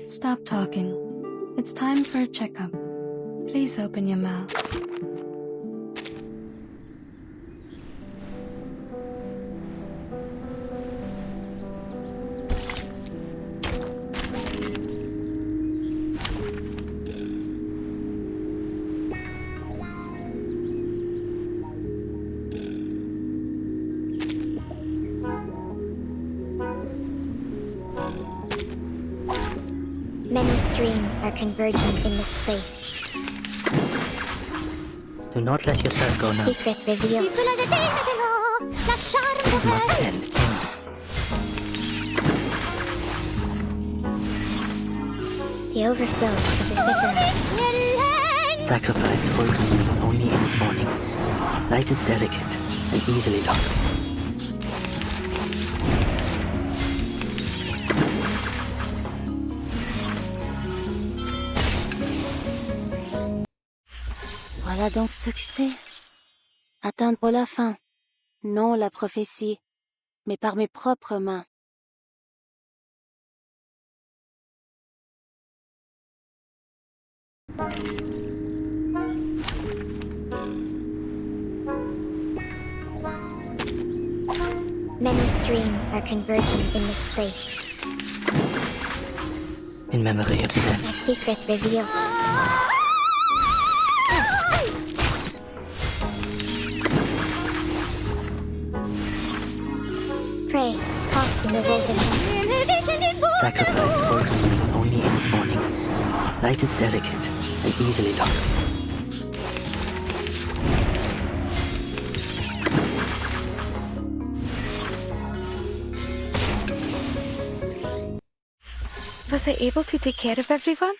Stop talking. It's time for a checkup. Please open your mouth. Many streams are converging in this place. Do not let yourself go now. Secret reveal. It must end. The overflow of the Sephiroth. Sacrifice holds meaning only in its morning. Life is delicate and easily lost. Voilà donc ce que c'est. Atteindre la fin. Non la prophétie, mais par mes propres mains. Many streams are converging in this place. In memory of them. A secret reveal. Pray, caught in the wilderness. Sacrifice holds meaning only in its morning. Life is delicate and easily lost. Was I able to take care of everyone?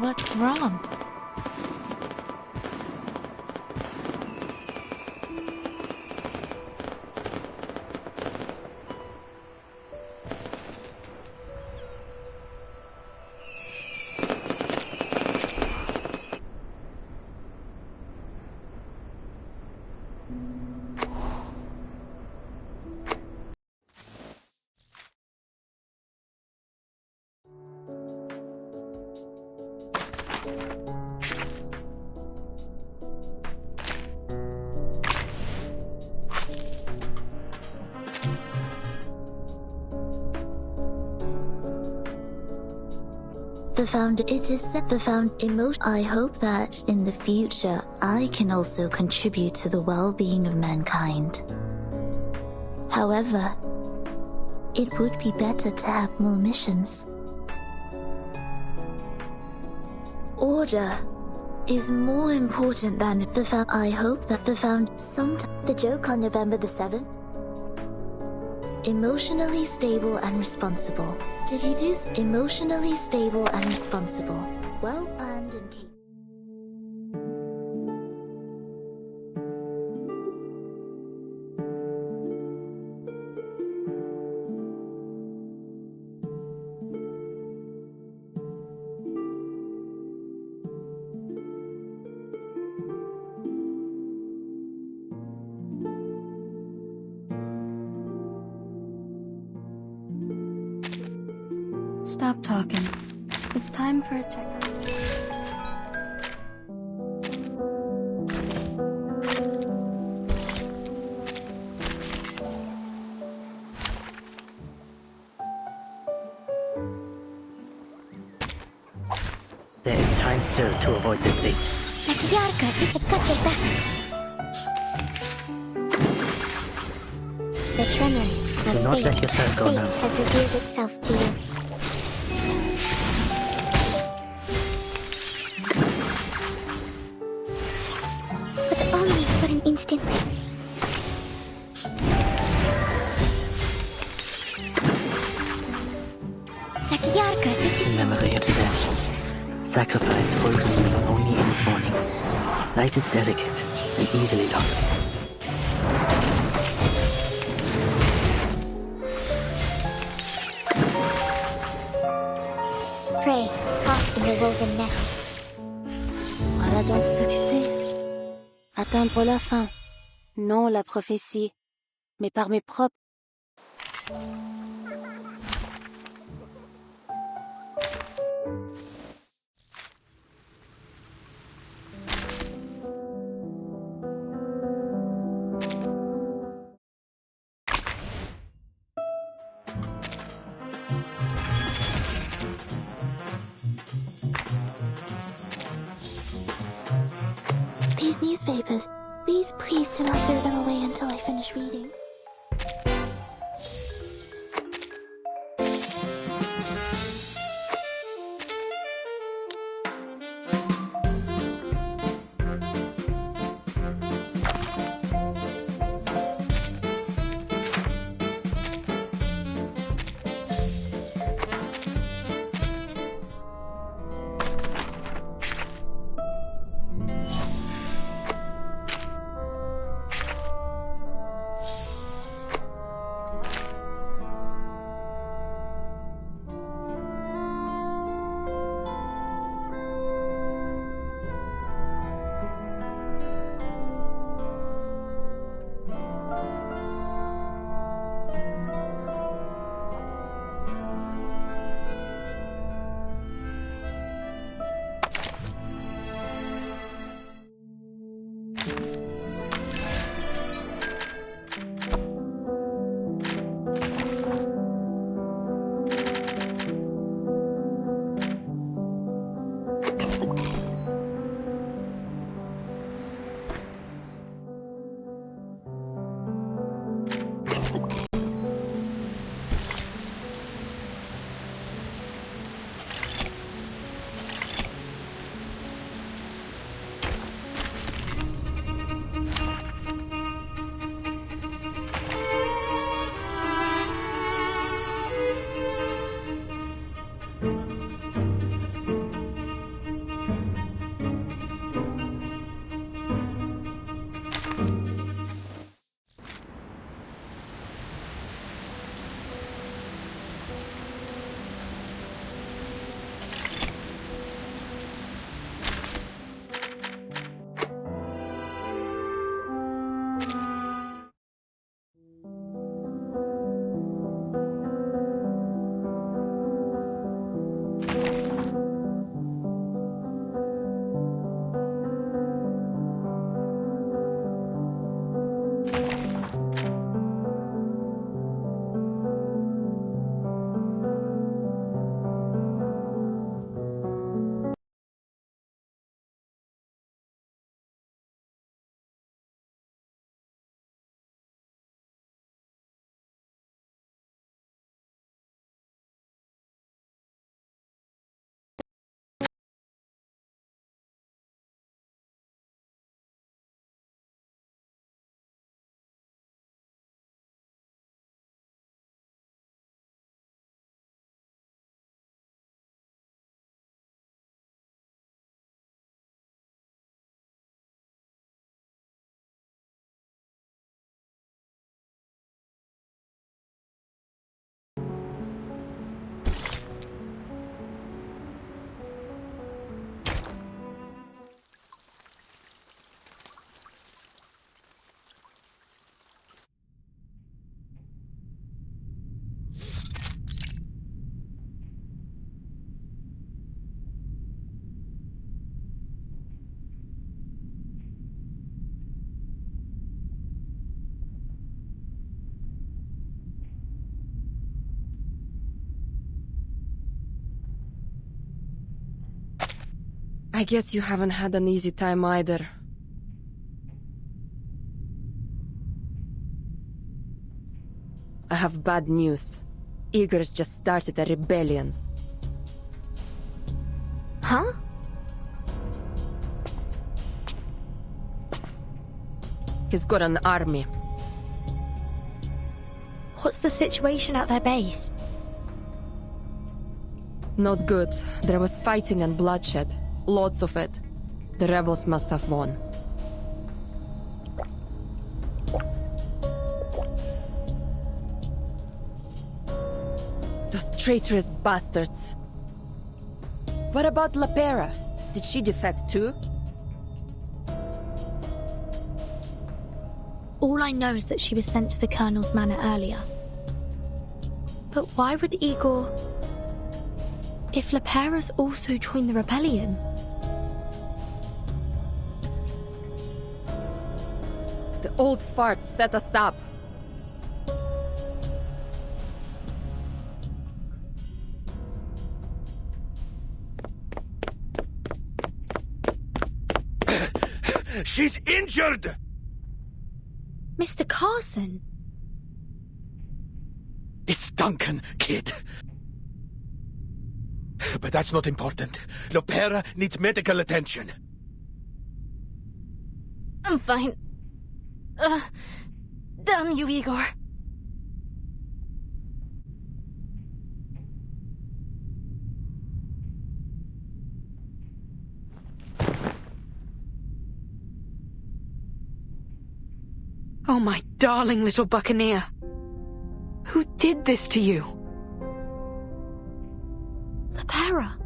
What's wrong? I hope that in the future I can also contribute to the well-being of mankind. However, it would be better to have more missions. Order is more important than I hope that the joke on November the 7th? Emotionally stable and responsible. Did you do emotionally stable and responsible? Well planned and capable. Stop talking. It's time for a checkup. There is time still to avoid this fate. Так ярко и как это. The tremors Do of not let fate. yourself go Fate now. has revealed itself to you. But only for an instant. Так ярко и In memory of the dead. Sacrifice holds meaning only in its morning. Life is delicate and easily lost. Pray, caught in the woven net. Voilà donc ce que c'est. Atteindre la fin. Non la prophétie, mais par mes propres... These newspapers, please do not throw them away until I finish reading. I guess you haven't had an easy time either. I have bad news. Igor's just started a rebellion. Huh? He's got an army. What's the situation at their base? Not good. There was fighting and bloodshed. Lots of it. The rebels must have won. Those traitorous bastards. What about La Pera? Did she defect too? All I know is that she was sent to the Colonel's manor earlier. But why would Igor... If La Pera's also joined the rebellion? The old fart set us up. She's injured! Mr. Carson? It's Duncan, kid. But that's not important. Lopera needs medical attention. I'm fine. Damn you, Igor. Oh, my darling little buccaneer. Who did this to you? La Pera,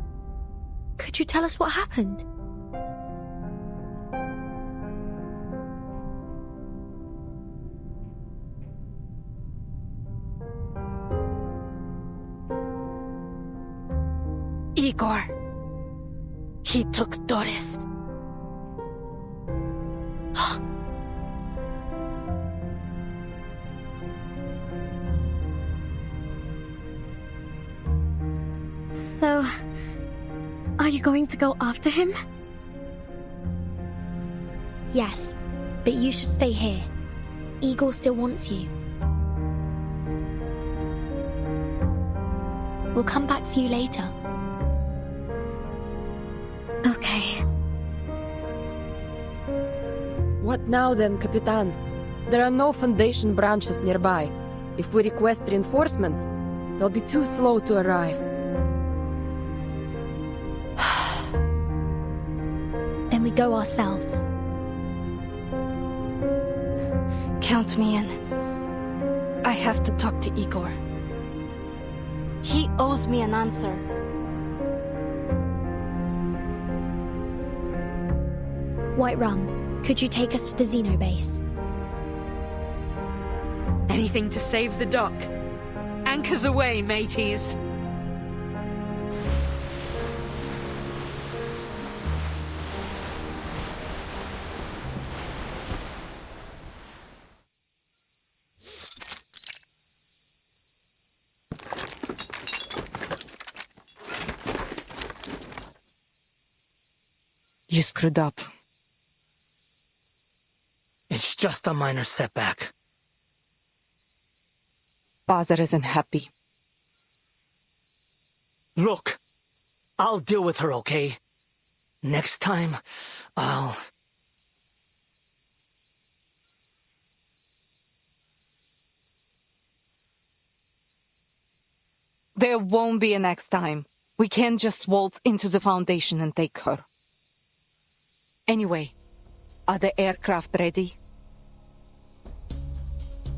could you tell us what happened? Igor. He took Doris. So, are you going to go after him? Yes, but you should stay here. Igor still wants you. We'll come back for you later. Okay. What now then, Capitan? There are no Foundation branches nearby. If we request reinforcements, they'll be too slow to arrive. Then we go ourselves. Count me in. I have to talk to Igor. He owes me an answer. White Rum, could you take us to the Xeno base? Anything to save the dock. Anchors away, mateys. You screwed up. It's just a minor setback. Bazar isn't happy. Look, I'll deal with her, okay? Next time, I'll... There won't be a next time. We can't just waltz into the Foundation and take her. Anyway, are the aircraft ready?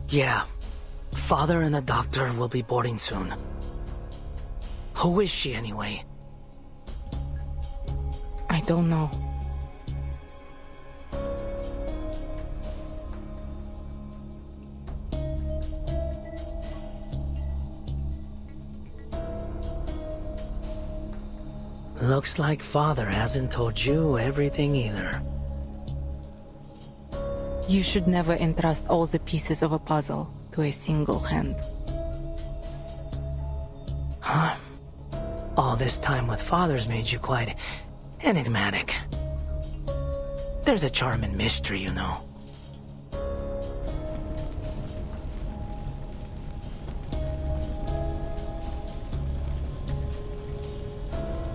Yeah. Father and the doctor will be boarding soon. Who is she, anyway? I don't know. Looks like Father hasn't told you everything either. You should never entrust all the pieces of a puzzle to a single hand. Huh? All this time with Father's made you quite Enigmatic. There's a charm in mystery, you know.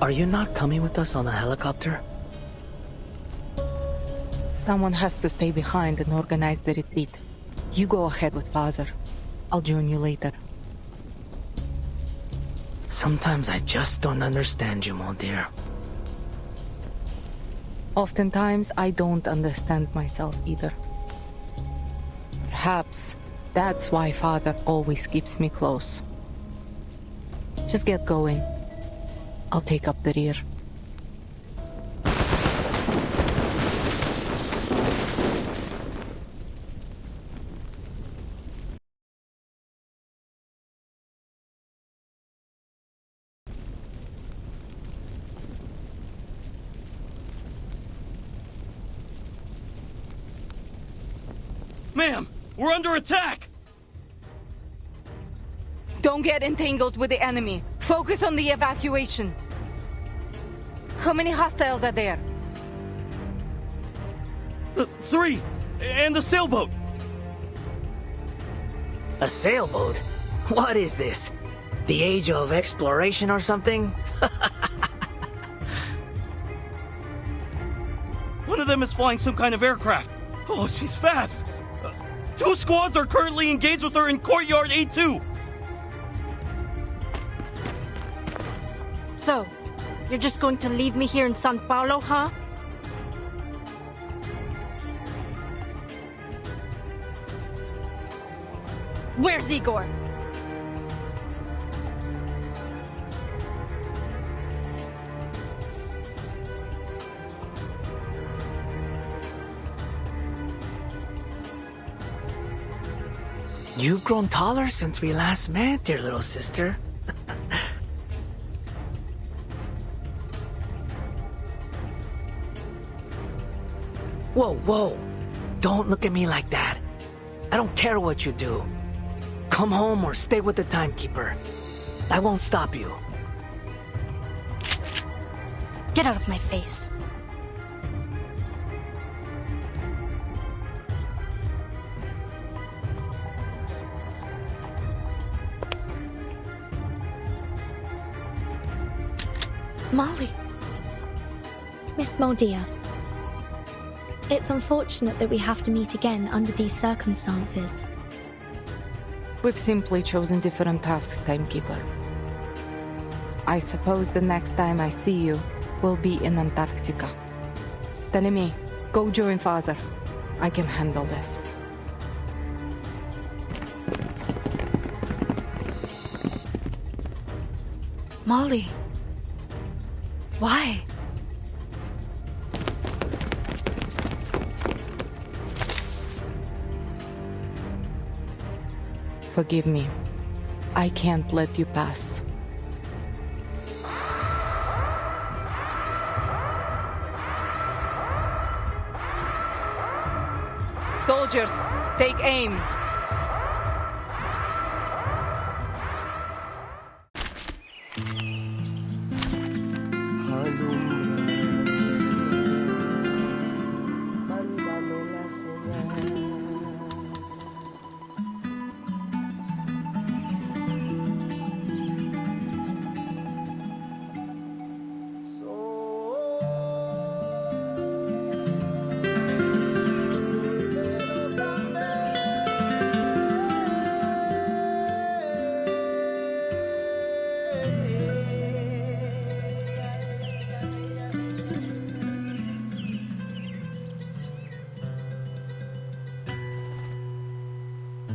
Are you not coming with us on the helicopter? Someone has to stay behind and organize the retreat. You go ahead with Father. I'll join you later. Sometimes I just don't understand you, mon dear. Oftentimes, I don't understand myself either. Perhaps that's why Father always keeps me close. Just get going. I'll take up the rear. Ma'am, we're under attack! Don't get entangled with the enemy. Focus on the evacuation. How many hostiles are there? 3! And the sailboat! A sailboat? What is this? The age of exploration or something? One of them is flying some kind of aircraft. Oh, she's fast! 2 squads are currently engaged with her in Courtyard A2! So, you're just going to leave me here in San Paulo, huh? Where's Igor? You've grown taller since we last met, dear little sister. Whoa, whoa. Don't look at me like that. I don't care what you do. Come home or stay with the timekeeper. I won't stop you. Get out of my face. Molly. Miss Moldia. It's unfortunate that we have to meet again under these circumstances. We've simply chosen different paths, Timekeeper. I suppose the next time I see you will be in Antarctica. Telemi, go join Father. I can handle this. Molly. Why? Forgive me. I can't let you pass. Soldiers, take aim.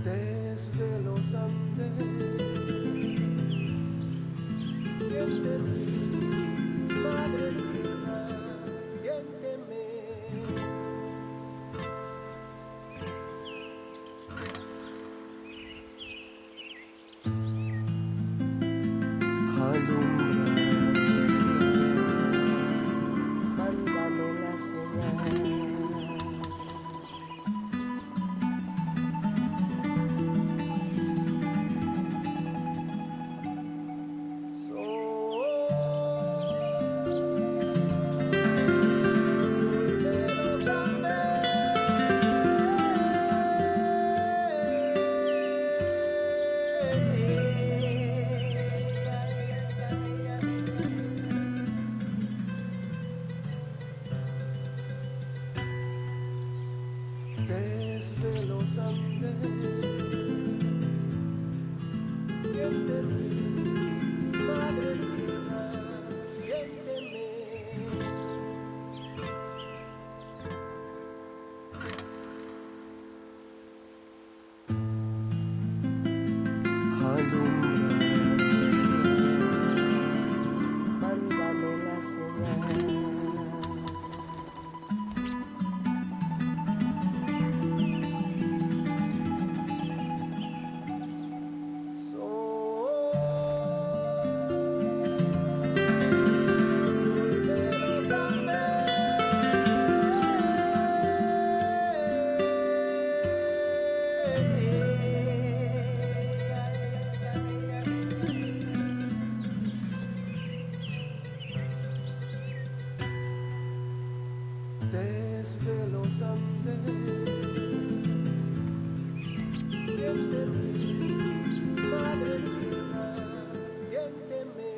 Desde los Andes, siénteme, madre tierra, siénteme. Alumbra, mándame la señal. desde los Andes. Siénteme, madre tierra, siénteme. Alumbra, mándame la señal. Soy de los Andes. Desde los Andes. Siénteme, madre tierra, siénteme.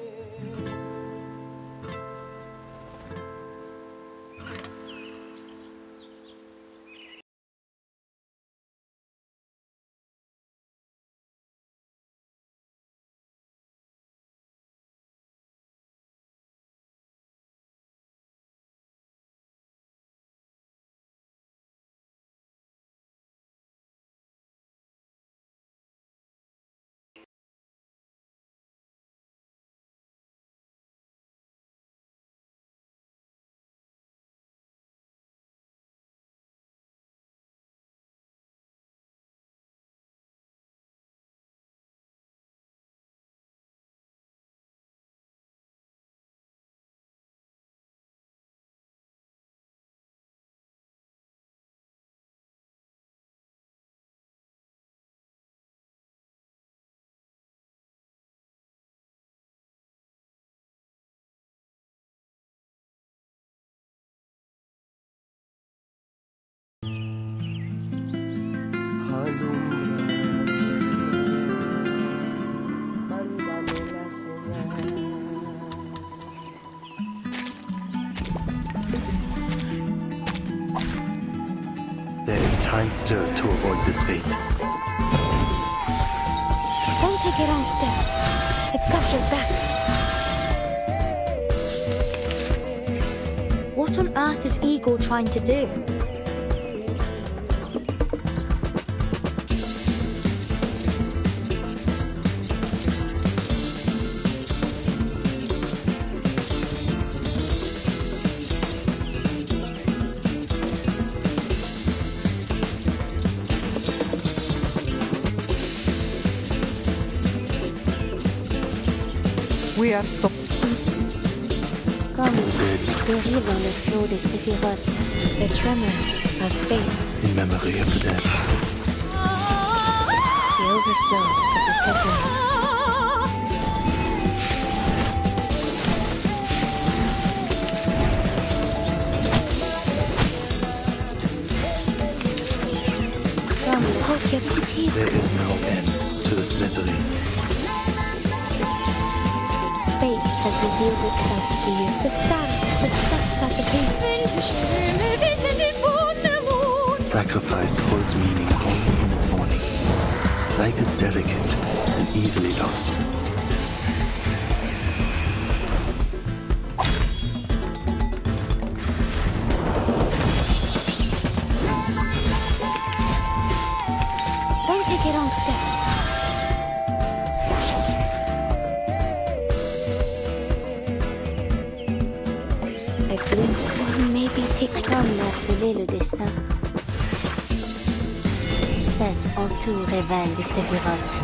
Alumbra, mándame la señal. There is time still to avoid this fate. Don't take it on step. I've got your back. What on earth is Igor trying to do? We are so... Comme dérive dans le flot des séphirotes. The tremors of fate. In memory of the dead. The overflow of the Sephiroth. Polka, please hear. There is no end to this misery. Fate has revealed itself to you. The stars reflect like a beach. Sacrifice holds meaning only in its morning. Life is delicate and easily lost. Don't take it on step. A glimpse, maybe take Comme l'a scellé le destin. Faites en tout révèle les séphirotes.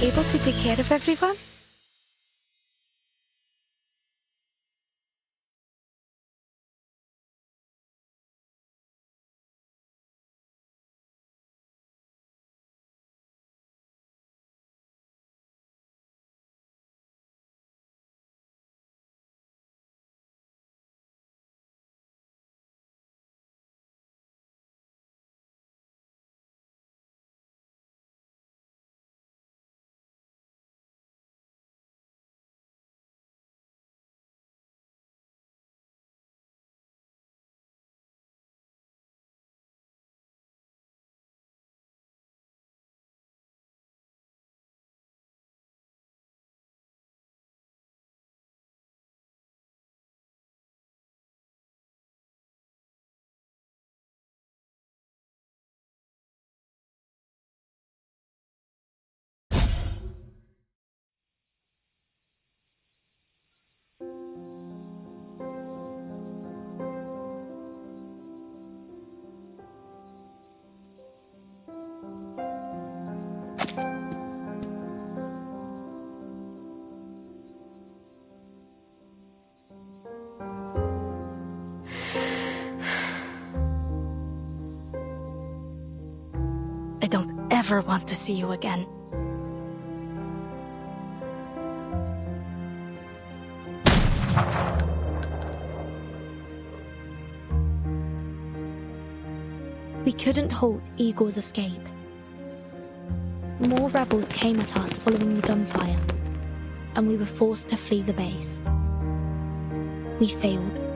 able to take care of everyone? I don't ever want to see you again. We couldn't halt Igor's escape. More rebels came at us following the gunfire, and we were forced to flee the base. We failed.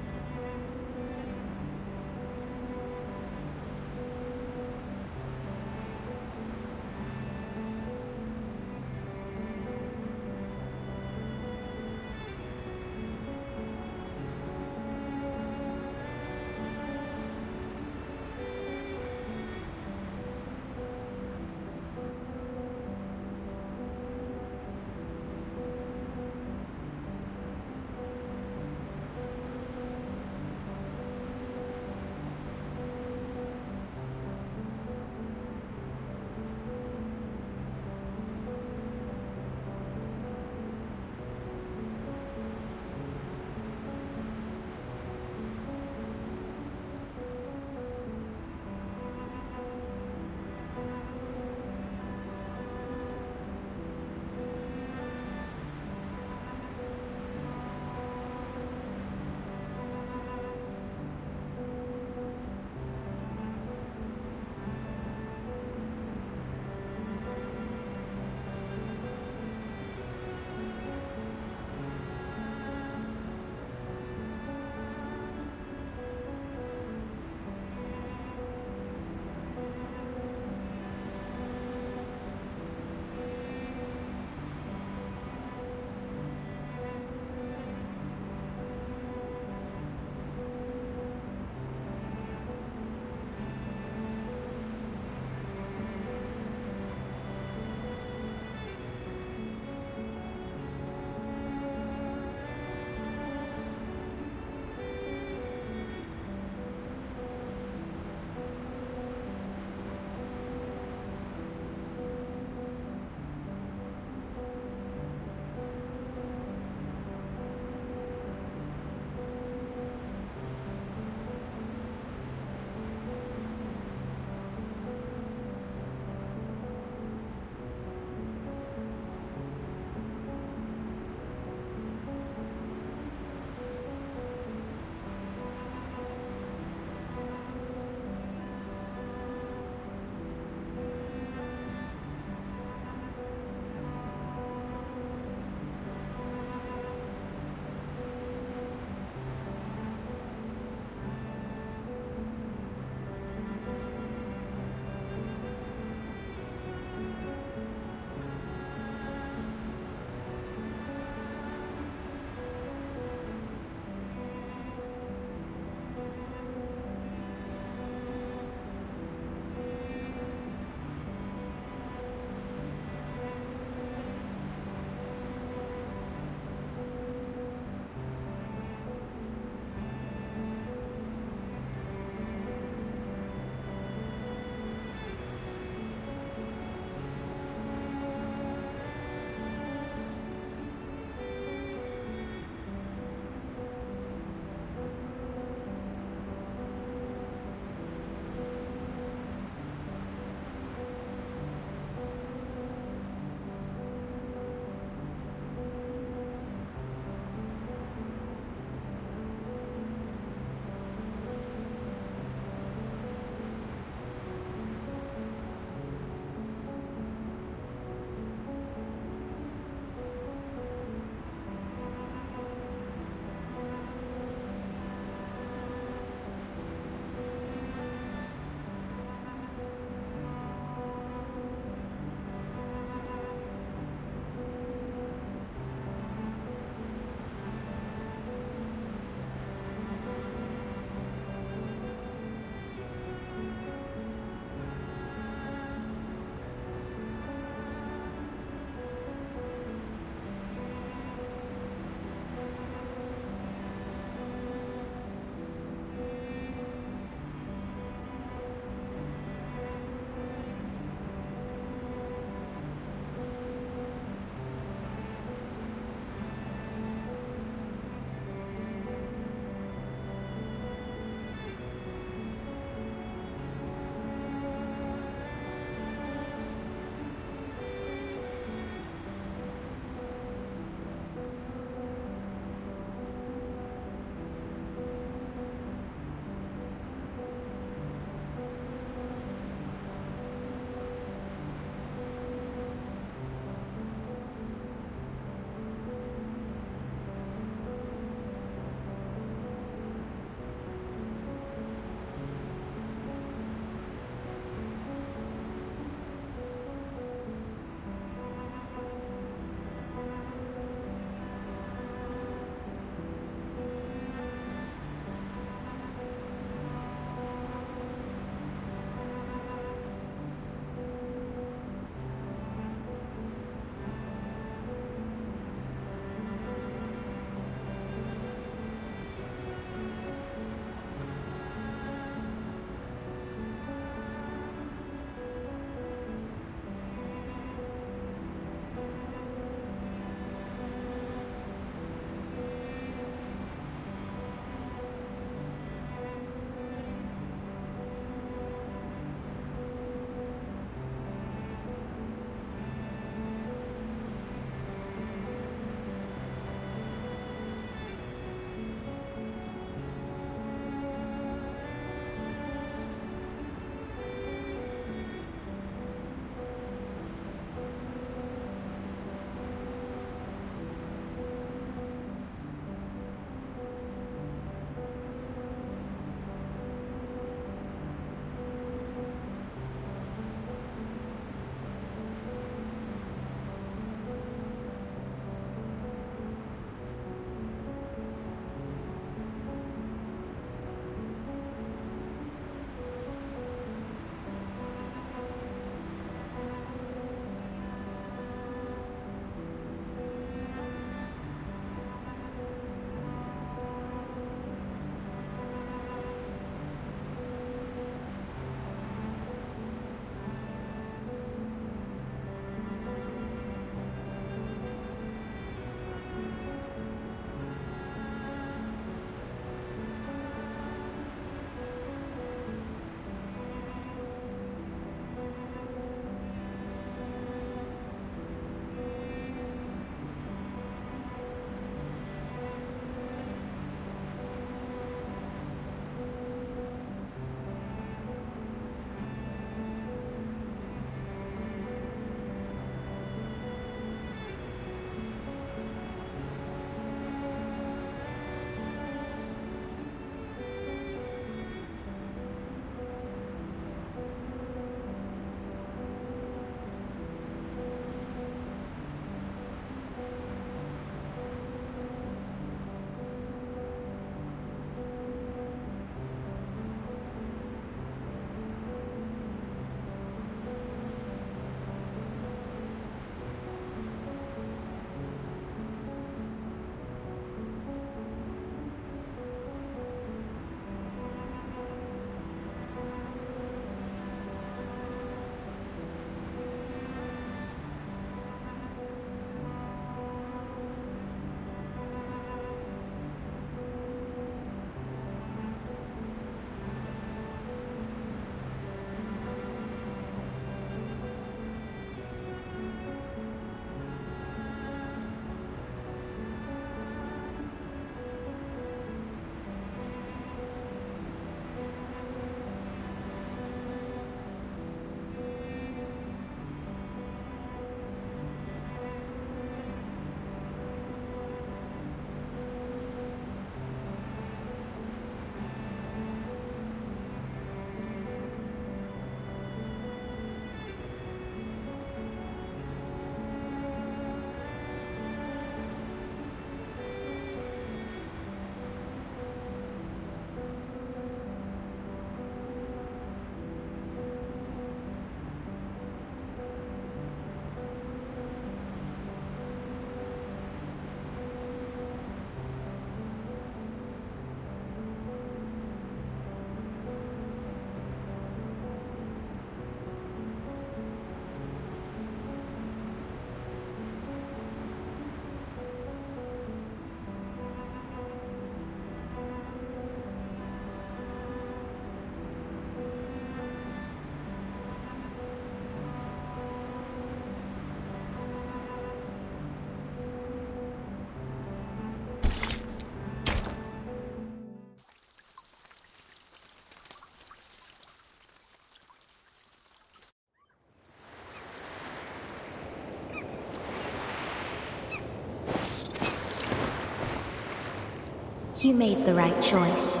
You made the right choice.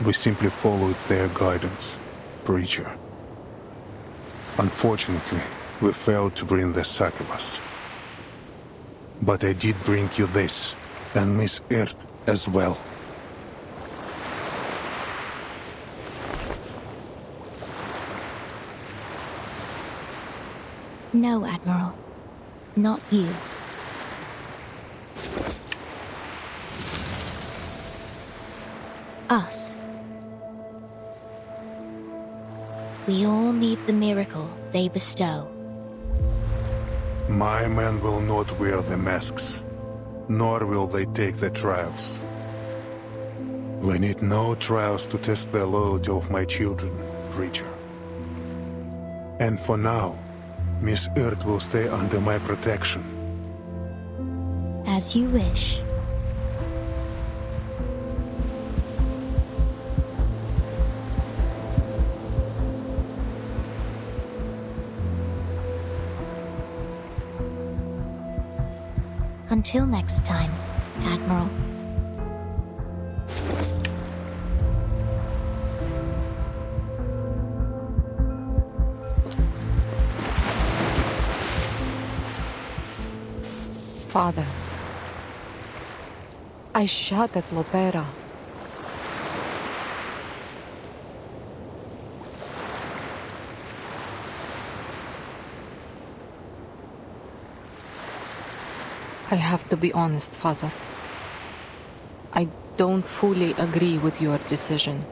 We simply followed their guidance, preacher. Unfortunately, we failed to bring the succubus. But I did bring you this, and Miss Earth as well. No, Admiral. Not you. Us. We all need the miracle they bestow. My men will not wear the masks, nor will they take the trials. We need no trials to test the loyalty of my children, preacher. And for now, Miss Earth will stay under my protection. As you wish. Until next time, Admiral. Father, I shot at Lopera. I have to be honest, Father. I don't fully agree with your decision.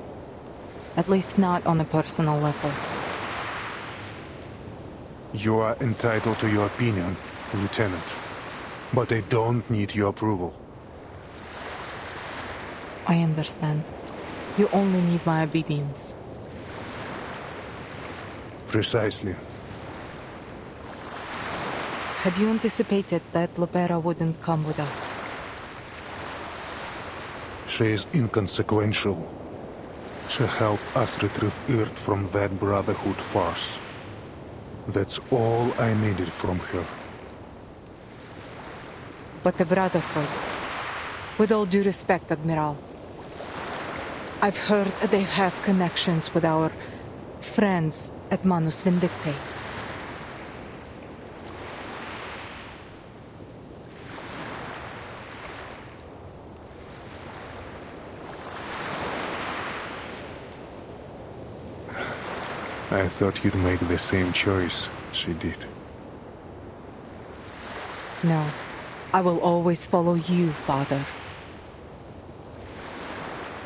At least not on a personal level. You are entitled to your opinion, Lieutenant. But I don't need your approval. I understand. You only need my obedience. Precisely. Had you anticipated that Lopera wouldn't come with us? She is inconsequential. She helped us retrieve Earth from that Brotherhood farce. That's all I needed from her. But the Brotherhood, with all due respect, Admiral, I've heard they have connections with our friends at Manus Vindictae. I thought you'd make the same choice she did. No, I will always follow you, Father.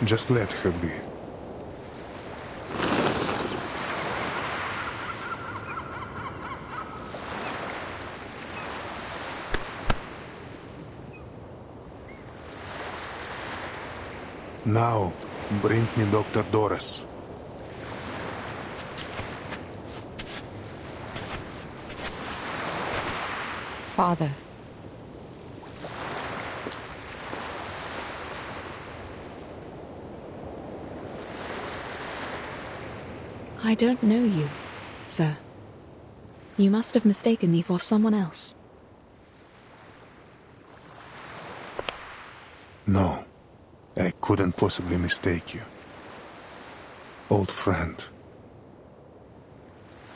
Just let her be. Now, bring me Dr. Doris. Father. I don't know you, sir. You must have mistaken me for someone else. No, I couldn't possibly mistake you. Old friend.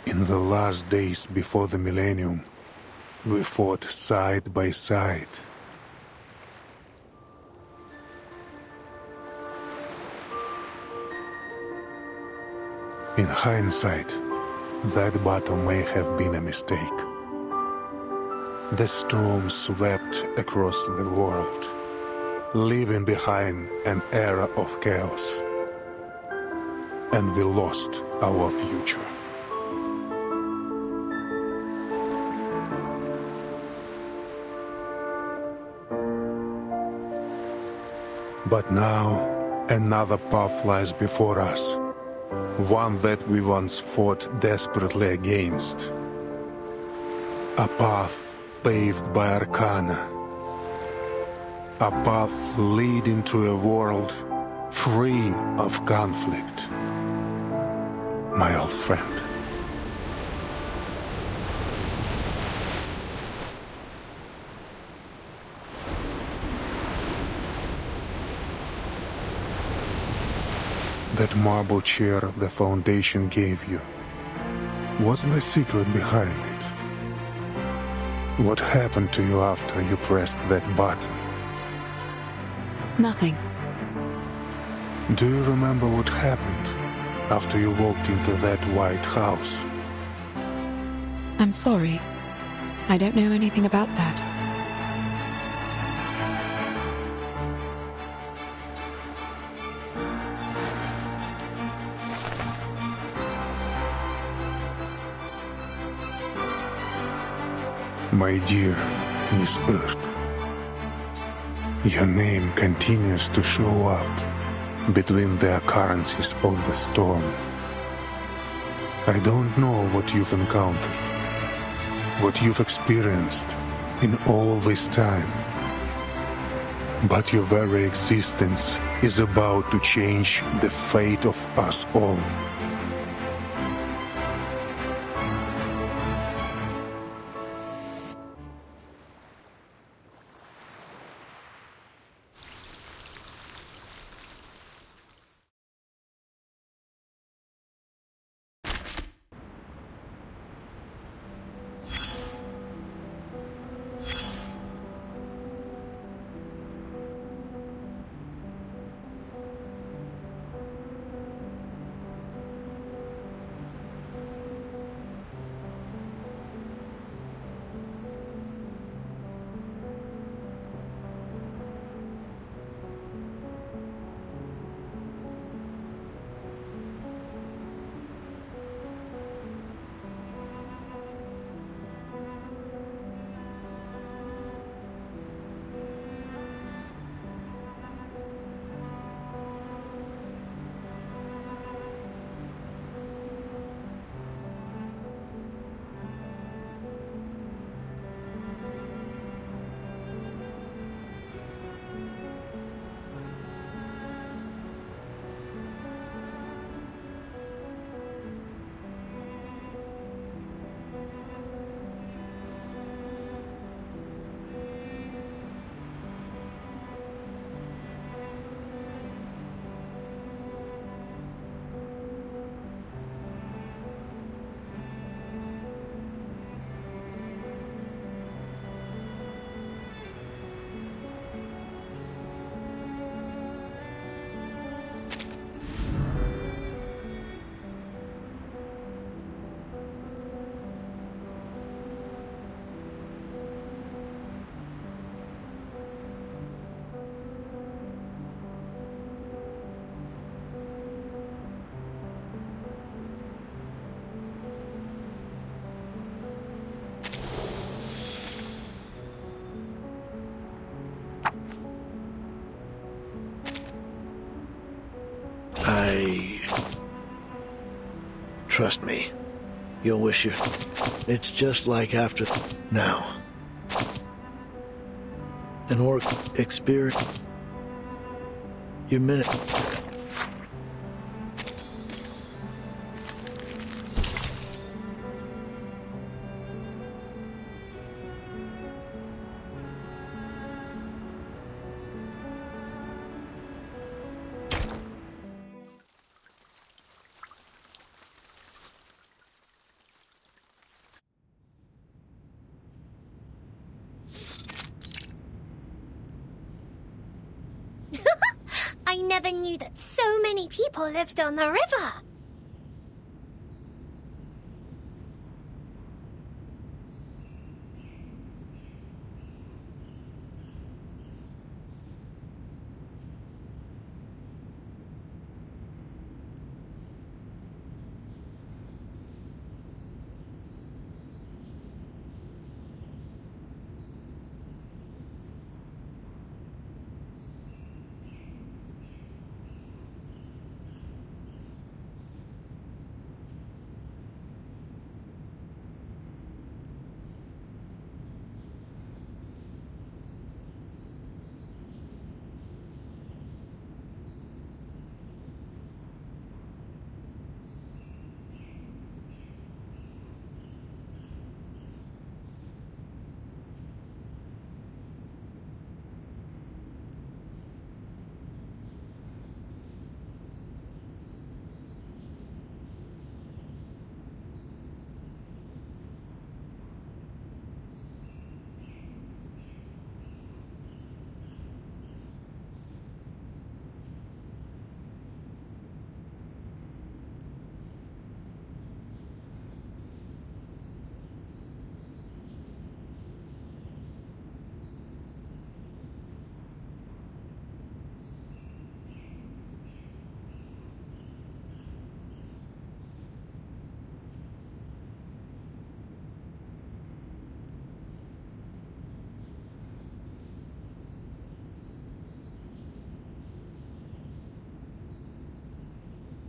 In the last days before the millennium, we fought side by side. In hindsight, that battle may have been a mistake. The storm swept across the world, leaving behind an era of chaos. And we lost our future. But now, another path lies before us. one that we once fought desperately against. A path paved by arcana. A path leading to a world free of conflict. My old friend. That marble chair the Foundation gave you. What's the secret behind it? What happened to you after you pressed that button? Nothing. Do you remember what happened after you walked into that white house? I'm sorry. I don't know anything about that. My dear Miss Earth, your name continues to show up between the occurrences of the storm. I don't know what you've encountered, what you've experienced in all this time, but your very existence is about to change the fate of us all. Trust me. You'll wish you... It's just like after... Now. An orc experience... Your minute... I never knew that so many people lived on the river.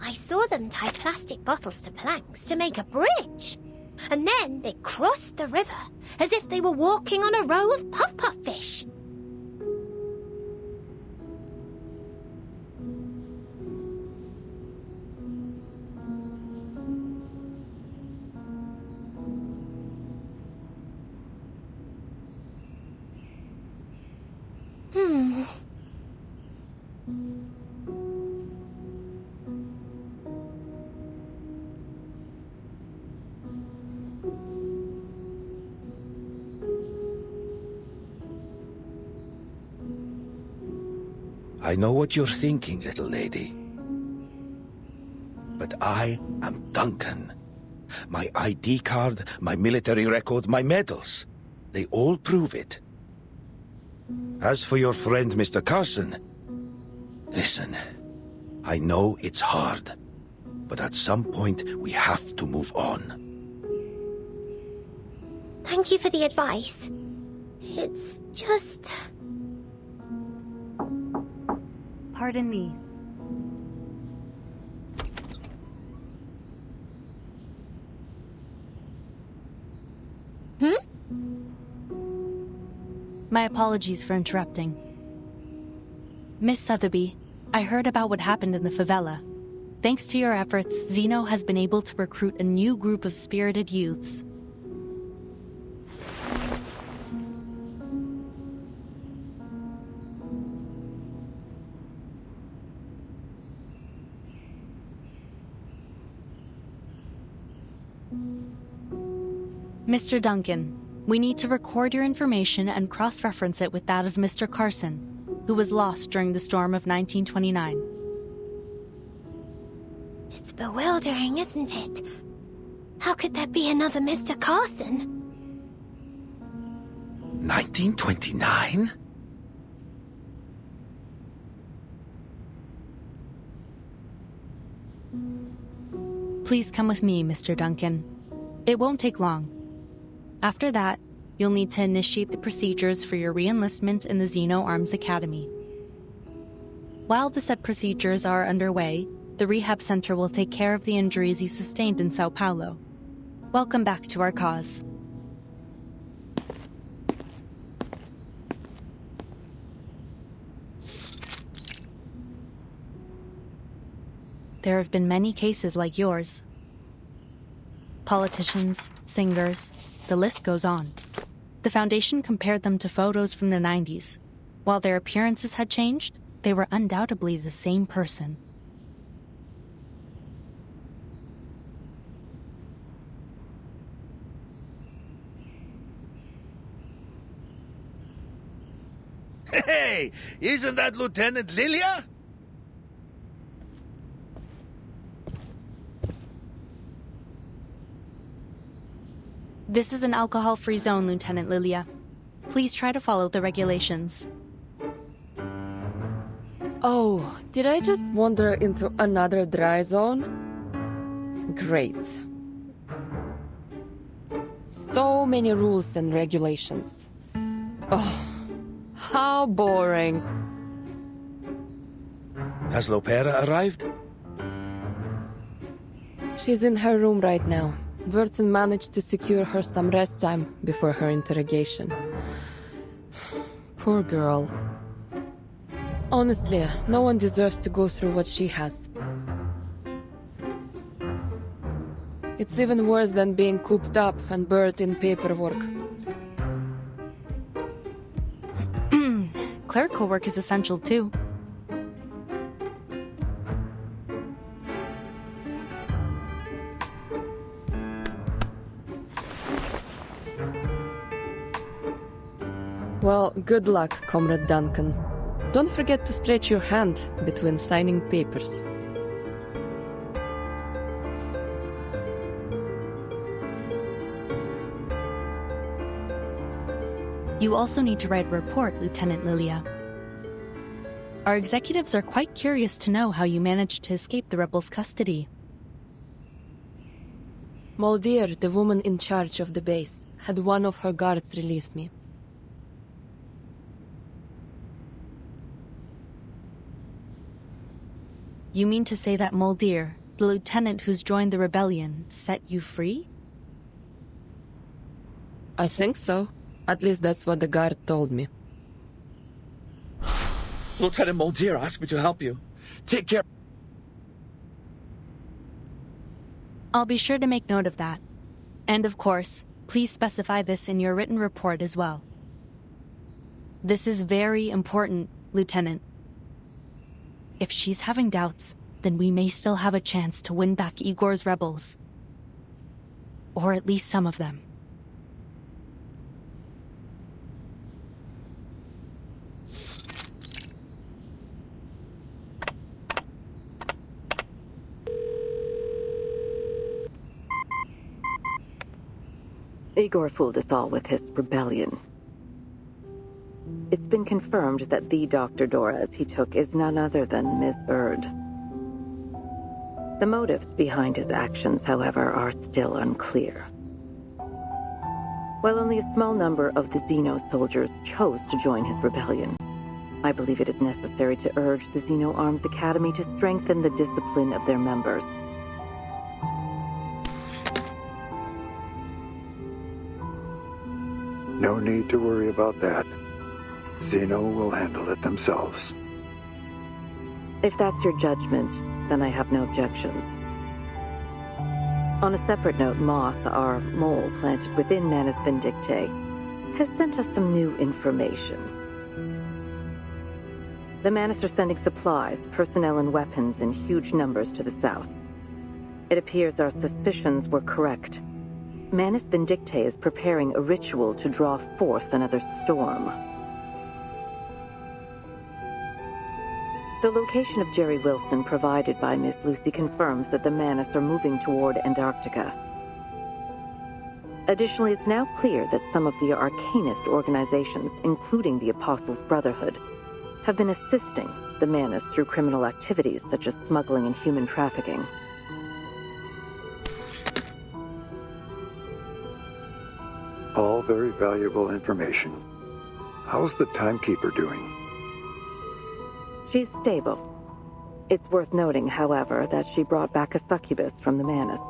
I saw them tie plastic bottles to planks to make a bridge. And then they crossed the river as if they were walking on a row of puff-puff fish. I know what you're thinking, little lady. But I am Duncan. My ID card, my military record, my medals, they all prove it. As for your friend, Mr. Carson, listen, I know it's hard, but at some point we have to move on. Thank you for the advice. It's just... Pardon me. My apologies for interrupting. Miss Sotheby, I heard about what happened in the favela. Thanks to your efforts, Zeno has been able to recruit a new group of spirited youths. Mr. Duncan, we need to record your information and cross-reference it with that of Mr. Carson, who was lost during the storm of 1929. It's bewildering, isn't it? How could there be another Mr. Carson? 1929? Please come with me, Mr. Duncan. It won't take long. After that, you'll need to initiate the procedures for your re-enlistment in the Zeno Arms Academy. While the said procedures are underway, the rehab center will take care of the injuries you sustained in Sao Paulo. Welcome back to our cause. There have been many cases like yours. Politicians, singers, the list goes on. The Foundation compared them to photos from the 90s. While their appearances had changed, they were undoubtedly the same person. Hey, isn't that Lieutenant Lilia? This is an alcohol-free zone, Lieutenant Lilia. Please try to follow the regulations. Oh, did I just wander into another dry zone? Great. So many rules and regulations. Oh, how boring. Has Lopera arrived? She's in her room right now. Burton managed to secure her some rest time before her interrogation. Poor girl. Honestly, no one deserves to go through what she has. It's even worse than being cooped up and buried in paperwork. Clerical work is essential too. Well, good luck, Comrade Duncan. Don't forget to stretch your hand between signing papers. You also need to write a report, Lieutenant Lilia. Our executives are quite curious to know how you managed to escape the rebels' custody. Moldier, the woman in charge of the base, had one of her guards release me. You mean to say that Muldir, the lieutenant who's joined the rebellion, set you free? I think so. At least that's what the guard told me. Lieutenant Muldir asked me to help you. Take care. I'll be sure to make note of that. And of course, please specify this in your written report as well. This is very important, Lieutenant. If she's having doubts, then we may still have a chance to win back Igor's rebels. Or at least some of them. Igor fooled us all with his rebellion. It's been confirmed that the Dr. Doras he took is none other than Ms. Erd. The motives behind his actions, however, are still unclear. While only a small number of the Xeno soldiers chose to join his rebellion, I believe it is necessary to urge the Xeno Arms Academy to strengthen the discipline of their members. No need to worry about that. Xeno will handle it themselves. If that's your judgment, then I have no objections. On a separate note, Moth, our mole planted within Manus Vindictae, has sent us some new information. The Manus are sending supplies, personnel, and weapons in huge numbers to the south. It appears our suspicions were correct. Manus Vindictae is preparing a ritual to draw forth another storm. The location of Jerry Wilson provided by Miss Lucy confirms that the Manus are moving toward Antarctica. Additionally, it's now clear that some of the arcanist organizations, including the Apostles' Brotherhood, have been assisting the Manus through criminal activities such as smuggling and human trafficking. All very valuable information. How's the timekeeper doing? She's stable. It's worth noting, however, that she brought back a succubus from the Manus.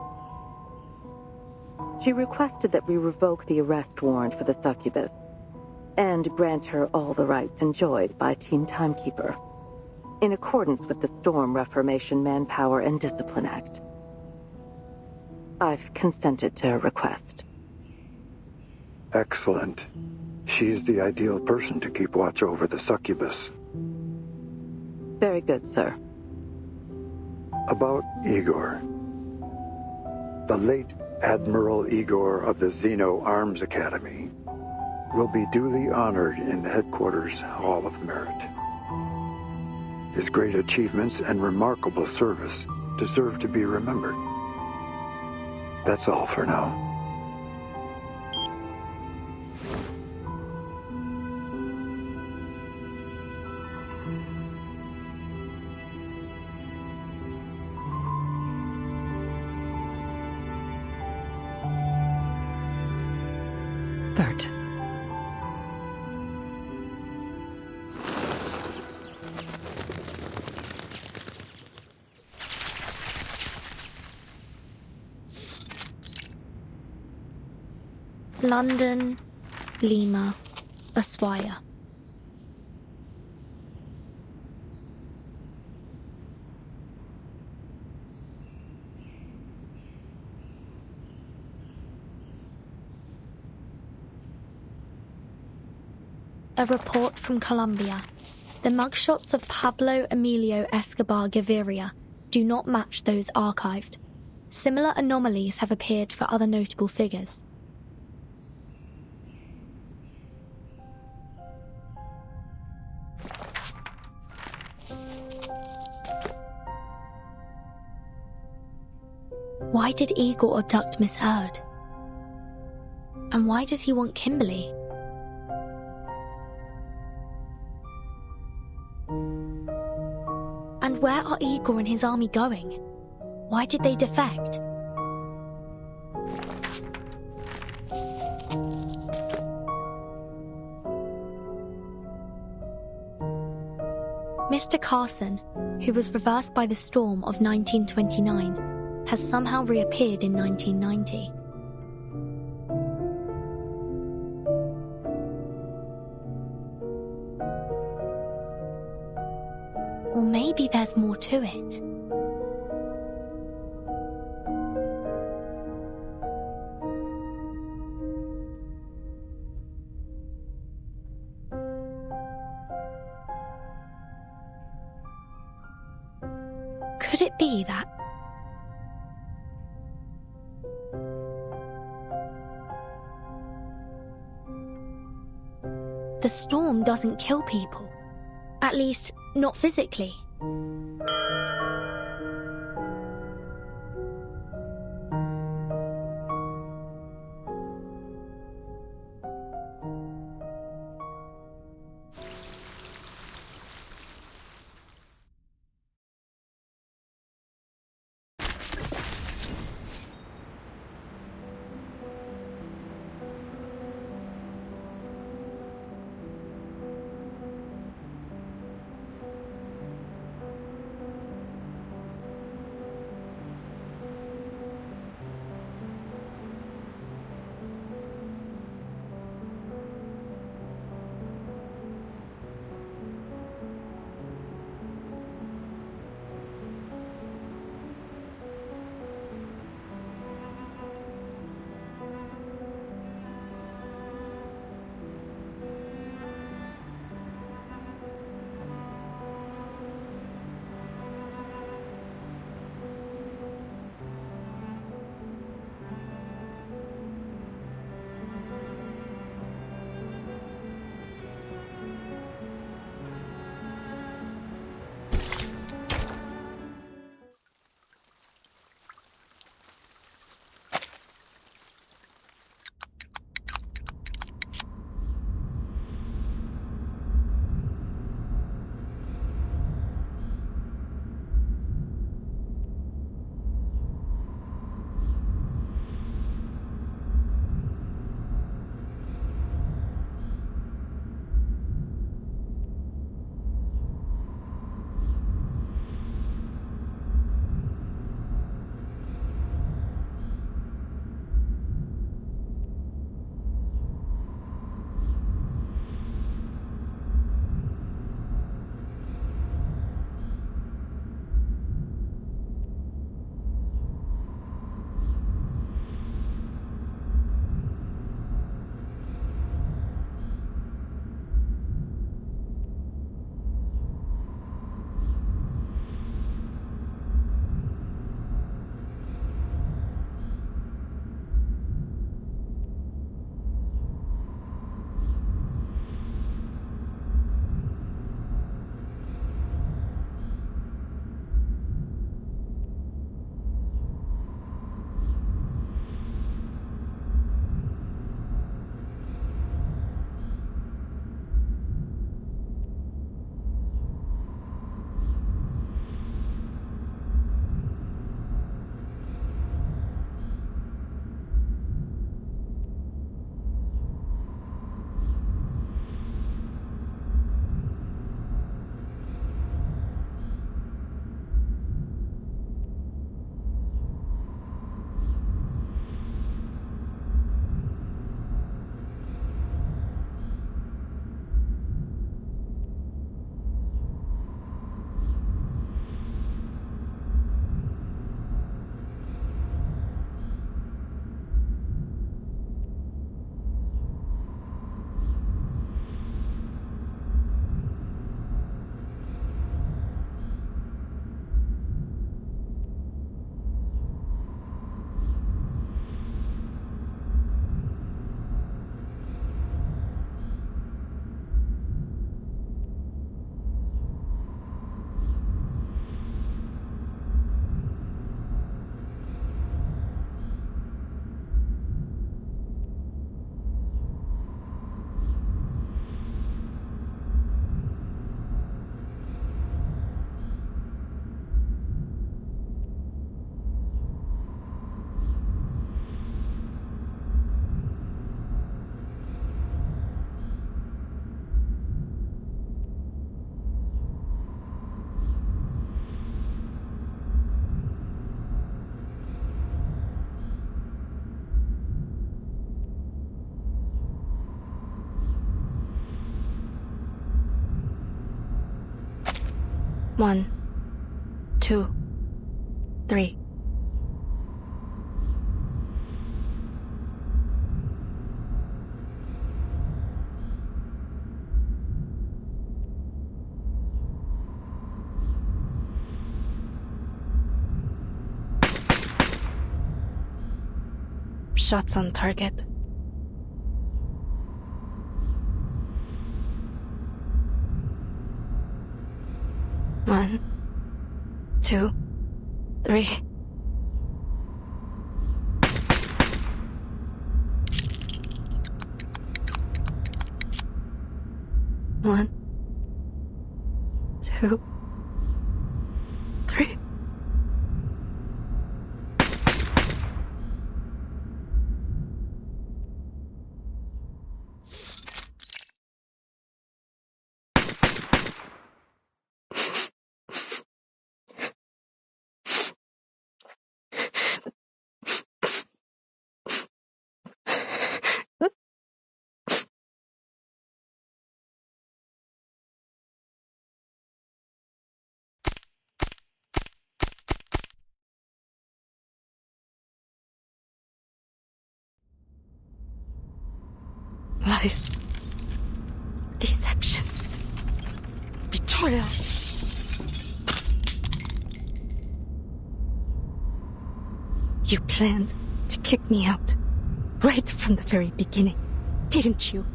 She requested that we revoke the arrest warrant for the succubus and grant her all the rights enjoyed by Team Timekeeper, in accordance with the Storm Reformation Manpower and Discipline Act. I've consented to her request. Excellent. She's the ideal person to keep watch over the succubus. Very good, sir. About Igor. The late Admiral Igor of the Xeno Arms Academy will be duly honored in the headquarters Hall of Merit. His great achievements and remarkable service deserve to be remembered. That's all for now. Bert. London, Lima, Ushuaia. A report from Colombia. The mugshots of Pablo Emilio Escobar Gaviria do not match those archived. Similar anomalies have appeared for other notable figures. Why did Igor abduct Miss Erd? And why does he want Kimberly? And where are Igor and his army going? Why did they defect? Mr. Carson, who was reversed by the storm of 1929, has somehow reappeared in 1990. Or maybe there's more to it. Could it be that the storm doesn't kill people? At least, not physically. 1, 2, 3. Shots on target. One, 2, 3. One, 2, 3. Lies. Deception. Betrayal. You planned to kick me out right from the very beginning, didn't you?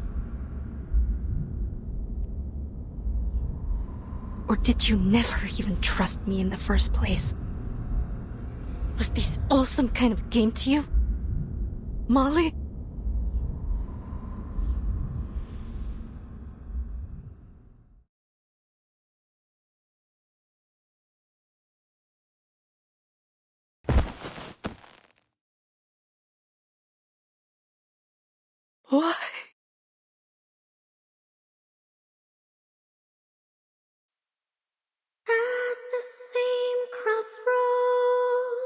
Or did you never even trust me in the first place? Was this all some kind of game to you? Molly? Why? At the same crossroad,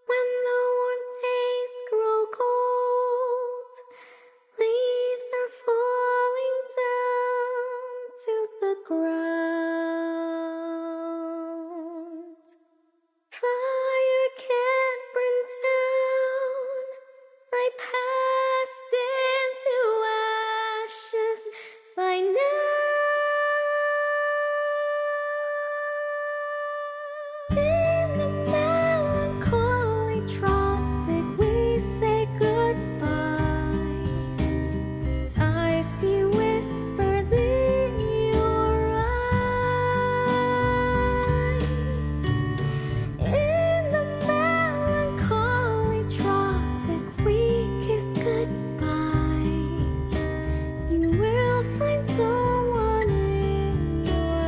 when the warm days grow cold, leaves are falling down to the ground. Fire can't burn down. I passed into ashes by now. In the melancholy tropic, we say goodbye. I see whispers in your eyes. In the melancholy tropic, we kiss goodbye. You will find someone in your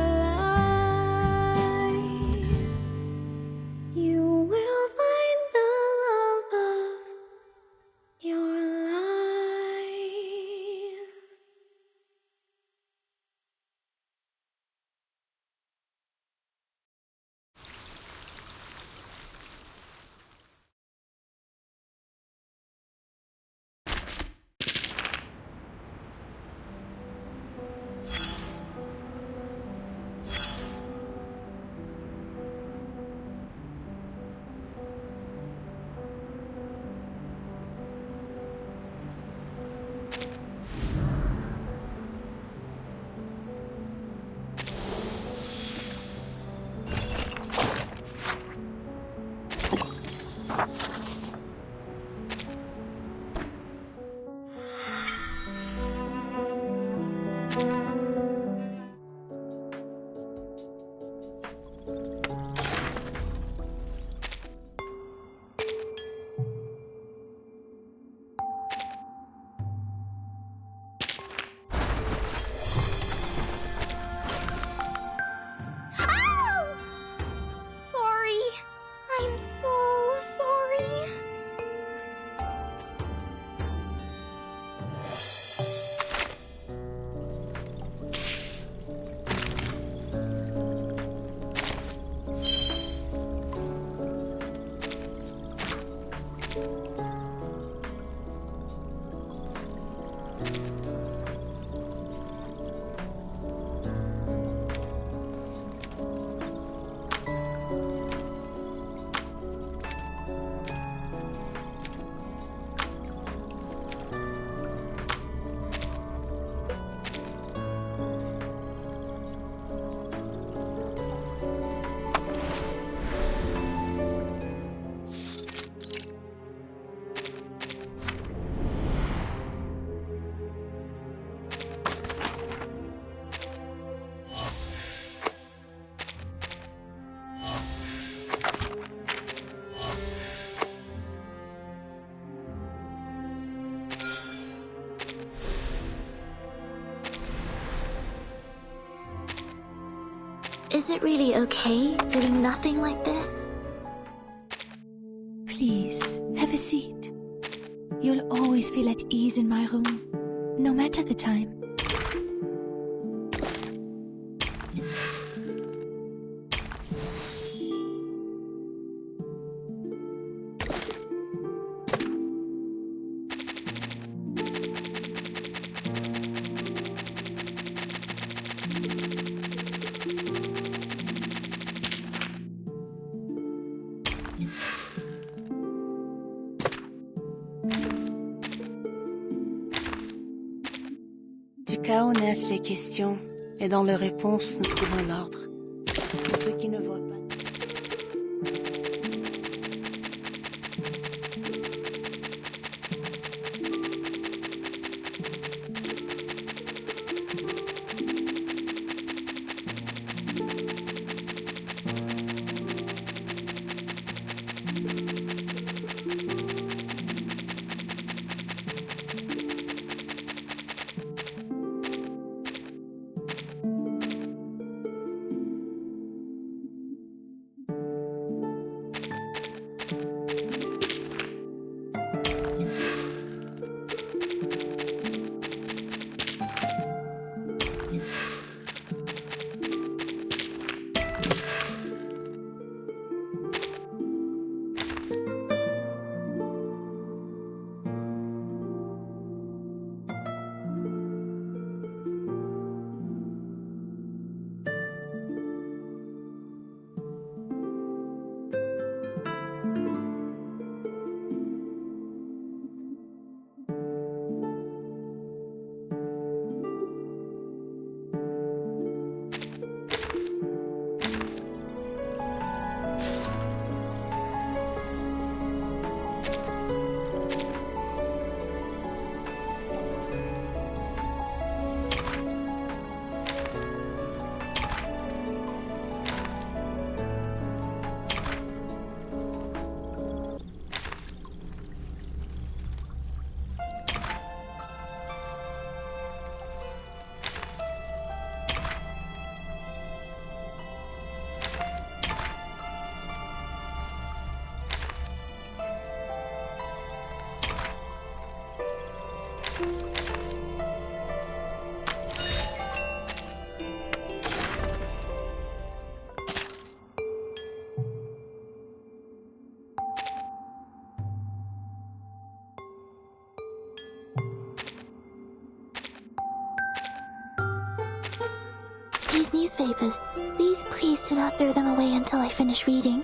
life. You will find the love of your life. Sorry. I'm so sorry. Is it really okay doing nothing like this? Please, have a seat. You'll always feel at ease in my room, no matter the time. Du chaos naissent les questions, et dans leurs réponses, nous trouvons l'ordre. Pour ceux qui ne voient pas. These newspapers, please do not throw them away until I finish reading.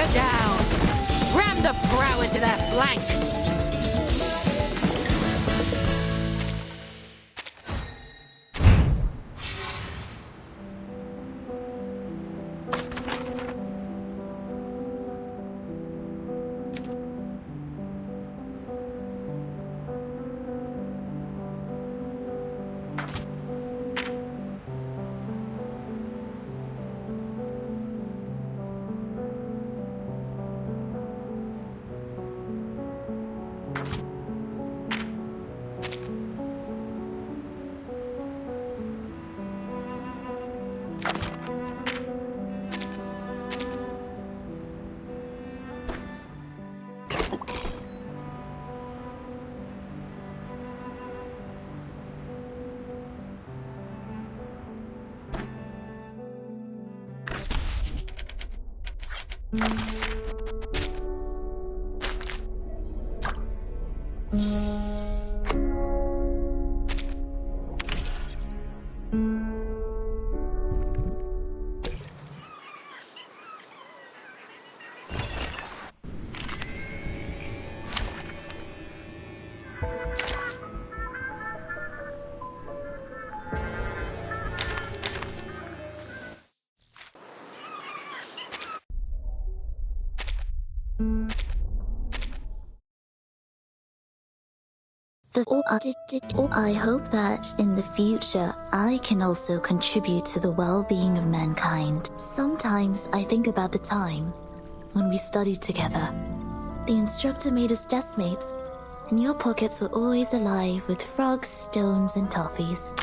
Hunker down! Ram the prow into their flank! I hope that in the future I can also contribute to the well-being of mankind. Sometimes I think about the time when we studied together. The instructor made us deskmates, and your pockets were always alive with frogs, stones, and toffees.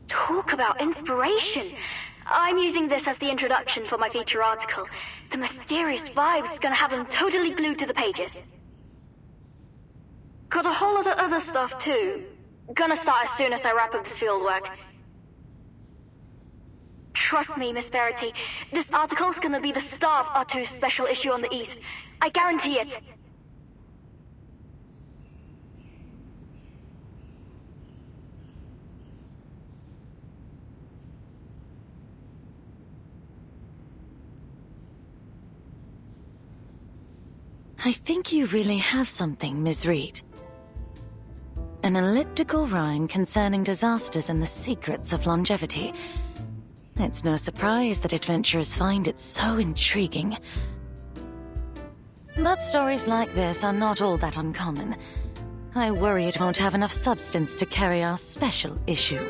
Talk about inspiration! I'm using this as the introduction for my feature article. The mysterious vibe's gonna have them totally glued to the pages. Got a whole lot of other stuff too. Gonna start as soon as I wrap up this fieldwork. Trust me, Miss Verity, this article's gonna be the star of R2's special issue on the East. I guarantee it. I think you really have something, Ms. Reed. An elliptical rhyme concerning disasters and the secrets of longevity. It's no surprise that adventurers find it so intriguing. But stories like this are not all that uncommon. I worry it won't have enough substance to carry our special issue.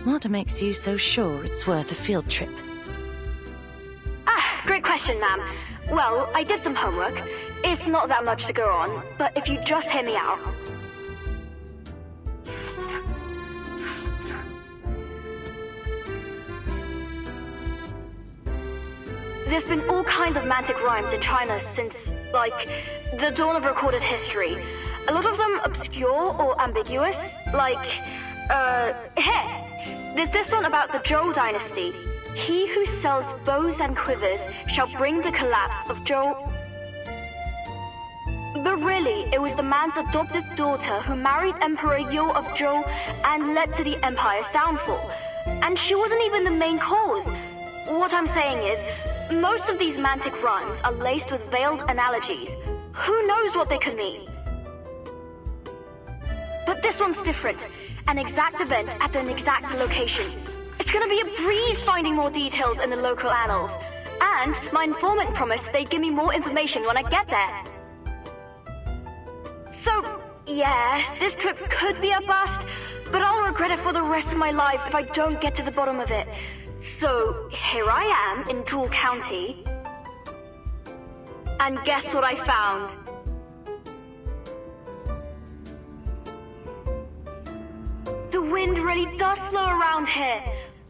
What makes you so sure it's worth a field trip? Great question, ma'am. Well, I did some homework. It's not that much to go on, but if you just hear me out. There's been all kinds of mantic rhymes in China since, like, the dawn of recorded history. A lot of them obscure or ambiguous, like, here. There's this one about the Zhou dynasty. He who sells bows and quivers shall bring the collapse of Zhou. But really, it was the man's adopted daughter who married Emperor Yo of Zhou and led to the empire's downfall. And she wasn't even the main cause. What I'm saying is, most of these mantic runs are laced with veiled analogies. Who knows what they could mean? But this one's different. An exact event at an exact location. It's gonna be a breeze finding more details in the local annals. And my informant promised they'd give me more information when I get there. So, yeah, this trip could be a bust, but I'll regret it for the rest of my life if I don't get to the bottom of it. So, here I am in Tool County. And guess what I found? The wind really does blow around here.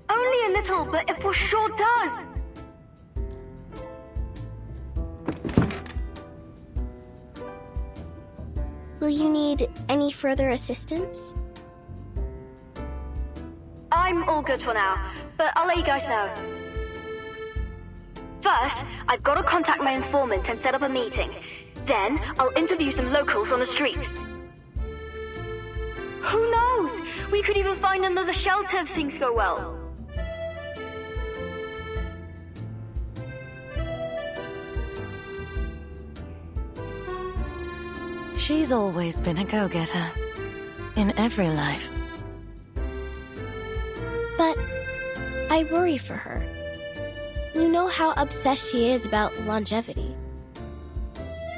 Only a little, but it for sure does. Will you need any further assistance? I'm all good for now, but I'll let you guys know. First, I've got to contact my informant and set up a meeting. Then, I'll interview some locals on the street. Who knows? We could even find another shelter if things go well. She's always been a go-getter. In every life. But I worry for her. You know how obsessed she is about longevity.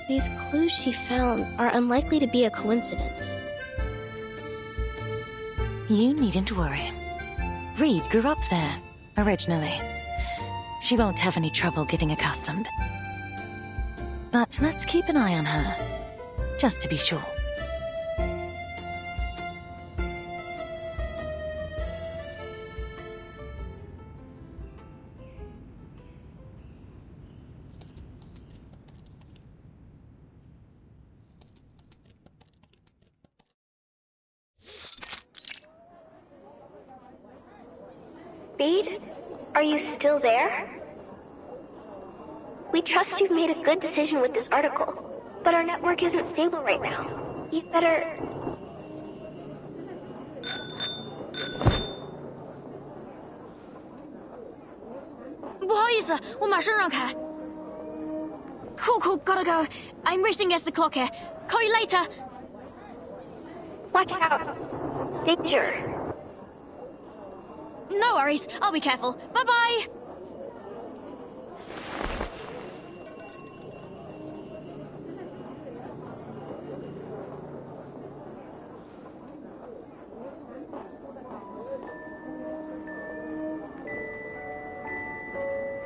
These clues she found are unlikely to be a coincidence. You needn't worry. Reed grew up there, originally. She won't have any trouble getting accustomed. But let's keep an eye on her, just to be sure. Reed, are you still there? We trust you've made a good decision with this article, but our network isn't stable right now. You'd better... Cool, gotta go. I'm racing against the clock here. Call you later. Watch out. Danger. No worries, I'll be careful. Bye-bye!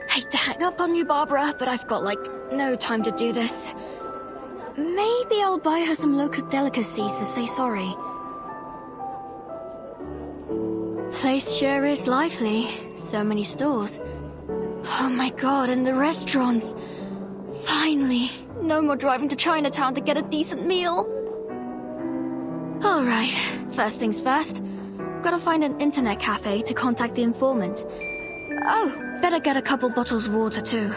Hate to hang up on you, Barbara, but I've got, no time to do this. Maybe I'll buy her some local delicacies to say sorry. Place sure is lively. So many stores. Oh my god, and the restaurants. Finally, no more driving to Chinatown to get a decent meal. Alright, first things first. Gotta find an internet cafe to contact the informant. Oh, better get a couple bottles of water too.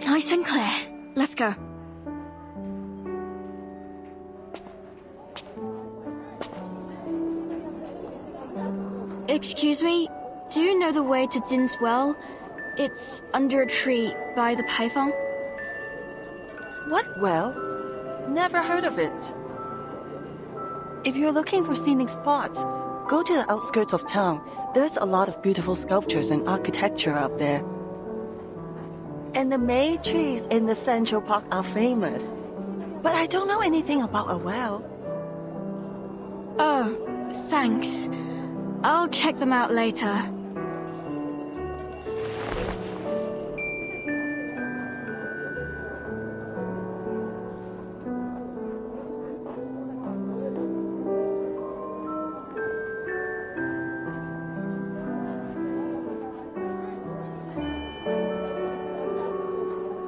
Nice and clear. Let's go. Excuse me, do you know the way to Din's Well? It's under a tree by the payphone. What well? Never heard of it. If you're looking for scenic spots, go to the outskirts of town. There's a lot of beautiful sculptures and architecture out there. And the May trees in the Central Park are famous. But I don't know anything about a well. Oh, thanks. I'll check them out later.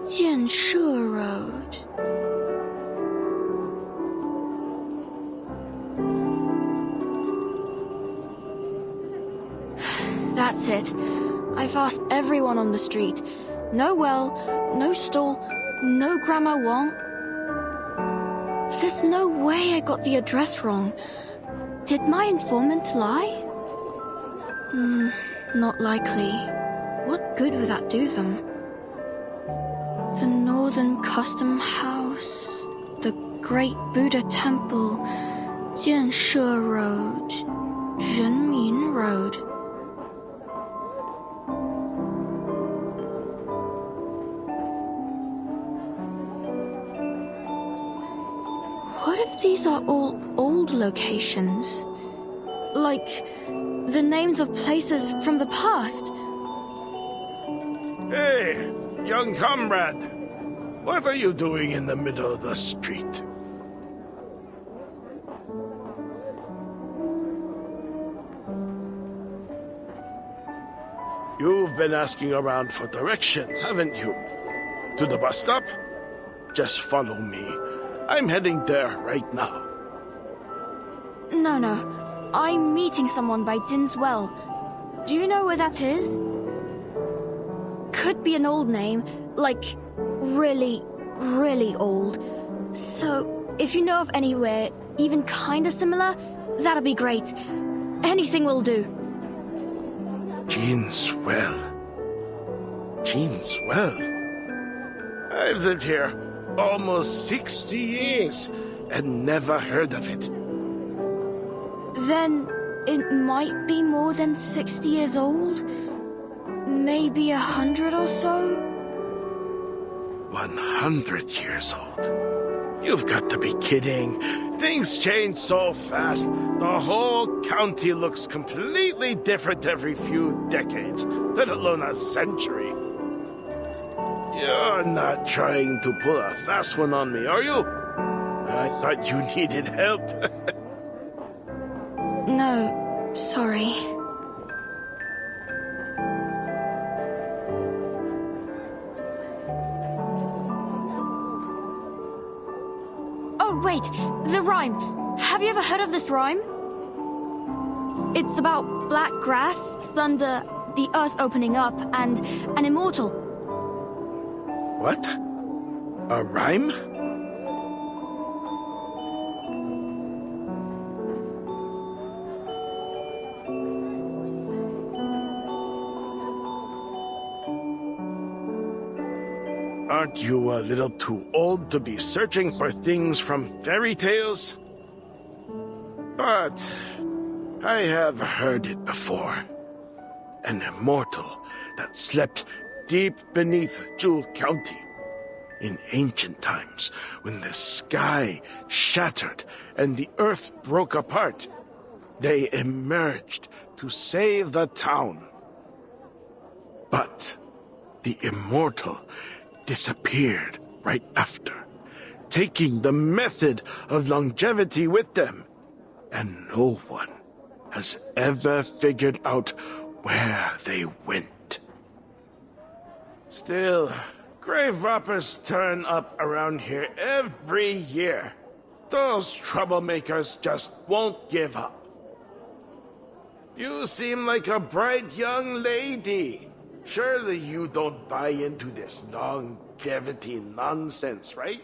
Jianshe Road. That's it. I've asked everyone on the street. No well, no stall, no Grandma Wong. There's no way I got the address wrong. Did my informant lie? Not likely. What good would that do them? The Northern Custom House, the Great Buddha Temple, Jianshe Road, Renmin Road. What if these are all old locations? Like, the names of places from the past? Hey, young comrade. What are you doing in the middle of the street? You've been asking around for directions, haven't you? To the bus stop? Just follow me. I'm heading there right now. No. I'm meeting someone by Din's Well. Do you know where that is? Could be an old name, like really, really old. So, if you know of anywhere, even kinda similar, that'd be great. Anything will do. Din's Well. Din's Well? I've lived here almost 60 years and never heard of it. Then it might be more than 60 years old? Maybe 100 or so? 100 years old? You've got to be kidding. Things change so fast. The whole county looks completely different every few decades, let alone a century. You're not trying to pull a fast one on me, are you? I thought you needed help. No, sorry. Oh, wait, the rhyme. Have you ever heard of this rhyme? It's about black grass, thunder, the earth opening up, and an immortal. What? A rhyme? Aren't you a little too old to be searching for things from fairy tales? But I have heard it before. An immortal that slept deep beneath Jewel County. In ancient times, when the sky shattered and the earth broke apart, they emerged to save the town. But the immortal disappeared right after, taking the method of longevity with them, and no one has ever figured out where they went. Still, grave robbers turn up around here every year. Those troublemakers just won't give up. You seem like a bright young lady. Surely you don't buy into this longevity nonsense, right?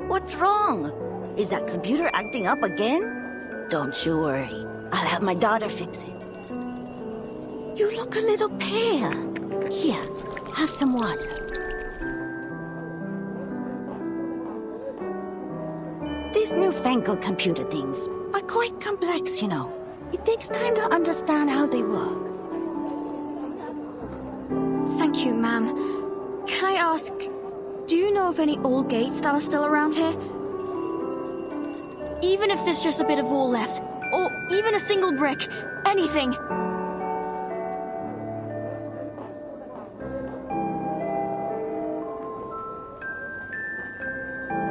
What's wrong? Is that computer acting up again? Don't you worry. I'll have my daughter fix it. You look a little pale. Here, have some water. These newfangled computer things are quite complex, you know. It takes time to understand how they work. Thank you, ma'am. Can I ask, do you know of any old gates that are still around here? Even if there's just a bit of wall left, or even a single brick, anything.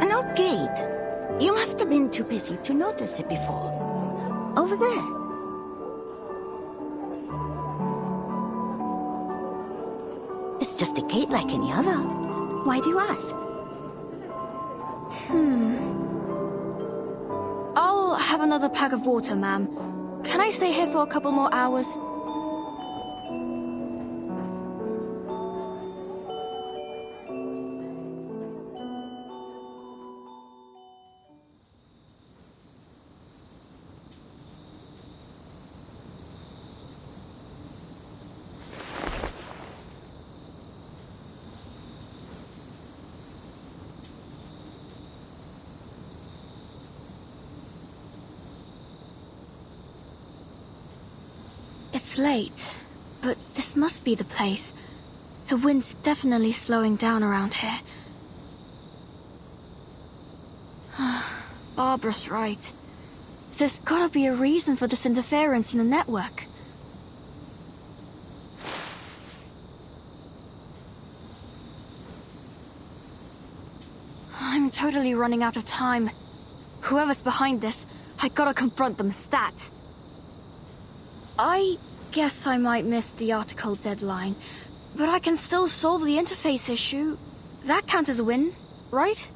An old gate? You must have been too busy to notice it before. Over there. It's just a gate like any other. Why do you ask? I'll have another pack of water, ma'am. Can I stay here for a couple more hours? It's late, but this must be the place. The wind's definitely slowing down around here. Barbara's right. There's gotta be a reason for this interference in the network. I'm totally running out of time. Whoever's behind this, I gotta confront them stat. I guess I might miss the article deadline, but I can still solve the interface issue. That counts as a win, right?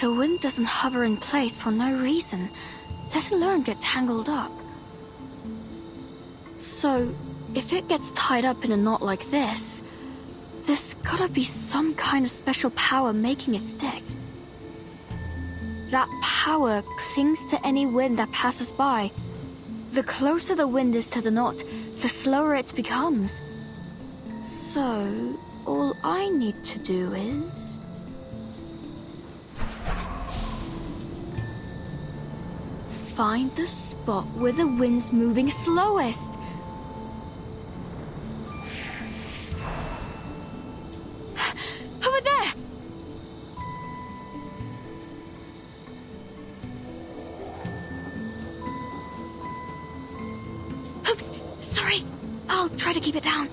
The wind doesn't hover in place for no reason, let alone get tangled up. So, if it gets tied up in a knot like this, there's gotta be some kind of special power making it stick. That power clings to any wind that passes by. The closer the wind is to the knot, the slower it becomes. So, all I need to do is... find the spot where the wind's moving slowest. Over there! Oops, sorry. I'll try to keep it down.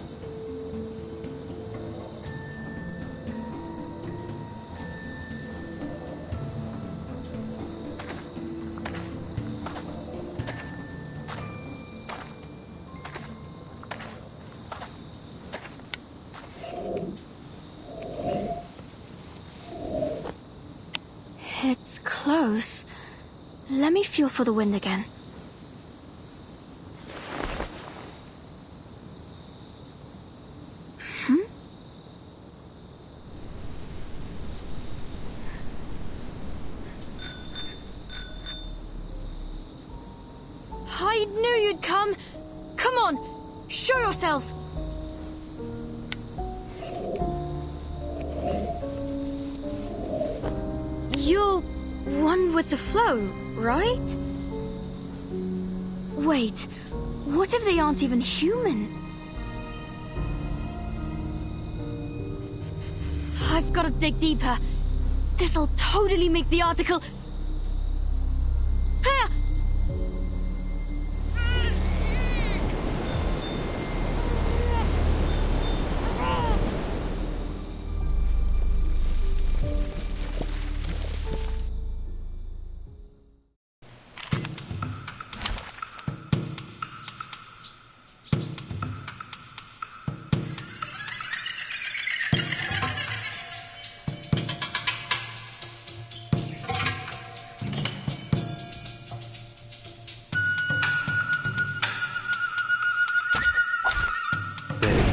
It's close. Let me feel for the wind again. I knew you'd come. Come on, show yourself. You're one with the flow, right? Wait, what if they aren't even human? I've got to dig deeper. This'll totally make the article... Ah!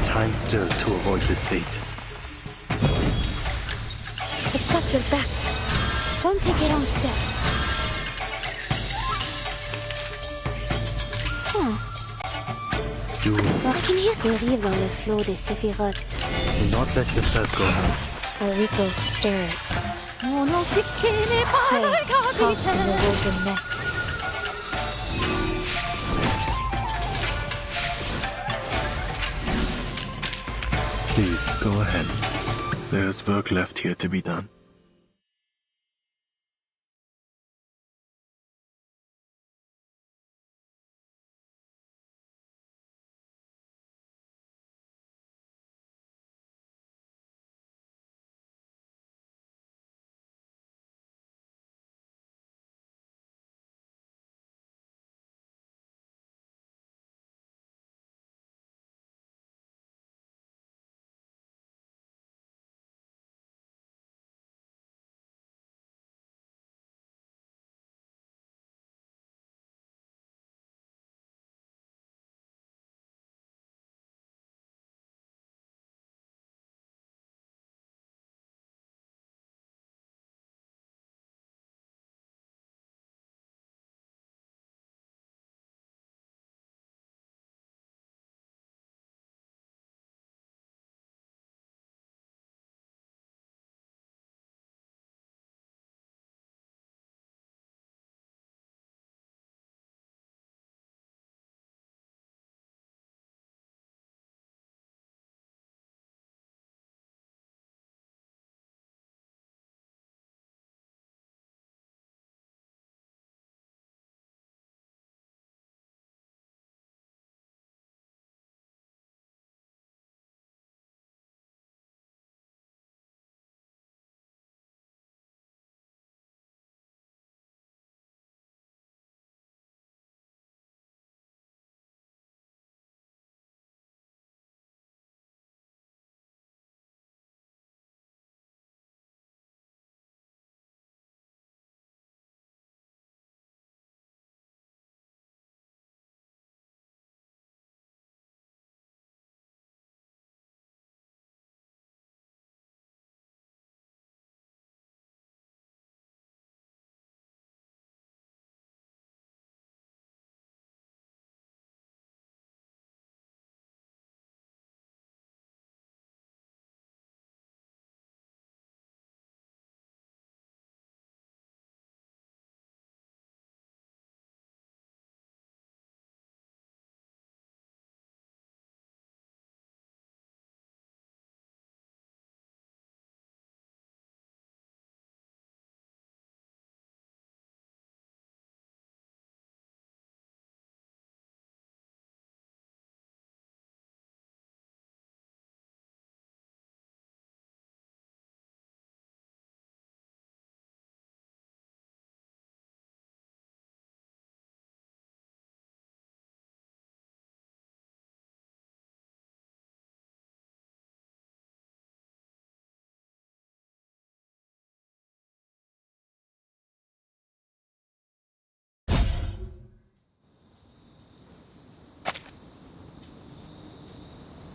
Time still to avoid this fate. It's got your back. Don't take it on step. Do Can you dérive dans le flot des séphirotes? not let yourself go. Enrico stirred. Mon officier n'est pas un capitaine. Please, go ahead. There's work left here to be done.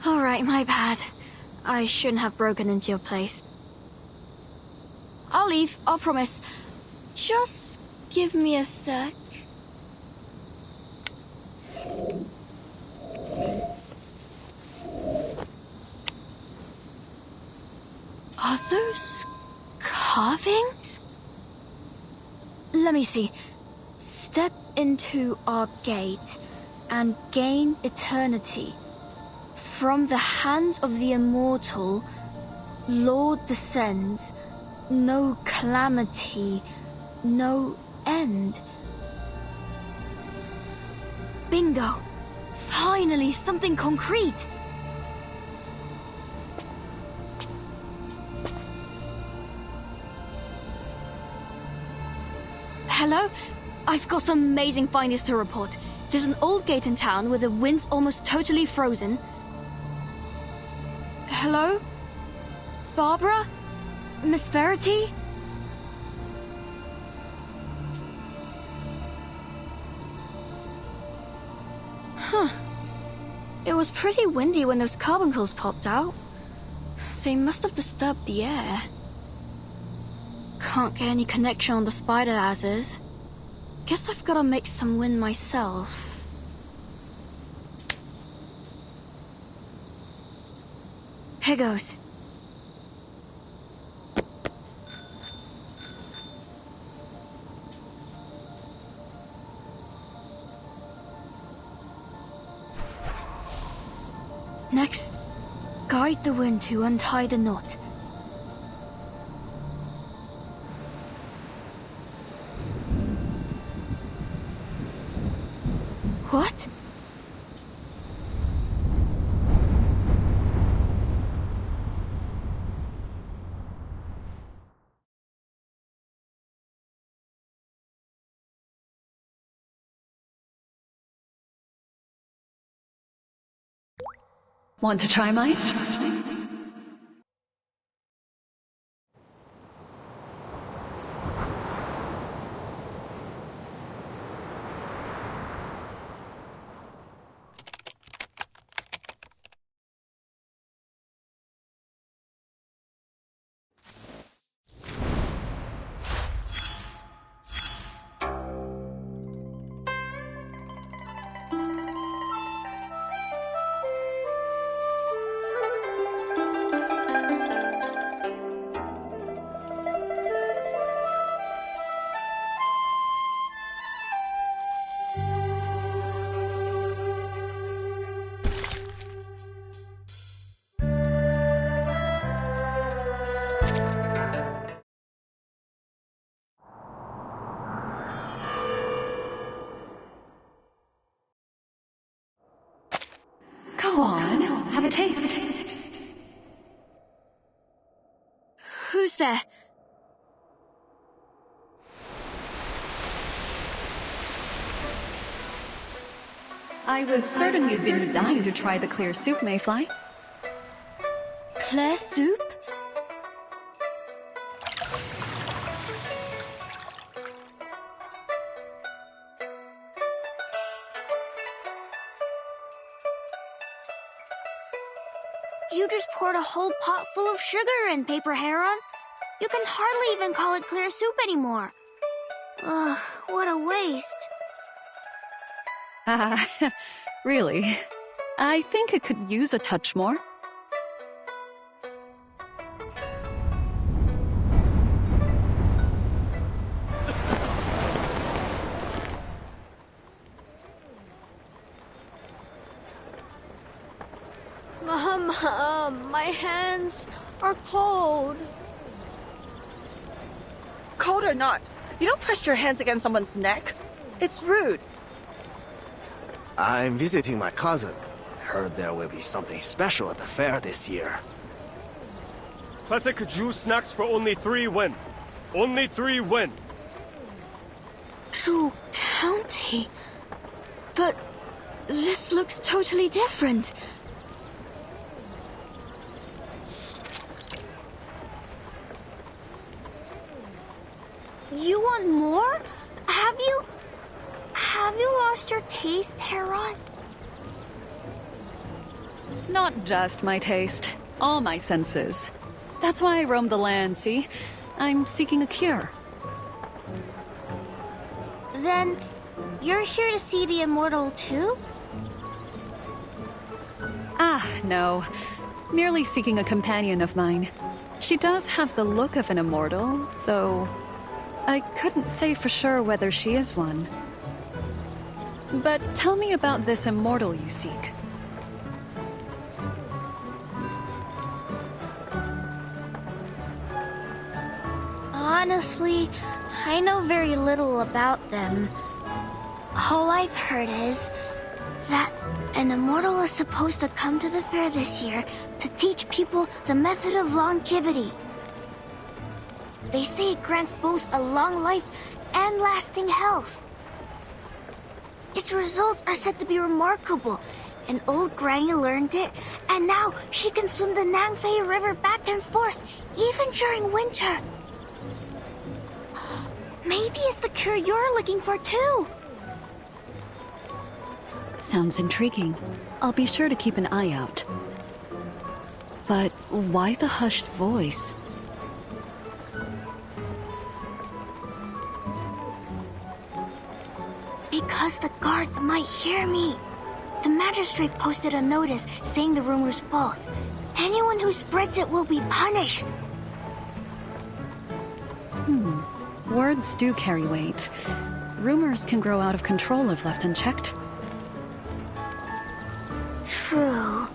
Alright, my bad. I shouldn't have broken into your place. I'll leave, I'll promise. Just give me a sec. Are those carvings? Let me see. Step into our gate and gain eternity. From the hands of the immortal, Lord descends, no calamity, no end. Bingo! Finally, something concrete! Hello? I've got some amazing findings to report. There's an old gate in town where the wind's almost totally frozen. Hello? Barbara? Miss Verity? Huh. It was pretty windy when those carbuncles popped out. They must have disturbed the air. Can't get any connection on the spider as is. Guess I've gotta make some wind myself. Here goes. Next, guide the wind to untie the knot. What? Want to try mine? Go on, have a taste. Who's there? I was certain you'd been dying to try the clear soup, Mayfly. Clear soup? You just poured a whole pot full of sugar in, Paper Heron. You can hardly even call it clear soup anymore. Ugh, what a waste. Really? I think it could use a touch more. Mama, my hands are cold. Cold or not, you don't press your hands against someone's neck. It's rude. I'm visiting my cousin. Heard there will be something special at the fair this year. Classic juice snacks for only 3 win. Only 3 win. Zhou County. But this looks totally different. You want more? Have you lost your taste, Heron? Not just my taste, all my senses. That's why I roam the land, see? I'm seeking a cure. Then, you're here to see the immortal too? Ah, no. Merely seeking a companion of mine. She does have the look of an immortal, though I couldn't say for sure whether she is one. But tell me about this immortal you seek. Honestly, I know very little about them. All I've heard is that an immortal is supposed to come to the fair this year to teach people the method of longevity. They say it grants both a long life and lasting health. Its results are said to be remarkable. An old granny learned it, and now she can swim the Nangfei River back and forth, even during winter. Maybe it's the cure you're looking for too. Sounds intriguing. I'll be sure to keep an eye out. But why the hushed voice? Because the guards might hear me. The magistrate posted a notice saying the rumor's false. Anyone who spreads it will be punished. Words do carry weight. Rumors can grow out of control if left unchecked. True.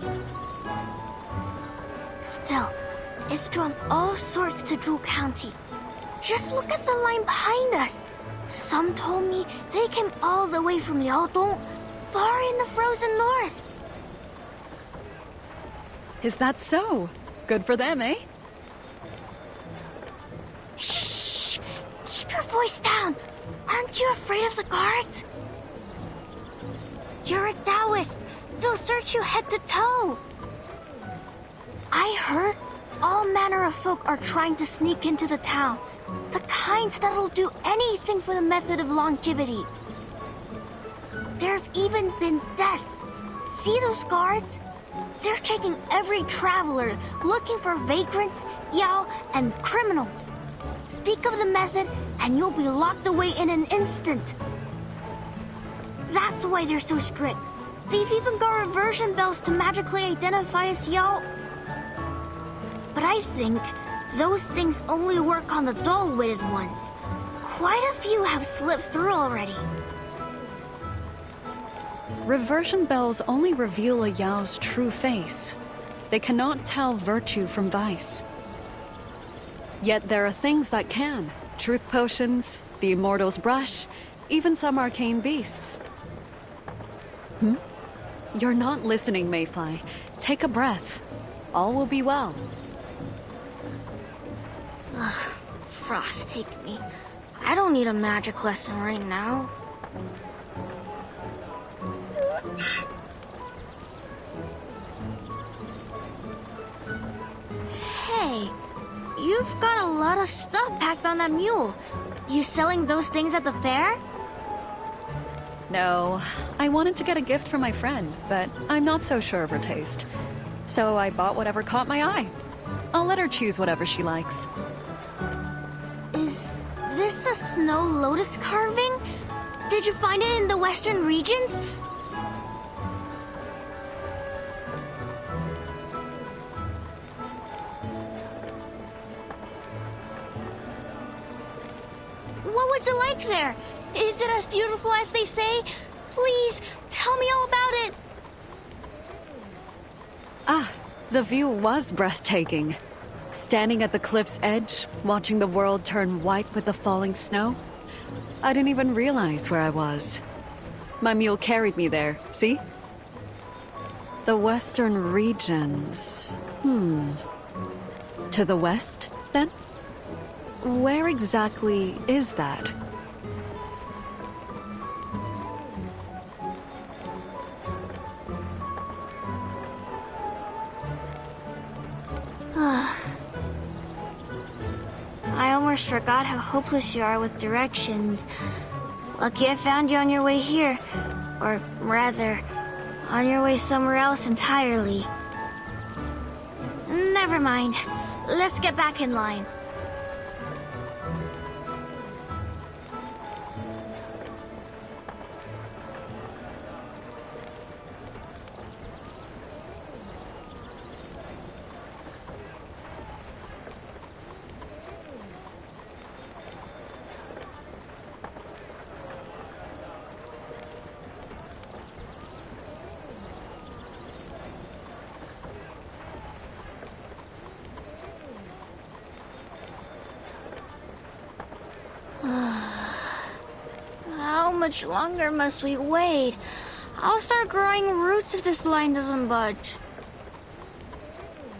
Still, it's drawn all sorts to Drew County. Just look at the line behind us. Some told me they came all the way from Liaodong, far in the frozen north. Is that so? Good for them, eh? Shh! Keep your voice down. Aren't you afraid of the guards? You're a Taoist. They'll search you head to toe. I heard all manner of folk are trying to sneak into the town. The kinds that'll do anything for the method of longevity. There have even been deaths. See those guards? They're checking every traveler, looking for vagrants, yao, and criminals. Speak of the method, and you'll be locked away in an instant. That's why they're so strict. They've even got reversion bells to magically identify us, yao. But I think those things only work on the dull-witted ones. Quite a few have slipped through already. Reversion bells only reveal a Yao's true face. They cannot tell virtue from vice. Yet there are things that can. Truth potions, the immortal's brush, even some arcane beasts. You're not listening, Mayfly. Take a breath. All will be well. Ugh, Frost, take me. I don't need a magic lesson right now. Hey, you've got a lot of stuff packed on that mule. You selling those things at the fair? No, I wanted to get a gift for my friend, but I'm not so sure of her taste. So I bought whatever caught my eye. I'll let her choose whatever she likes. Is this a snow lotus carving? Did you find it in the western regions? What was it like there? Is it as beautiful as they say? Please, tell me all about it. Ah, the view was breathtaking. Standing at the cliff's edge, watching the world turn white with the falling snow. I didn't even realize where I was. My mule carried me there, see? The western regions... To the west, then? Where exactly is that? I almost forgot how hopeless you are with directions. Lucky I found you on your way here. Or rather, On your way somewhere else entirely. Never mind. Let's get back in line. How much longer must we wait? I'll start growing roots if this line doesn't budge.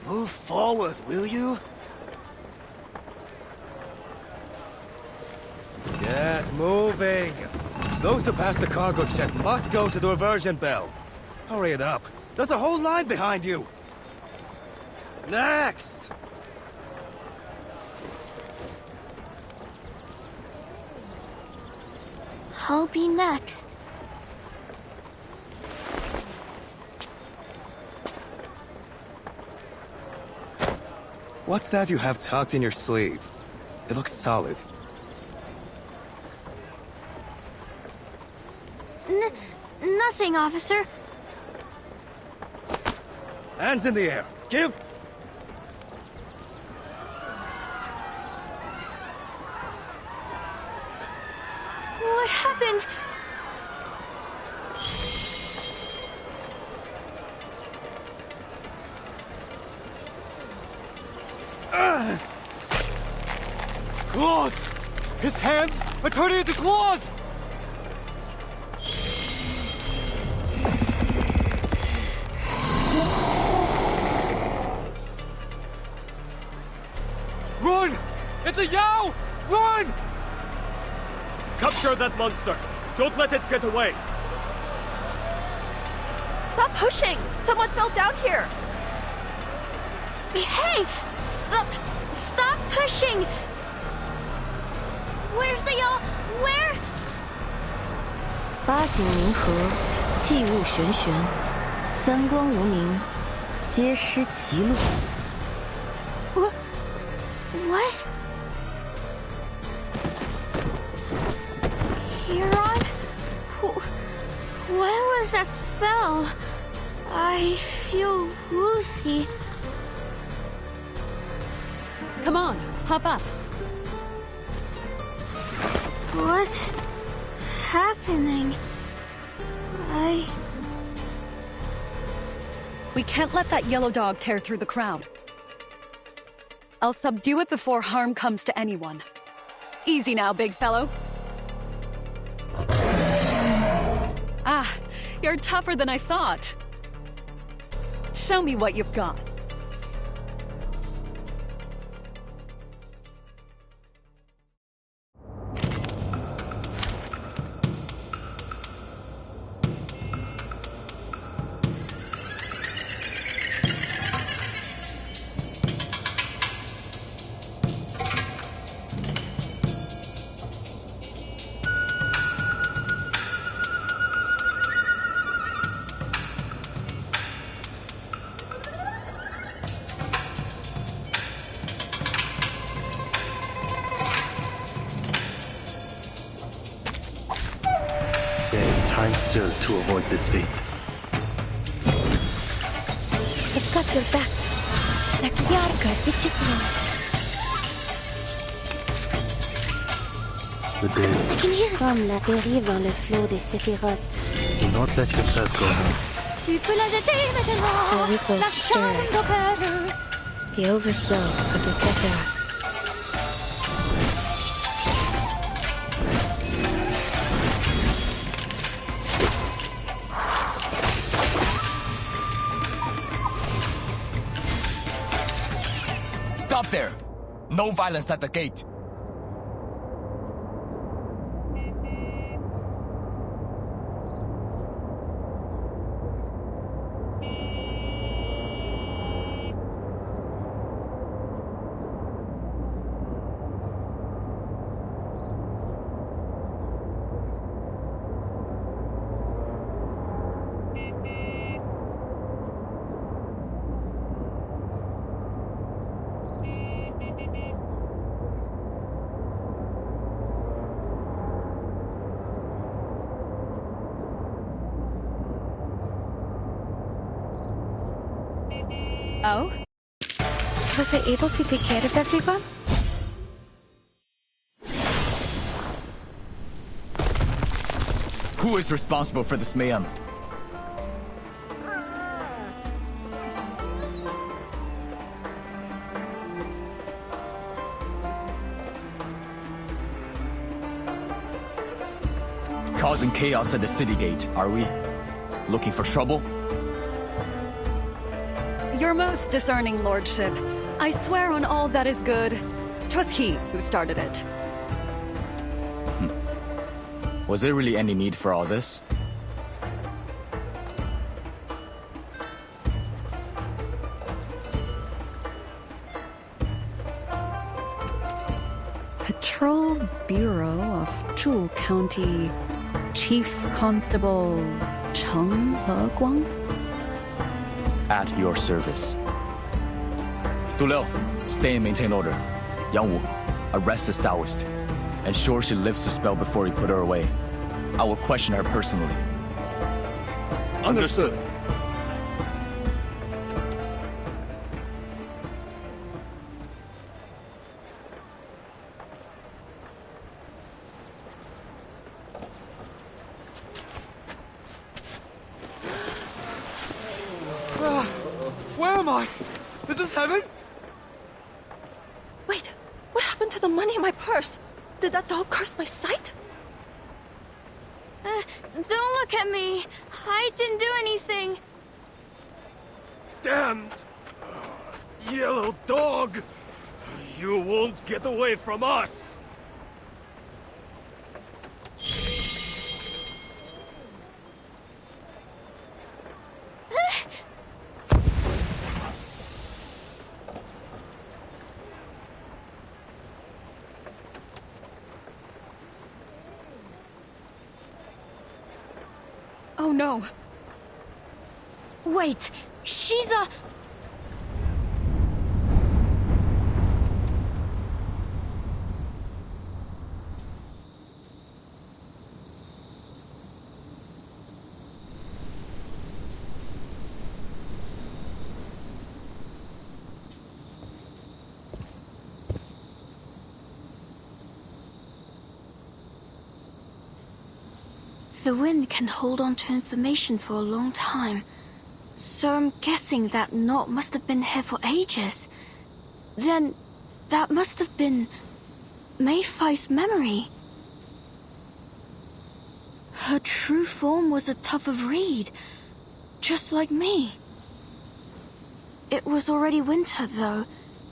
Move forward, will you? Get moving! Those who pass the cargo check must go to the reversion bell. Hurry it up. There's a whole line behind you. Next! I'll be next. What's that you have tucked in your sleeve? It looks solid. Nothing, officer. Hands in the air. Give! What happened? Claws! His hands are turning into claws! Run! It's a Yao! Run! Capture that monster! Don't let it get away! Stop pushing! Someone fell down here! Hey! Stop pushing! Where's the Yao? Where? 八景冥河，气雾悬悬，三光无名，皆失其路。What? Huron? What was that spell? I feel woozy. Come on, hop up. What's happening? We can't let that yellow dog tear through the crowd. I'll subdue it before harm comes to anyone. Easy now, big fellow. Ah, you're tougher than I thought. Show me what you've got. There is time still to avoid this fate. I've got your back. Nakiarka, The day. Comme la dérive dans le flot des séphirotes. Do not let yourself go home. Tu peux la jeter maintenant. The ripples stir. The overflow of the Sephiroth. Stop there! No violence at the gate. Oh? Was I able to take care of everyone? Who is responsible for this mayhem? Causing chaos at the city gate, are we? Looking for trouble? Your most discerning lordship. I swear on all that is good. 'Twas he who started it. Was there really any need for all this? Patrol Bureau of Zhu County Chief Constable Cheng Heguang? At your service. Du Liu, stay and maintain order. Yang Wu, arrest the Taoist. Ensure she lifts the spell before you put her away. I will question her personally. Understood. Where am I? Is this heaven? Wait, what happened to the money in my purse? Did that dog curse my sight? Don't look at me. I didn't do anything. Damned yellow dog! You won't get away from us! Oh no. Wait, she's a... The wind can hold on to information for a long time. So I'm guessing that knot must have been here for ages. Then that must have been Mayfai's memory. Her true form was a tuft of reed, just like me. It was already winter, though.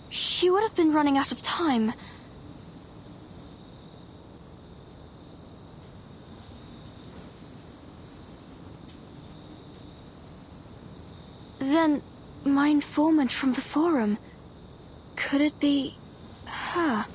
She would have been running out of time. Then, my informant from the forum, could it be her?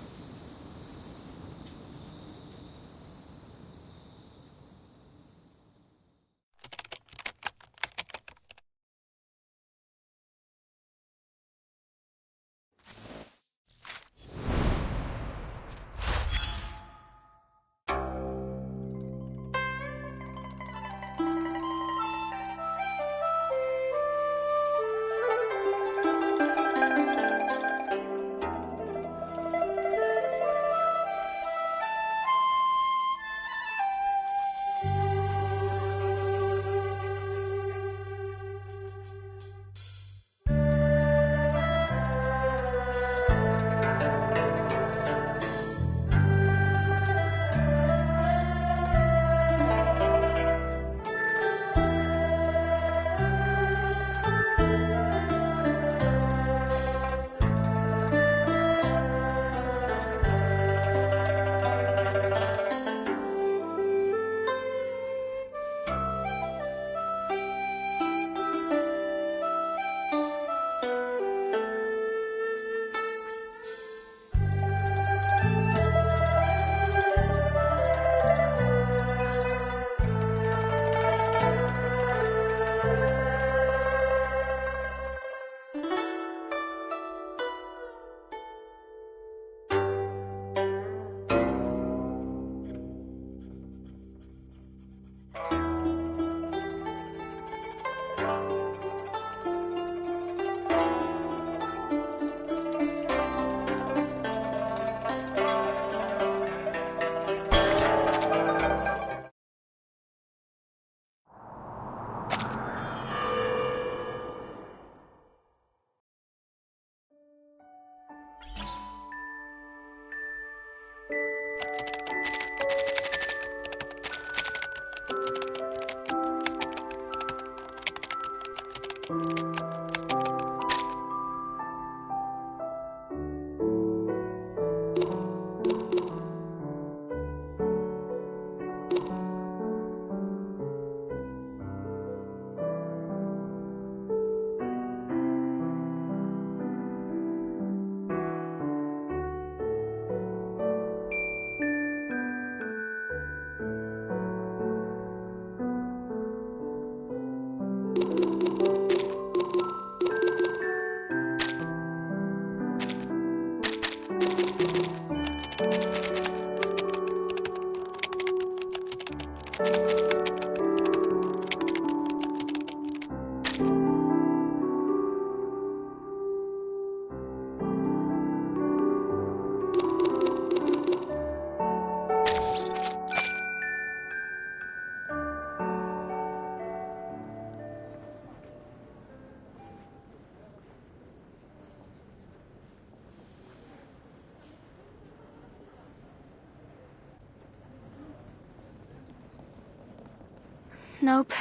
Nope.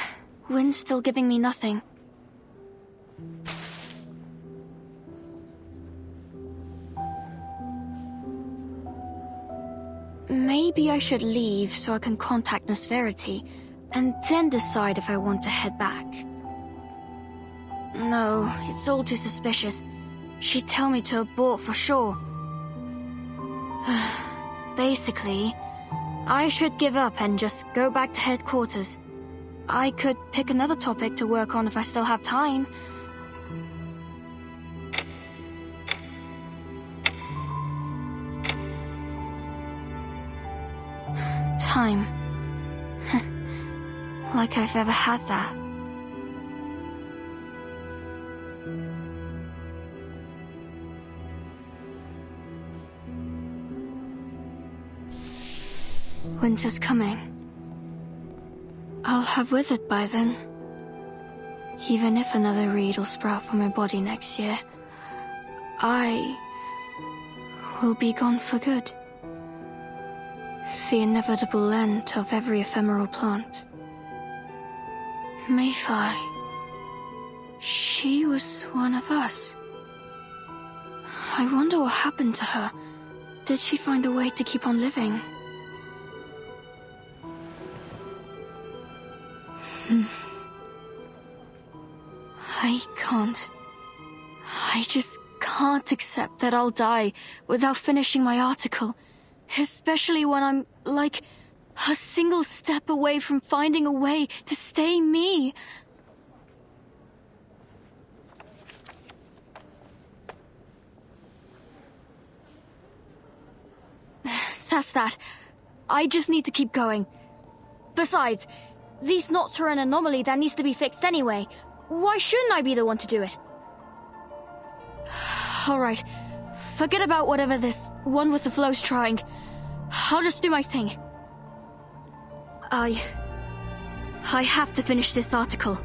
Wind's still giving me nothing. Maybe I should leave so I can contact Nosferity, and then decide if I want to head back. No, it's all too suspicious. She'd tell me to abort for sure. Basically, I should give up and just go back to headquarters. I could pick another topic to work on if I still have time. Time. Like I've ever had that. Winter's coming. I'll have withered by then. Even if another reed will sprout from my body next year, I will be gone for good. The inevitable end of every ephemeral plant. Mayfly. She was one of us. I wonder what happened to her. Did she find a way to keep on living? I can't. I just can't accept that I'll die without finishing my article. Especially when I'm, like, a single step away from finding a way to stay me. That's that. I just need to keep going. Besides, these knots are an anomaly that needs to be fixed anyway. Why shouldn't I be the one to do it? Alright, forget about whatever this one with the flow's trying. I'll just do my thing. I have to finish this article.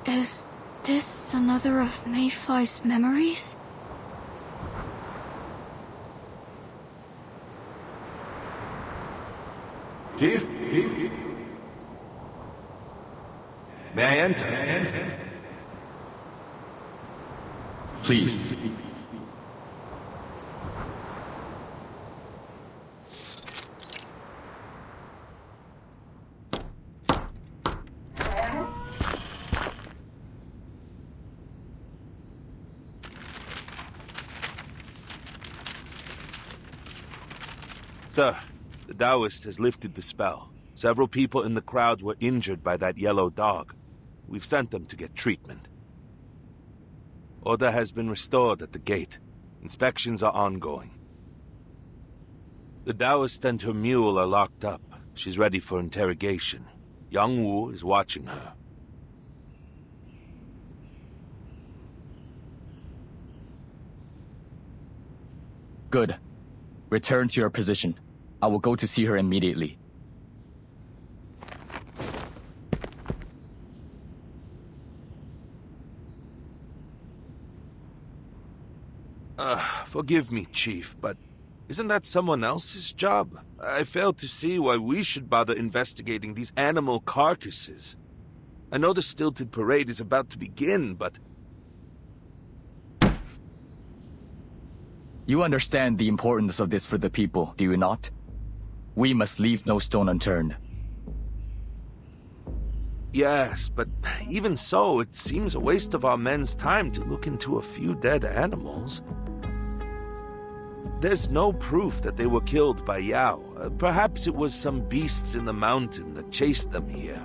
Is this another of Mayfly's memories? Chief? May I enter? Please. Sir, the Taoist has lifted the spell. Several people in the crowd were injured by that yellow dog. We've sent them to get treatment. Order has been restored at the gate. Inspections are ongoing. The Taoist and her mule are locked up. She's ready for interrogation. Yang Wu is watching her. Good. Return to your position. I will go to see her immediately. Forgive me, Chief, but isn't that someone else's job? I fail to see why we should bother investigating these animal carcasses. I know the stilted parade is about to begin, but... You understand the importance of this for the people, do you not? We must leave no stone unturned. Yes, but even so, it seems a waste of our men's time to look into a few dead animals. There's no proof that they were killed by Yao. Perhaps it was some beasts in the mountain that chased them here.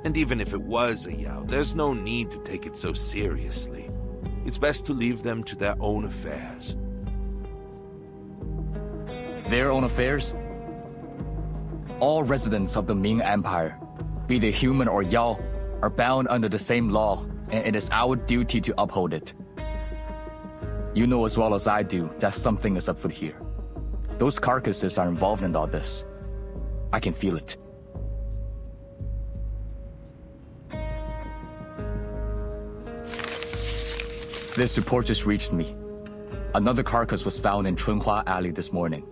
And even if it was a Yao, there's no need to take it so seriously. It's best to leave them to their own affairs. Their own affairs? All residents of the Ming Empire, be they human or Yao, are bound under the same law, and it is our duty to uphold it. You know as well as I do that something is afoot here. Those carcasses are involved in all this. I can feel it. This report just reached me. Another carcass was found in Chunhua Alley this morning.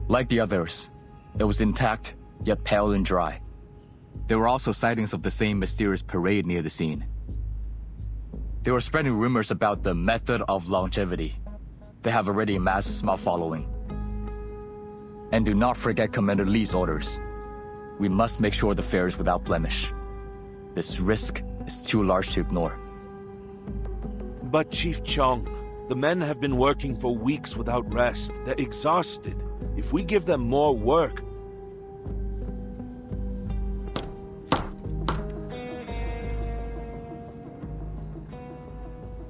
Like the others, it was intact, yet pale and dry. There were also sightings of the same mysterious parade near the scene. They were spreading rumors about the method of longevity. They have already amassed a small following. And do not forget Commander Lee's orders. We must make sure the fair is without blemish. This risk is too large to ignore. But Chief Chong, the men have been working for weeks without rest. They're exhausted. If we give them more work...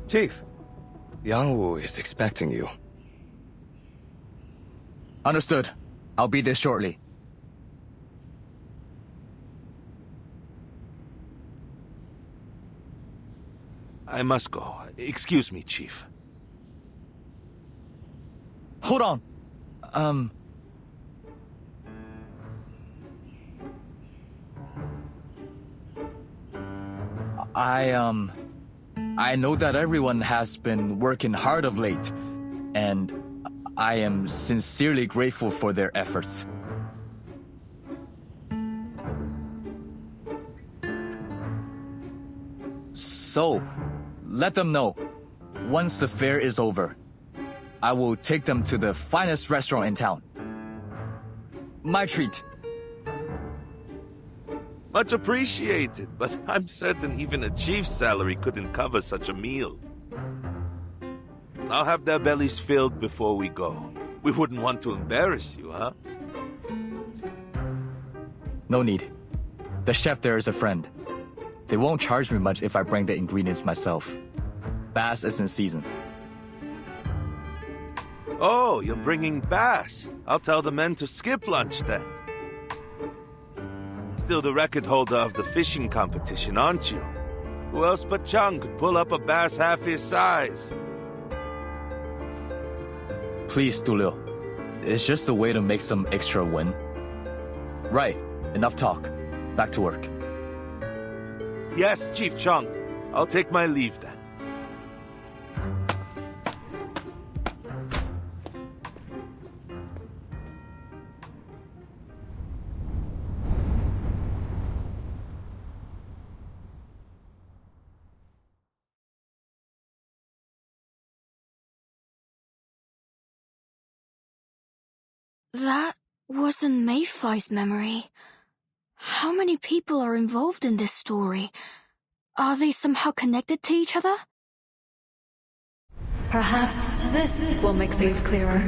Chief, Yang Wu is expecting you. Understood. I'll be there shortly. I must go. Excuse me, Chief. Hold on. I know that everyone has been working hard of late, and I am sincerely grateful for their efforts. So, let them know, once the fair is over, I will take them to the finest restaurant in town. My treat. Much appreciated, but I'm certain even a chief's salary couldn't cover such a meal. I'll have their bellies filled before we go. We wouldn't want to embarrass you, huh? No need. The chef there is a friend. They won't charge me much if I bring the ingredients myself. Bass is in season. Oh, you're bringing bass. I'll tell the men to skip lunch then. Still the record holder of the fishing competition, aren't you? Who else but Chung could pull up a bass half his size? Please, Du Liu. It's just a way to make some extra win. Right, enough talk. Back to work. Yes, Chief Chung. I'll take my leave then. That wasn't Mayfly's memory. How many people are involved in this story? Are they somehow connected to each other? Perhaps this will make things clearer.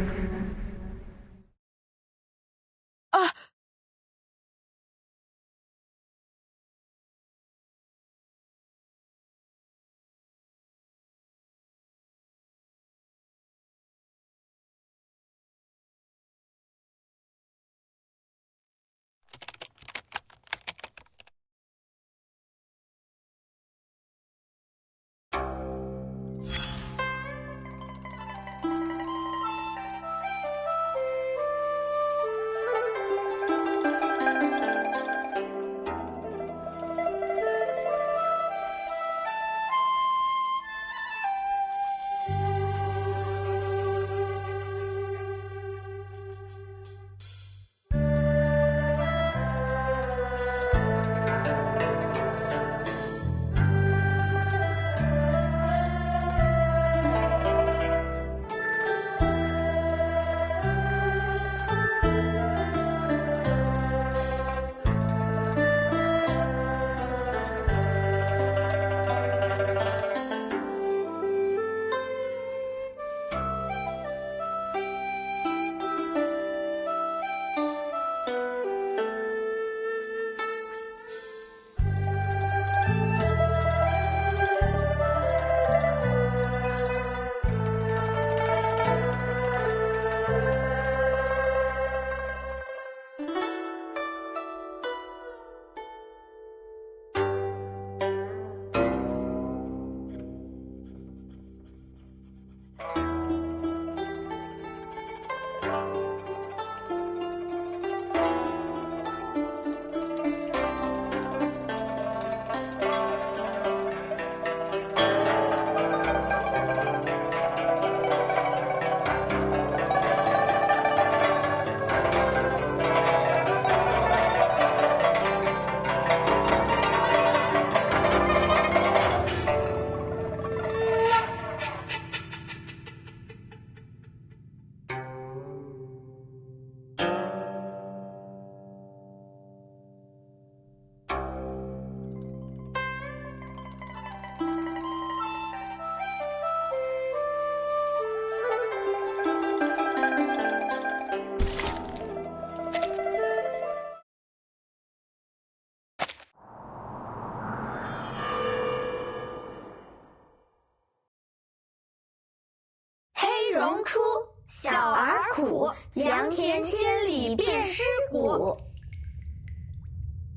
良田千里遍尸骨。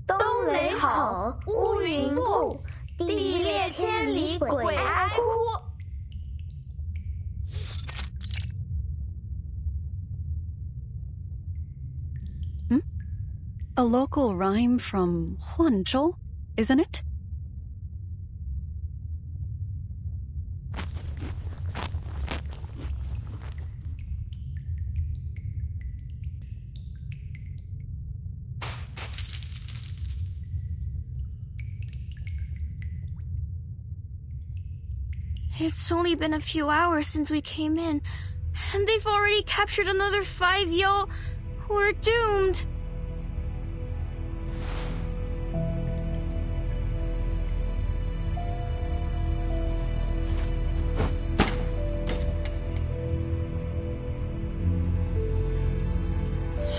冬雷吼，乌云布，地裂千里鬼哀哭。A local rhyme from Huanzhou, isn't it? It's only been a few hours since we came in, and they've already captured another 5 Yao. We're doomed.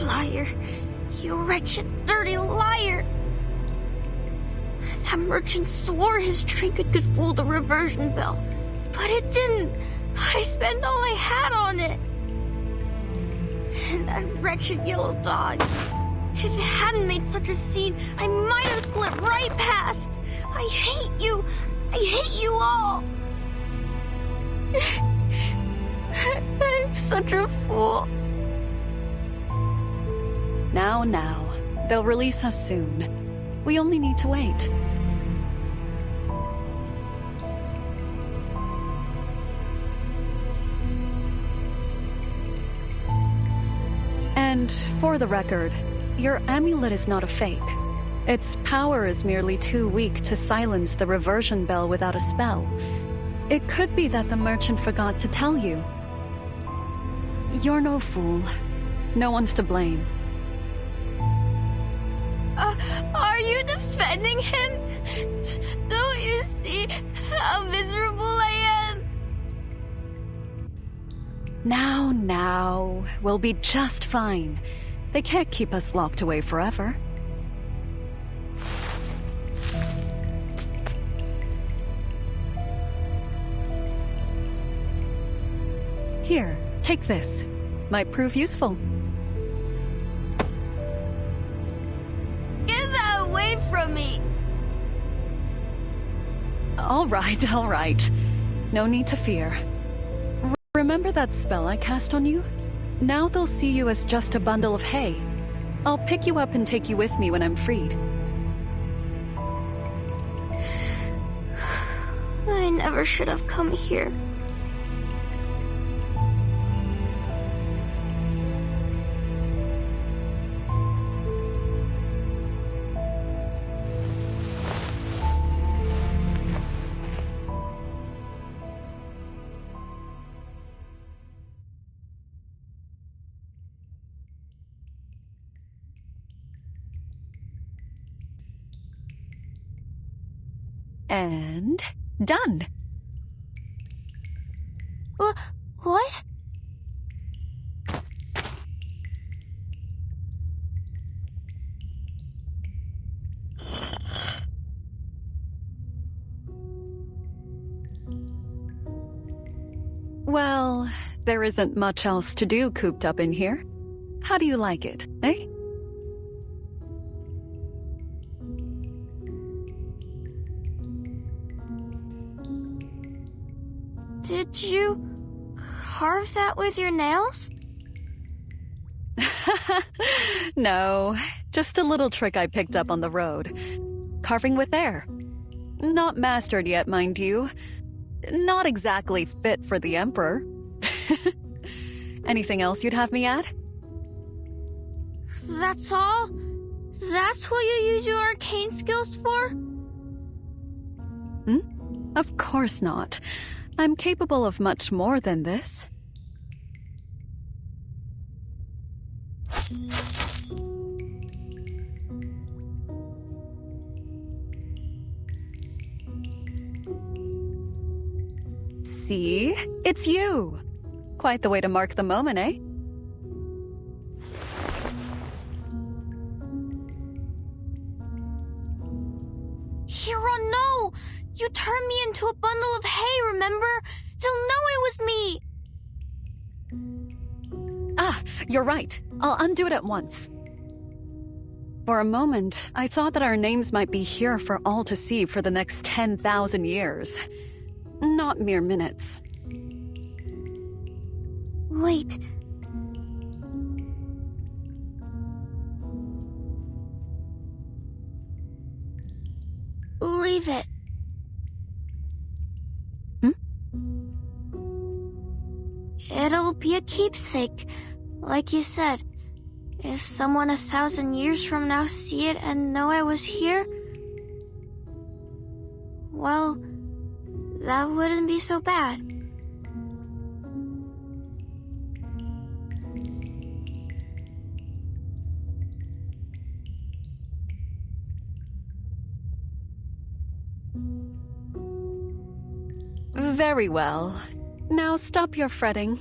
Liar. You wretched, dirty liar. That merchant swore his trinket could fool the reversion bell, but it didn't. I spent all I had on it. And that wretched yellow dog. If it hadn't made such a scene, I might have slipped right past. I hate you. I hate you all. I'm such a fool. Now. They'll release us soon. We only need to wait. And for the record, your amulet is not a fake. Its power is merely too weak to silence the reversion bell without a spell. It could be that the merchant forgot to tell you. You're no fool. No one's to blame. Are you defending him? Don't you see how miserable I am? Now. We'll be just fine. They can't keep us locked away forever. Here, take this. Might prove useful. Get that away from me! All right. No need to fear. Remember that spell I cast on you? Now they'll see you as just a bundle of hay. I'll pick you up and take you with me when I'm freed. I never should have come here. And done. What? Well, there isn't much else to do cooped up in here. How do you like it, eh? Did you carve that with your nails? No, just a little trick I picked up on the road. Carving with air. Not mastered yet, mind you. Not exactly fit for the Emperor. Anything else you'd have me add? That's all? That's what you use your arcane skills for? Of course not. I'm capable of much more than this. See? It's you! Quite the way to mark the moment, eh? Hero, no! You turned me into a bundle of hay, remember? They'll know it was me! Ah, Yeah, you're right. I'll undo it at once. For a moment, I thought that our names might be here for all to see for the next 10,000 years. Not mere minutes. Wait. Leave it. It'll be a keepsake, like you said. If someone 1,000 years from now see it and know I was here, well, that wouldn't be so bad. Very well. Now stop your fretting.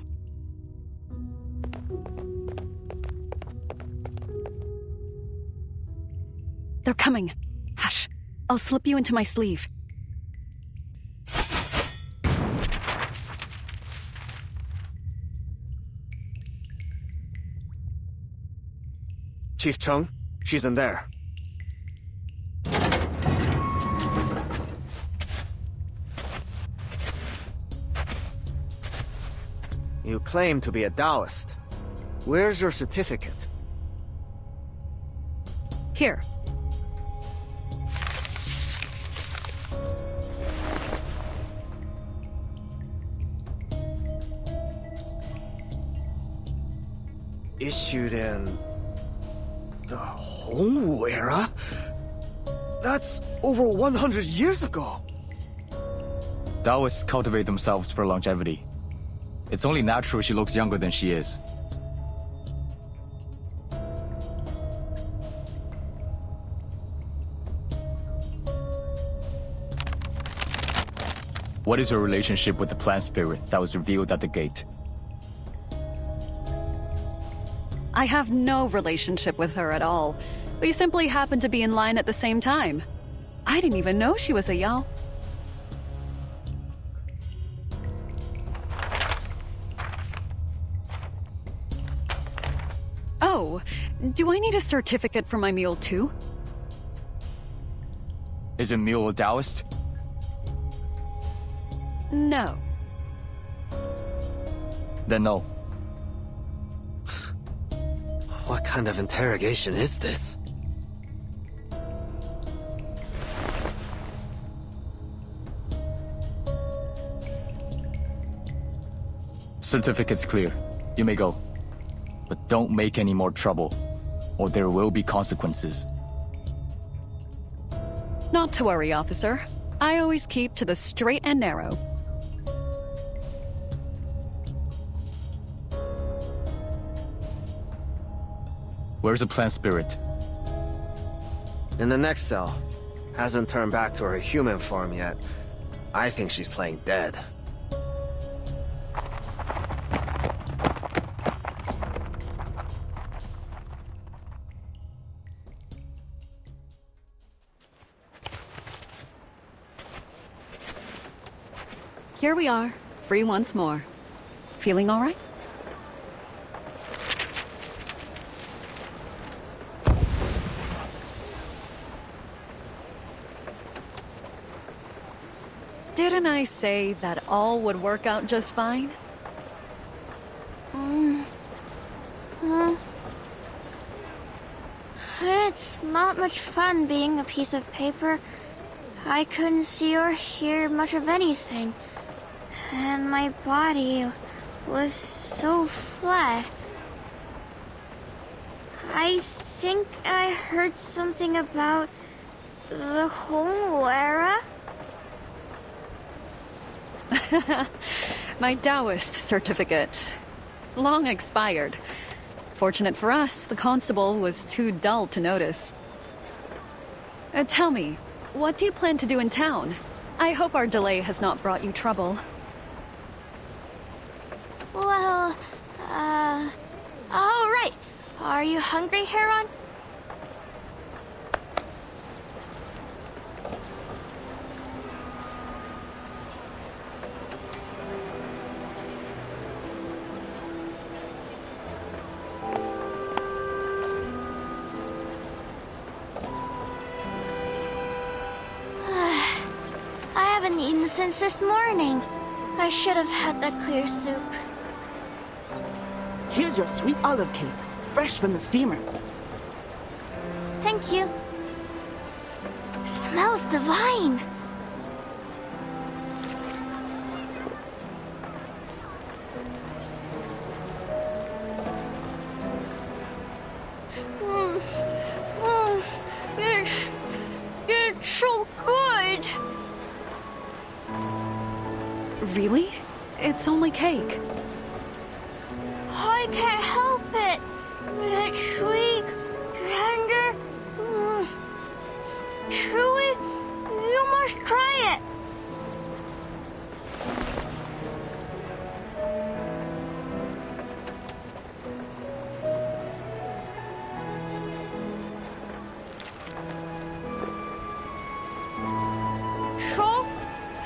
They're coming. Hush. I'll slip you into my sleeve. Chief Chung, she's in there. You claim to be a Taoist. Where's your certificate? Here. Issued in the Hongwu era? That's over 100 years ago. Taoists cultivate themselves for longevity. It's only natural she looks younger than she is. What is your relationship with the plant spirit that was revealed at the gate? I have no relationship with her at all. We simply happened to be in line at the same time. I didn't even know she was a Yao. Oh, do I need a certificate for my mule too? Is a mule a Taoist? No. Then no. What kind of interrogation is this? Certificate's clear. You may go. But don't make any more trouble, or there will be consequences. Not to worry, officer. I always keep to the straight and narrow. Where's the plant spirit? In the next cell. Hasn't turned back to her human form yet. I think she's playing dead. Here we are, free once more. Feeling all right? Didn't I say that all would work out just fine? It's not much fun being a piece of paper. I couldn't see or hear much of anything. And my body was so flat. I think I heard something about the Hongwu era. My Taoist certificate. Long expired. Fortunate for us, the constable was too dull to notice. Tell me, what do you plan to do in town? I hope our delay has not brought you trouble. Well, oh, right. Are you hungry, Heron? eaten since this morning. I should have had that clear soup. Here's your sweet olive cake, fresh from the steamer. Thank you. Smells divine. It's so good. Really? It's only cake. I can't help it. It's sweet, tender, chewy. You must try it.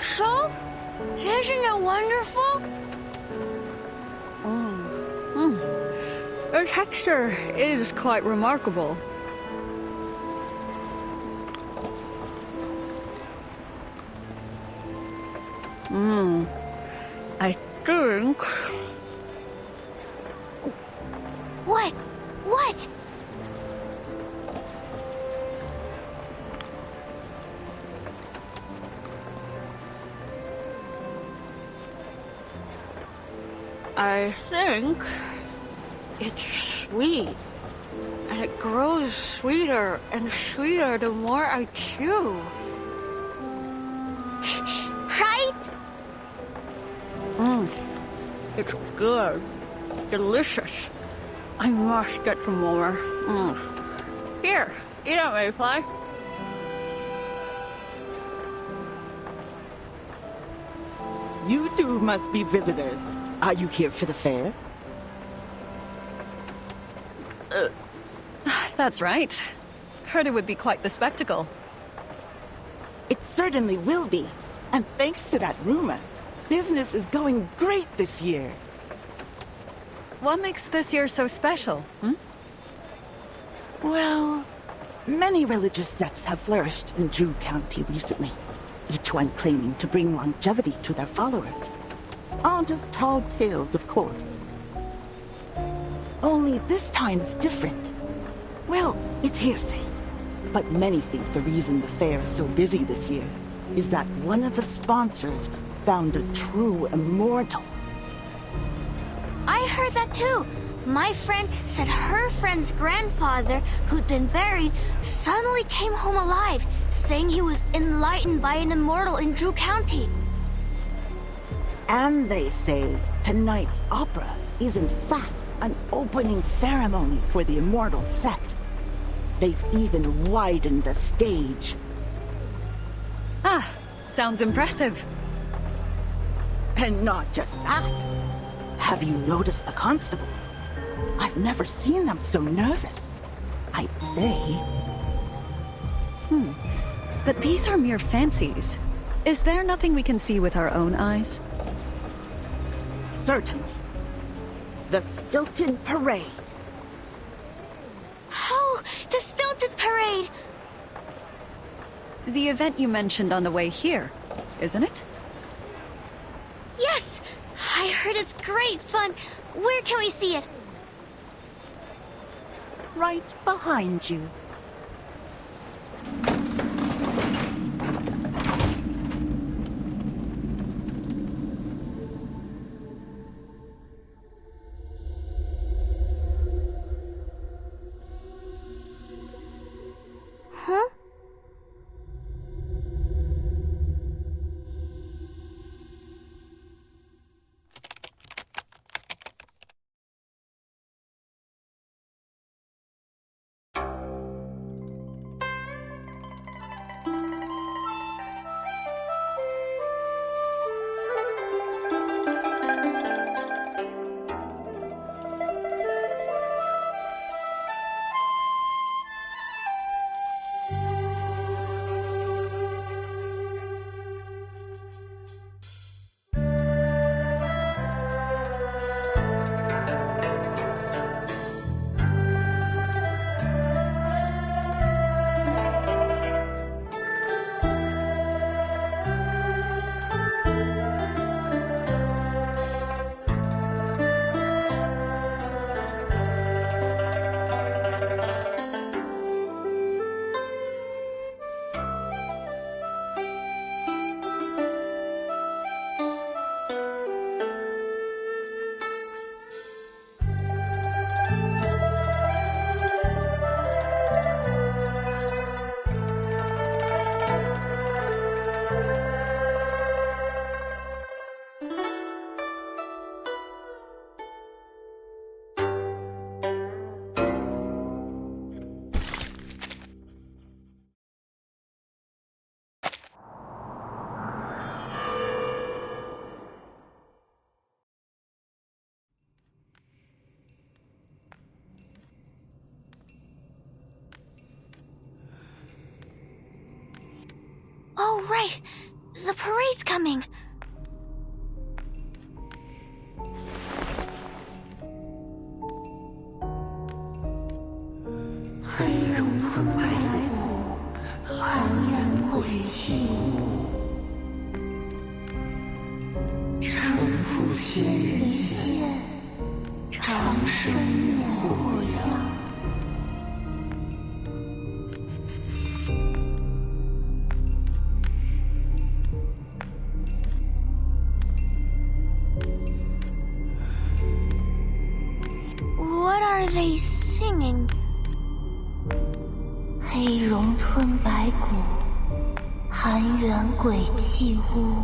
So, isn't it wonderful? The texture is quite remarkable. I think... What? What? I think it's sweet, and it grows sweeter and sweeter the more I chew. Right? It's good, delicious. I must get some more. Here, eat it, Mayfly. You two must be visitors. Are you here for the fair? That's right. Heard it would be quite the spectacle. It certainly will be. And thanks to that rumor, business is going great this year. What makes this year so special, Well, many religious sects have flourished in Drew County recently, each one claiming to bring longevity to their followers. All just tall tales, of course. Only this time is different. Well, it's hearsay. But many think the reason the fair is so busy this year is that one of the sponsors found a true immortal. I heard that too. My friend said her friend's grandfather, who'd been buried, suddenly came home alive, saying he was enlightened by an immortal in Drew County. And they say tonight's opera is in fact an opening ceremony for the immortal sect. They've even widened the stage. Sounds impressive. And not just that. Have you noticed the constables? I've never seen them so nervous. I'd say. But these are mere fancies. Is there nothing we can see with our own eyes? Certainly. The Stilted Parade. Oh, the Stilted Parade! The event you mentioned on the way here, isn't it? Yes! I heard it's great fun. Where can we see it? Right behind you. Huh? The parade's coming. What are they singing? 黑龙吞白骨，含冤鬼泣屋。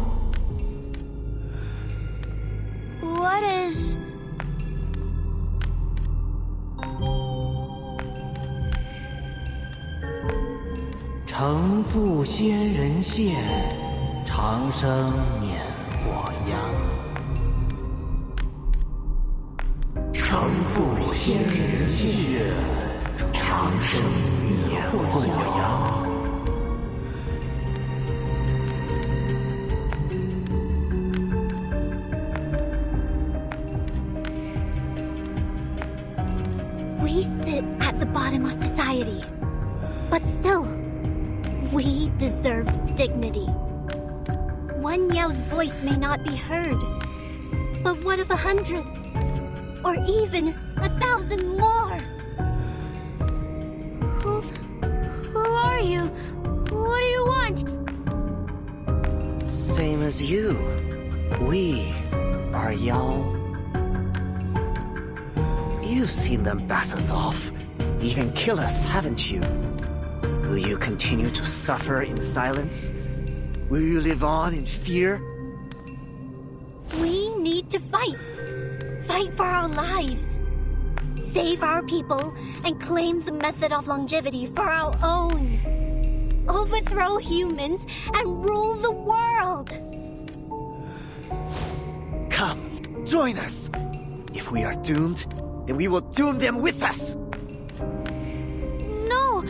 What is... 承父仙人线，长生免我殃。承父仙人线，长生免我殃。We sit at the bottom of society, but still, we deserve dignity. One Yao's voice may not be heard, but what of 100? Or even 1,000 more? Who are you? What do you want? Same as you. We are Yao. You've seen them bat us off, even kill us, haven't you? Will you continue to suffer in silence? Will you live on in fear? We need to fight. Fight for our lives. Save our people and claim the method of longevity for our own. Overthrow humans and rule the world. Come, join us. If we are doomed, then we will doom them with us. No,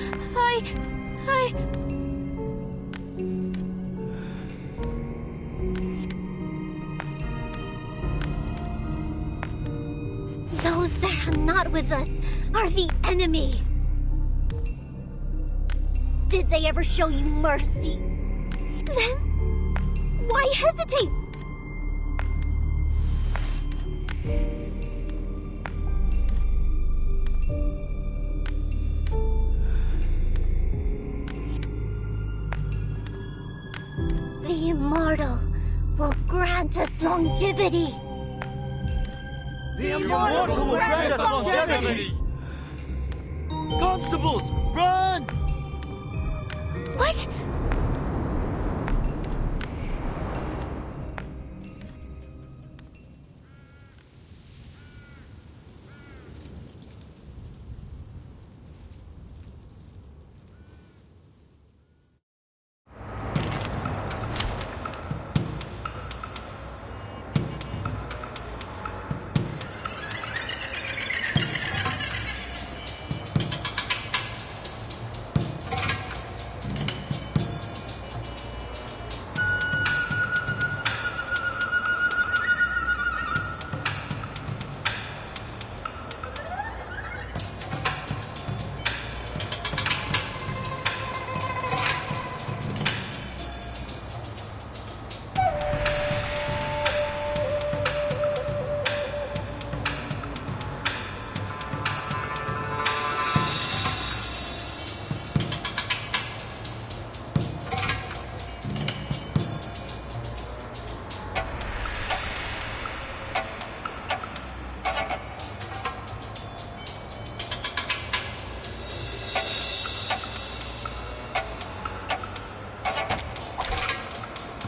Those that are not with us are the enemy. Did they ever show you mercy? Then, why hesitate? The immortal will grant us longevity. The immortal will grant us longevity! Constables, run! What?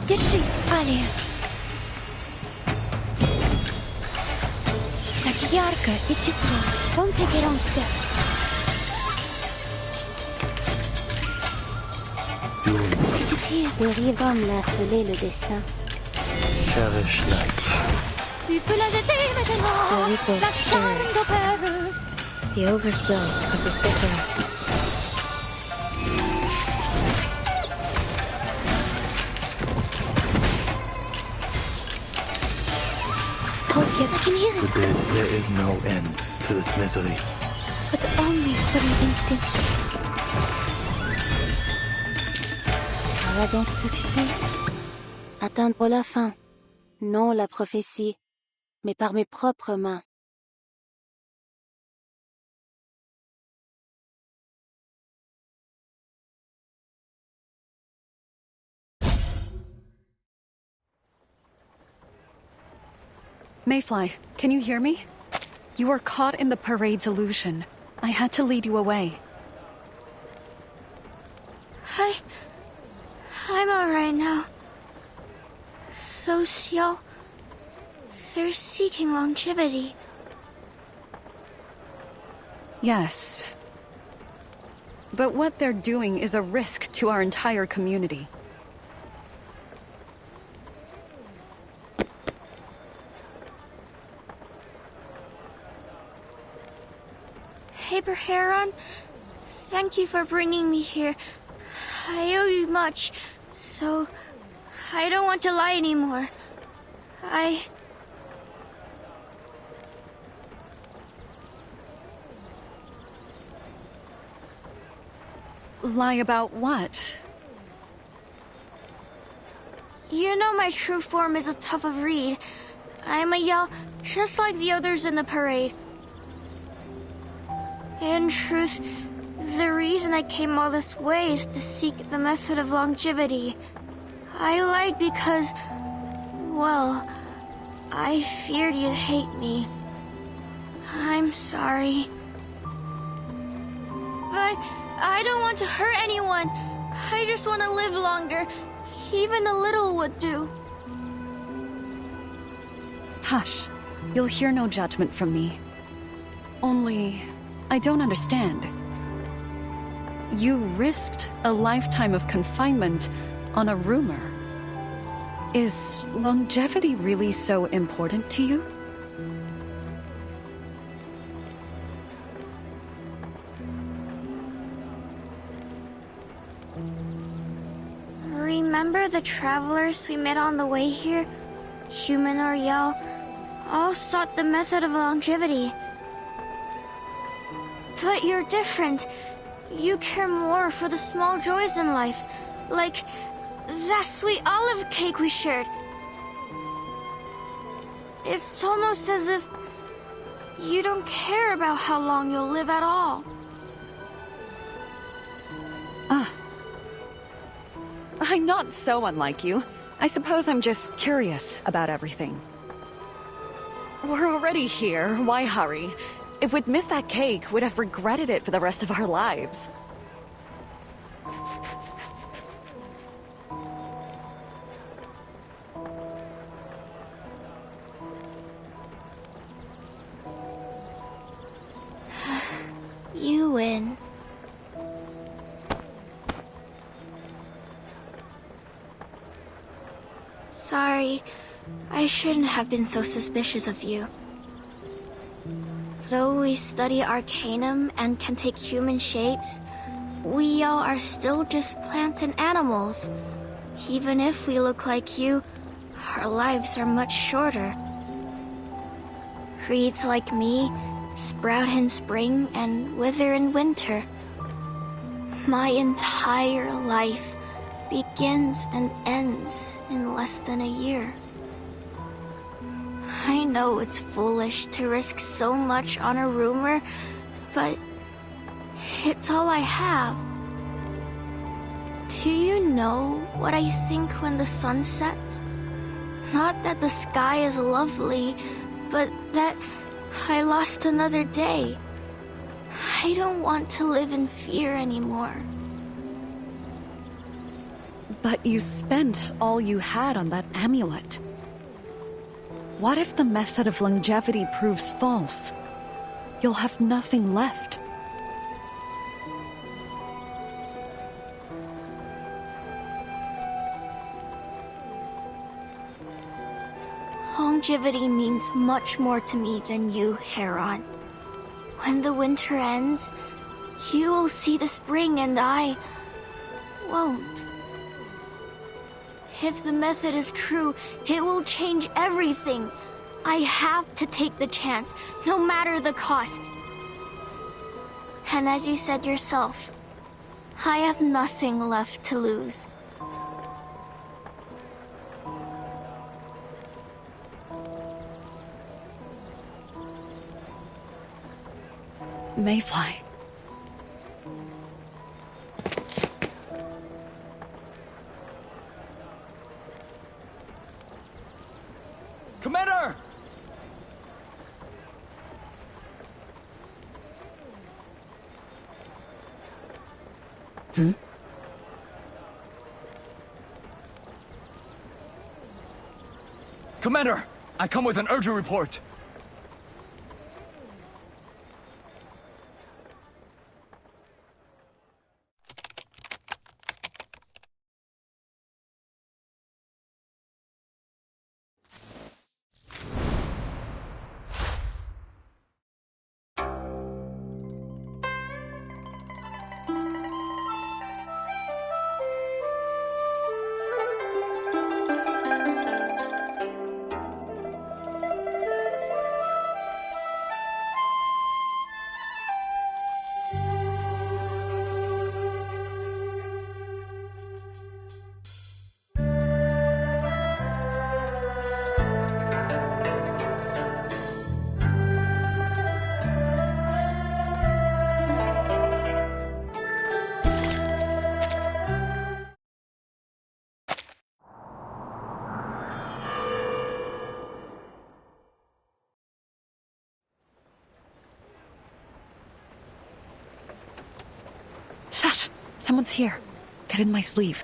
Держись, Алия. Так ярко и тепло. Don't take it on step. It is here. Le rivum l'a scellé le destin. Cherish life. Tu peux la jeter maintenant. La charme d'opéra. The overflow of the sticker. Yep, I can hear it. Forbid there is no end to this misery. But only for an instant. Voilà donc succès. Atteindre la fin. Non la prophétie, mais par mes propres mains. Mayfly, can you hear me? You were caught in the parade's illusion. I had to lead you away. I'm alright now. Those y'all, they're seeking longevity. Yes. But what they're doing is a risk to our entire community. Paper Heron, thank you for bringing me here. I owe you much, so I don't want to lie anymore. Lie about what? You know my true form is a tough of reed. I'm a Yell just like the others in the parade. In truth, the reason I came all this way is to seek the method of longevity. I lied because, well, I feared you'd hate me. I'm sorry. But I don't want to hurt anyone. I just want to live longer. Even a little would do. Hush. You'll hear no judgment from me. Only, I don't understand. You risked a lifetime of confinement on a rumor. Is longevity really so important to you? Remember the travelers we met on the way here? Human or Yell, all sought the method of longevity. But you're different. You care more for the small joys in life, like that sweet olive cake we shared. It's almost as if you don't care about how long you'll live at all. I'm not so unlike you. I suppose I'm just curious about everything. We're already here. Why hurry? If we'd missed that cake, we'd have regretted it for the rest of our lives. You win. Sorry, I shouldn't have been so suspicious of you. Though we study Arcanum and can take human shapes, we all are still just plants and animals. Even if we look like you, our lives are much shorter. Reeds like me sprout in spring and wither in winter. My entire life begins and ends in less than a year. I know it's foolish to risk so much on a rumor, but it's all I have. Do you know what I think when the sun sets? Not that the sky is lovely, but that I lost another day. I don't want to live in fear anymore. But you spent all you had on that amulet. What if the method of longevity proves false? You'll have nothing left. Longevity means much more to me than you, Heron. When the winter ends, you will see the spring and I won't. If the method is true, it will change everything. I have to take the chance, no matter the cost. And as you said yourself, I have nothing left to lose. Mayfly. Commander! Commander, I come with an urgent report. Shush! Someone's here. Get in my sleeve.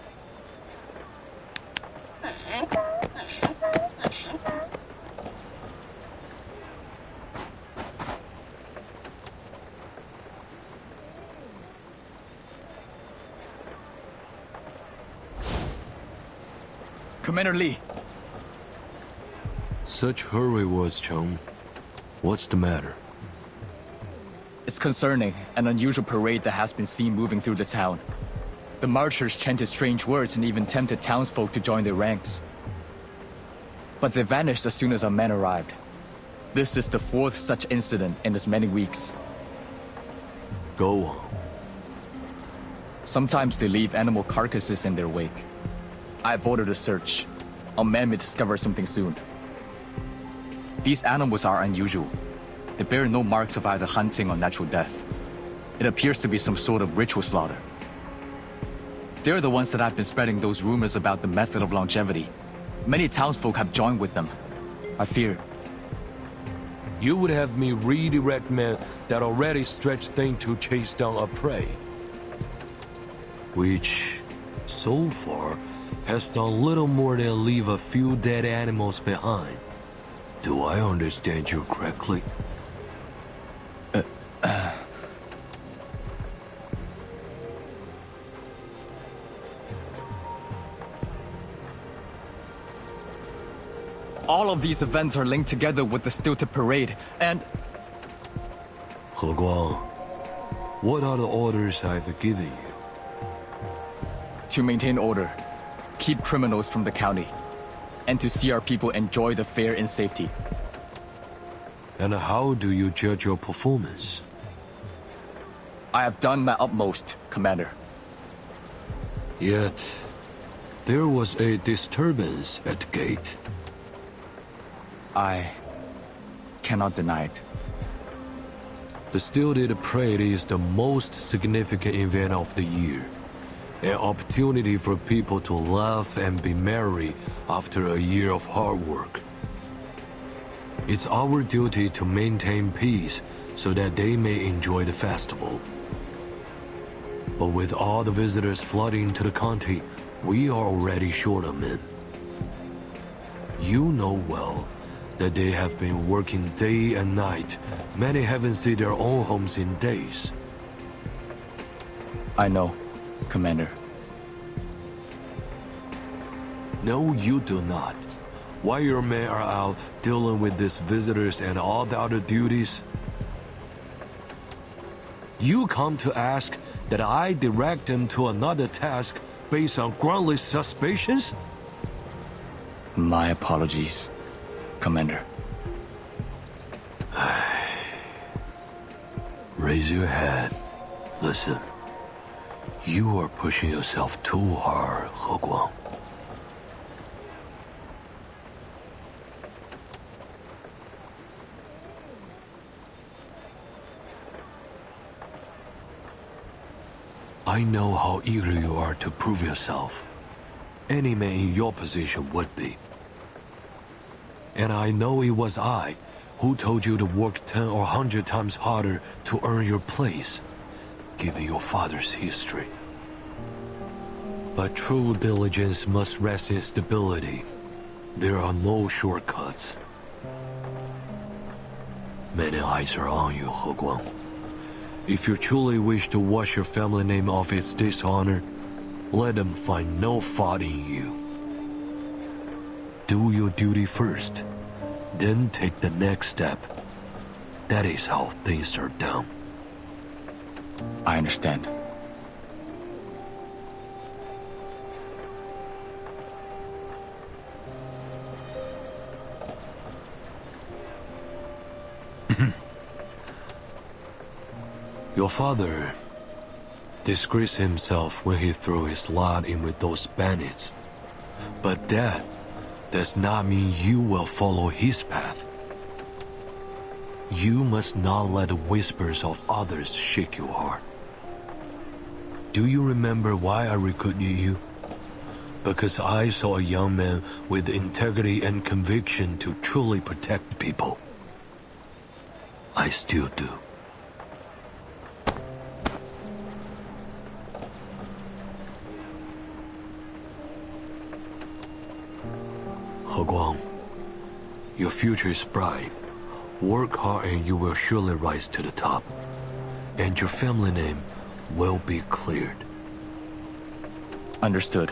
Commander Lee. Such hurry was, Cheng. What's the matter? It's concerning an unusual parade that has been seen moving through the town. The marchers chanted strange words and even tempted townsfolk to join their ranks. But they vanished as soon as our men arrived. This is the fourth such incident in as many weeks. Go on. Sometimes they leave animal carcasses in their wake. I've ordered a search. Our men may discover something soon. These animals are unusual. They bear no marks of either hunting or natural death. It appears to be some sort of ritual slaughter. They're the ones that have been spreading those rumors about the method of longevity. Many townsfolk have joined with them. I fear. You would have me redirect men that already stretch things to chase down a prey. Which, so far, has done little more than leave a few dead animals behind. Do I understand you correctly? All of these events are linked together with the stilted parade, and... He Guang, what are the orders I've given you? To maintain order, keep criminals from the county, and to see our people enjoy the fair in safety. And how do you judge your performance? I have done my utmost, Commander. Yet, there was a disturbance at the gate. I cannot deny it. The Stilted Parade is the most significant event of the year. An opportunity for people to laugh and be merry after a year of hard work. It's our duty to maintain peace so that they may enjoy the festival. But with all the visitors flooding to the county, we are already short of men. You know well that they have been working day and night. Many haven't seen their own homes in days. I know, Commander. No, you do not. While your men are out dealing with these visitors and all the other duties, you come to ask that I direct them to another task based on groundless suspicions? My apologies, Commander. Raise your head. Listen. You are pushing yourself too hard, He Guang. I know how eager you are to prove yourself. Any man in your position would be. And I know it was I who told you to work 10 or 100 times harder to earn your place, given your father's history. But true diligence must rest in stability. There are no shortcuts. Many eyes are on you, He Guang. If you truly wish to wash your family name off its dishonor, let them find no fault in you. Do your duty first, then take the next step. That is how things are done. I understand. Your father disgraced himself when he threw his lot in with those bandits. But that does not mean you will follow his path. You must not let the whispers of others shake your heart. Do you remember why I recruited you? Because I saw a young man with integrity and conviction to truly protect people. I still do. He Guang, your future is bright. Work hard and you will surely rise to the top. And your family name will be cleared. Understood.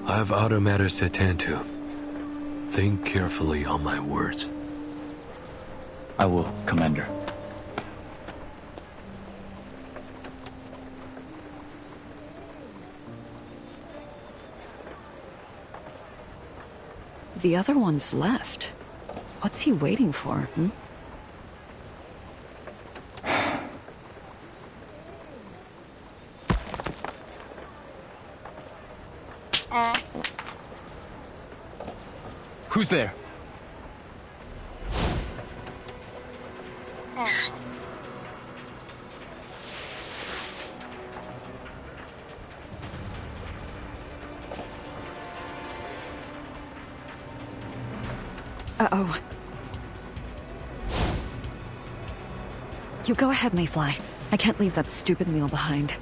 I have other matters to attend to. Think carefully on my words. I will, Commander. The other one's left. What's he waiting for, Who's there? Uh-oh. You go ahead, Mayfly. I can't leave that stupid meal behind.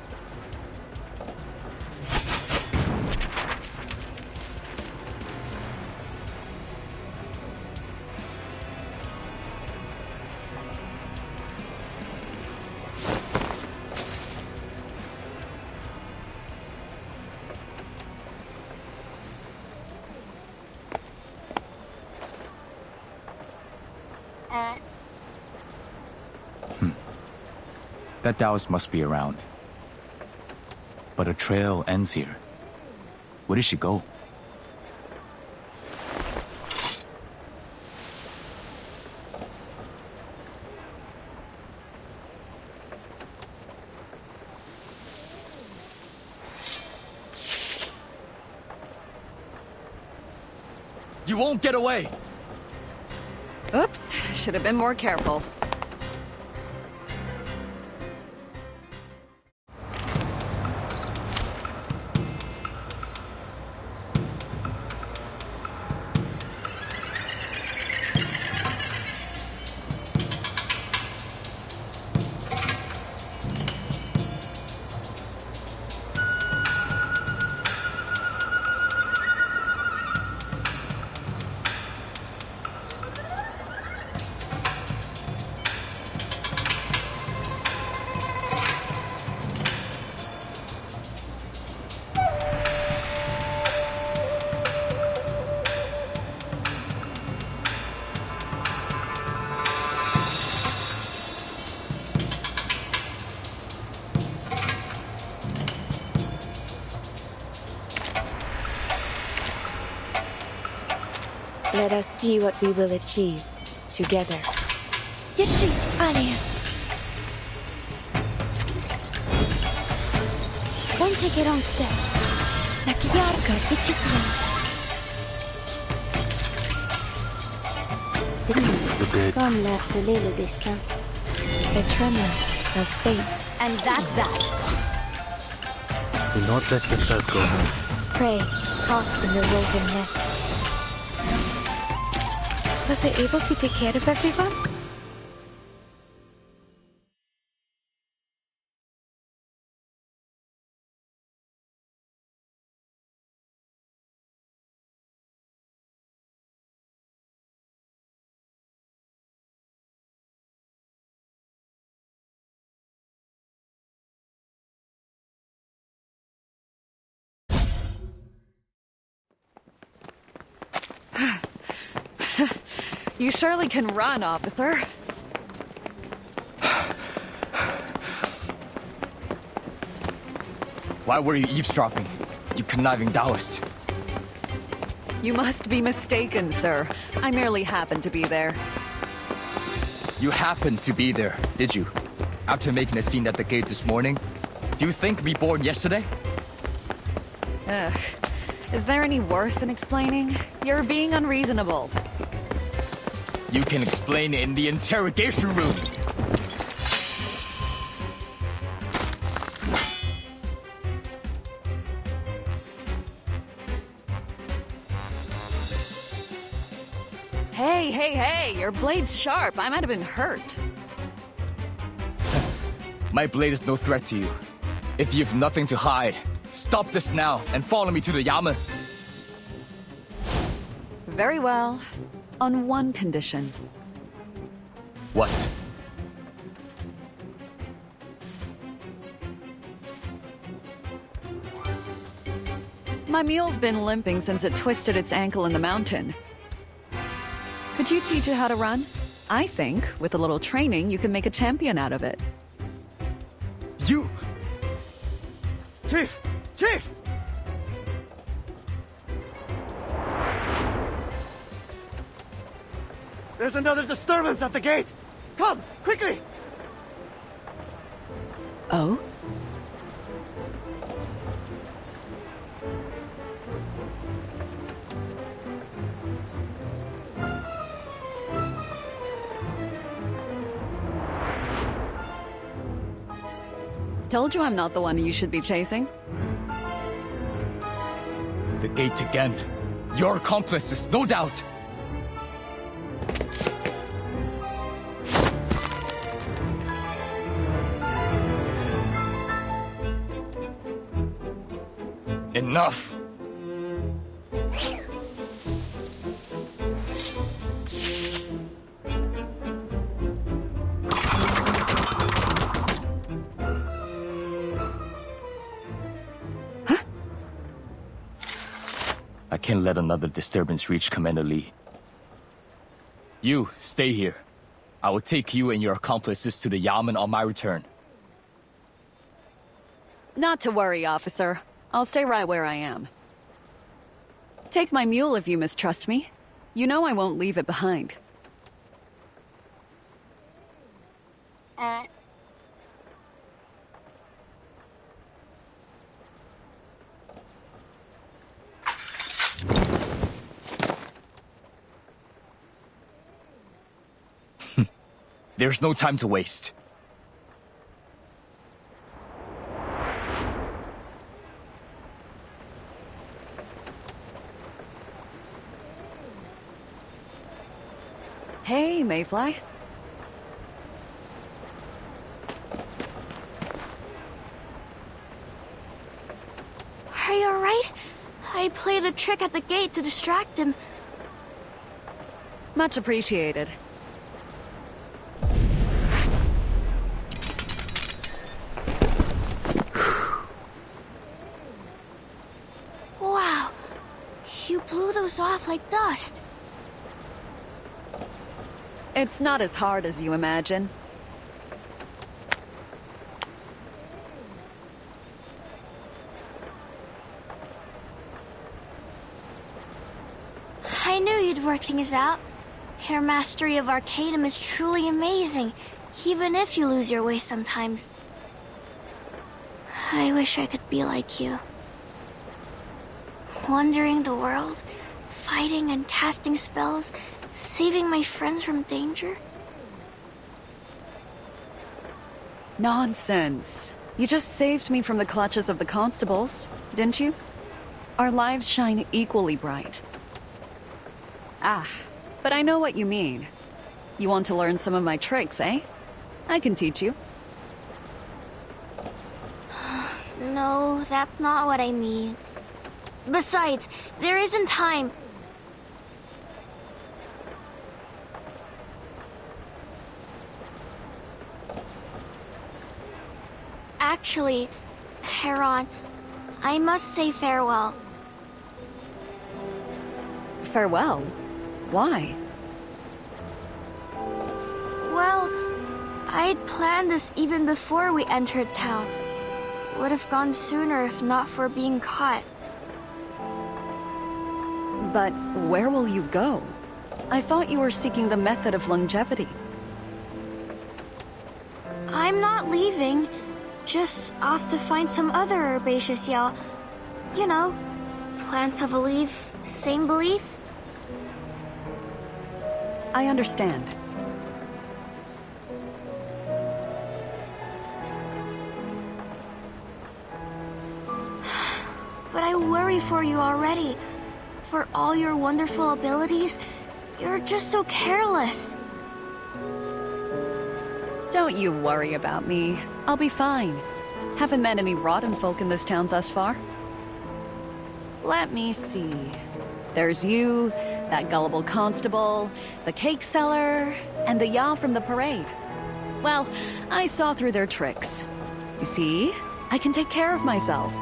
That Taoist must be around. But a trail ends here. Where did she go? You won't get away! Oops, should have been more careful. Let us see what we will achieve together. Yes, please, earlier. take it on step. Takiarka, Bichitla. Comme l'a scellé le destin. The tremors of fate. And that's that. Do not let yourself go. Pray, caught in the woven net. Was I able to take care of everyone? You surely can run, officer. Why were you eavesdropping, you conniving Taoist? You must be mistaken, sir. I merely happened to be there. You happened to be there, did you? After making a scene at the gate this morning? Do you think reborn yesterday? Ugh. Is there any worth in explaining? You're being unreasonable. You can explain in the interrogation room. Hey, your blade's sharp. I might have been hurt. My blade is no threat to you. If you have nothing to hide, stop this now and follow me to the Yamen. Very well. On one condition. What? My mule's been limping since it twisted its ankle in the mountain. Could you teach it how to run? I think, with a little training, you can make a champion out of it. You... Chief! Chief! There's another disturbance at the gate! Come, quickly! Oh? Told you I'm not the one you should be chasing. The gate again. Your accomplices, no doubt. Enough! I can't let another disturbance reach Commander Lee. You, stay here. I will take you and your accomplices to the Yamen on my return. Not to worry, officer. I'll stay right where I am. Take my mule if you mistrust me. You know I won't leave it behind. There's no time to waste. Hey, Mayfly. Are you alright? I played a trick at the gate to distract him. Much appreciated. Wow. You blew those off like dust. It's not as hard as you imagine. I knew you'd work things out. Your mastery of Arcanum is truly amazing, even if you lose your way sometimes. I wish I could be like you. Wandering the world, fighting and casting spells, saving my friends from danger. Nonsense. You just saved me from the clutches of the constables, didn't you? Our lives shine equally bright. Ah, but I know what you mean. You want to learn some of my tricks, eh? I can teach you. No, that's not what I mean. Besides, there isn't time. Actually, Heron, I must say farewell. Farewell? Why? Well, I'd planned this even before we entered town. Would have gone sooner if not for being caught. But where will you go? I thought you were seeking the method of longevity. I'm not leaving. Just off to find some other herbaceous yell. You know, plants of a leaf, same belief. I understand. But I worry for you already. For all your wonderful abilities, you're just so careless. Don't you worry about me. I'll be fine. Haven't met any rotten folk in this town thus far. Let me see. There's you, that gullible constable, the cake seller, and the Yao from the parade. Well, I saw through their tricks. You see, I can take care of myself.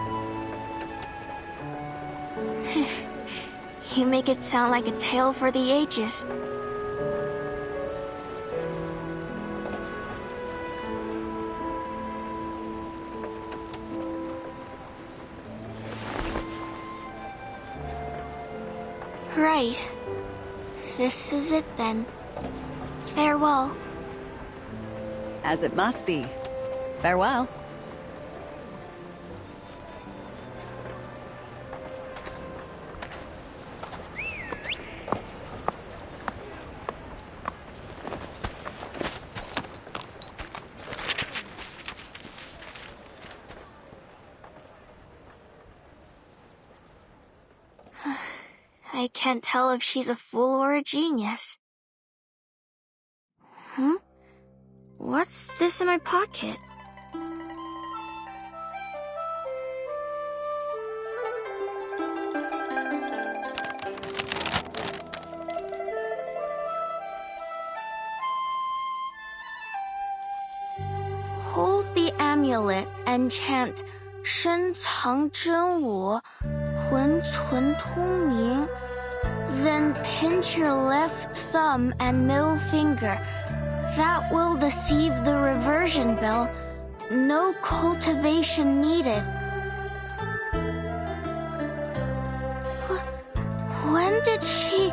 You make it sound like a tale for the ages. Right. This is it then. Farewell. As it must be. Farewell. I can't tell if she's a fool or a genius. What's this in my pocket? Hold the amulet and chant 深藏真我 魂存通明. Then pinch your left thumb and middle finger. That will deceive the reversion bell. No cultivation needed. When did she...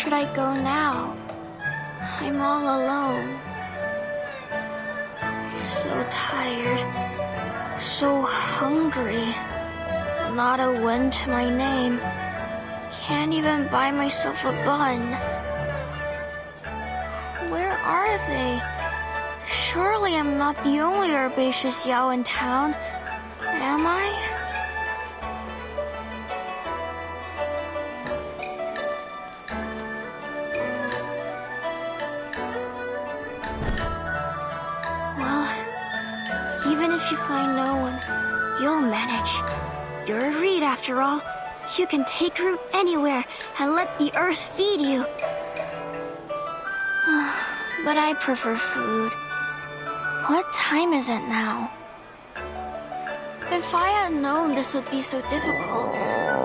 should I go now? I'm all alone. So tired. So hungry. Not a win to my name. Can't even buy myself a bun. Where are they? Surely I'm not the only herbaceous Yao in town, am I? Well, even if you find no one, you'll manage. You're a reed after all. You can take root anywhere and let the earth feed you. But I prefer food. What time is it now? If I had known this would be so difficult,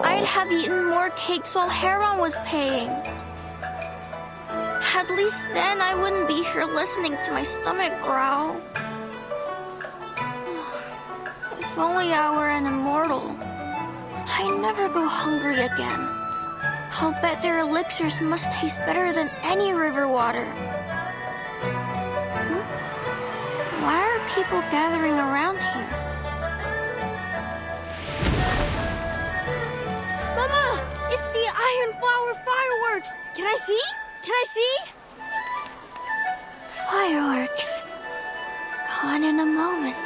I'd have eaten more cakes while Heron was paying. At least then I wouldn't be here listening to my stomach growl. If only I were an immortal. I'd never go hungry again. I'll bet their elixirs must taste better than any river water. Why are people gathering around here? Mama! It's the Iron Flower fireworks! Can I see? Can I see? Fireworks. Gone in a moment.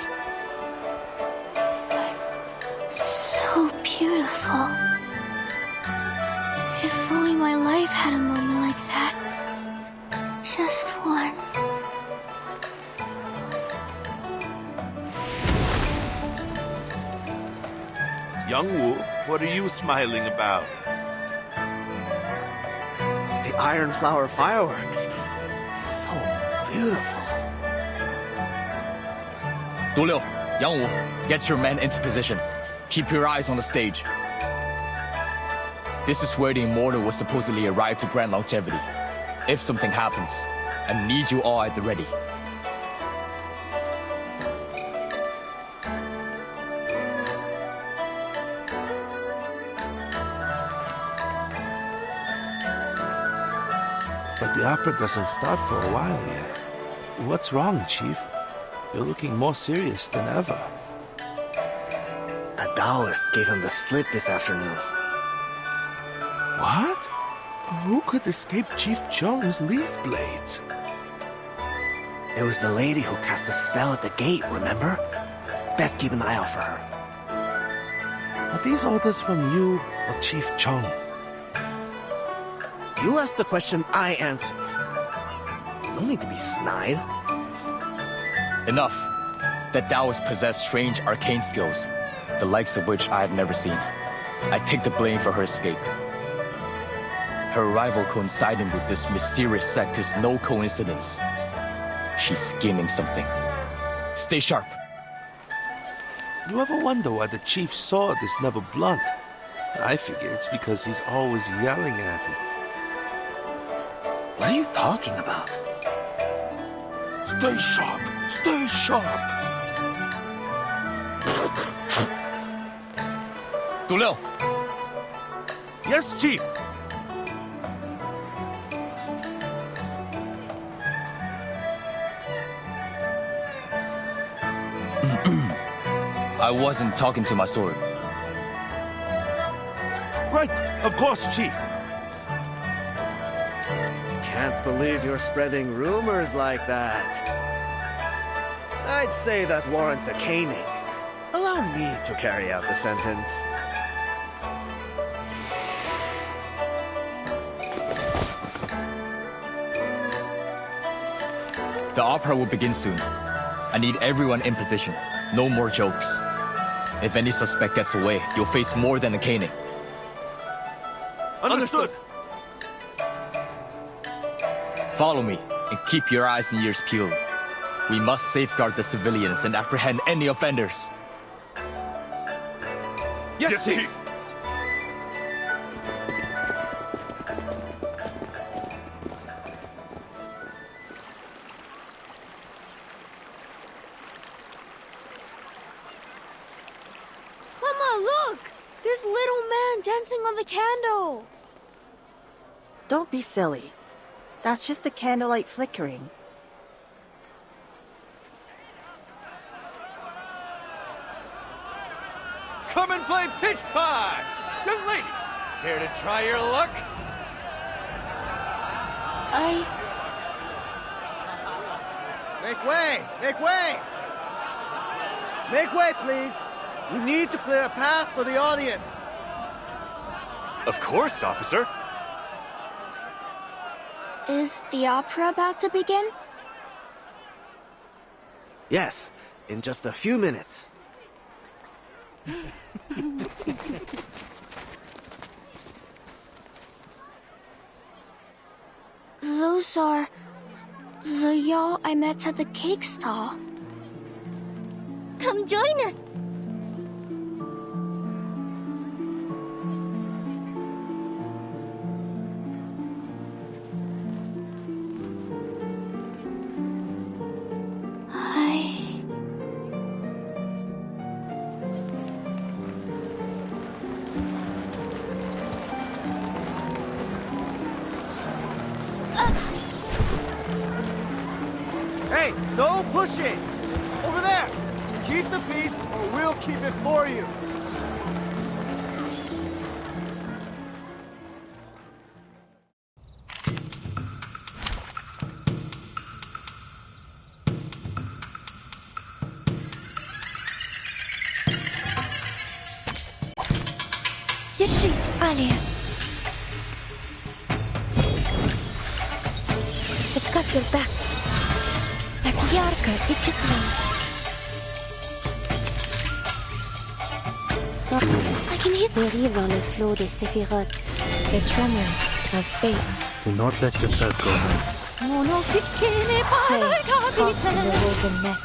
So beautiful. If only my life had a moment like that. Just one. Youngwoo, what are you smiling about? The Iron Flower fireworks. So beautiful. 独六, Yangwu, get your men into position. Keep your eyes on the stage. This is where the immortal was supposedly arrived to grant longevity. If something happens, I need you all at the ready. But the opera doesn't start for a while yet. What's wrong, Chief? You're looking more serious than ever. A Taoist gave him the slip this afternoon. What? Who could escape Chief Chung's leaf blades? It was the lady who cast a spell at the gate, remember? Best keep an eye out for her. Are these orders from you or Chief Chung? You asked the question, I answered. No need to be snide. Enough. That Taoist possessed strange arcane skills, the likes of which I have never seen. I take the blame for her escape. Her arrival coinciding with this mysterious sect is no coincidence. She's scheming something. Stay sharp. You ever wonder why the Chief's sword is never blunt? I figure it's because he's always yelling at it. What are you talking about? Stay sharp! Stay sharp! 独六. Yes, Chief! I wasn't talking to my sword. Right, of course, Chief. Can't believe you're spreading rumors like that. I'd say that warrants a caning. Allow me to carry out the sentence. The opera will begin soon. I need everyone in position. No more jokes. If any suspect gets away, you'll face more than a caning. Understood. Follow me, and keep your eyes and ears peeled. We must safeguard the civilians and apprehend any offenders. Yes, Chief. Mama, look! There's little man dancing on the candle. Don't be silly. That's just the candlelight flickering. Come and play pitch pie! Young lady, dare to try your luck? Make way! Make way! Make way, please! We need to clear a path for the audience. Of course, officer. Is the opera about to begin? Yes, in just a few minutes. Those are the y'all I met at the cake stall. Come join us. Hey, no pushing! Over there! Keep the peace or we'll keep it for you! Держись, Алия. I've got your back. Так ярко и тепло. I can hear dérive dans le flot des séphirotes. The tremors of fate. Do not let yourself go now. Mon officier n'est pas un capitaine. The woven net.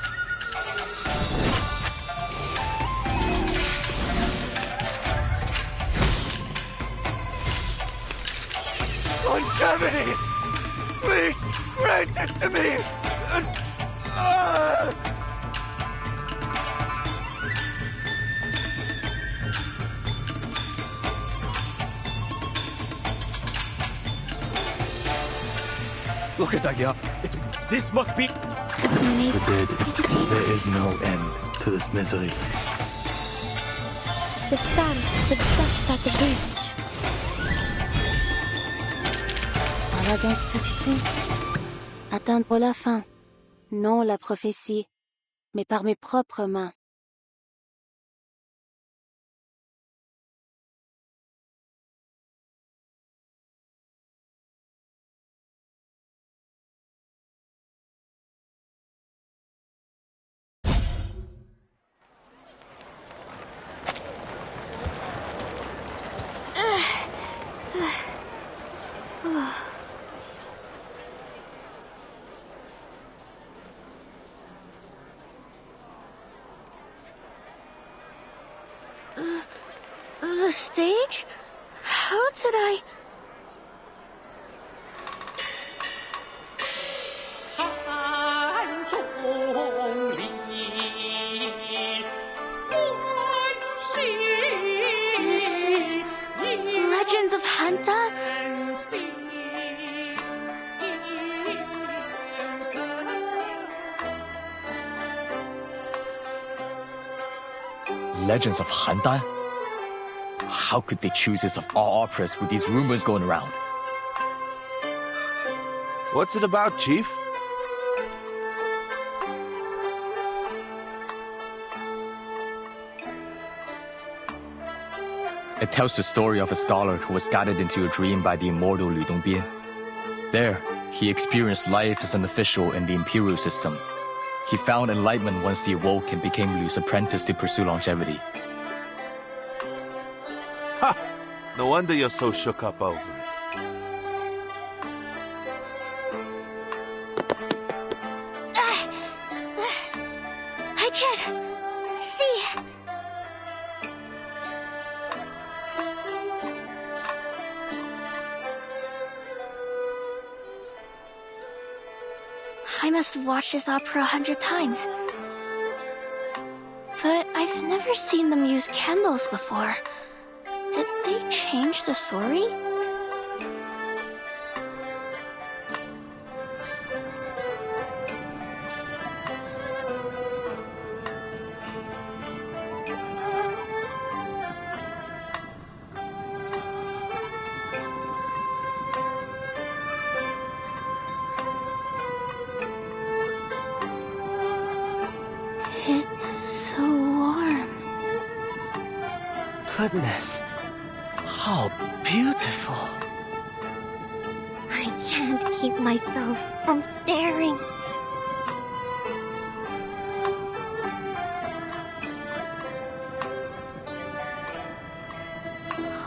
Longevity! Please, grant it to me! Look at that, yeah. This must be... The dead, there is no end to this misery. The sun, the dust at the beach. Voilà donc ceci. Atteindre la fin. Non la prophétie, mais par mes propres mains. The stage? How did I... This is Legends of Hanta? Legends of Handan? How could they choose this of all operas with these rumors going around? What's it about, Chief? It tells the story of a scholar who was guided into a dream by the immortal Lü Dongbie. There, he experienced life as an official in the imperial system. He found enlightenment once he awoke and became Lü's apprentice to pursue longevity. Ha! No wonder you're so shook up over it. I can't see. I must have watched this opera 100 times. But I've never seen them use candles before. Did they change the story? It's so warm. Goodness. How beautiful. I can't keep myself from staring.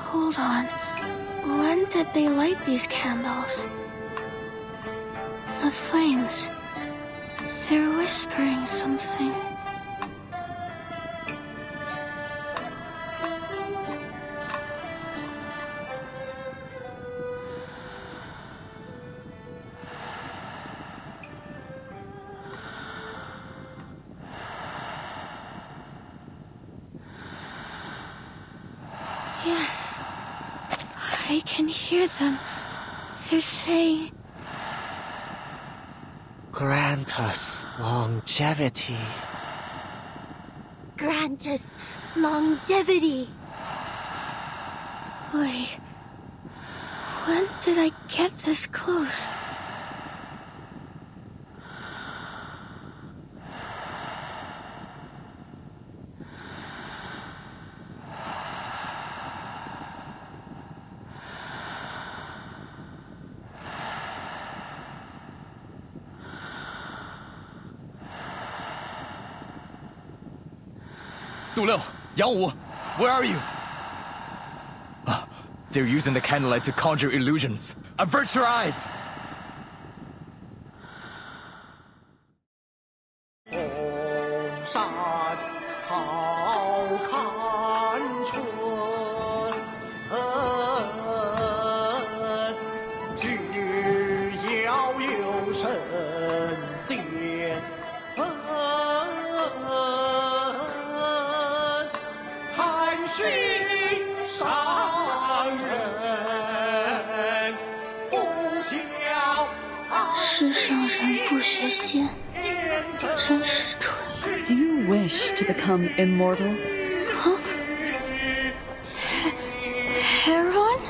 Hold on. When did they light these candles? The flames. They're whispering something. Yes, I can hear them. They're saying, Grant us longevity. grant us longevity. Wait, when did I get this close? Duleo, Yang Wu, where are you? They're using the candlelight to conjure illusions. Avert your eyes! Do you wish to become immortal? Huh? Heron?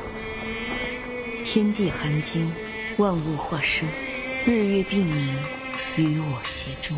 天地含经，万物化生，日月并明，与我协助。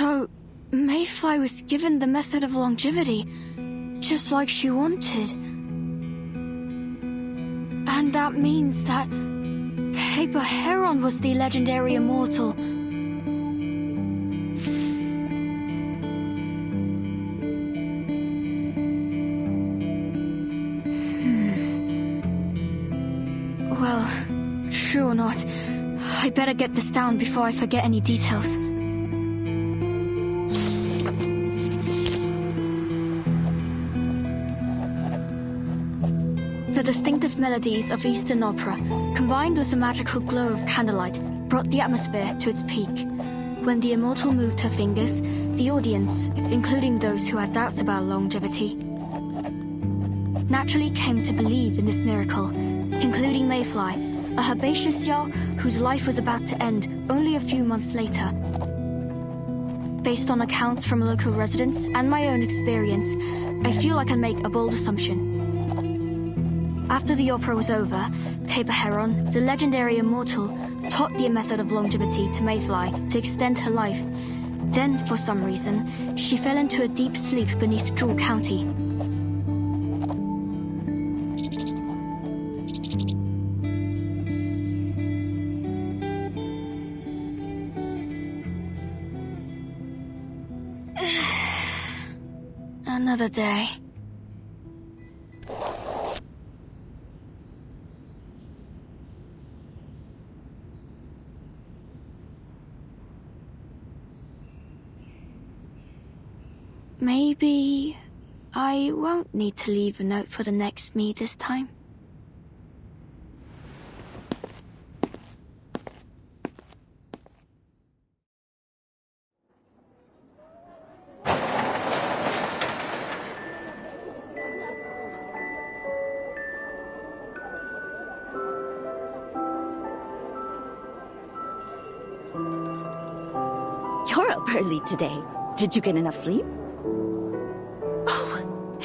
So, Mayfly was given the method of longevity, just like she wanted. And that means that Paper Heron was the legendary immortal. Well, true or not, I better get this down before I forget any details. The distinctive melodies of Eastern opera, combined with the magical glow of candlelight, brought the atmosphere to its peak. When the immortal moved her fingers, the audience, including those who had doubts about longevity, naturally came to believe in this miracle, including Mayfly, a herbaceous Jarl whose life was about to end only a few months later. Based on accounts from local residents and my own experience, I feel I can make a bold assumption. After the opera was over, Paper Heron, the legendary immortal, taught the method of longevity to Mayfly to extend her life. Then, for some reason, she fell into a deep sleep beneath Jewel County. Another day. Maybe I won't need to leave a note for the next me this time. You're up early today. Did you get enough sleep?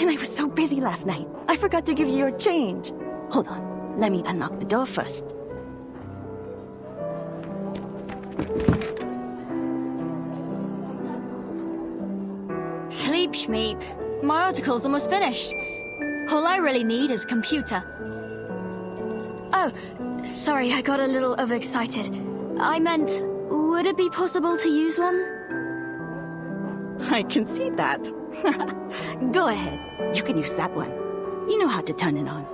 And I was so busy last night. I forgot to give you your change. Hold on. Let me unlock the door first. Sleep, Schmeep. My article's almost finished. All I really need is a computer. Oh, sorry, I got a little overexcited. I meant, would it be possible to use one? I can see that. Go ahead. You can use that one. You know how to turn it on.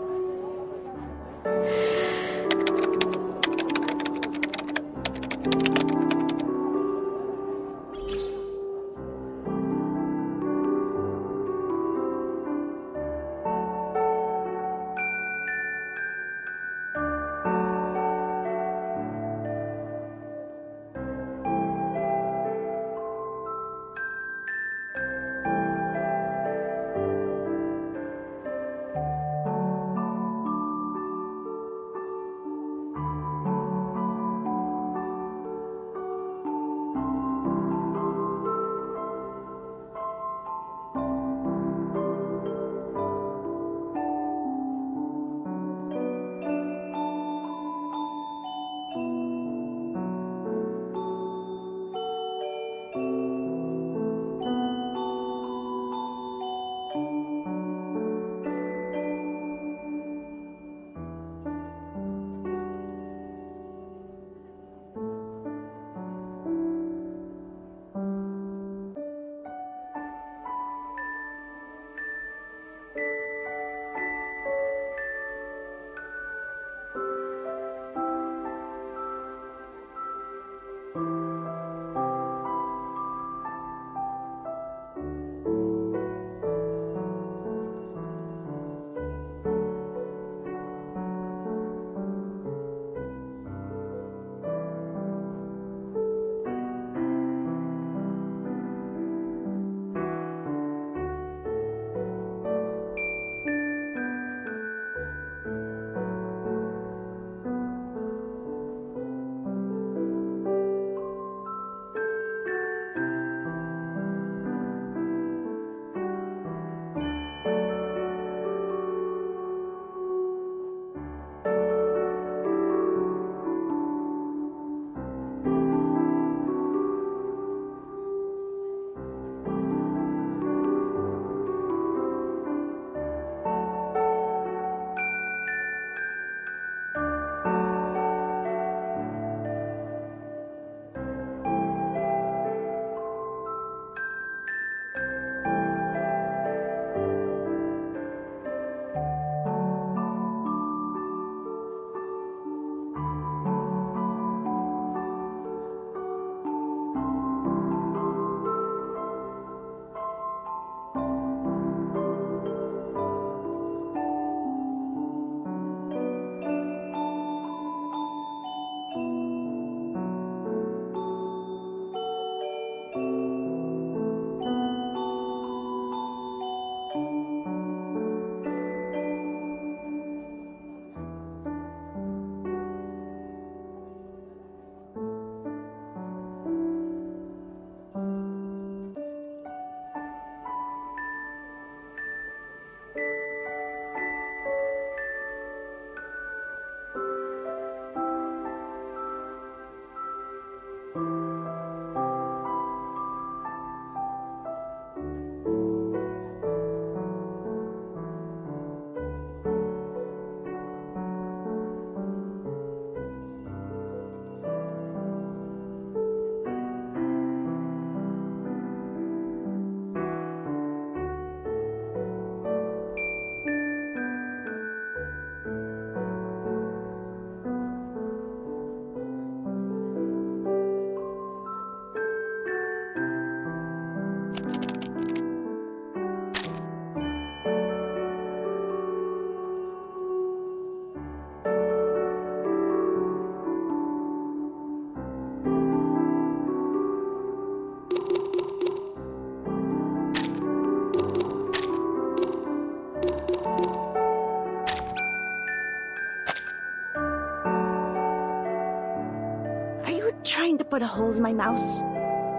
put a hole in my mouse?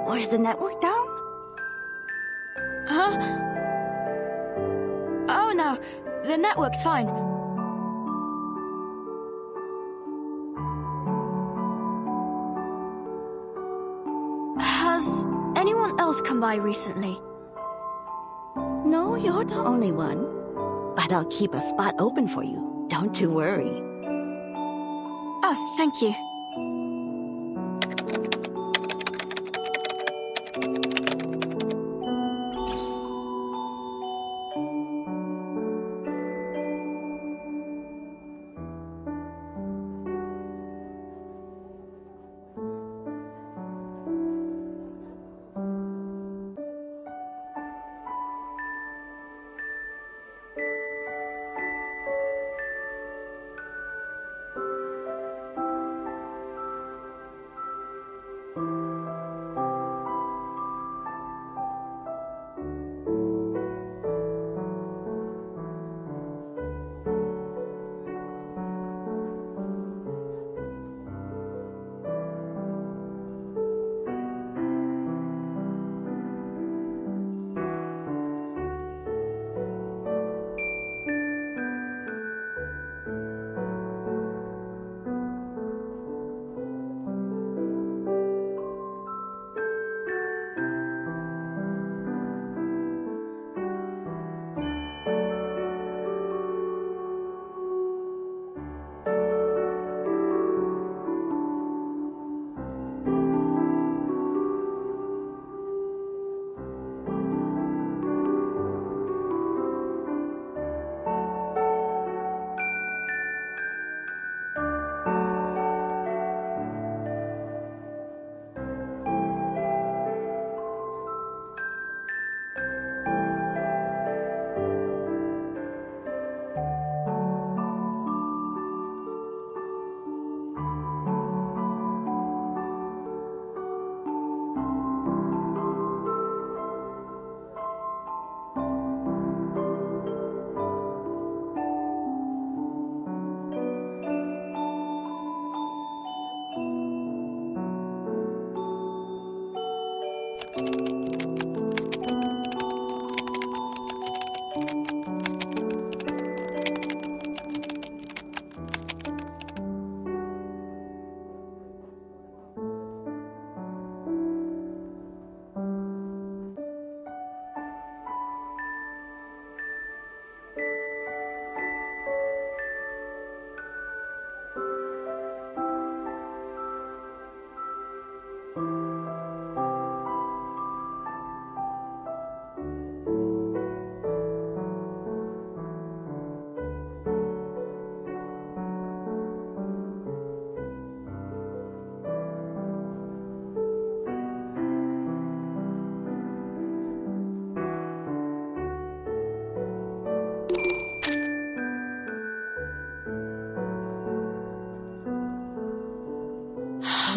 Or is the network down? Huh? Oh no, the network's fine. Has anyone else come by recently? No, you're the only one. But I'll keep a spot open for you. Don't you worry. Oh, thank you.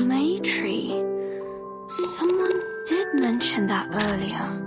May tree. Someone did mention that earlier.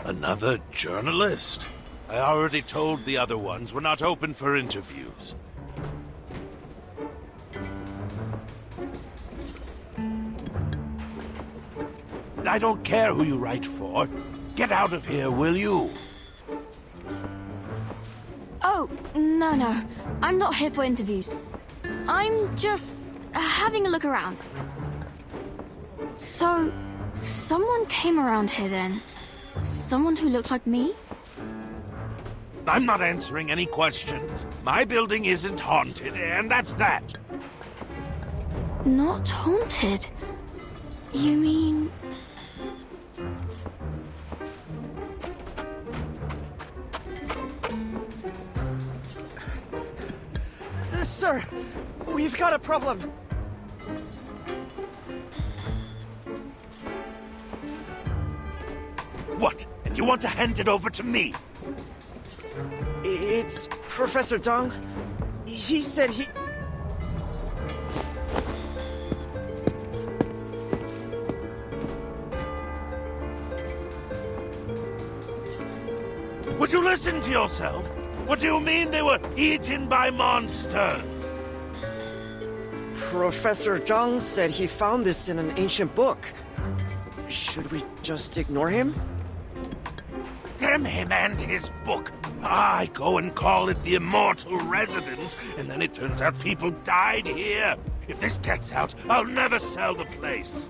Another journalist? I already told the other ones we're not open for interviews. I I don't care who you write for. Get out of here, will you? Oh, no. I'm not here for interviews. I'm just having a look around. So, someone came around here then? Someone who looked like me? I'm not answering any questions. My building isn't haunted, and that's that. Not haunted? You mean... Sir, we've got a problem. What? And you want to hand it over to me? It's Professor Dong. He said he... Would you listen to yourself? What do you mean they were eaten by monsters? Professor Zhang said he found this in an ancient book. Should we just ignore him? Damn him and his book. I go and call it the Immortal Residence, and then it turns out people died here. If this gets out, I'll never sell the place.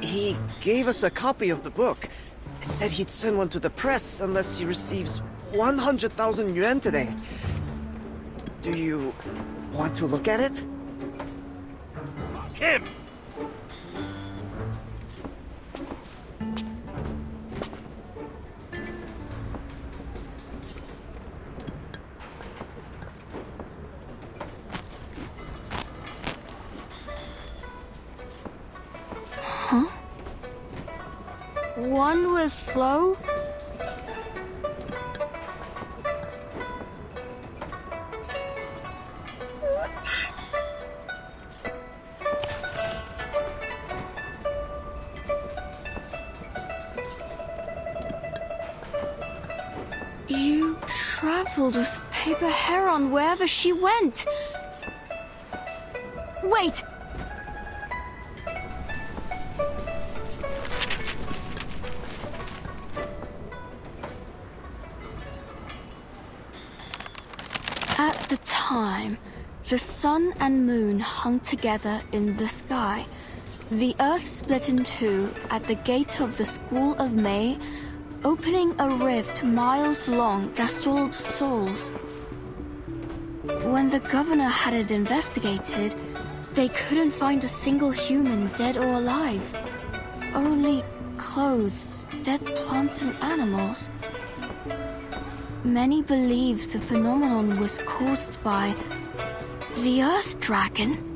He gave us a copy of the book. Said he'd send one to the press unless he receives 100,000 yuan today. Do you want to look at it? Fuck him! Huh? One with flow? You traveled with Paper Heron wherever she went. Wait! At the time, the sun and moon hung together in the sky. The earth split in two at the gate of the School of May, opening a rift miles long that stalled souls. When the governor had it investigated, they couldn't find a single human dead or alive. Only clothes, dead plants and animals. Many believe the phenomenon was caused by the Earth Dragon.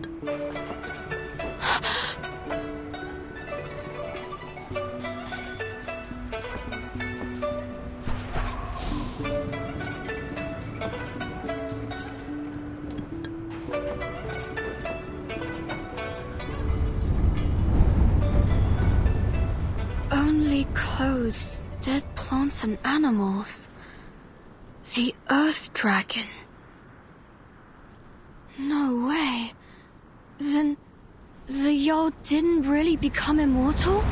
Only clothes, dead plants and animals. The Earth Dragon. No way. Then the Yao didn't really become immortal?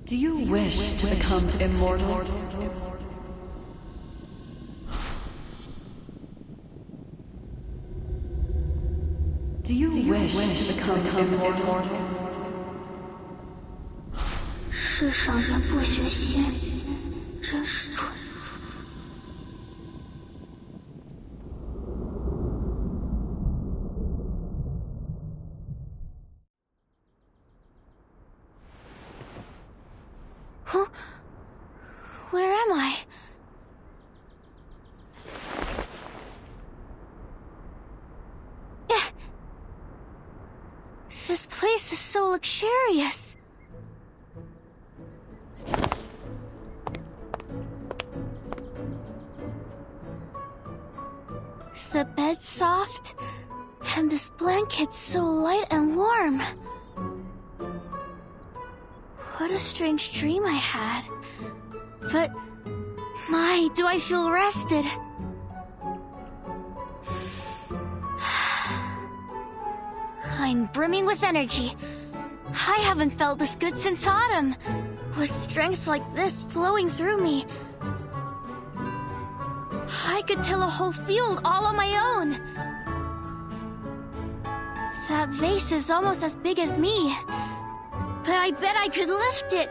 Do you wish to become immortal? Do you wish to become immortal? 世上人不学仙，真是蠢。Huh? Where am I? This place is so luxurious. The bed's soft, and this blanket's so light and warm. What a strange dream I had. But, my, do I feel rested. I'm brimming with energy. I haven't felt this good since autumn. With strengths like this flowing through me, I could till a whole field all on my own. That vase is almost as big as me, but I bet I could lift it.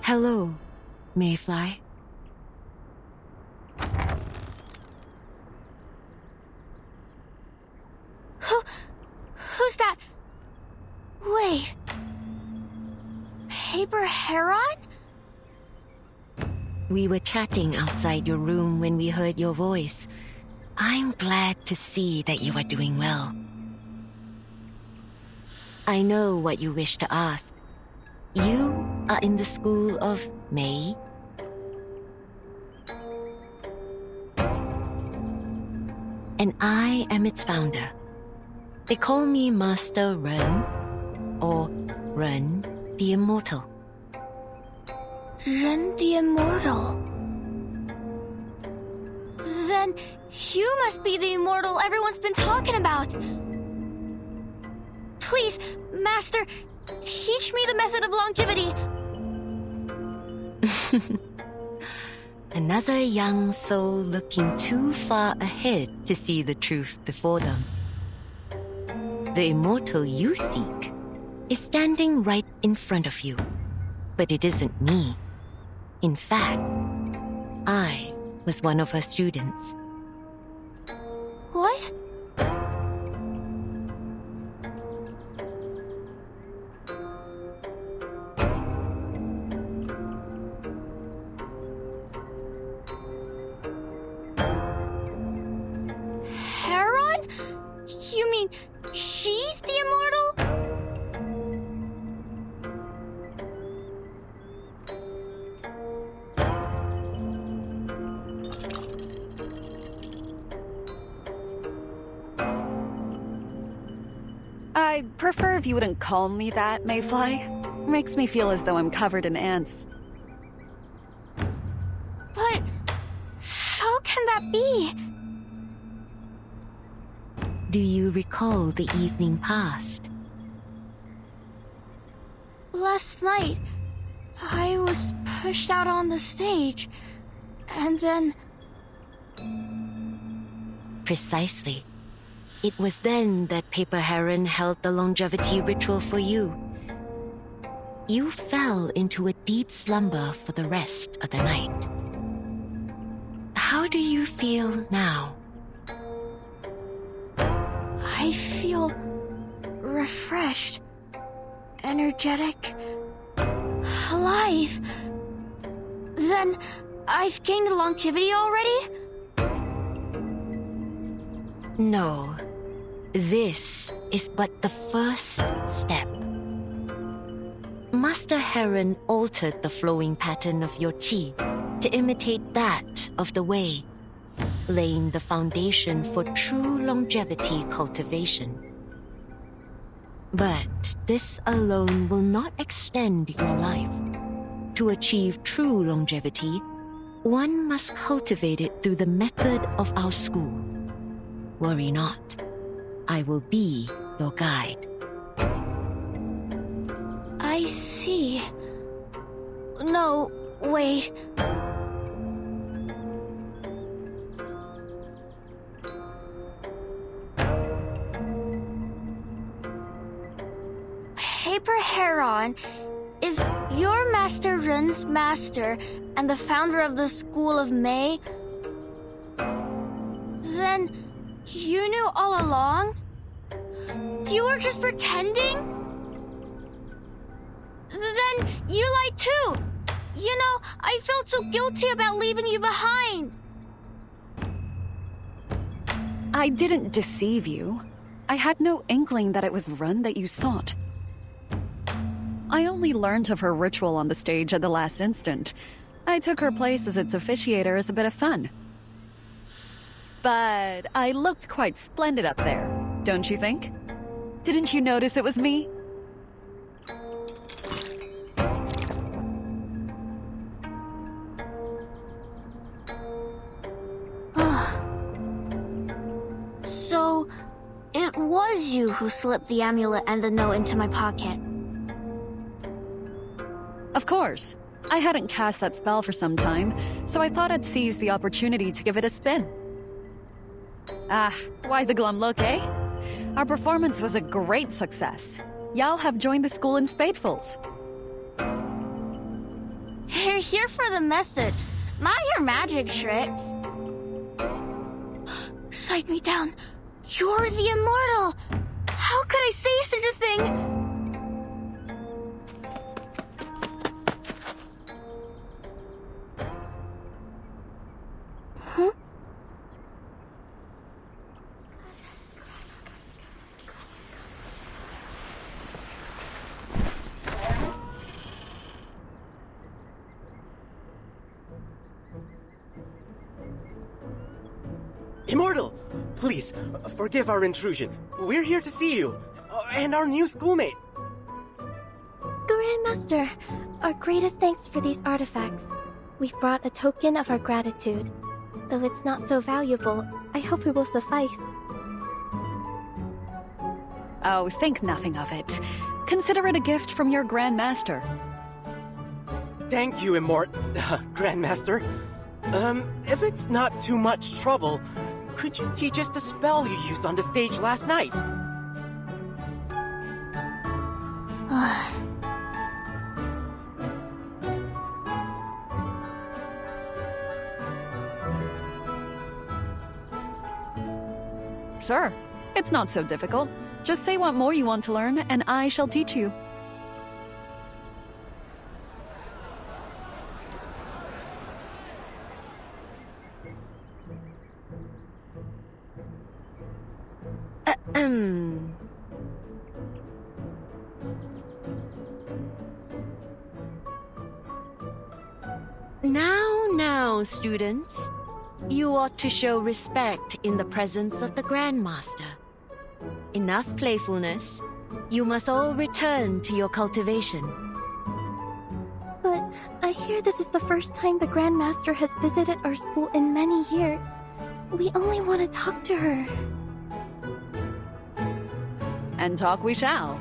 Hello, Mayfly. Who's that? Wait. Paper Heron? We were chatting outside your room when we heard your voice. I'm glad to see that you are doing well. I know what you wish to ask. You are in the school of May? And I am its founder. They call me Master Ren, or Ren the Immortal. Ren the Immortal. Then you must be the immortal everyone's been talking about. Please, Master, teach me the method of longevity. Another young soul looking too far ahead to see the truth before them. The immortal you seek is standing right in front of you, but it isn't me. In fact, I was one of her students. What? Heron? You mean she's the immortal? I'd prefer if you wouldn't call me that, Mayfly. Makes me feel as though I'm covered in ants. But how can that be? Do you recall the evening past? Last night, I was pushed out on the stage, and then... Precisely. It was then that Paper Heron held the longevity ritual for you. You fell into a deep slumber for the rest of the night. How do you feel now? I feel refreshed, energetic, alive. Then I've gained longevity already? No. This is but the first step. Master Heron altered the flowing pattern of your qi to imitate that of the Wei, laying the foundation for true longevity cultivation. But this alone will not extend your life. To achieve true longevity, one must cultivate it through the method of our school. Worry not. I will be your guide. I see. No, wait. Paper Heron, if you're Master Ren's master and the founder of the School of May, then you knew all along? You were just pretending? Then you lied too! You know, I felt so guilty about leaving you behind! I didn't deceive you. I had no inkling that it was Ren that you sought. I only learned of her ritual on the stage at the last instant. I took her place as its officiator as a bit of fun. But I looked quite splendid up there, don't you think? Didn't you notice it was me? So, it was you who slipped the amulet and the note into my pocket. Of course. I hadn't cast that spell for some time, so I thought I'd seize the opportunity to give it a spin. Ah, why the glum look, eh? Our performance was a great success. Y'all have joined the school in spadefuls. You're here for the method, not your magic tricks. Cite me down. You're the immortal! How could I say such a thing? Huh? Immortal! Please, forgive our intrusion. We're here to see you. And our new schoolmate. Grandmaster, our greatest thanks for these artifacts. We've brought a token of our gratitude. Though it's not so valuable, I hope it will suffice. Oh, think nothing of it. Consider it a gift from your Grandmaster. Thank you, Grandmaster. If it's not too much trouble, could you teach us the spell you used on the stage last night? Sure. It's not so difficult. Just say what more you want to learn, and I shall teach you. Now, students. You ought to show respect in the presence of the Grandmaster. Enough playfulness. You must all return to your cultivation. But I hear this is the first time the Grandmaster has visited our school in many years. We only want to talk to her. And talk we shall.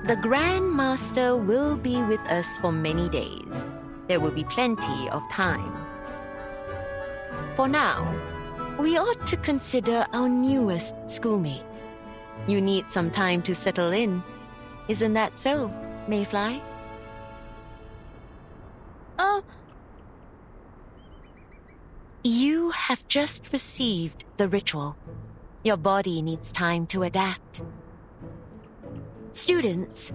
The Grandmaster will be with us for many days. There will be plenty of time. For now, we ought to consider our newest schoolmate. You need some time to settle in. Isn't that so, Mayfly? You have just received the ritual. Your body needs time to adapt. Students,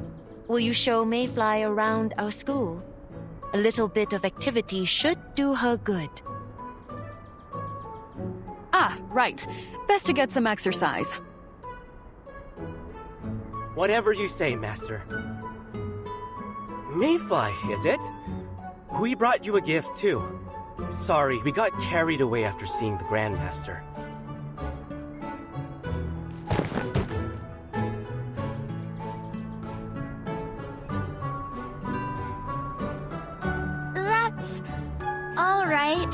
will you show Mayfly around our school? A little bit of activity should do her good. Ah, right. Best to get some exercise. Whatever you say, Master. Mayfly, is it? We brought you a gift, too. Sorry, we got carried away after seeing the Grandmaster. right.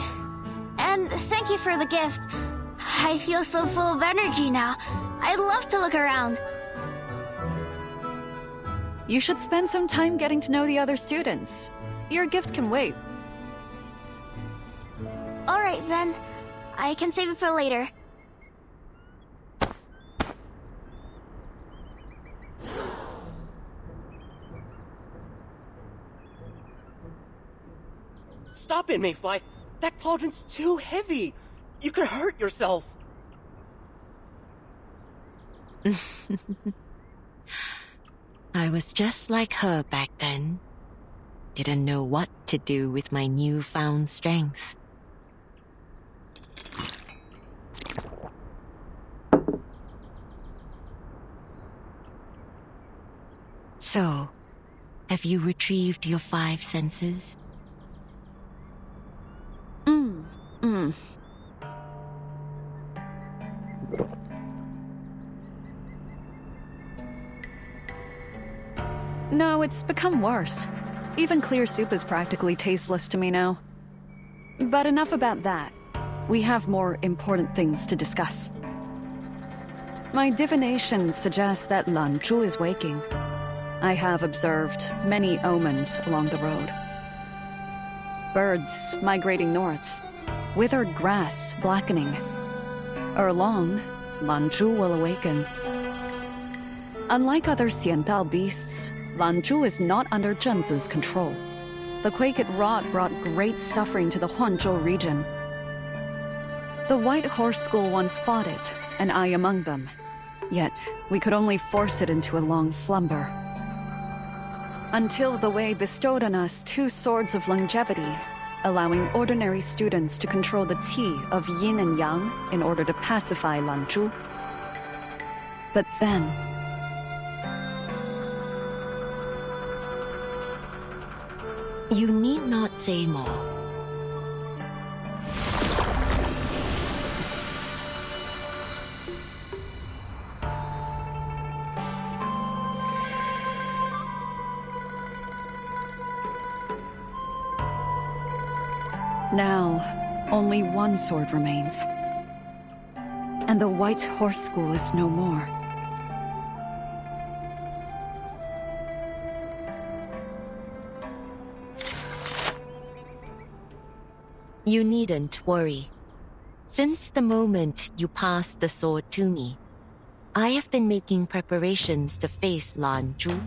And thank you for the gift. I feel so full of energy now. I'd love to look around. You should spend some time getting to know the other students. Your gift can wait. Alright then. I can save it for later. Stop it, Mayfly. That cauldron's too heavy. You could hurt yourself. I was just like her back then. Didn't know what to do with my newfound strength. So, have you retrieved your 5 senses? No, it's become worse. Even clear soup is practically tasteless to me now. But enough about that. We have more important things to discuss. My divination suggests that Lan Zhu is waking. I have observed many omens along the road. Birds migrating north, withered grass blackening. Ere long, Lan Zhu will awaken. Unlike other Xiantao beasts, Lan Zhu is not under Zhenzi's control. The quake it wrought brought great suffering to the Huanzhou region. The White Horse School once fought it, and I among them. Yet, we could only force it into a long slumber. Until the Wei bestowed on us 2 swords of longevity, allowing ordinary students to control the qi of yin and yang in order to pacify Lan Zhu. But then... You need not say more. Now, only 1 sword remains. And the White Horse School is no more. You needn't worry. Since the moment you passed the sword to me, I have been making preparations to face Lan Zhu.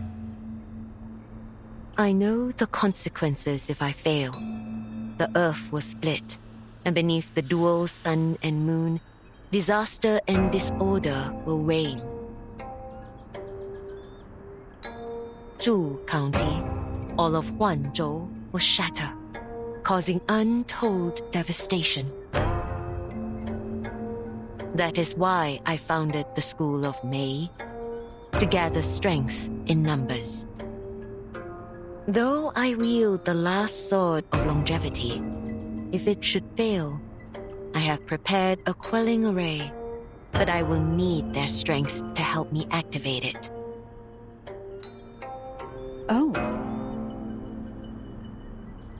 I know the consequences if I fail. The earth will split, and beneath the dual sun and moon, disaster and disorder will reign. Zhu County, all of Huanzhou, will shatter, causing untold devastation. That is why I founded the School of Mei, to gather strength in numbers. Though I wield the last sword of longevity, if it should fail, I have prepared a quelling array, but I will need their strength to help me activate it. Oh.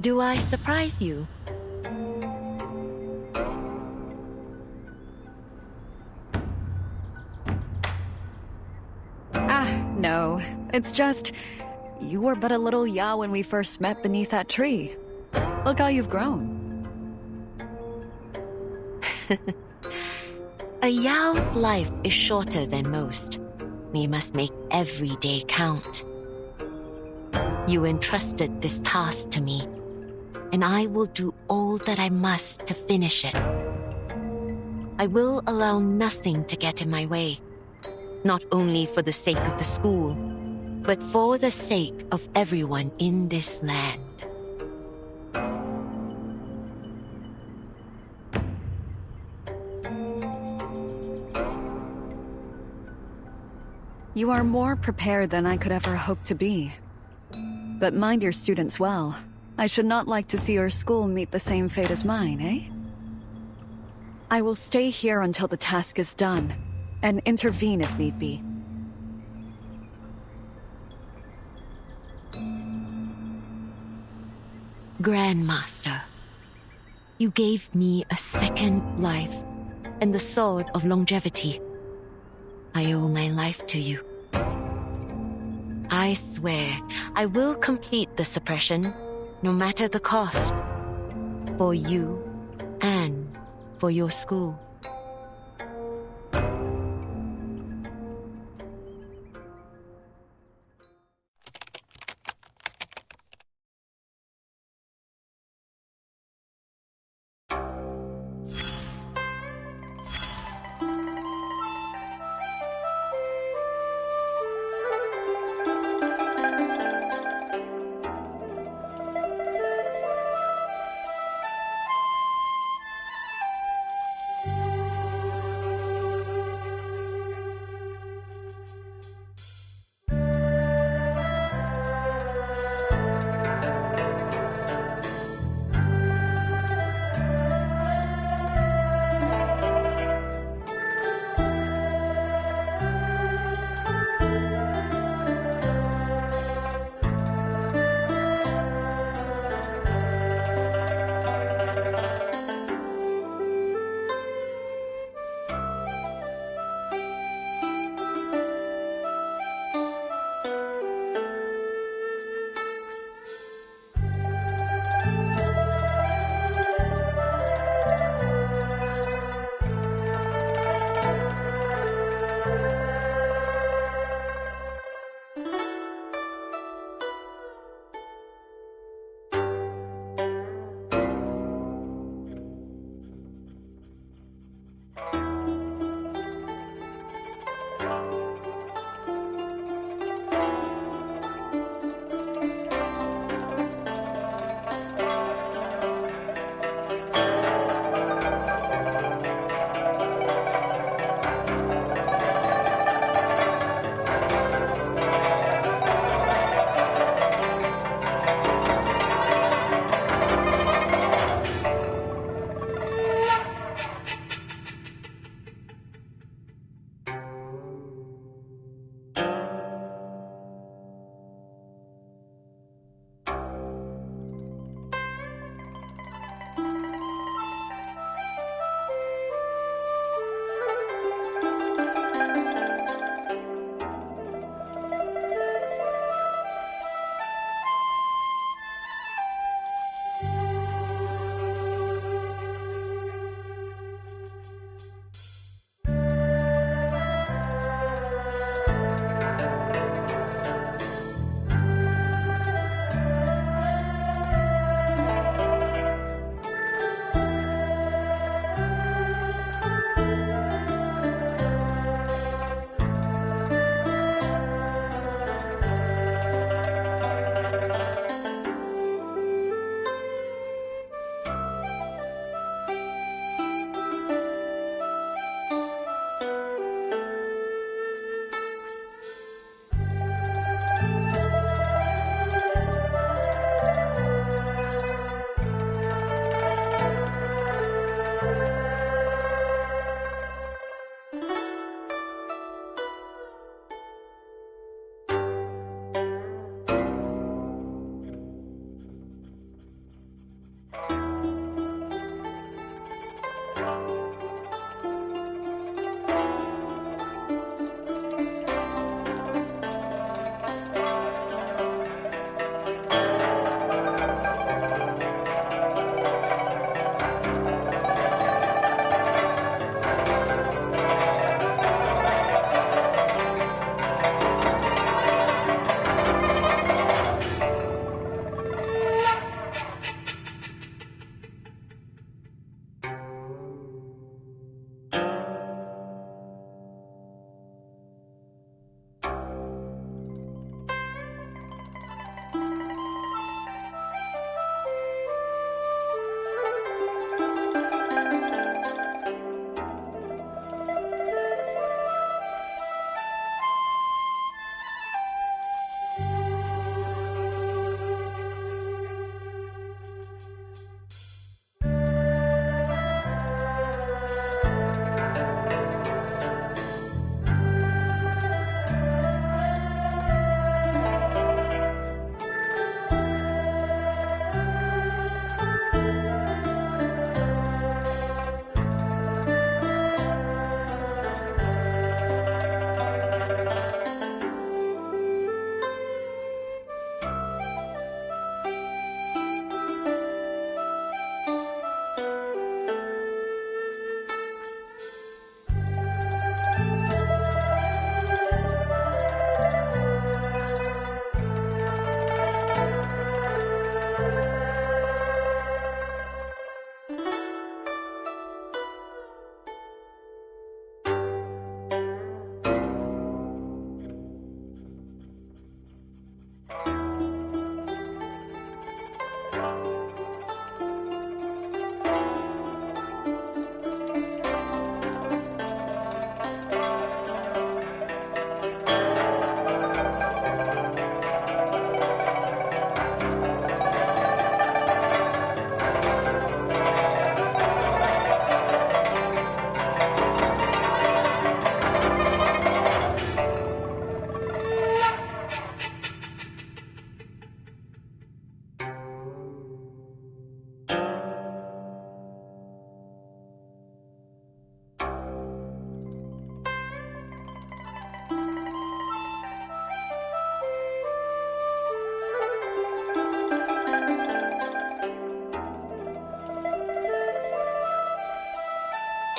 Do I surprise you? No. It's just... You were but a little Yao when we first met beneath that tree. Look how you've grown. A Yao's life is shorter than most. We must make every day count. You entrusted this task to me, and I will do all that I must to finish it. I will allow nothing to get in my way, not only for the sake of the school, but for the sake of everyone in this land. You are more prepared than I could ever hope to be. But mind your students well. I should not like to see your school meet the same fate as mine, eh? I will stay here until the task is done, and intervene if need be. Grandmaster, You gave me a second life and the sword of longevity. I owe my life to you. I swear I will complete the suppression, no matter the cost, for you and for your school.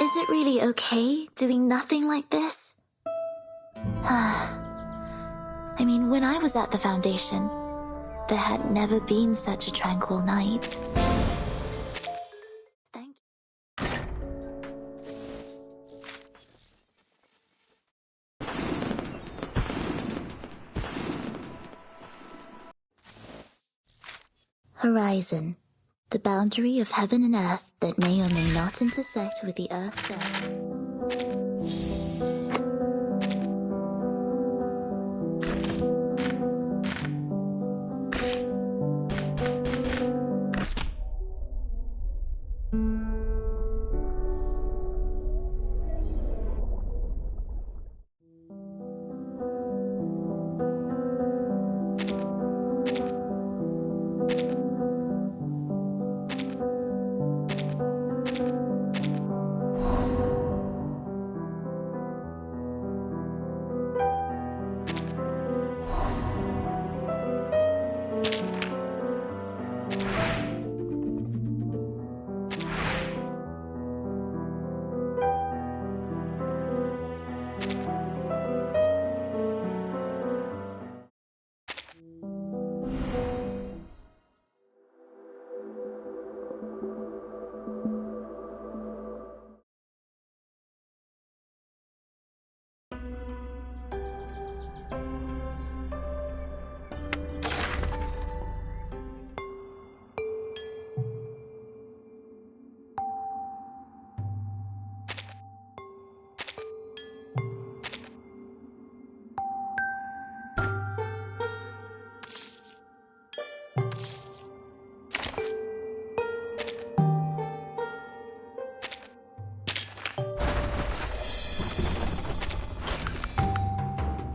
Is it really okay doing nothing like this? I mean, when I was at the Foundation, there had never been such a tranquil night. Horizon, the boundary of heaven and earth that may or may not intersect with the Earth's surface.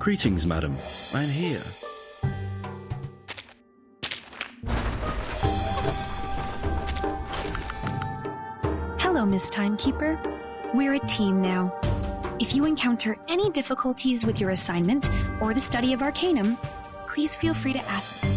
Greetings, madam. I'm here. Hello, Miss Timekeeper. We're a team now. If you encounter any difficulties with your assignment or the study of Arcanum, please feel free to ask me.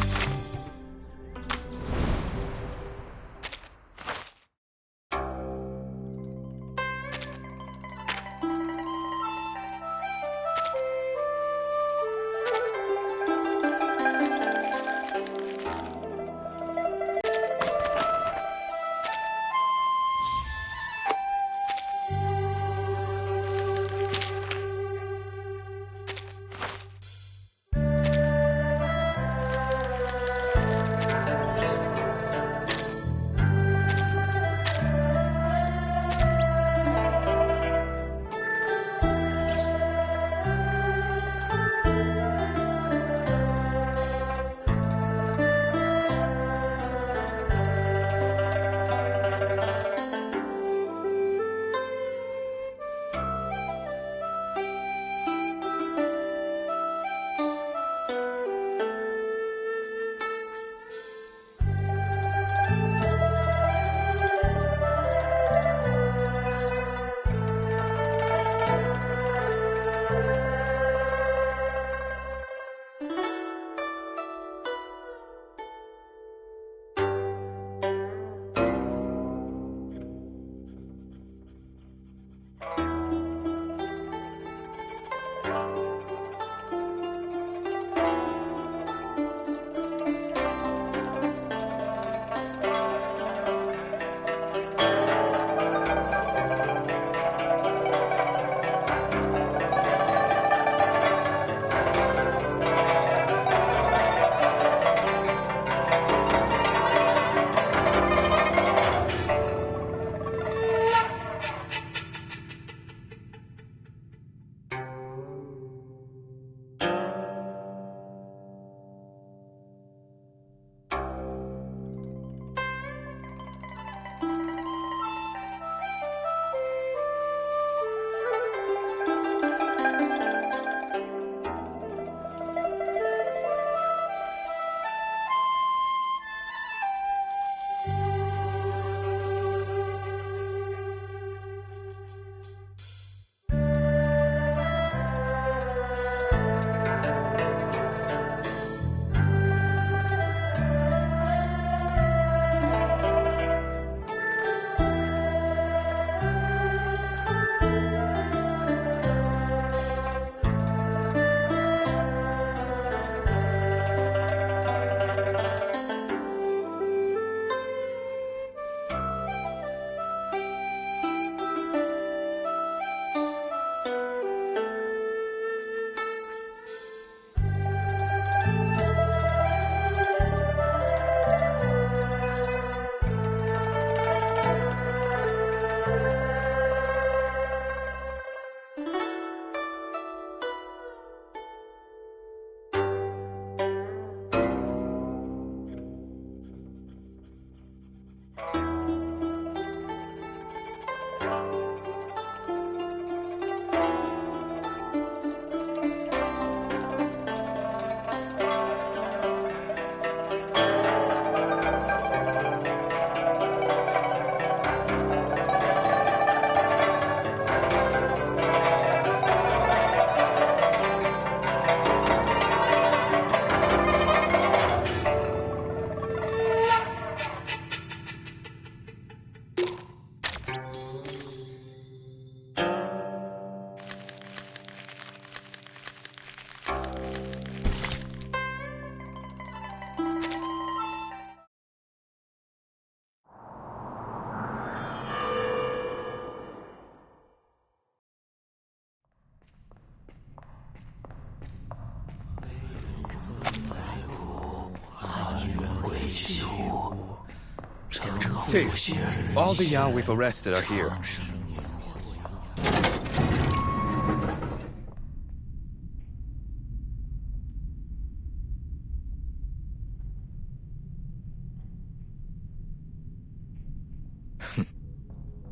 Chief, all the Yao we've arrested are here.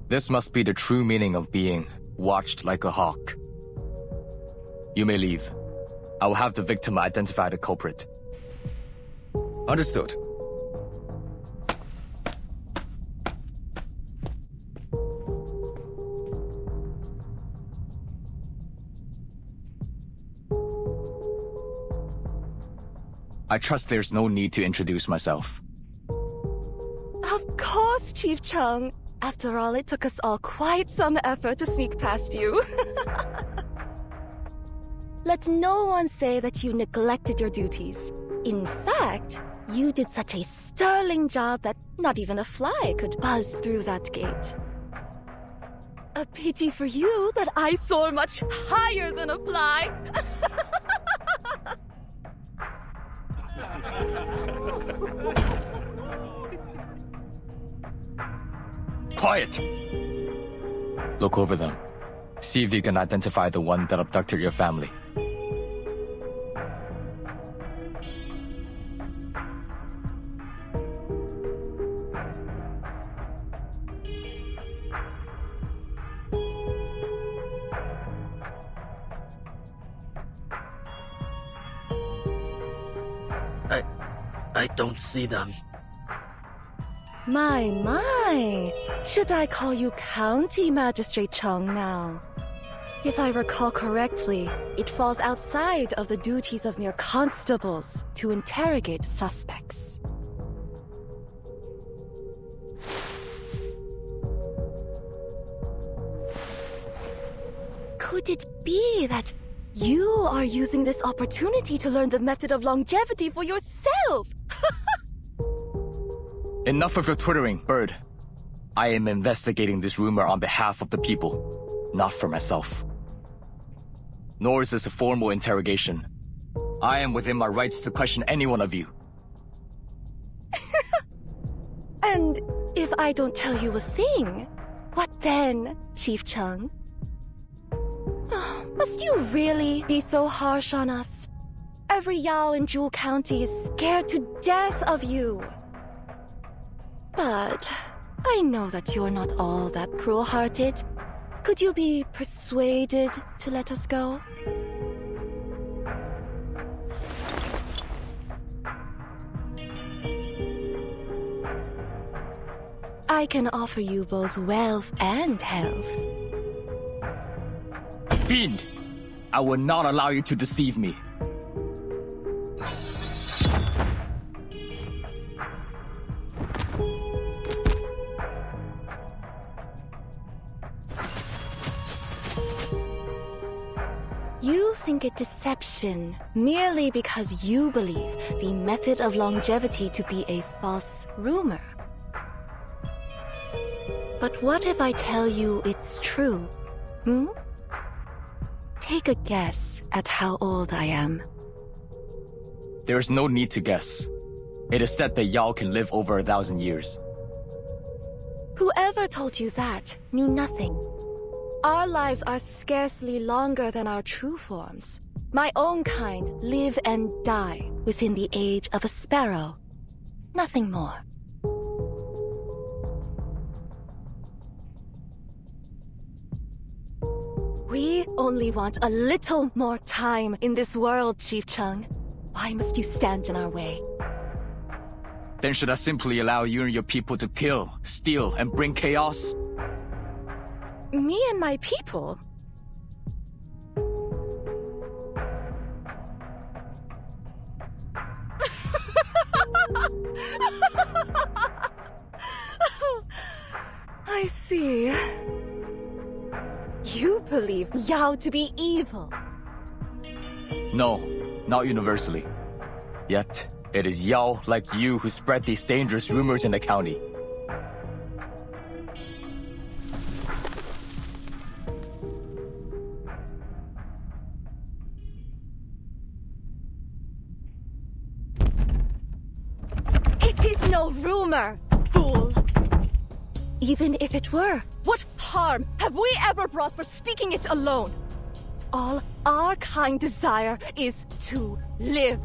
This must be the true meaning of being watched like a hawk. You may leave. I will have the victim identify the culprit. Understood. I trust there's no need to introduce myself. Of course, Chief Chung. After all, it took us all quite some effort to sneak past you. Let no one say that you neglected your duties. In fact, you did such a sterling job that not even a fly could buzz through that gate. A pity for you that I soar much higher than a fly. Quiet! Look over them. See if you can identify the one that abducted your family. I don't see them. My. Should I call you County Magistrate Chung now? If I recall correctly, it falls outside of the duties of mere constables to interrogate suspects. Could it be that you are using this opportunity to learn the method of longevity for yourself? Enough of your twittering, Bird. I am investigating this rumor on behalf of the people, not for myself. Nor is this a formal interrogation. I am within my rights to question any one of you. And if I don't tell you a thing, what then, Chief Chung? Must you really be so harsh on us? Every Yao in Jewel County is scared to death of you. But I know that you're not all that cruel-hearted. Could you be persuaded to let us go? I can offer you both wealth and health. Fiend! I will not allow you to deceive me. You think it deception merely because you believe the method of longevity to be a false rumor. But what if I tell you it's true? Take a guess at how old I am. There is no need to guess. It is said that Yao can live over 1,000 years. Whoever told you that knew nothing. Our lives are scarcely longer than our true forms. My own kind live and die within the age of a sparrow. Nothing more. We only want a little more time in this world, Chief Chung. Why must you stand in our way? Then should I simply allow you and your people to kill, steal, and bring chaos? Me and my people? I see. You believe Yao to be evil. No, not universally. Yet, it is Yao like you who spread these dangerous rumors in the county. It is rumor, fool! Even if it were, what harm have we ever brought for speaking it alone? All our kind desire is to live.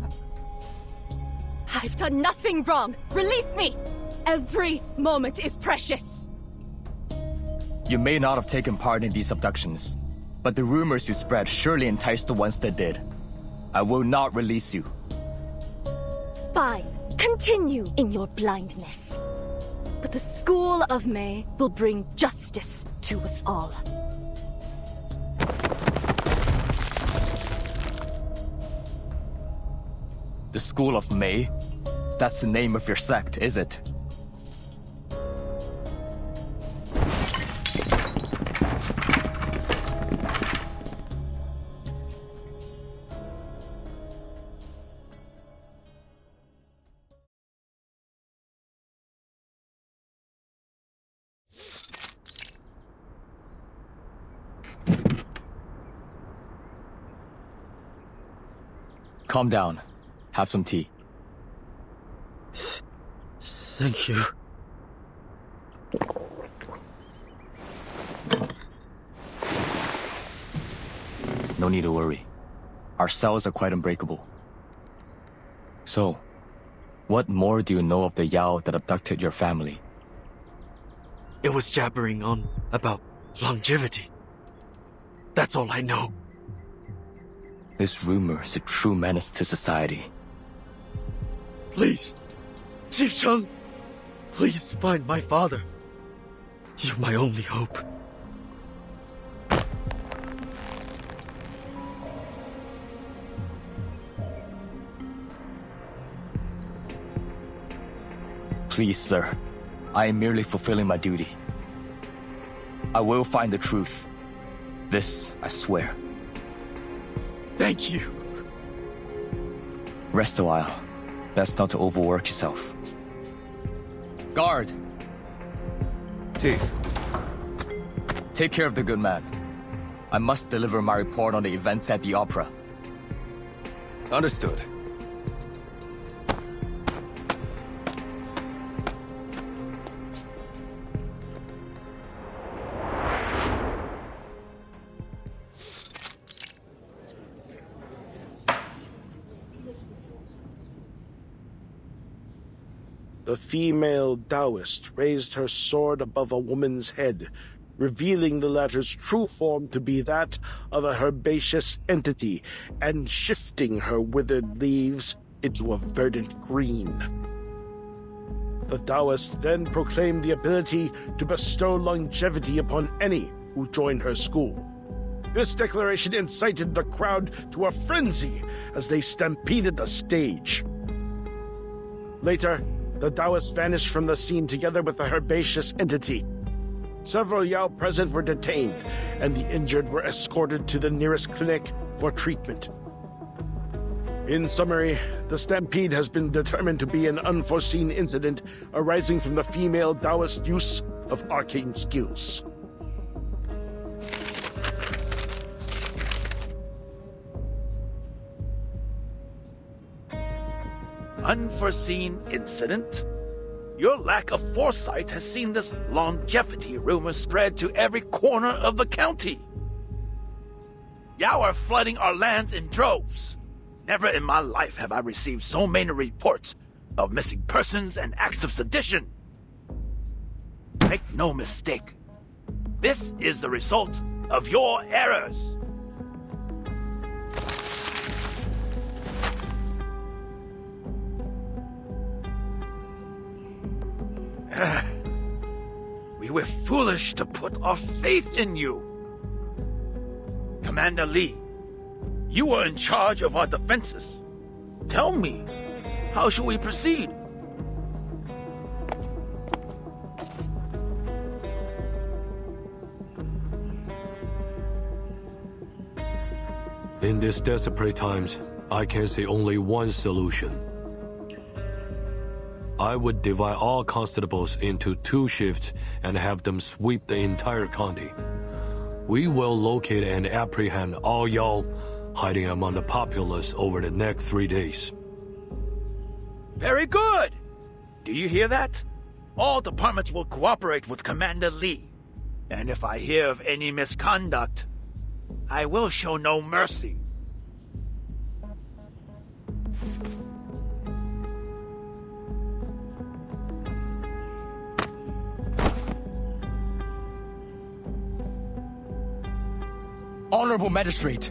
I've done nothing wrong. Release me! Every moment is precious. You may not have taken part in these abductions, but the rumors you spread surely enticed the ones that did. I will not release you. Fine. Continue in your blindness. But the School of May will bring justice to us all. The School of May? That's the name of your sect, is it? Calm down. Have some tea. Thank you. No need to worry. Our cells are quite unbreakable. So, what more do you know of the Yao that abducted your family? It was jabbering on about longevity. That's all I know. This rumor is a true menace to society. Please, Chief Chung, please find my father. You're my only hope. Please, sir. I am merely fulfilling my duty. I will find the truth. This, I swear. Thank you. Rest a while. Best not to overwork yourself. Guard! Teeth. Take care of the good man. I must deliver my report on the events at the opera. Understood. The female Taoist raised her sword above a woman's head, revealing the latter's true form to be that of a herbaceous entity, and shifting her withered leaves into a verdant green. The Taoist then proclaimed the ability to bestow longevity upon any who joined her school. This declaration incited the crowd to a frenzy as they stampeded the stage. Later, the Taoist vanished from the scene together with the herbaceous entity. Several Yao present were detained, and the injured were escorted to the nearest clinic for treatment. In summary, the stampede has been determined to be an unforeseen incident arising from the female Taoist use of arcane skills. Unforeseen incident? Your lack of foresight has seen this longevity rumor spread to every corner of the county. Yao are flooding our lands in droves. Never in my life have I received so many reports of missing persons and acts of sedition. Make no mistake. This is the result of your errors. We were foolish to put our faith in you. Commander Lee, you were in charge of our defenses. Tell me, how shall we proceed? In these desperate times, I can see only one solution. I would divide all constables into 2 shifts and have them sweep the entire county. We will locate and apprehend all Yao hiding among the populace over the next 3 days. Very good! Do you hear that? all departments will cooperate with Commander Lee. And if I hear of any misconduct, I will show no mercy. Honorable Magistrate,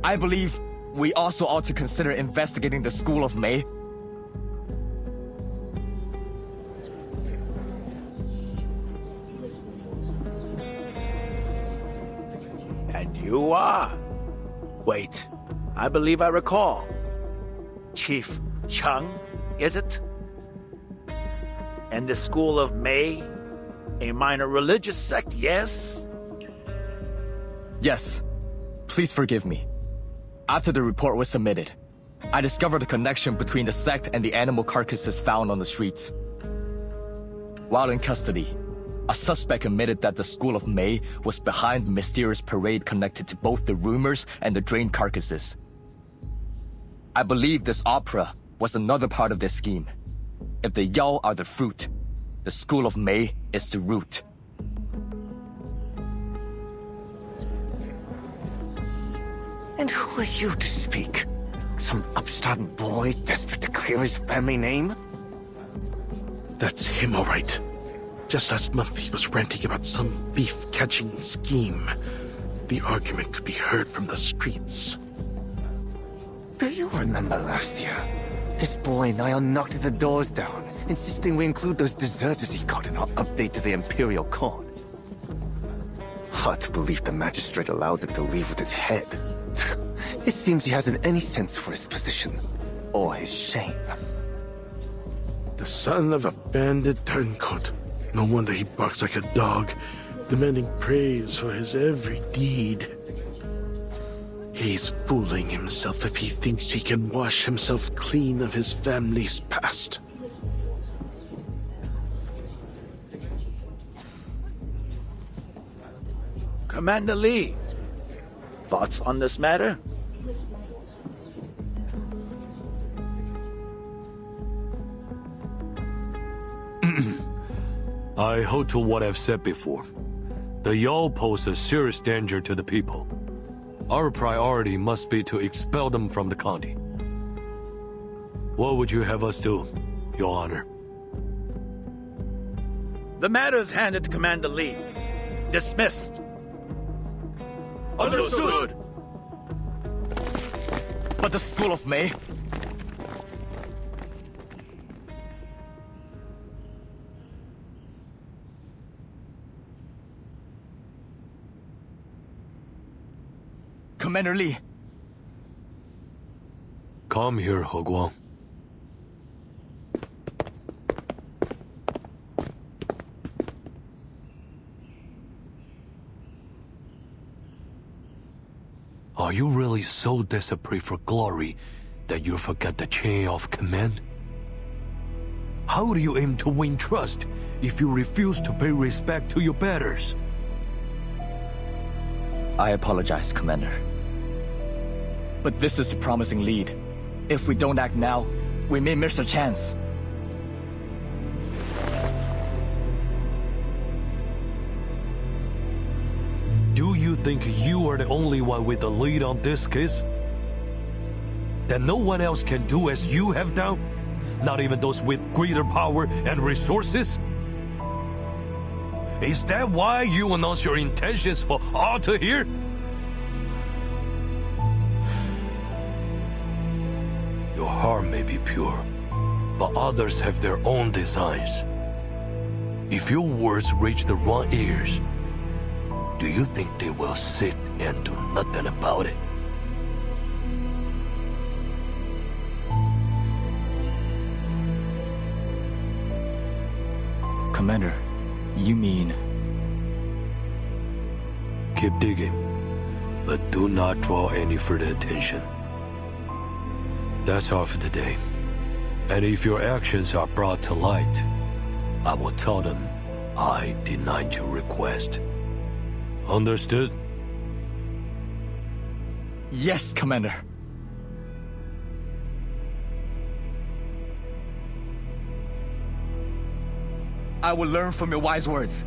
I believe we also ought to consider investigating the School of May. And you are? Wait, I believe I recall. Chief Chung, is it? And the School of May? A minor religious sect, yes? Yes. Please forgive me. After the report was submitted, I discovered a connection between the sect and the animal carcasses found on the streets. While in custody, a suspect admitted that the School of May was behind the mysterious parade connected to both the rumors and the drained carcasses. I believe this opera was another part of their scheme. If the Yao are the fruit, the School of May is the root. And who are you to speak? Some upstart boy desperate to clear his family name? That's him, all right. Just last month, he was ranting about some thief-catching scheme. The argument could be heard from the streets. Do you remember last year? This boy Niall knocked the doors down, insisting we include those deserters he caught in our update to the Imperial Code. Hard to believe the magistrate allowed him to leave with his head. It seems he hasn't any sense for his position, or his shame. The son of a bandit turncoat. No wonder he barks like a dog, demanding praise for his every deed. He's fooling himself if he thinks he can wash himself clean of his family's past. Commander Lee, thoughts on this matter? I hold to what I've said before. The Yao pose a serious danger to the people. Our priority must be to expel them from the county. What would you have us do, Your Honor? The matter is handed to Commander Lee. Dismissed. Understood. But the School of May? Commander Lee. Come here, He Guang. Are you really so desperate for glory that you forget the chain of command? How do you aim to win trust if you refuse to pay respect to your betters? I apologize, Commander. But this is a promising lead. If we don't act now, we may miss a chance. Do you think you are the only one with the lead on this case? That no one else can do as you have done? Not even those with greater power and resources? Is that why you announce your intentions for all to hear? Your heart may be pure, but others have their own designs. If your words reach the wrong ears, do you think they will sit and do nothing about it? Commander, you mean... Keep digging, but do not draw any further attention. That's all for today. And if your actions are brought to light, I will tell them I denied your request. Understood? Yes, Commander. I will learn from your wise words.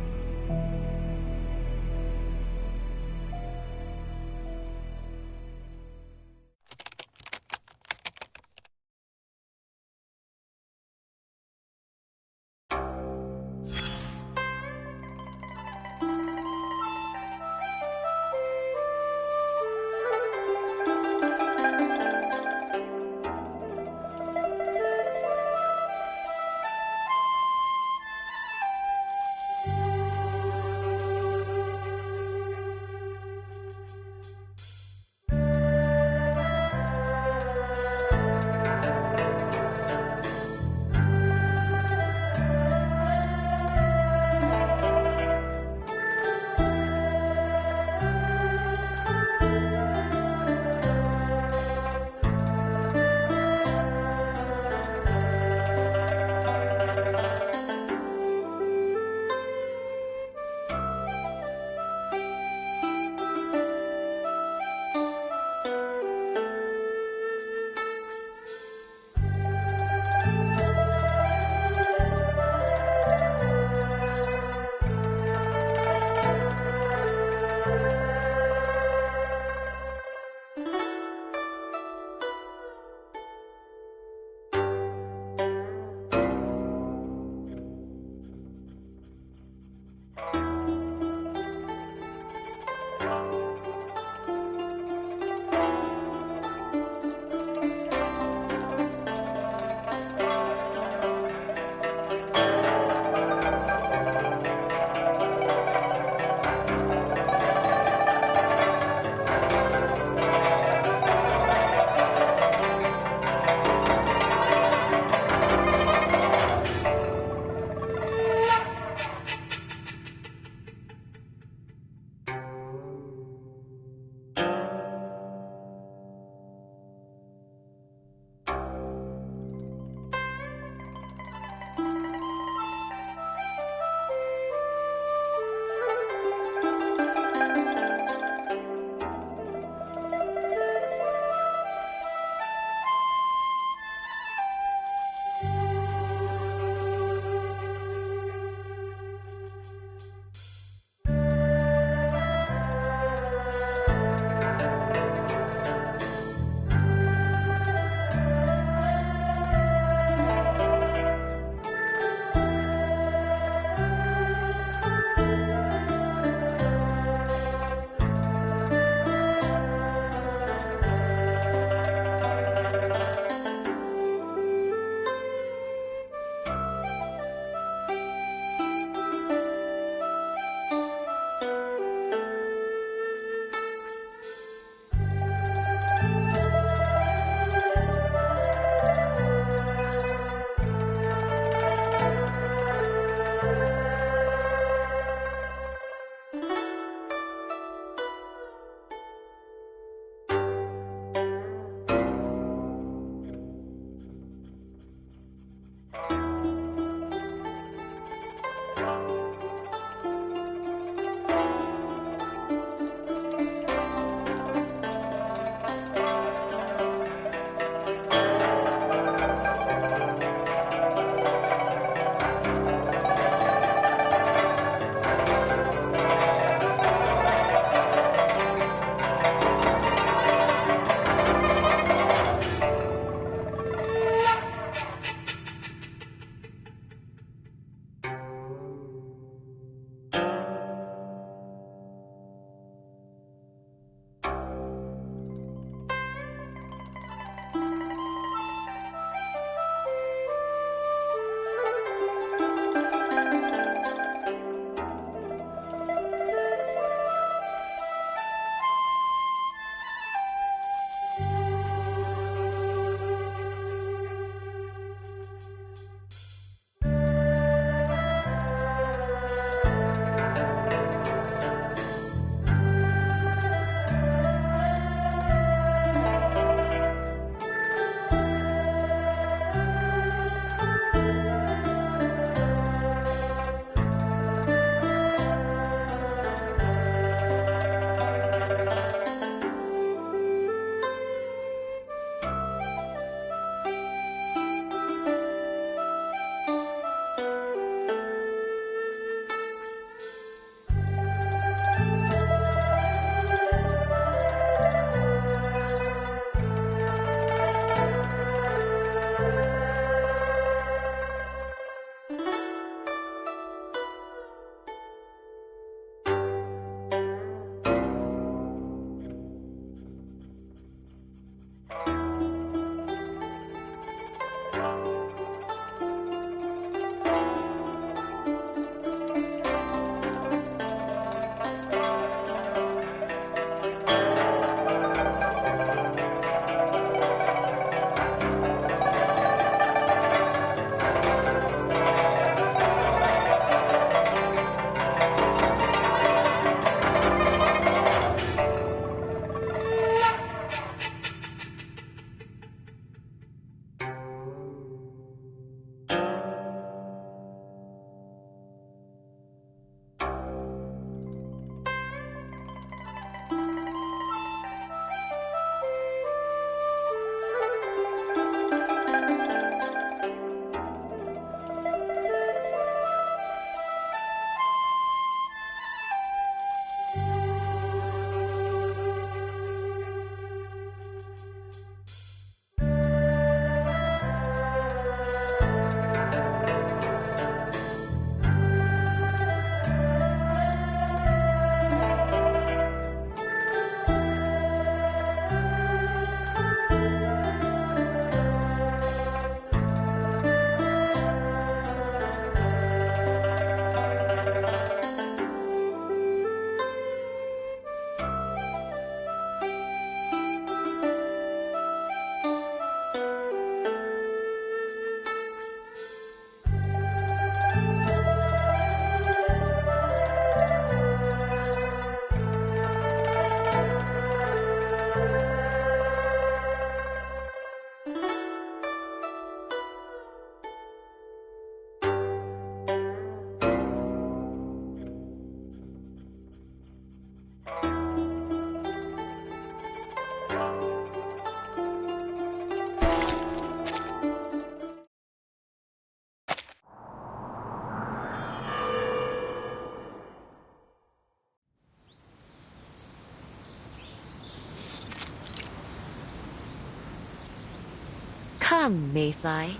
Come, Mayfly.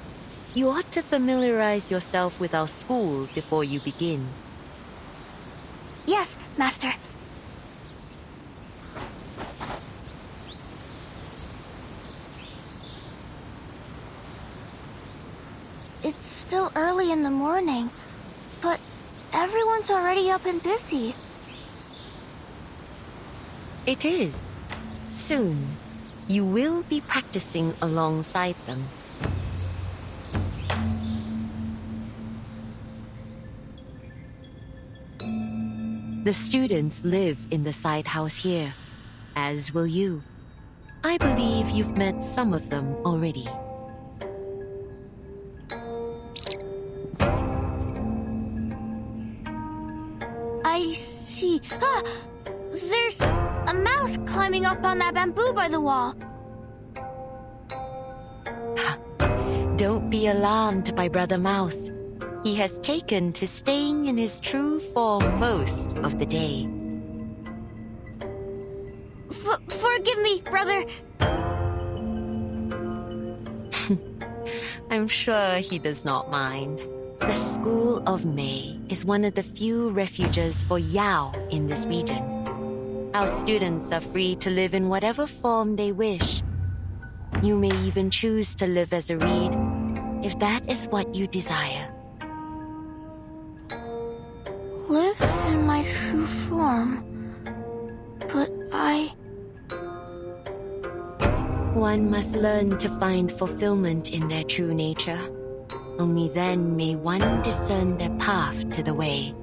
You ought to familiarize yourself with our school before you begin. Yes, Master. It's still early in the morning, but everyone's already up and busy. It is. Soon, you will be practicing alongside them. The students live in the side house here, as will you. I believe you've met some of them already. I see. Ah! There's a mouse climbing up on that bamboo by the wall. Don't be alarmed by Brother Mouse. He has taken to staying in his true form most of the day. Forgive me, brother. I'm sure he does not mind. The School of May is one of the few refuges for Yao in this region. Our students are free to live in whatever form they wish. You may even choose to live as a reed, if that is what you desire. Live in my true form. But One must learn to find fulfillment in their true nature. Only then may one discern their path to the way.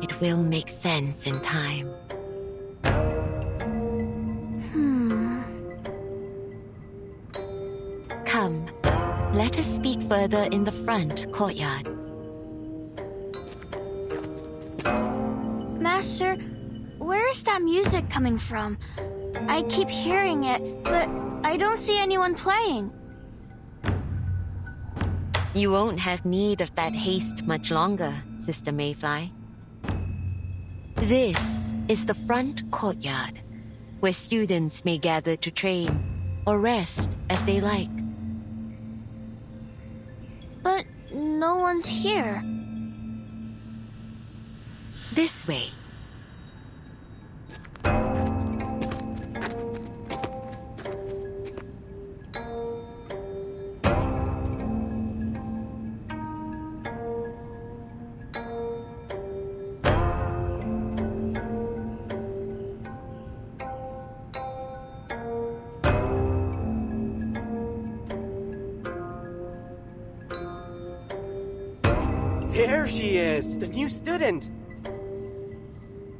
It will make sense in time. Come, let us speak further in the front courtyard. Master, where is that music coming from? I keep hearing it, but I don't see anyone playing. You won't have need of that haste much longer, Sister Mayfly. This is the front courtyard, where students may gather to train or rest as they like. But no one's here. This way. There she is, the new student.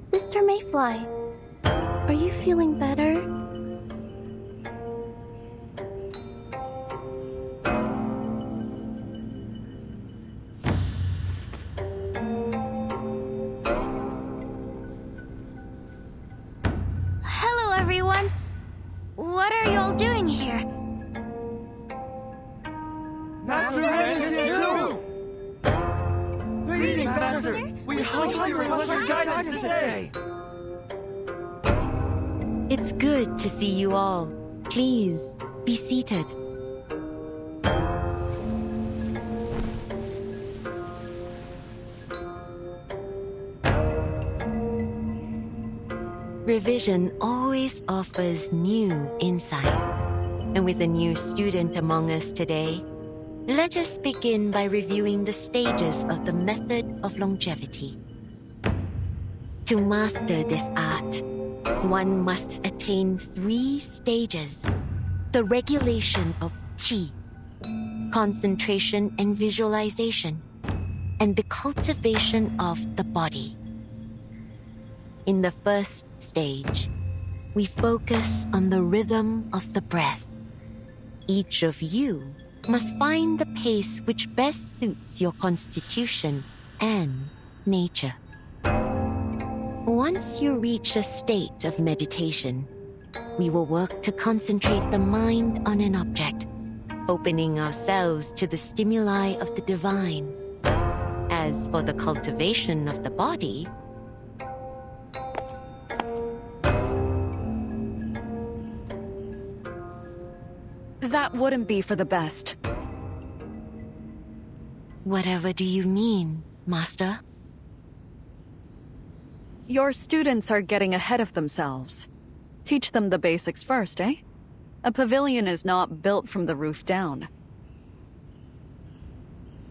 Sister Mayfly, are you feeling better? Hello, everyone. What are y'all doing here? Master Ren is here too! Greetings, Master! We humbly request your guidance today! It's good to see you all. Please, be seated. Revision always offers new insight. And with a new student among us today, let us begin by reviewing the stages of the method of longevity. To master this art, one must attain 3 stages: the regulation of qi, concentration and visualization, and the cultivation of the body. In the first stage, we focus on the rhythm of the breath. Each of you must find the pace which best suits your constitution and nature. Once you reach a state of meditation, we will work to concentrate the mind on an object, opening ourselves to the stimuli of the divine. As for the cultivation of the body, That wouldn't be for the best. Whatever do you mean, Master? Your students are getting ahead of themselves. Teach them the basics first, eh? A pavilion is not built from the roof down.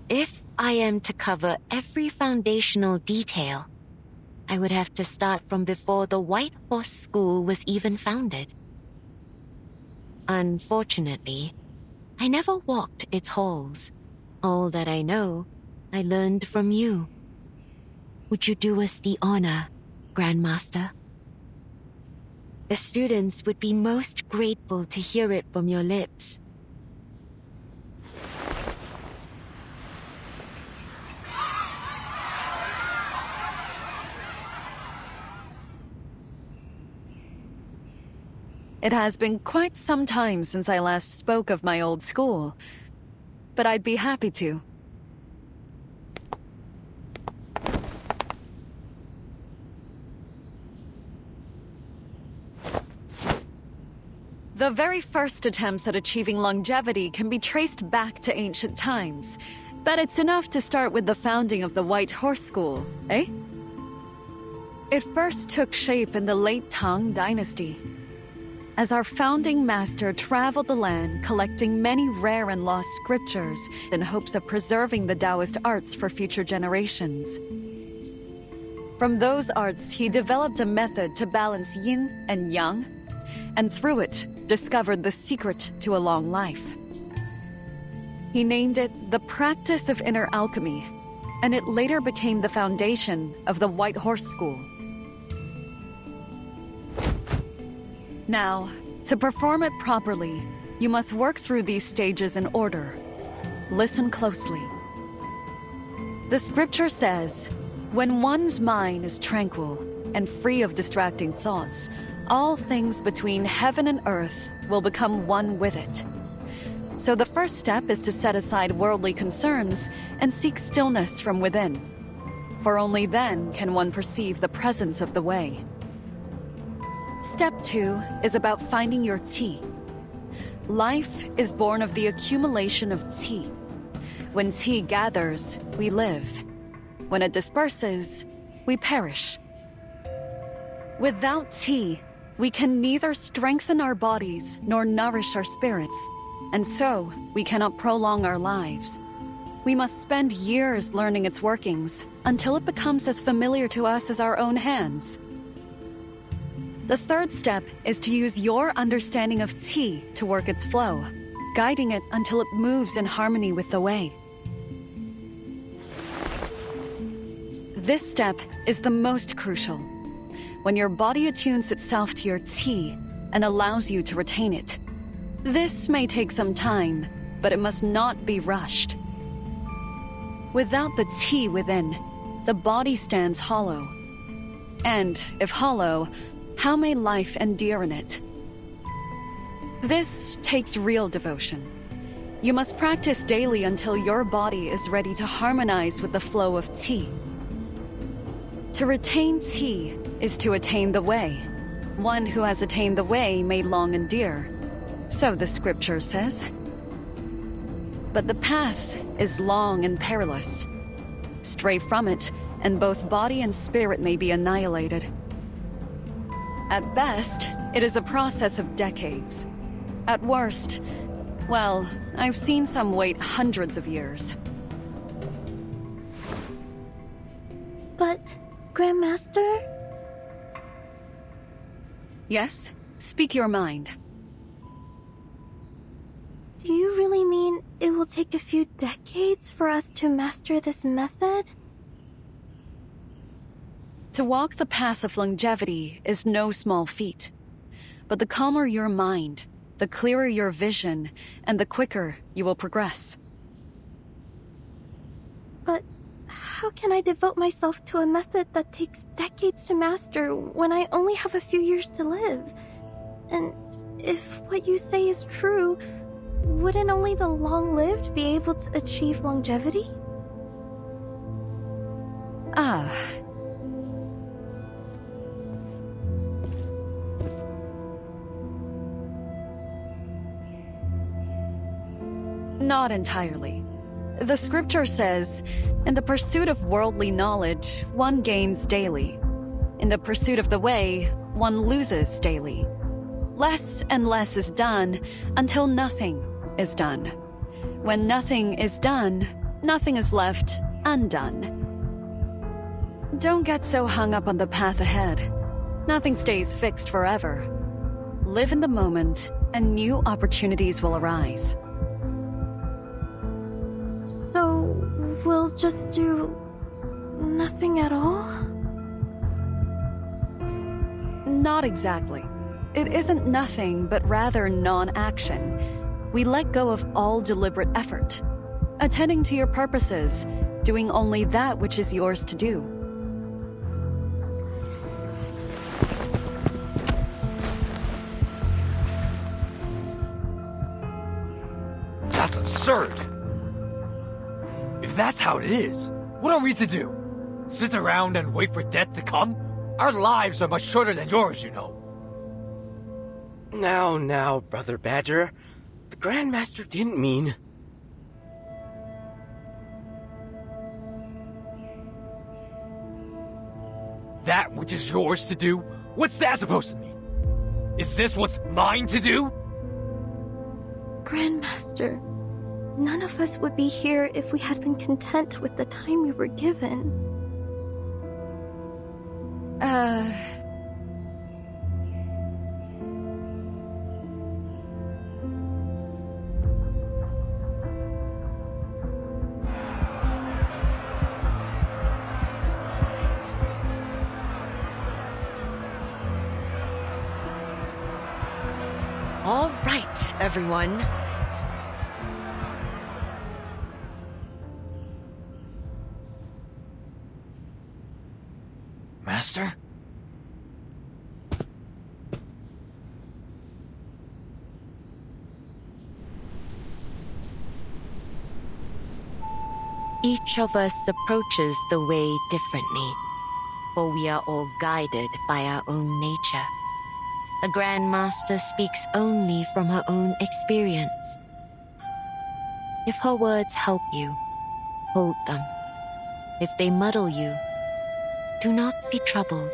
If I am to cover every foundational detail, I would have to start from before the White Horse School was even founded. Unfortunately, I never walked its halls. All that I know, I learned from you. Would you do us the honor, Grandmaster? The students would be most grateful to hear it from your lips. It has been quite some time since I last spoke of my old school, but I'd be happy to. The very first attempts at achieving longevity can be traced back to ancient times, but it's enough to start with the founding of the White Horse School, eh? It first took shape in the late Tang Dynasty, as our founding master traveled the land collecting many rare and lost scriptures in hopes of preserving the Taoist arts for future generations. From those arts, he developed a method to balance yin and yang, and through it, discovered the secret to a long life. He named it the practice of inner alchemy, and it later became the foundation of the White Horse School. Now, to perform it properly, you must work through these stages in order. Listen closely. The scripture says, when one's mind is tranquil and free of distracting thoughts, all things between heaven and earth will become one with it. So the first step is to set aside worldly concerns and seek stillness from within. For only then can one perceive the presence of the way. Step 2 is about finding your tea. Life is born of the accumulation of tea. When tea gathers, we live. When it disperses, we perish. Without tea, we can neither strengthen our bodies nor nourish our spirits, and so we cannot prolong our lives. We must spend years learning its workings until it becomes as familiar to us as our own hands. The third step is to use your understanding of tea to work its flow, guiding it until it moves in harmony with the way. This step is the most crucial. When your body attunes itself to your tea and allows you to retain it. This may take some time, but it must not be rushed. Without the tea within, the body stands hollow. And if hollow, how may life endure in it? This takes real devotion. You must practice daily until your body is ready to harmonize with the flow of tea. To retain tea is to attain the way. One who has attained the way may long endure. So the scripture says. But the path is long and perilous. Stray from it, and both body and spirit may be annihilated. At best, it is a process of decades. At worst, well, I've seen some wait hundreds of years. But, Grandmaster? Yes? Speak your mind. Do you really mean it will take a few decades for us to master this method? To walk the path of longevity is no small feat. But the calmer your mind, the clearer your vision, and the quicker you will progress. But how can I devote myself to a method that takes decades to master when I only have a few years to live? And if what you say is true, wouldn't only the long-lived be able to achieve longevity? Ah. Not entirely. The scripture says, in the pursuit of worldly knowledge, one gains daily. In the pursuit of the way, one loses daily. Less and less is done until nothing is done. When nothing is done, nothing is left undone. Don't get so hung up on the path ahead. Nothing stays fixed forever. Live in the moment, and new opportunities will arise. So, we'll just do nothing at all? Not exactly. It isn't nothing, but rather non-action. We let go of all deliberate effort, attending to your purposes, doing only that which is yours to do. That's absurd. If that's how it is, what are we to do? Sit around and wait for death to come? Our lives are much shorter than yours, you know. Now, Brother Badger. The Grandmaster didn't mean... That which is yours to do? What's that supposed to mean? Is this what's mine to do? Grandmaster, none of us would be here if we had been content with the time we were given. All right, everyone. Master? Each of us approaches the way differently, for we are all guided by our own nature. The Grandmaster speaks only from her own experience. If her words help you, hold them. If they muddle you, do not be troubled.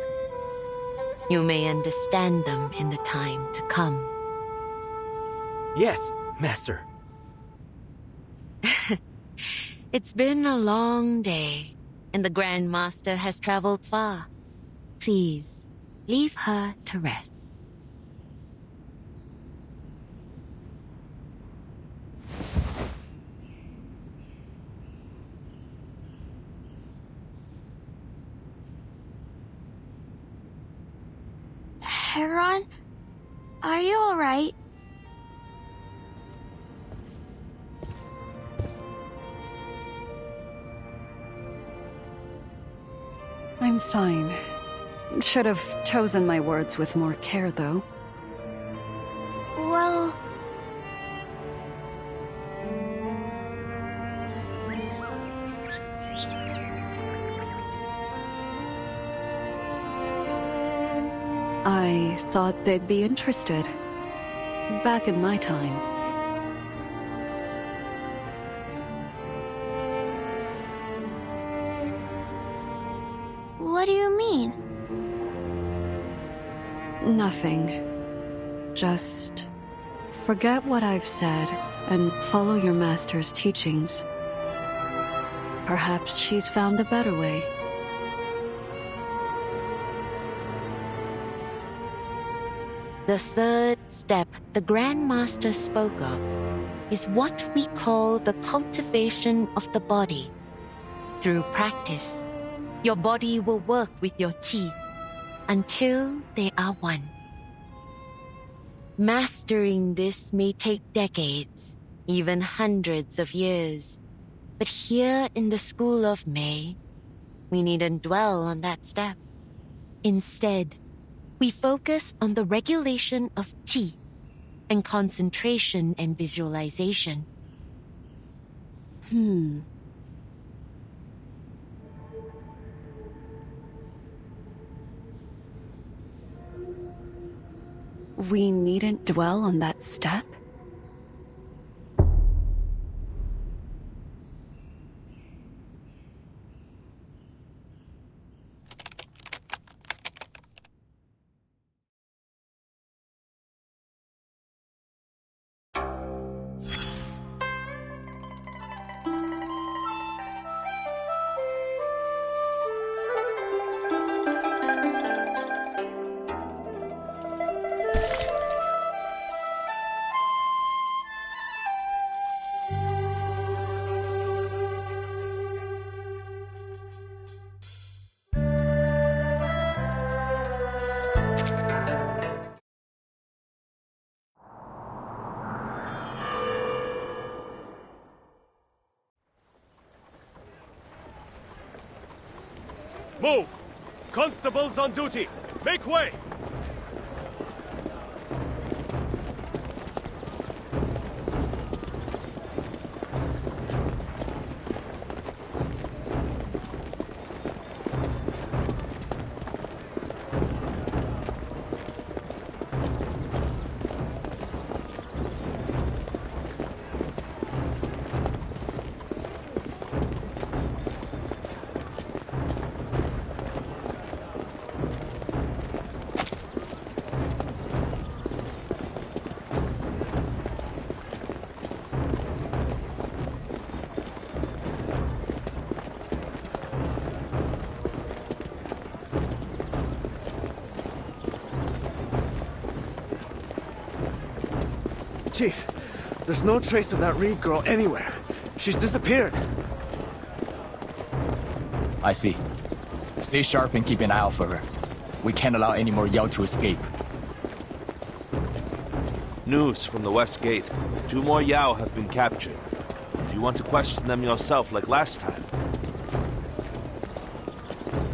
You may understand them in the time to come. Yes, Master. It's been a long day, and the Grandmaster has traveled far. Please, leave her to rest. Heron, are you alright? I'm fine. Should have chosen my words with more care, though. Well... I thought they'd be interested. Back in my time. What do you mean? Nothing. Just forget what I've said and follow your master's teachings. Perhaps she's found a better way. The third step the Grandmaster spoke of is what we call the cultivation of the body. Through practice, your body will work with your qi until they are one. Mastering this may take decades, even hundreds of years. But here in the School of May, we needn't dwell on that step. Instead, we focus on the regulation of qi and concentration and visualization. We needn't dwell on that step? Move! Constables on duty, make way! Chief, there's no trace of that Reed girl anywhere. She's disappeared. I see. Stay sharp and keep an eye out for her. We can't allow any more Yao to escape. News from the West Gate. 2 more Yao have been captured. Do you want to question them yourself like last time?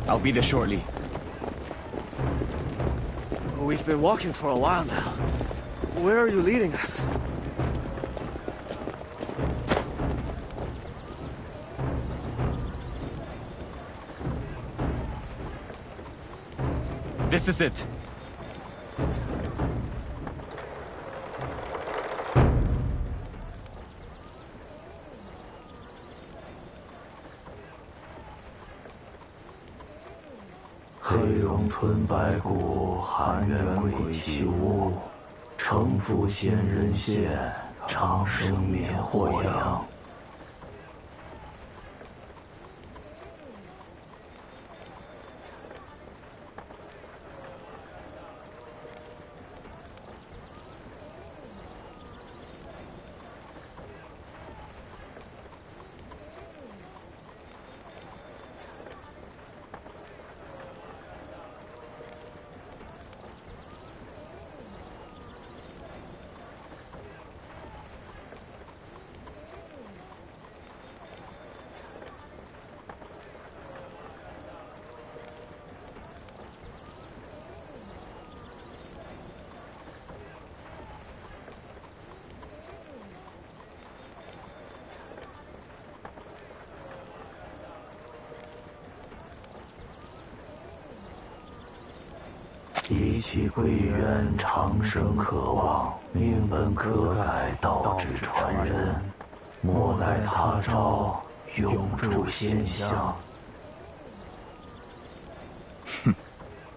I'll be there shortly. We've been walking for a while now. Where are you leading us? This is it.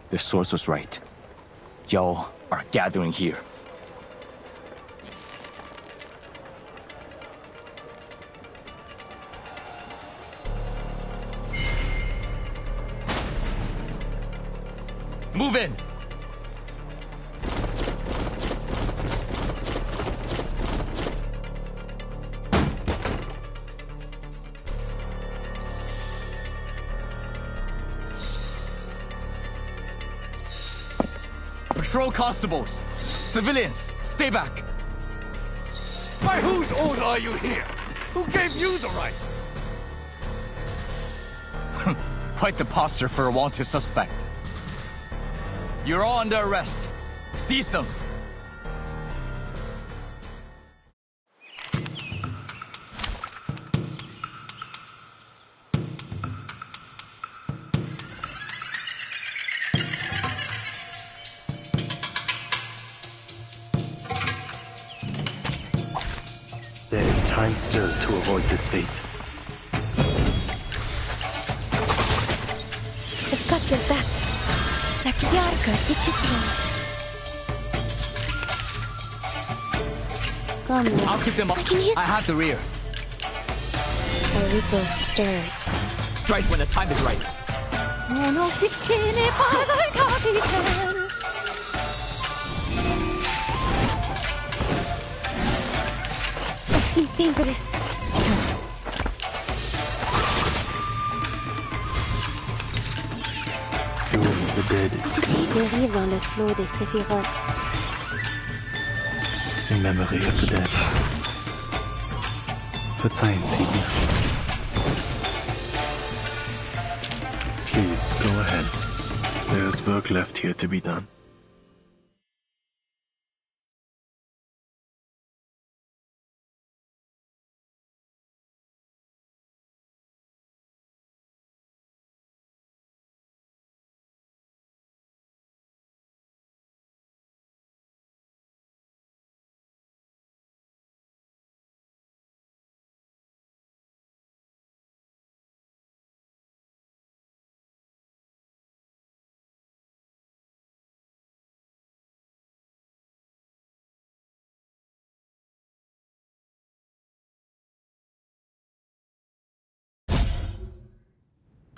The source was right. Yao are gathering here. Move in! Patrol constables! Civilians, stay back! By whose order are you here? Who gave you the right? Quite the posture for a wanted suspect. You're all under arrest. Seize them. There is time still to avoid this fate. I've got your back. Так ярко и тепло. Come, I'll keep them up. I have the rear. Rico stirred. Strike when the time is right. Non officine para il capitano. Así timbres. The dead. Dérive dans le flot des séphirotes. In memory of the dead. Verzeihen Sie mir. Please go There's work left here to be done.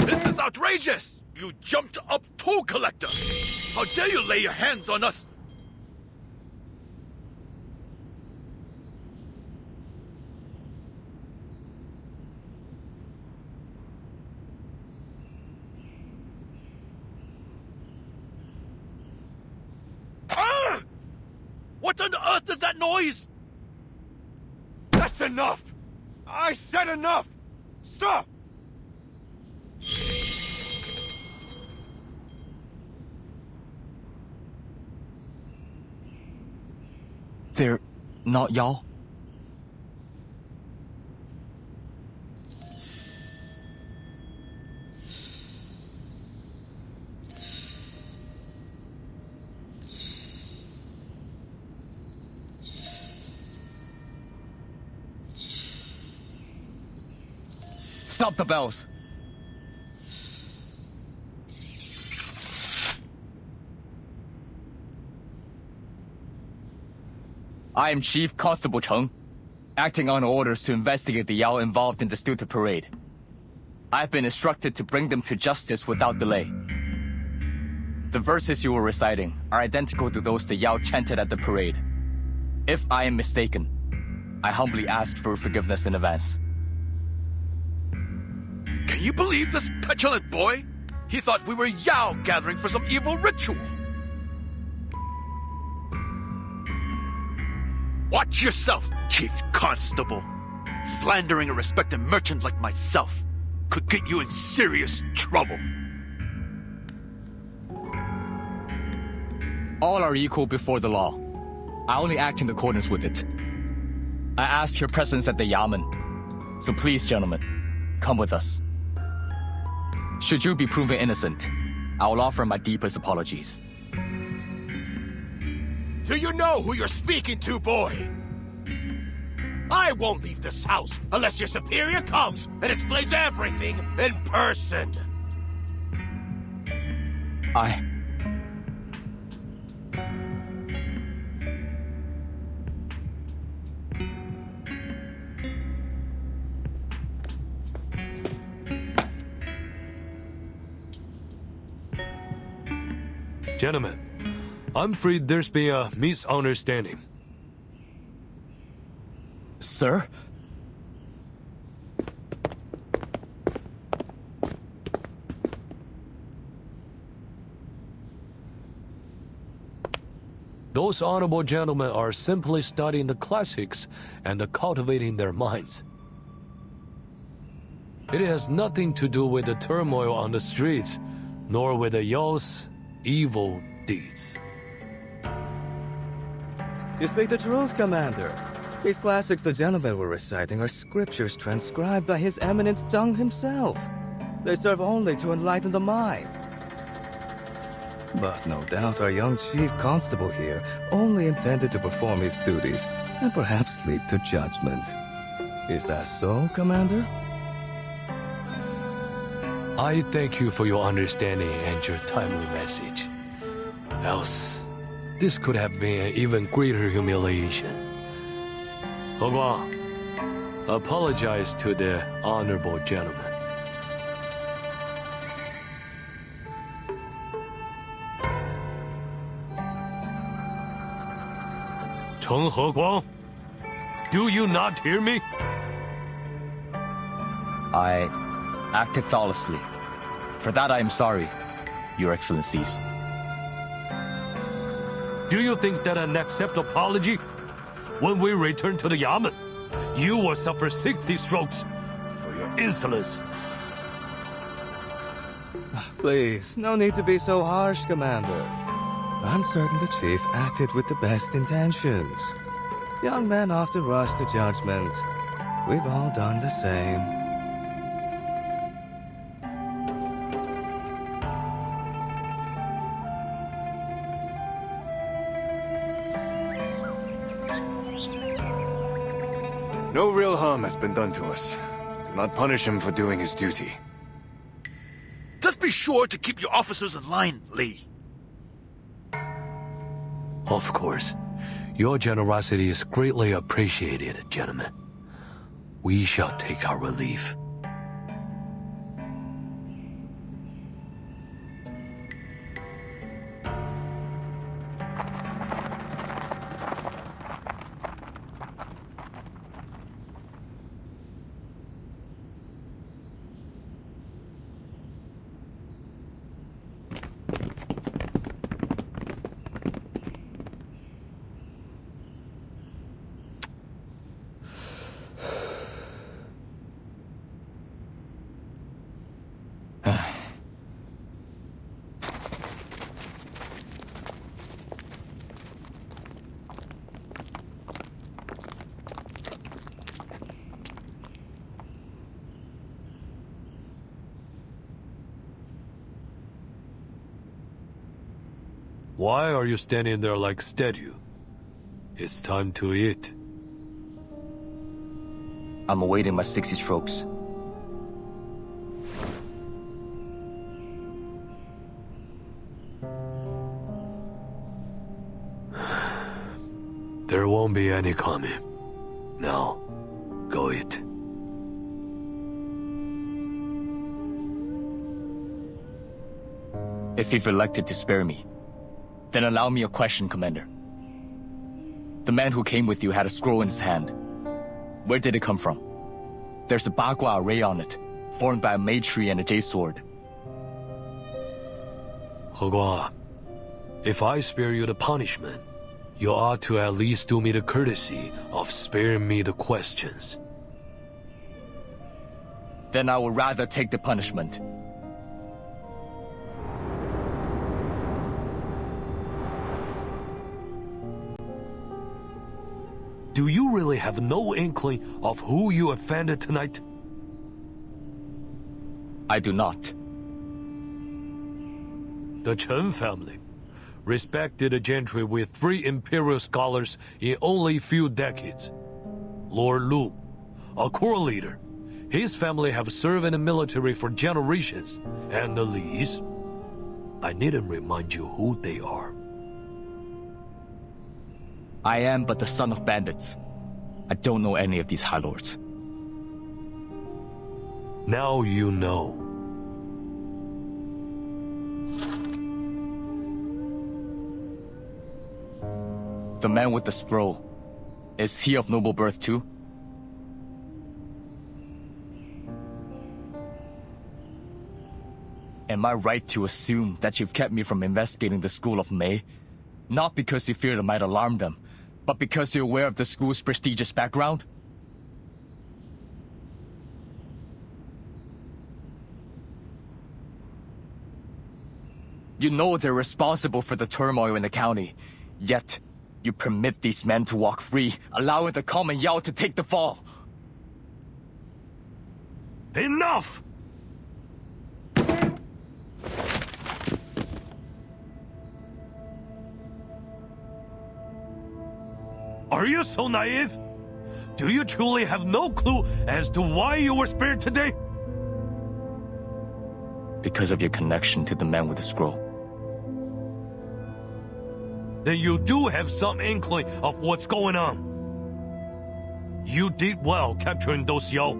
This is outrageous! You jumped up toll collector! How dare you lay your hands on us? Ah! What on earth is that noise? That's enough! I said enough! Stop! They're not y'all? Stop the bells! I am Chief Constable Cheng, acting on orders to investigate the Yao involved in the stupid parade. I have been instructed to bring them to justice without delay. The verses you were reciting are identical to those the Yao chanted at the parade. If I am mistaken, I humbly ask for forgiveness in advance. Can you believe this petulant boy? He thought we were Yao gathering for some evil ritual. Watch yourself, Chief Constable. Slandering a respected merchant like myself could get you in serious trouble. All are equal before the law. I only act in accordance with it. I ask your presence at the Yamen. So please, gentlemen, come with us. Should you be proven innocent, I will offer my deepest apologies. Do you know who you're speaking to, boy? I won't leave this house unless your superior comes and explains everything in person. Gentlemen, I'm afraid there's been a misunderstanding. Sir? Those honorable gentlemen are simply studying the classics and cultivating their minds. It has nothing to do with the turmoil on the streets, nor with the Yao's evil deeds. You speak the truth, Commander. These classics the gentlemen were reciting are scriptures transcribed by His Eminence Zhang himself. They serve only to enlighten the mind. But no doubt our young Chief Constable here only intended to perform his duties and perhaps lead to judgment. Is that so, Commander? I thank you for your understanding and your timely message. Else, this could have been an even greater humiliation. He Guang, apologize to the honorable gentleman. Cheng He Guang, do you not hear me? I acted thoughtlessly. For that I am sorry, Your Excellencies. Do you think that an acceptable apology? When we return to the Yamen, you will suffer 60 strokes for your insolence. Please, no need to be so harsh, Commander. I'm certain the Chief acted with the best intentions. Young men often rush to judgment. We've all done the same. No real harm has been done to us. Do not punish him for doing his duty. Just be sure to keep your officers in line, Lee. Of course. Your generosity is greatly appreciated, gentlemen. We shall take our relief. Why are you standing there like statue? It's time to eat. I'm awaiting my 60 strokes. There won't be any coming. Now, go eat. If you've elected to spare me, then allow me a question, Commander. The man who came with you had a scroll in his hand. Where did it come from? There's a Bagua array on it, formed by a Mei tree and a Jade sword. He Guang, if I spare you the punishment, you ought to at least do me the courtesy of sparing me the questions. Then I would rather take the punishment. Do you really have no inkling of who you offended tonight? I do not. The Chen family, respected gentry with 3 imperial scholars in only a few decades. Lord Lu, a corps leader. His family have served in the military for generations. And the Lees, I needn't remind you who they are. I am but the son of bandits. I don't know any of these High Lords. Now you know. The man with the scroll, is he of noble birth too? Am I right to assume that you've kept me from investigating the school of Mei? Not because you feared it might alarm them, but because you're aware of the school's prestigious background? You know they're responsible for the turmoil in the county, yet you permit these men to walk free, allowing the common Yao to take the fall. Enough! Are you so naive? Do you truly have no clue as to why you were spared today? Because of your connection to the man with the scroll. Then you do have some inkling of what's going on. You did well capturing those Yao,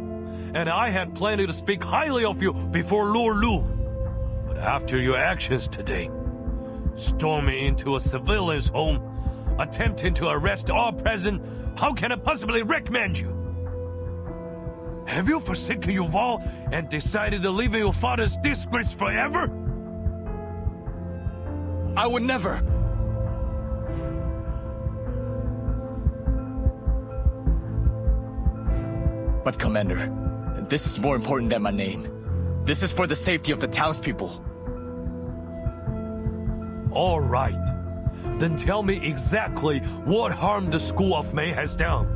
and I had plenty to speak highly of you before Lord Lu. But after your actions today, storming into a civilian's home, attempting to arrest all present, how can I possibly recommend you? Have you forsaken your vow and decided to live in your father's disgrace forever? I would never. But Commander, this is more important than my name. This is for the safety of the townspeople. All right. Then tell me exactly what harm the School of May has done,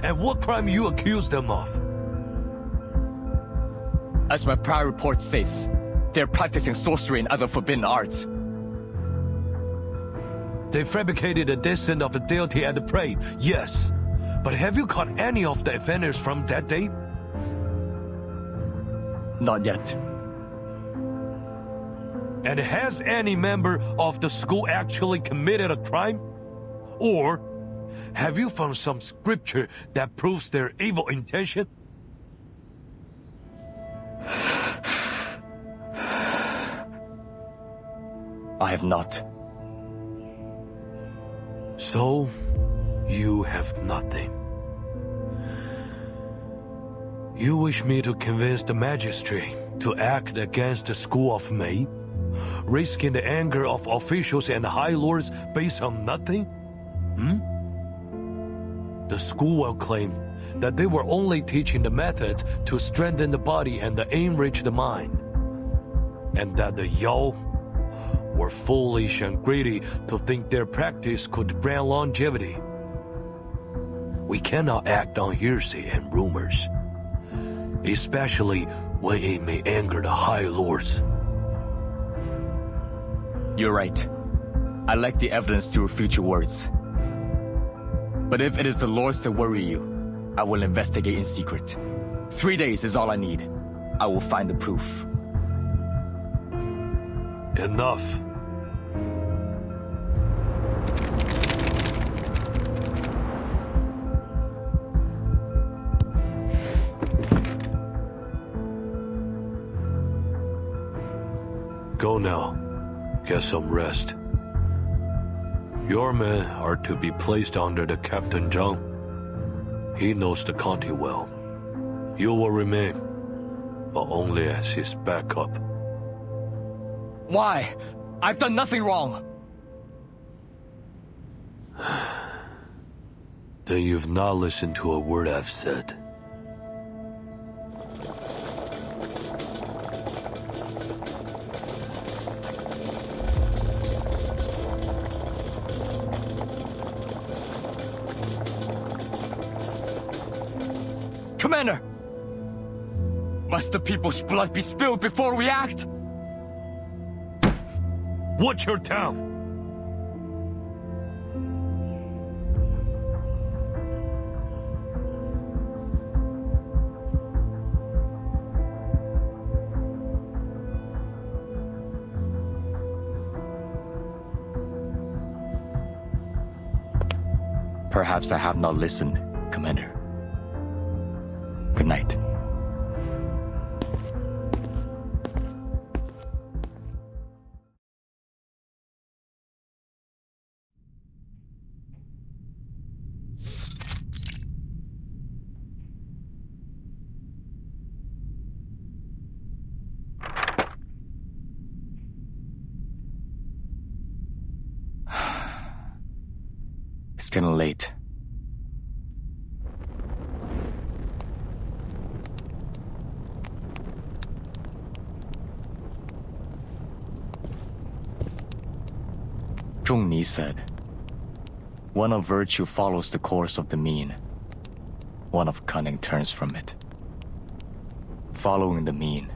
and what crime you accuse them of. As my prior report states, they're practicing sorcery and other forbidden arts. They fabricated a descent of the deity at the parade, yes. But have you caught any of the offenders from that day? Not yet. And has any member of the school actually committed a crime? Or have you found some scripture that proves their evil intention? I have not. So, you have nothing. You wish me to convince the magistrate to act against the School of May, risking the anger of officials and high lords based on nothing? The school will claim that they were only teaching the methods to strengthen the body and enrich the mind, and that the Yao were foolish and greedy to think their practice could bring longevity. We cannot act on hearsay and rumors, especially when it may anger the high lords. You're right. I lack the evidence to refute your words. But if it is the lords that worry you, I will investigate in secret. 3 days is all I need. I will find the proof. Enough. Go now. Get some rest. Your men are to be placed under the Captain Zhang. He knows the county well. You will remain, but only as his backup. Why? I've done nothing wrong. Then you've not listened to a word I've said. Commander! Must the people's blood be spilled before we act? Watch your tongue! Perhaps I have not listened, Commander. Good night. It's getting late. Zhongni said, "One of virtue follows the course of the mean. One of cunning turns from it. Following the mean,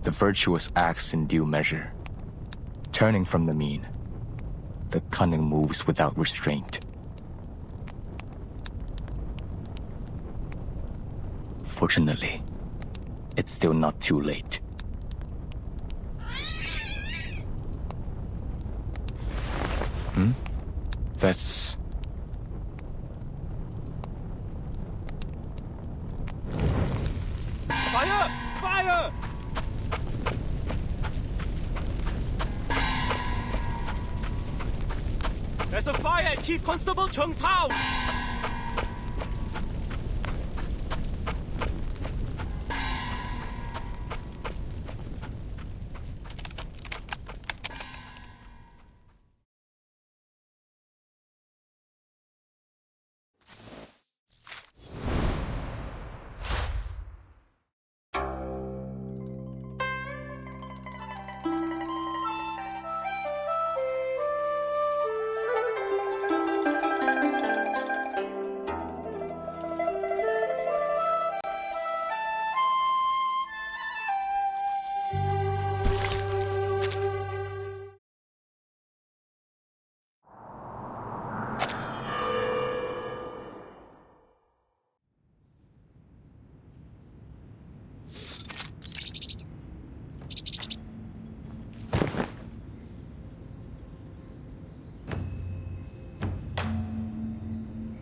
the virtuous acts in due measure. Turning from the mean, the cunning moves without restraint." Fortunately, it's still not too late. That's... Fire! Fire! There's a fire at Chief Constable Chung's house!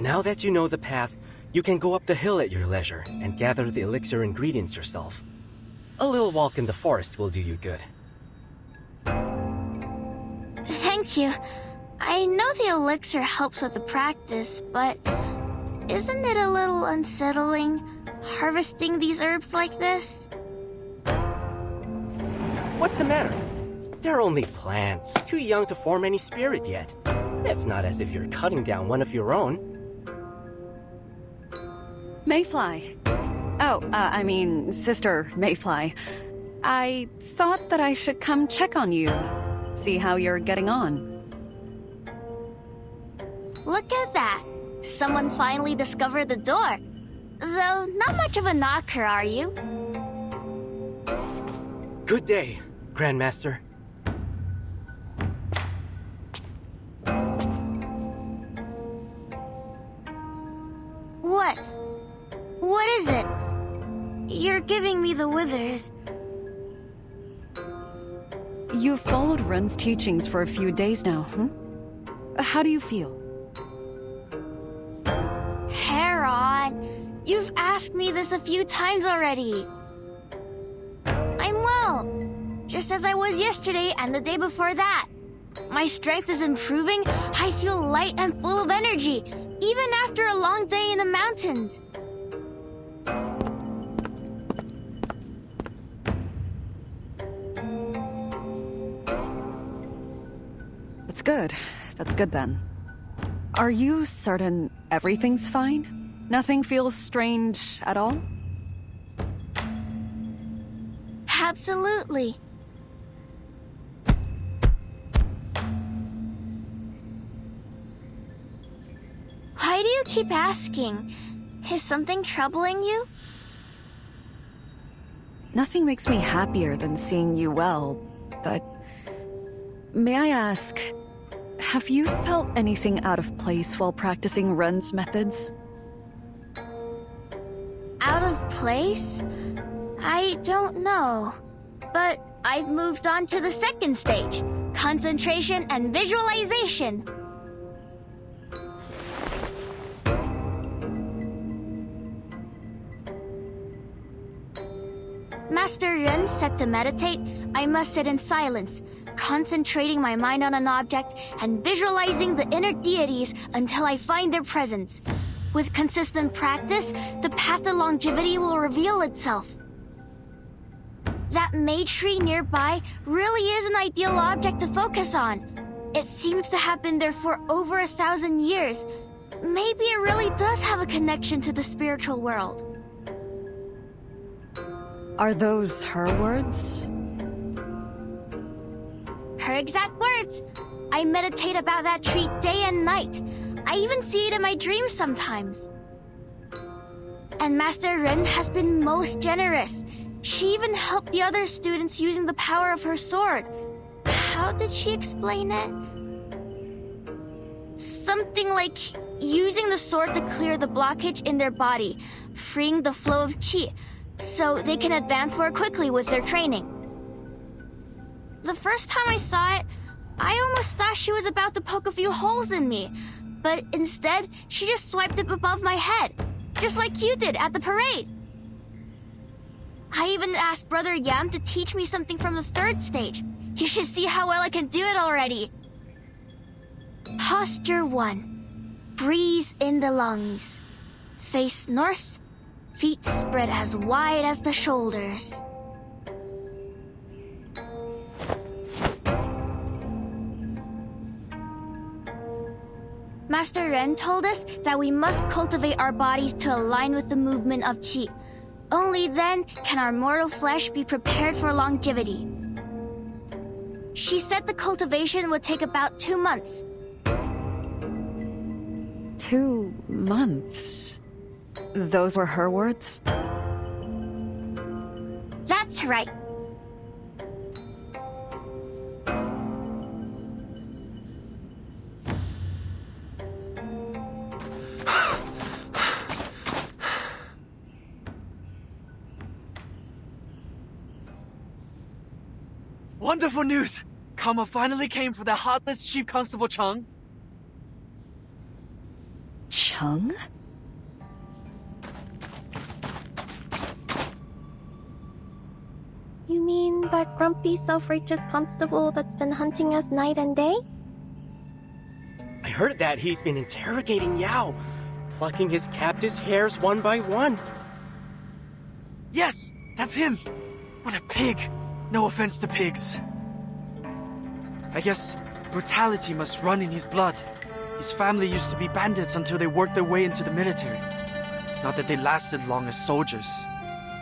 Now that you know the path, you can go up the hill at your leisure and gather the elixir ingredients yourself. A little walk in the forest will do you good. Thank you. I know the elixir helps with the practice, but isn't it a little unsettling, harvesting these herbs like this? What's the matter? They're only plants, too young to form any spirit yet. It's not as if you're cutting down one of your own. Mayfly. Oh, I mean, Sister Mayfly. I thought that I should come check on you, see how you're getting on. Look at that. Someone finally discovered the door. Though, not much of a knocker, are you? Good day, Grandmaster. What? What is it? You're giving me the withers. You've followed Ren's teachings for a few days now, huh? How do you feel? Heron, you've asked me this a few times already. I'm well, just as I was yesterday and the day before that. My strength is improving, I feel light and full of energy, even after a long day in the mountains. That's good. That's good then. Are you certain everything's fine? Nothing feels strange at all? Absolutely. Why do you keep asking? Is something troubling you? Nothing makes me happier than seeing you well, but may I ask, have you felt anything out of place while practicing Ren's methods? Out of place? I don't know. But I've moved on to the second stage, concentration and visualization. Master Ren said to meditate, I must sit in silence, concentrating my mind on an object and visualizing the inner deities until I find their presence. With consistent practice, the path to longevity will reveal itself. That May tree nearby really is an ideal object to focus on. It seems to have been there for over 1,000 years. Maybe it really does have a connection to the spiritual world. Are those her words? Her exact words. I meditate about that tree day and night. I even see it in my dreams sometimes. And Master Ren has been most generous. She even helped the other students using the power of her sword. How did she explain it? Something like using the sword to clear the blockage in their body, freeing the flow of qi, so they can advance more quickly with their training. The first time I saw it, I almost thought she was about to poke a few holes in me, but instead, she just swiped it above my head, just like you did at the parade. I even asked Brother Yam to teach me something from the third stage. You should see how well I can do it already. Posture 1. Breeze in the lungs. Face north. Feet spread as wide as the shoulders. Master Ren told us that we must cultivate our bodies to align with the movement of qi. Only then can our mortal flesh be prepared for longevity. She said the cultivation would take about 2 months. 2 months? Those were her words? That's right. Wonderful news! Karma finally came for the heartless Chief Constable Chung. Chung? You mean that grumpy, self-righteous constable that's been hunting us night and day? I heard that he's been interrogating Yao, plucking his captive's hairs one by one. Yes, that's him. What a pig. No offense to pigs. I guess brutality must run in his blood. His family used to be bandits until they worked their way into the military. Not that they lasted long as soldiers.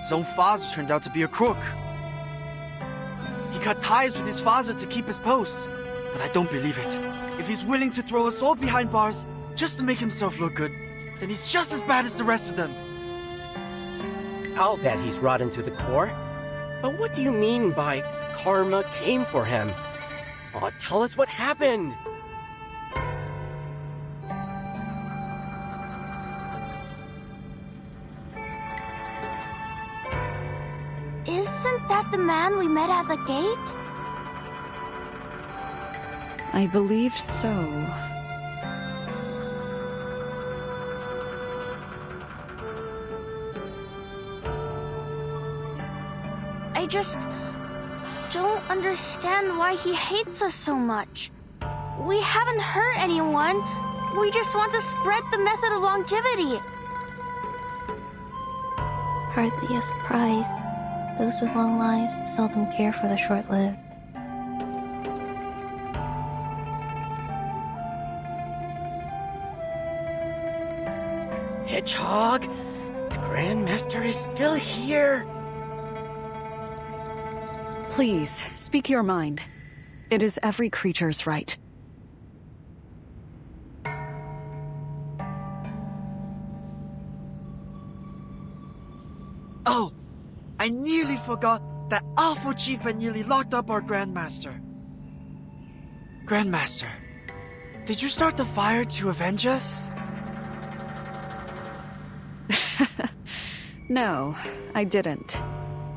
His own father turned out to be a crook. He cut ties with his father to keep his post, but I don't believe it. If he's willing to throw us all behind bars just to make himself look good, then he's just as bad as the rest of them. I'll bet he's rotten to the core. But what do you mean by karma came for him? Oh, tell us what happened. Isn't that the man we met at the gate? I believe so. I just don't understand why he hates us so much. We haven't hurt anyone. We just want to spread the method of longevity. Hardly a surprise. Those with long lives seldom care for the short-lived. Hedgehog, the Grandmaster is still here. Please, speak your mind. It is every creature's right. Oh, I nearly forgot that awful chief had nearly locked up our Grandmaster. Grandmaster, did you start the fire to avenge us? No, I didn't.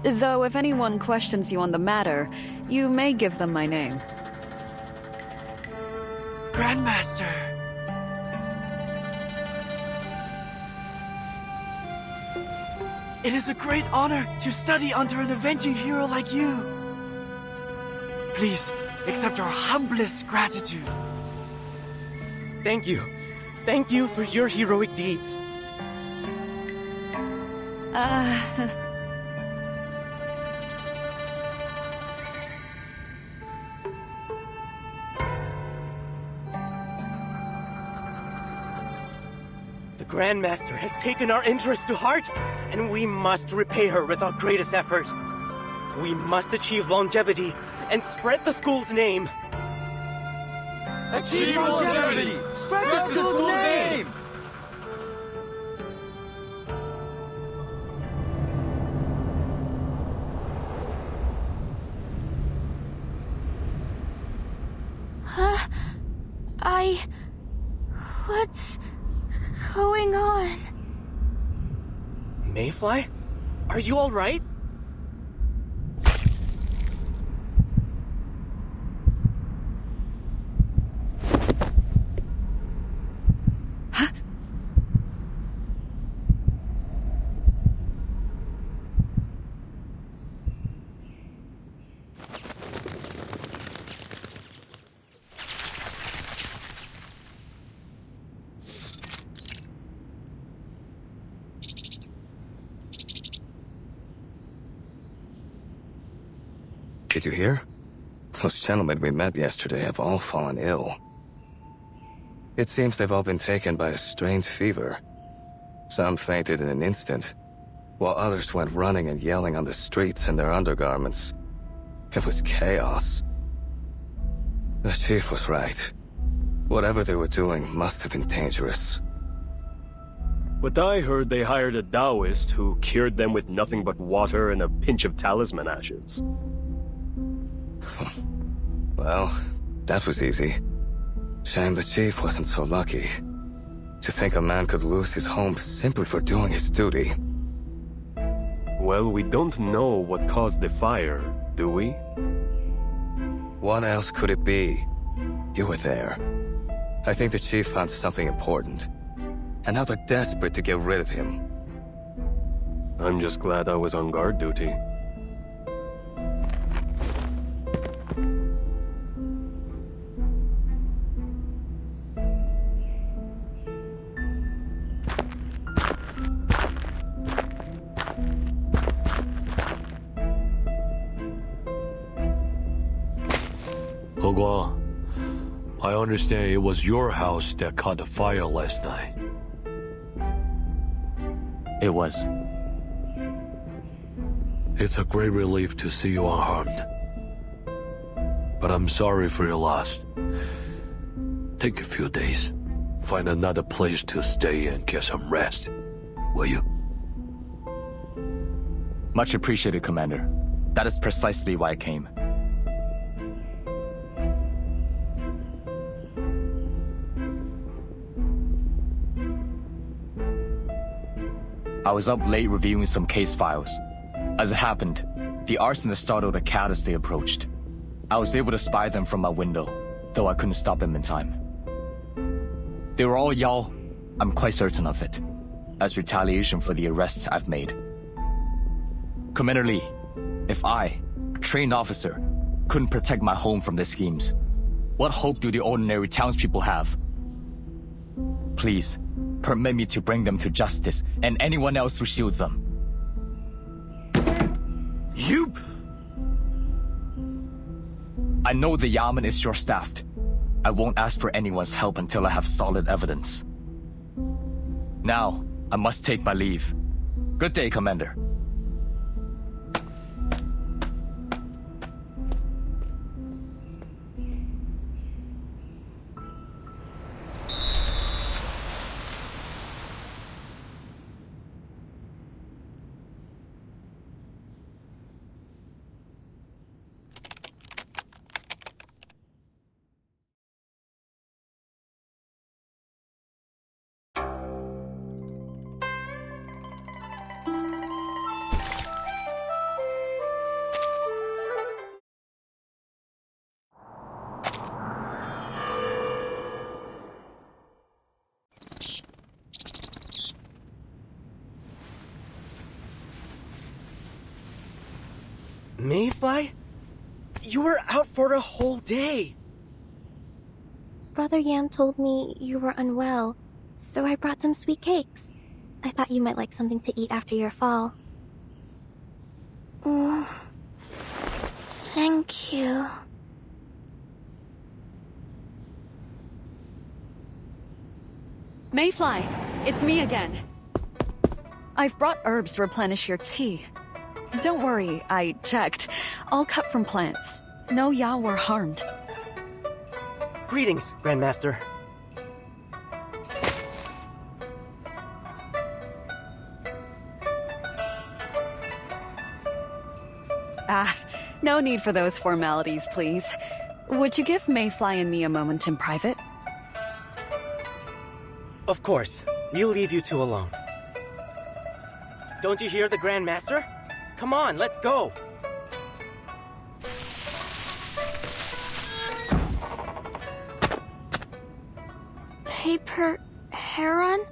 Though if anyone questions you on the matter, you may give them my name. Grandmaster! It is a great honor to study under an avenging hero like you. Please, accept our humblest gratitude. Thank you. Thank you for your heroic deeds. The Grandmaster has taken our interest to heart, and we must repay her with our greatest effort. We must achieve longevity and spread the school's name. Achieve longevity! Spread the school's name! What's going on? Mayfly? Are you all right? Did you hear? Those gentlemen we met yesterday have all fallen ill. It seems they've all been taken by a strange fever. Some fainted in an instant, while others went running and yelling on the streets in their undergarments. It was chaos. The chief was right. Whatever they were doing must have been dangerous. But I heard they hired a Taoist who cured them with nothing but water and a pinch of talisman ashes. Well, that was easy. Shame the chief wasn't so lucky. To think a man could lose his home simply for doing his duty. Well, we don't know what caused the fire, do we? What else could it be? You were there. I think the chief found something important. and now they're desperate to get rid of him. I'm just glad I was on guard duty. Hogwa, I understand it was your house that caught the fire last night. It was. It's a great relief to see you unharmed. But I'm sorry for your loss. Take a few days. Find another place to stay and get some rest. Will you? Much appreciated, Commander. That is precisely why I came. I was up late reviewing some case files. As it happened, the arsonist startled a cat as they approached. I was able to spy them from my window, though I couldn't stop them in time. They were all Yao, I'm quite certain of it, as retaliation for the arrests I've made. Commander Lee, if I, a trained officer, couldn't protect my home from their schemes, what hope do the ordinary townspeople have? Please, permit me to bring them to justice and anyone else who shields them. You... I know the Yamen is short-staffed. I won't ask for anyone's help until I have solid evidence. Now, I must take my leave. Good day, Commander. Mayfly? You were out for a whole day. Brother Yam told me you were unwell, so I brought some sweet cakes. I thought you might like something to eat after your fall. Thank you. Mayfly, it's me again. I've brought herbs to replenish your tea. Don't worry, I checked. All cut from plants. No Yao were harmed. Greetings, Grandmaster. No need for those formalities, please. Would you give Mayfly and me a moment in private? Of course. We'll leave you two alone. Don't you hear the Grandmaster? Come on, let's go! Paper heron?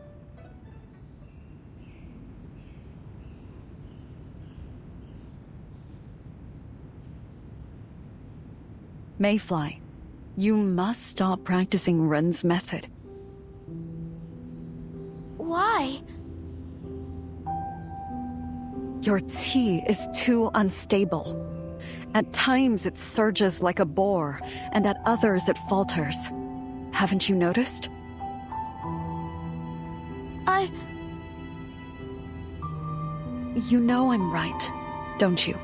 Mayfly, you must stop practicing Ren's method. Why? Your tea is too unstable. At times it surges like a boar, and at others it falters. Haven't you noticed? You know I'm right, don't you?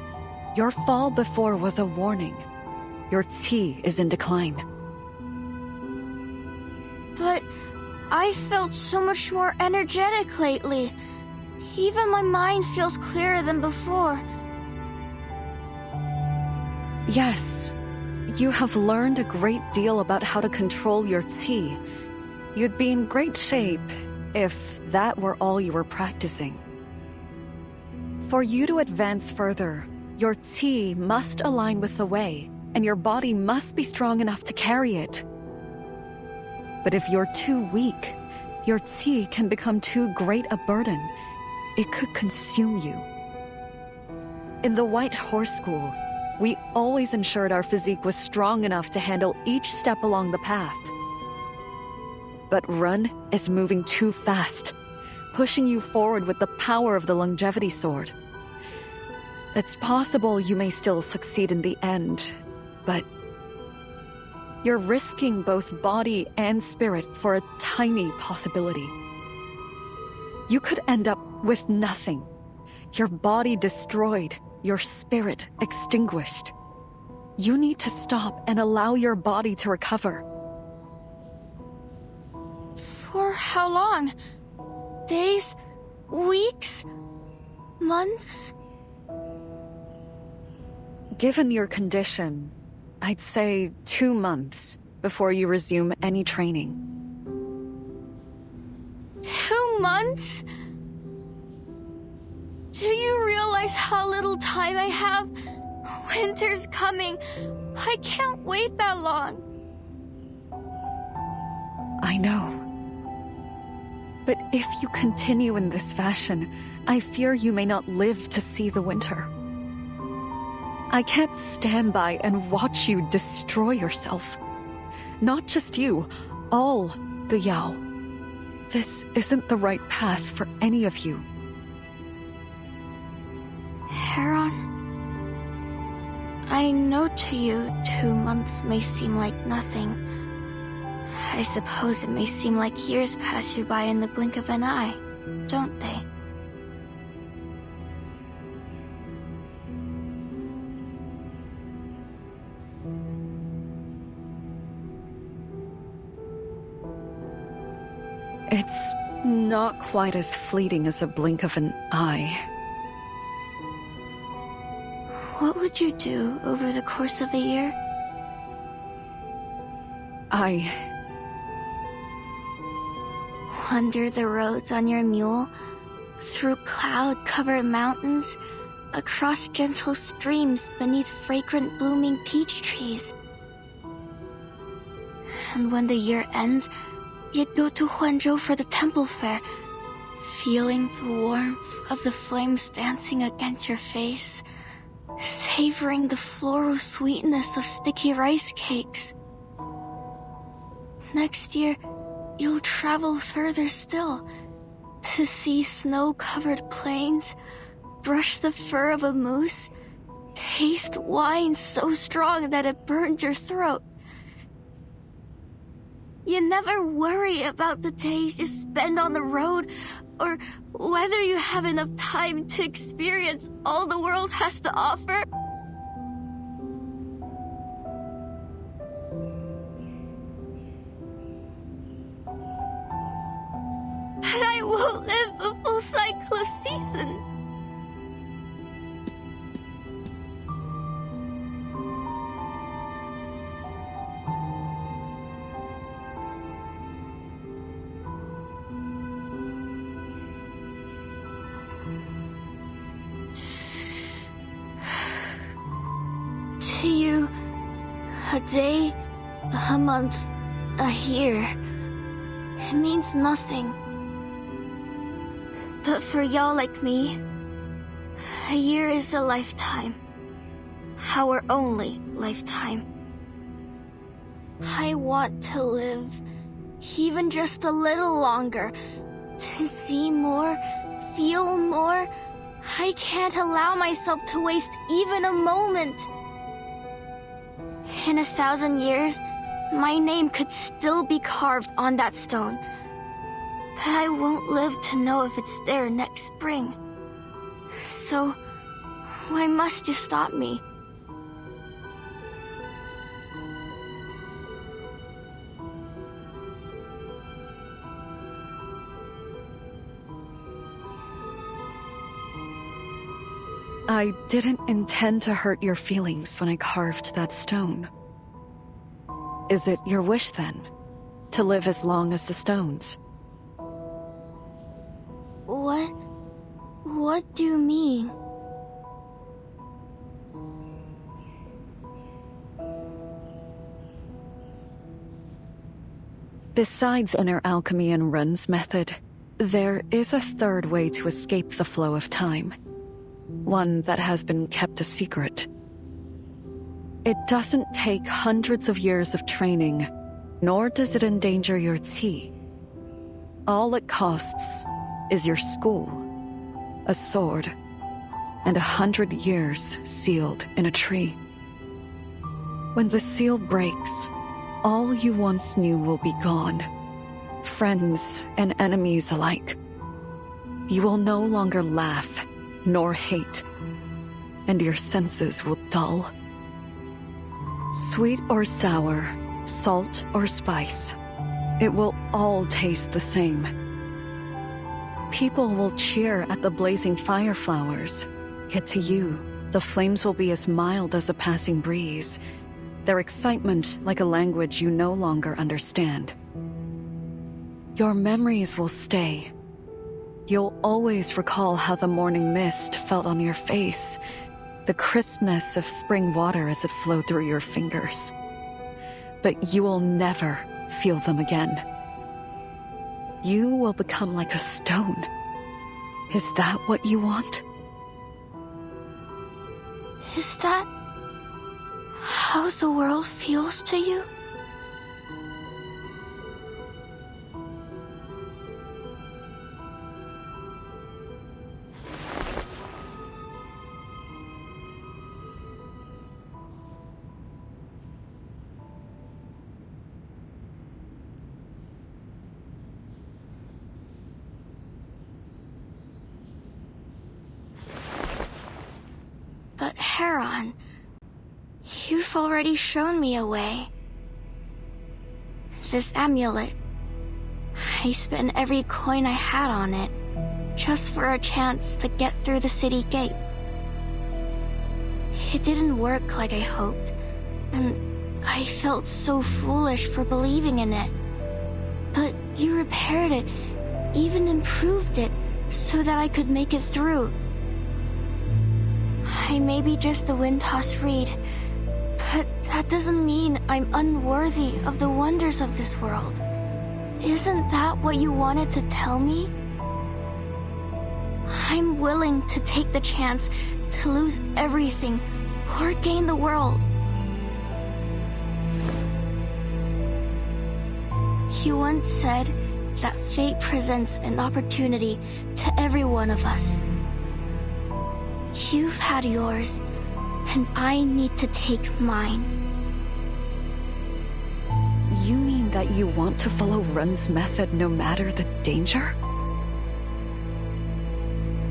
Your fall before was a warning. Your tea is in decline. But I felt so much more energetic lately. Even my mind feels clearer than before. Yes, you have learned a great deal about how to control your tea. You'd be in great shape if that were all you were practicing. For you to advance further, your tea must align with the way, and your body must be strong enough to carry it. But if you're too weak, your qi can become too great a burden. It could consume you. In the White Horse School, we always ensured our physique was strong enough to handle each step along the path. But Run is moving too fast, pushing you forward with the power of the longevity sword. It's possible you may still succeed in the end, but you're risking both body and spirit for a tiny possibility. You could end up with nothing. Your body destroyed, your spirit extinguished. You need to stop and allow your body to recover. For how long? Days? Weeks? Months? Given your condition, I'd say 2 months before you resume any training. 2 months? Do you realize how little time I have? Winter's coming. I can't wait that long. I know. But if you continue in this fashion, I fear you may not live to see the winter. I can't stand by and watch you destroy yourself. Not just you, all the Yao. This isn't the right path for any of you. Heron, I know to you 2 months may seem like nothing. I suppose it may seem like years pass you by in the blink of an eye, don't they? It's not quite as fleeting as a blink of an eye. What would you do over the course of a year? I wander the roads on your mule, through cloud-covered mountains, across gentle streams beneath fragrant blooming peach trees. And when the year ends, you'd go to Huanzhou for the temple fair, feeling the warmth of the flames dancing against your face, savoring the floral sweetness of sticky rice cakes. Next year, you'll travel further still, to see snow-covered plains, brush the fur of a moose, taste wine so strong that it burns your throat. You never worry about the days you spend on the road, or whether you have enough time to experience all the world has to offer. But I won't live a full cycle of seasons. To you, a day, a month, a year, it means nothing. But for y'all like me, a year is a lifetime. Our only lifetime. I want to live even just a little longer, to see more, feel more. I can't allow myself to waste even a moment. In 1,000 years, my name could still be carved on that stone. But I won't live to know if it's there next spring. So, why must you stop me? I didn't intend to hurt your feelings when I carved that stone. Is it your wish, then, to live as long as the stones? What do you mean? Besides inner alchemy and Run's method, there is a third way to escape the flow of time. One that has been kept a secret. It doesn't take hundreds of years of training, nor does it endanger your qi. All it costs is your school, a sword, and 100 years sealed in a tree. When the seal breaks, all you once knew will be gone, friends and enemies alike. You will no longer laugh nor hate, and your senses will dull. Sweet or sour, salt or spice, it will all taste the same. People will cheer at the blazing fire flowers, yet to you, the flames will be as mild as a passing breeze, their excitement like a language you no longer understand. Your memories will stay. You'll always recall how the morning mist felt on your face, the crispness of spring water as it flowed through your fingers. But you will never feel them again. You will become like a stone. Is that what you want? Is that how the world feels to you? But Heron, you've already shown me a way. This amulet. I spent every coin I had on it, just for a chance to get through the city gate. It didn't work like I hoped, and I felt so foolish for believing in it. But you repaired it, even improved it, so that I could make it through. I may be just a wind-tossed reed, but that doesn't mean I'm unworthy of the wonders of this world. Isn't that what you wanted to tell me? I'm willing to take the chance to lose everything or gain the world. You once said that fate presents an opportunity to every one of us. You've had yours, and I need to take mine. You mean that you want to follow Run's method no matter the danger?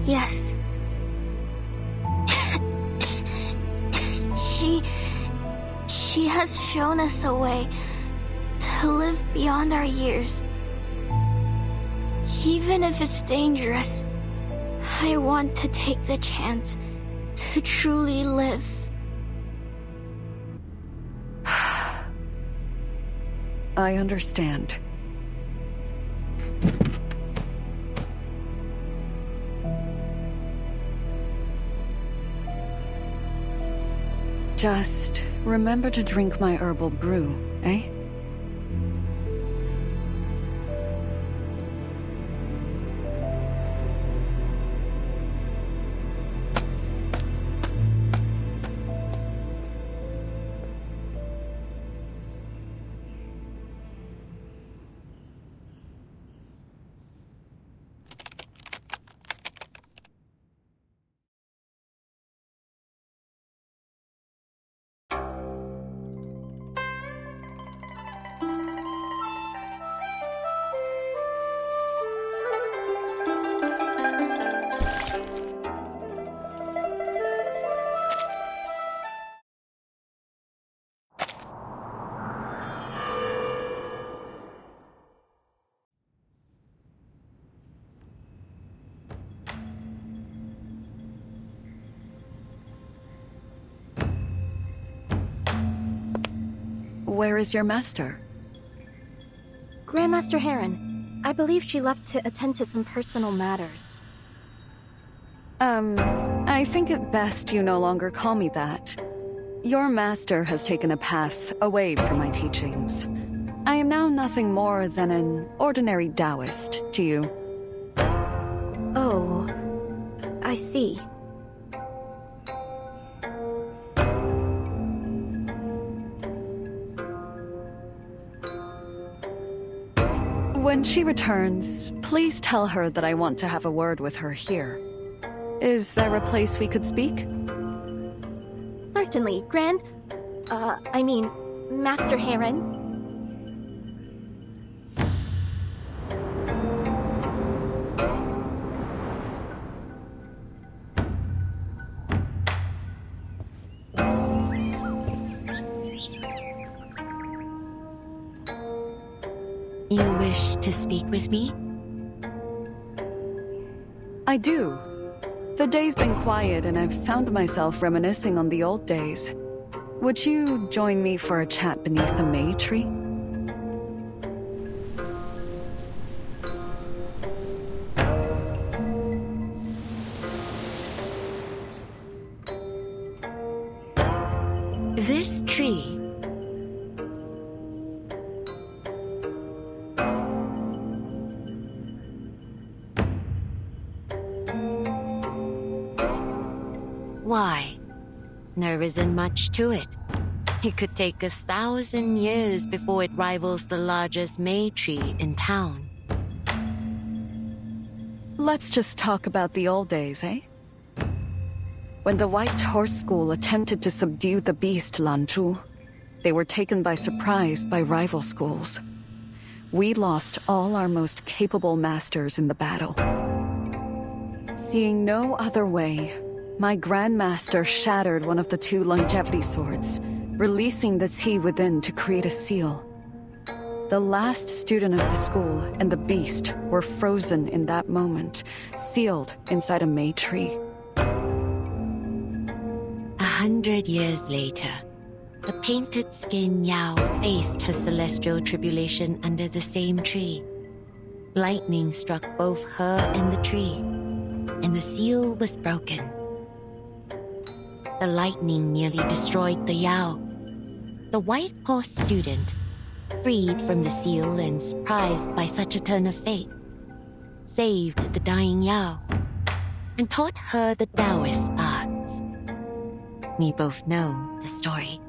Yes. She has shown us a way to live beyond our years. Even if it's dangerous, I want to take the chance to truly live. I understand. Just remember to drink my herbal brew, eh? Where is your master? Grandmaster Heron. I believe she left to attend to some personal matters. I think it best you no longer call me that. Your master has taken a path away from my teachings. I am now nothing more than an ordinary Taoist to you. Oh, I see. When she returns, please tell her that I want to have a word with her here. Is there a place we could speak? Certainly, Master Heron. You wish to speak with me? I do. The day's been quiet and I've found myself reminiscing on the old days. Would you join me for a chat beneath the May tree? This tree. Why? There isn't much to it. It could take 1,000 years before it rivals the largest May tree in town. Let's just talk about the old days, eh? When the White Horse School attempted to subdue the beast Lanzhu, they were taken by surprise by rival schools. We lost all our most capable masters in the battle. Seeing no other way, my Grandmaster shattered one of the 2 longevity swords, releasing the Qi within to create a seal. The last student of the school and the beast were frozen in that moment, sealed inside a May tree. 100 years later, the painted skin Yao faced her celestial tribulation under the same tree. Lightning struck both her and the tree, and the seal was broken. The lightning nearly destroyed the Yao. The White Horse student, freed from the seal and surprised by such a turn of fate, saved the dying Yao and taught her the Taoist arts. We both know the story.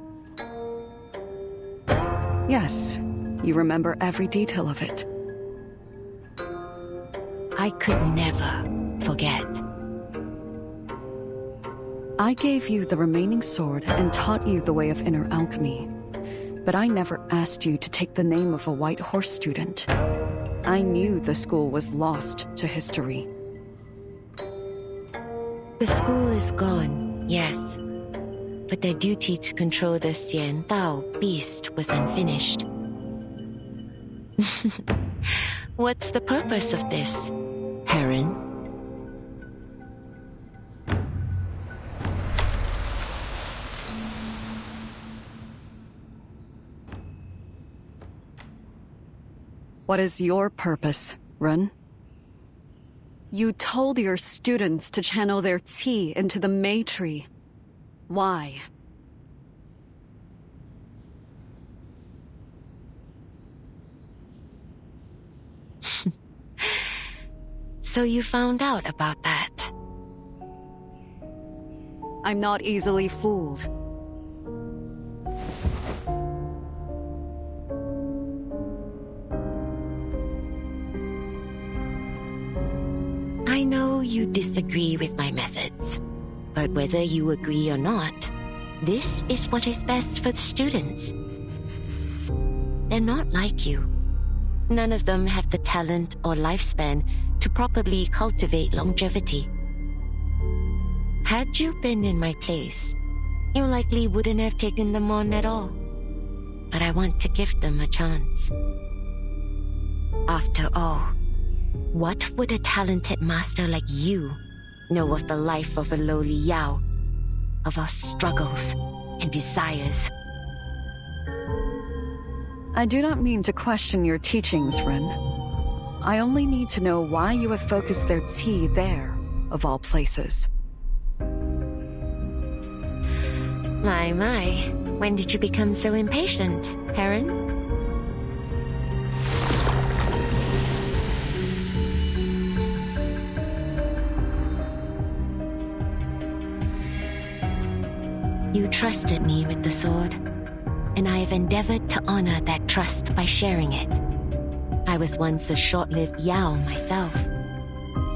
Yes, you remember every detail of it. I could never forget. I gave you the remaining sword and taught you the way of inner alchemy. But I never asked you to take the name of a White Horse student. I knew the school was lost to history. The school is gone, yes. But their duty to control the Xian Dao beast was unfinished. What's the purpose of this, Heron? What is your purpose, Run? You told your students to channel their Qi into the May tree. Why? So you found out about that? I'm not easily fooled. I know you disagree with my methods, but whether you agree or not, this is what is best for the students. They're not like you. None of them have the talent or lifespan to properly cultivate longevity. Had you been in my place, you likely wouldn't have taken them on at all. But I want to give them a chance. After all, what would a talented master like you know of the life of a lowly Yao, of our struggles and desires? I do not mean to question your teachings, Ren. I only need to know why you have focused their Qi there, of all places. My, when did you become so impatient, Heron? You trusted me with the sword, and I have endeavored to honor that trust by sharing it. I was once a short-lived Yao myself.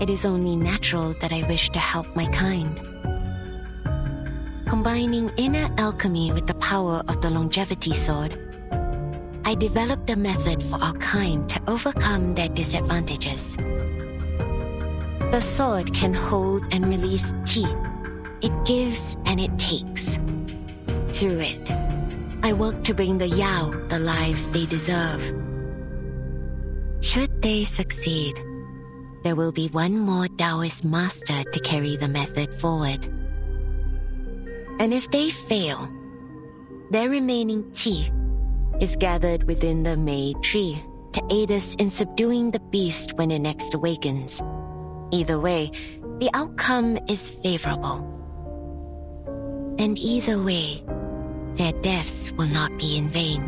It is only natural that I wish to help my kind. Combining inner alchemy with the power of the longevity sword, I developed a method for our kind to overcome their disadvantages. The sword can hold and release qi. It gives and it takes. Through it, I work to bring the Yao the lives they deserve. Should they succeed, there will be one more Taoist master to carry the method forward. And if they fail, their remaining qi is gathered within the Mei tree to aid us in subduing the beast when it next awakens. Either way, the outcome is favorable. And either way, their deaths will not be in vain.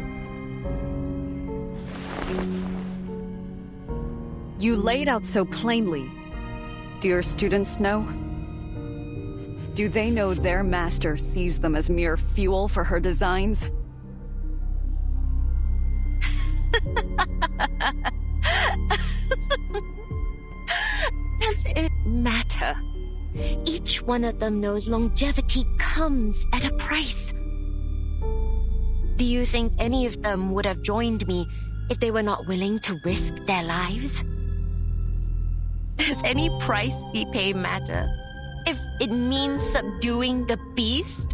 You laid out so plainly. Do your students know? Do they know their master sees them as mere fuel for her designs? Does it matter? Each one of them knows longevity comes at a price. Do you think any of them would have joined me if they were not willing to risk their lives? Does any price we pay matter if it means subduing the beast?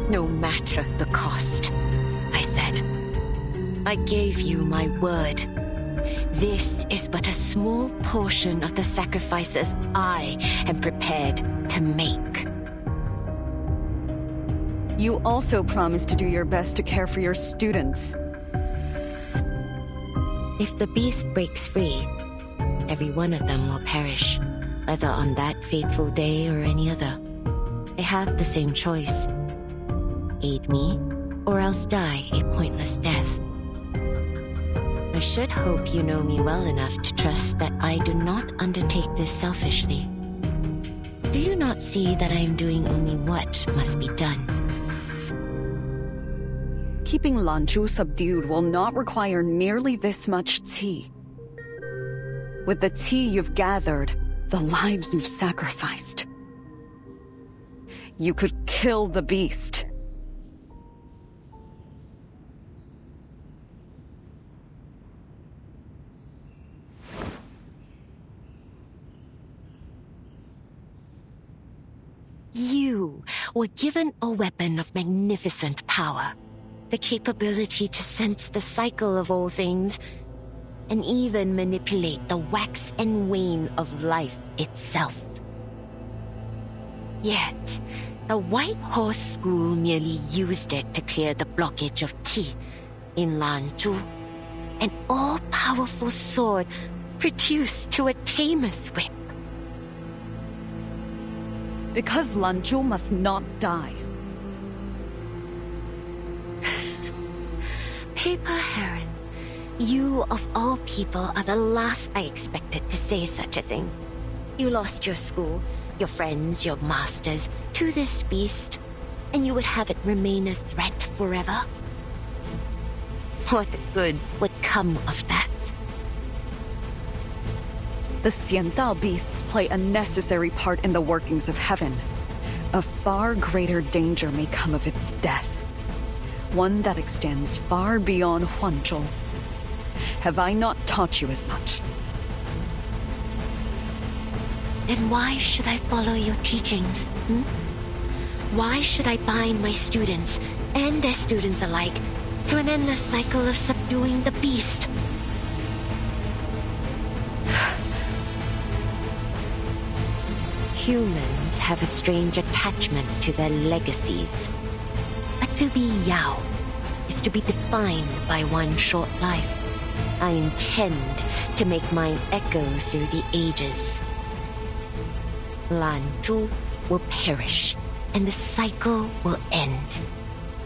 No matter the cost, I said. I gave you my word. This is but a small portion of the sacrifices I am prepared to make. You also promised to do your best to care for your students. If the beast breaks free, every one of them will perish, whether on that fateful day or any other. They have the same choice. Aid me, or else die a pointless death. I should hope you know me well enough to trust that I do not undertake this selfishly. Do you not see that I am doing only what must be done? Keeping Lanzhu subdued will not require nearly this much qi. With the qi you've gathered, the lives you've sacrificed, you could kill the beast. You were given a weapon of magnificent power, the capability to sense the cycle of all things, and even manipulate the wax and wane of life itself. Yet, the White Horse School merely used it to clear the blockage of qi in Lanzhu, an all-powerful sword reduced to a tamer's whip. Because Lanzhu must not die. Paper Heron, you of all people are the last I expected to say such a thing. You lost your school, your friends, your masters to this beast, and you would have it remain a threat forever? What good would come of that? The Xiandao beasts play a necessary part in the workings of heaven. A far greater danger may come of its death. One that extends far beyond Huanzhou. Have I not taught you as much? And why should I follow your teachings? Why should I bind my students, and their students alike, to an endless cycle of subduing the beast? Humans have a strange attachment to their legacies. But to be Yao is to be defined by one short life. I intend to make mine echo through the ages. Lanzhu will perish, and the cycle will end.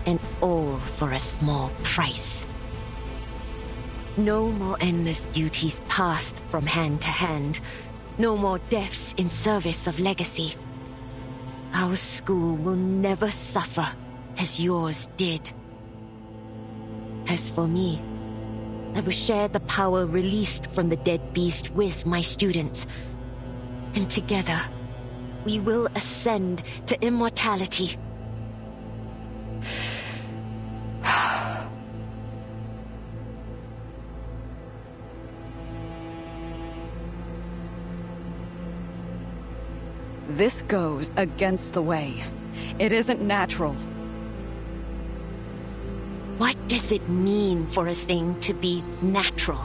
and all for a small price. No more endless duties passed from hand to hand. No more deaths in service of legacy. Our school will never suffer as yours did. As for me, I will share the power released from the dead beast with my students. And together, we will ascend to immortality. This goes against the way. It isn't natural. What does it mean for a thing to be natural?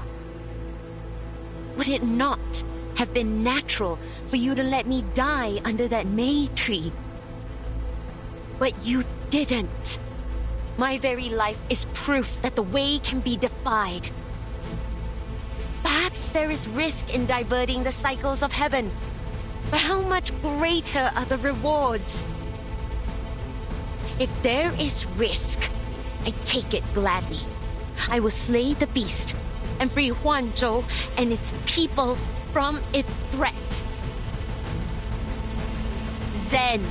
Would it not have been natural for you to let me die under that May tree? But you didn't. My very life is proof that the way can be defied. Perhaps there is risk in diverting the cycles of heaven, but how much greater are the rewards? If there is risk, I take it gladly. I will slay the beast and free Huanzhou and its people from its threat. Then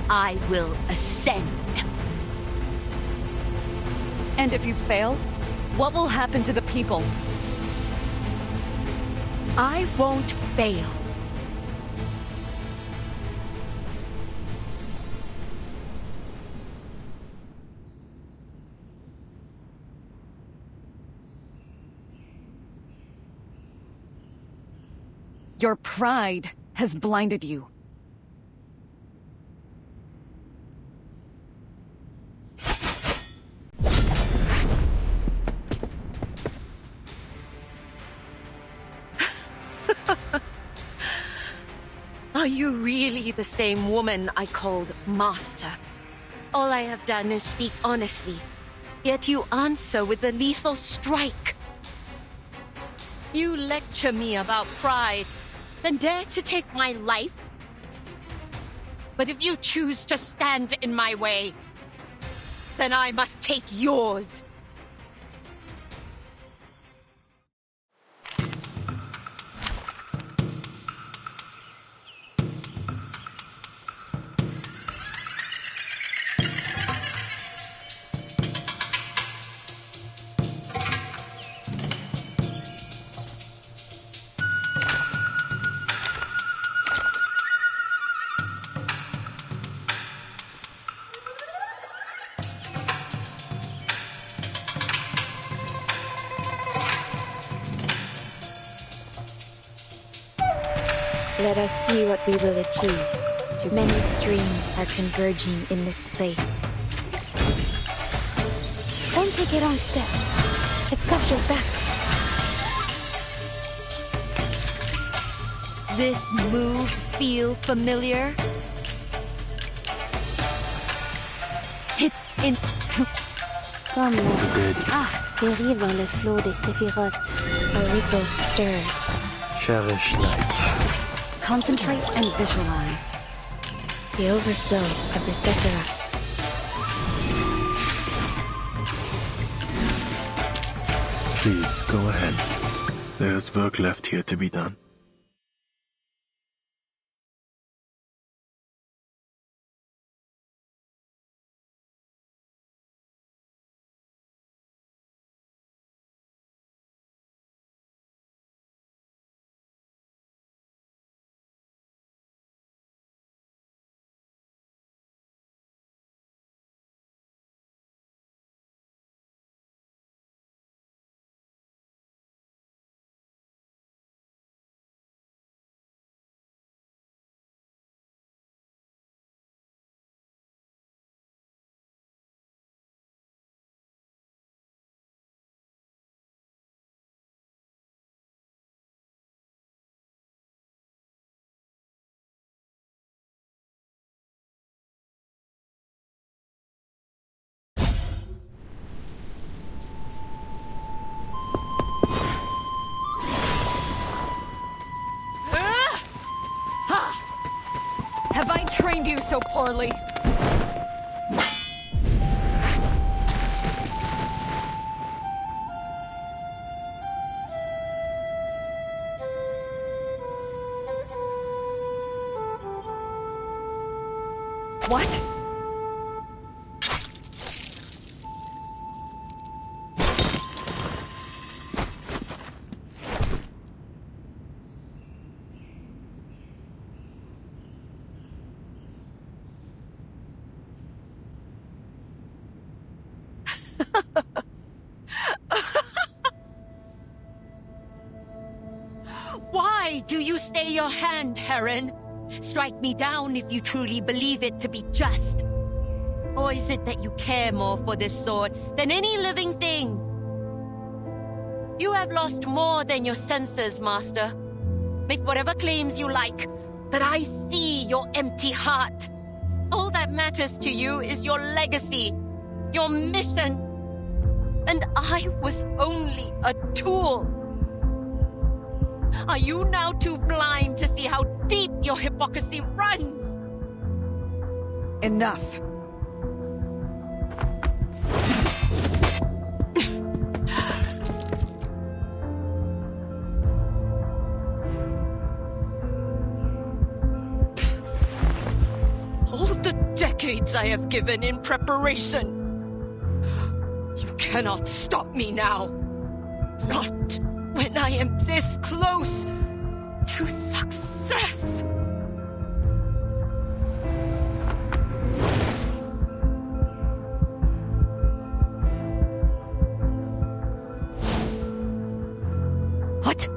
I will ascend. And if you fail, what will happen to the people? I won't fail. Your pride has blinded you. Are you really the same woman I called master? All I have done is speak honestly, yet you answer with a lethal strike. You lecture me about pride, then dare to take my life? But if you choose to stand in my way, then I must take yours. Let us see what we will achieve. Too many streams are converging in this place. Don't take it on step. It's got your back. This move feel familiar? Hit in... Comme dérive dans le flot des séphirotes. A ripple stirred. Cherish life. Concentrate and visualize. The overflow of the Sephiroth. Please, go ahead. There's work left here to be done. Have I trained you so poorly? What? Why do you stay your hand, Heron? Strike me down if you truly believe it to be just. Or is it that you care more for this sword than any living thing? You have lost more than your senses, Master. Make whatever claims you like, but I see your empty heart. All that matters to you is your legacy, your mission. And I was only a tool. Are you now too blind to see how deep your hypocrisy runs? Enough. All the decades I have given in preparation. You cannot stop me now. Not when I am this close to success. What?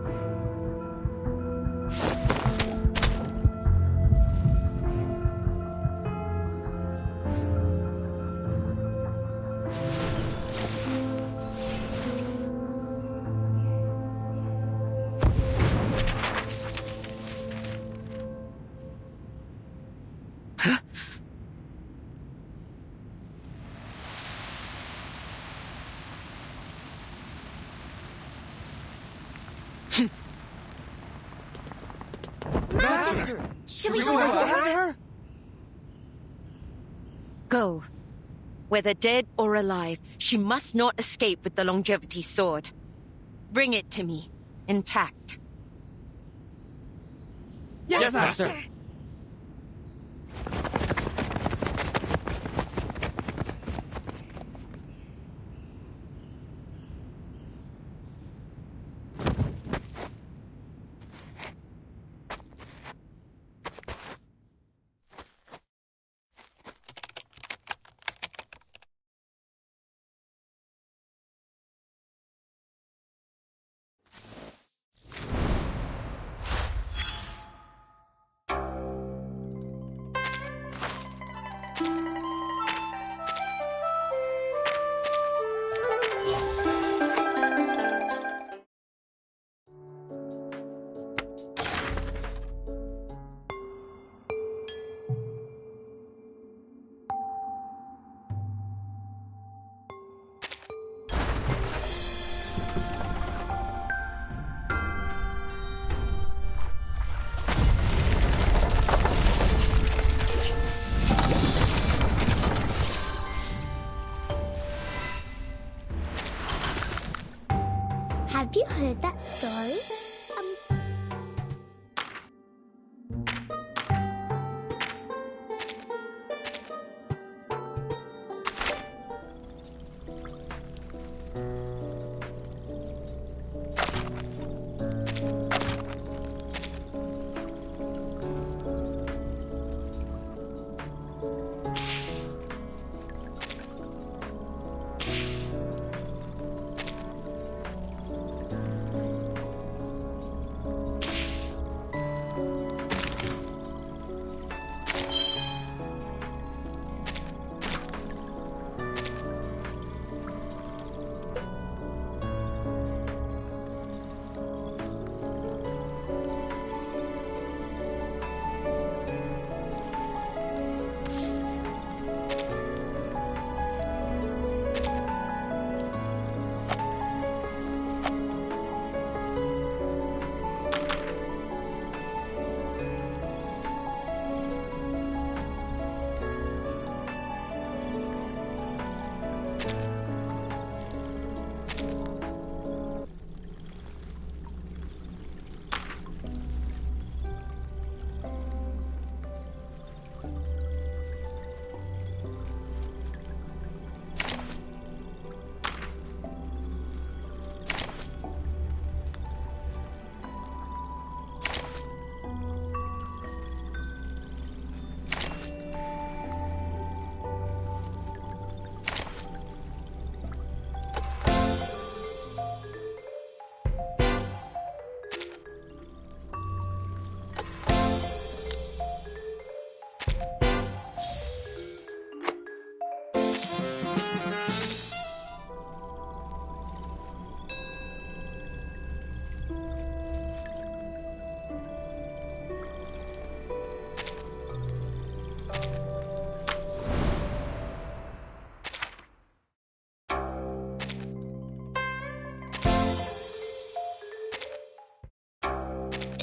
Master! Should we go after her? Go. Whether dead or alive, she must not escape with the longevity sword. Bring it to me, intact. Yes, Master!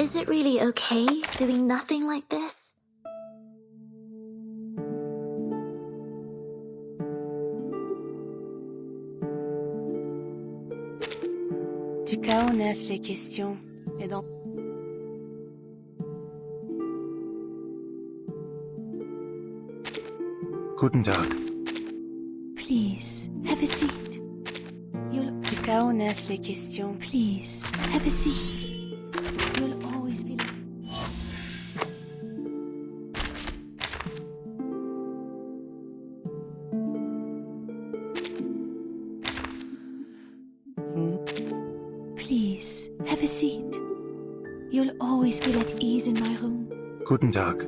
Is it really okay doing nothing like this? Du chaos naissent les questions, et dans... Guten Tag. Please, have a seat. Du chaos naissent les questions. Please, have a seat. You'll always be... Please, have a seat. You'll always feel at ease in my room. Guten Tag.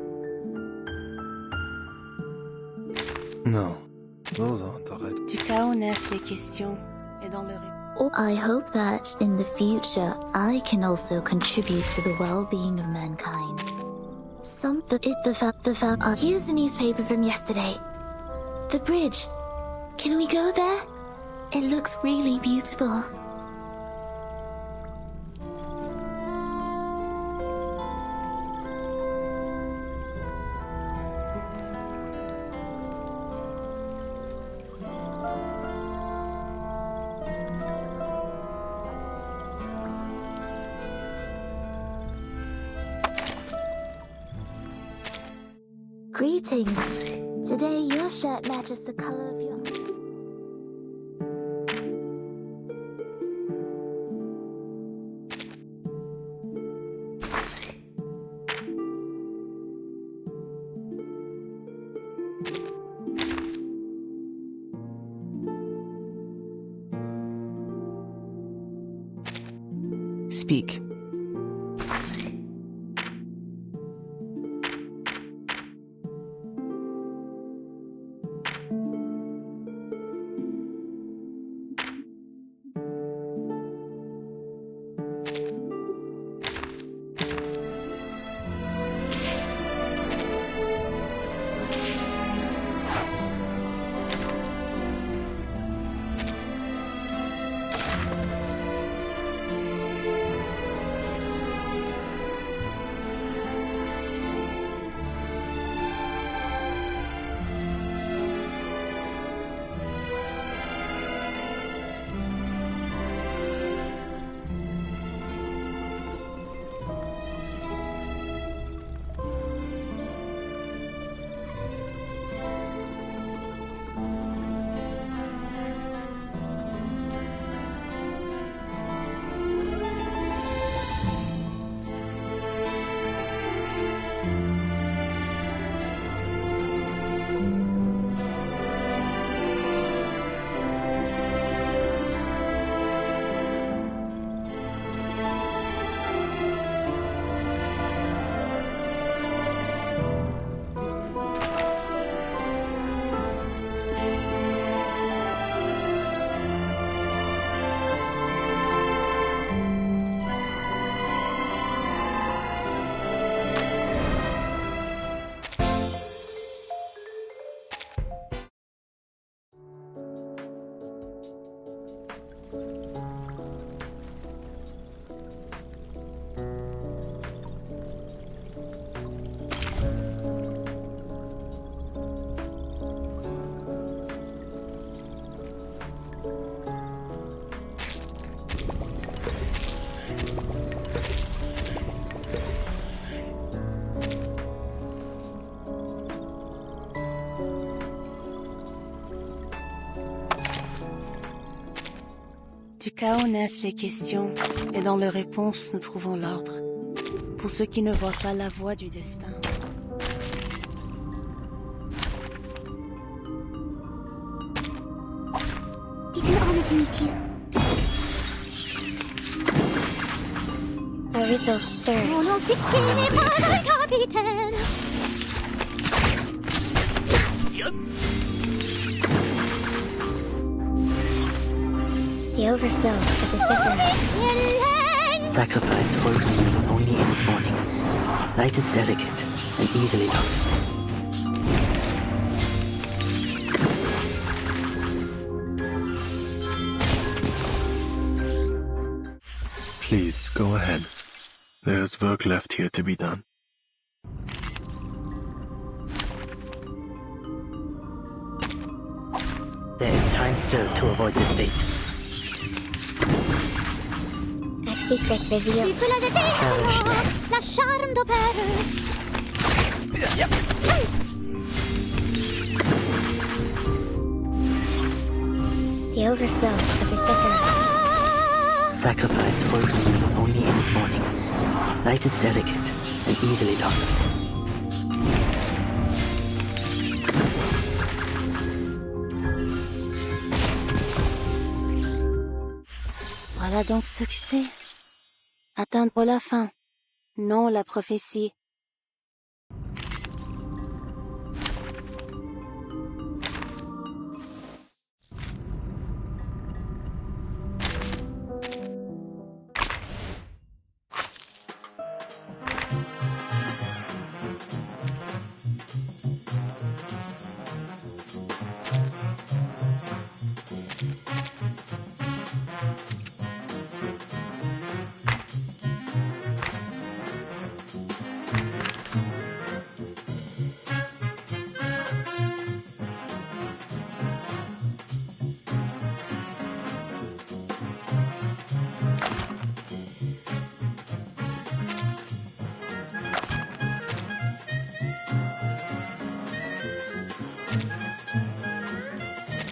No, those aren't the right... Du chaos naissent les questions, et dans le... I hope that in the future I can also contribute to the well-being of mankind. Here's the newspaper from yesterday. The bridge. Can we go there? It looks really beautiful. Greetings. Today your shirt matches the color of your... Speak. Du chaos naissent les questions, et dans leurs réponses nous trouvons l'ordre. Pour ceux qui ne voient pas la voie du destin. It's an honor to meet you. A ripple stirs. The overflow of the Sephiroth. Sacrifice holds meaning only in its morning. Life is delicate and easily lost. Please, go ahead. There's work left here to be done. There is time still to avoid this fate. A secret reveal. La charme d'opéra. The overflow of the Sephiroth. Sacrifice holds meaning only in its morning. Life is delicate and easily lost. Voilà donc ce que c'est. Atteindre la fin, non la prophétie.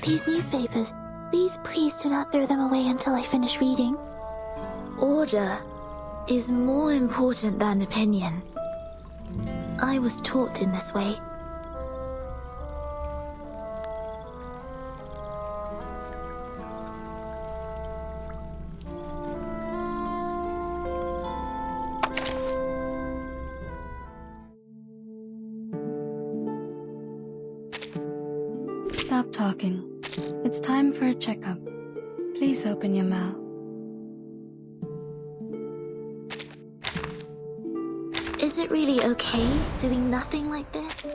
These newspapers, please do not throw them away until I finish reading. Order is more important than opinion. I was taught in this way. Stop talking. It's time for a checkup. Please open your mouth. Is it really okay doing nothing like this?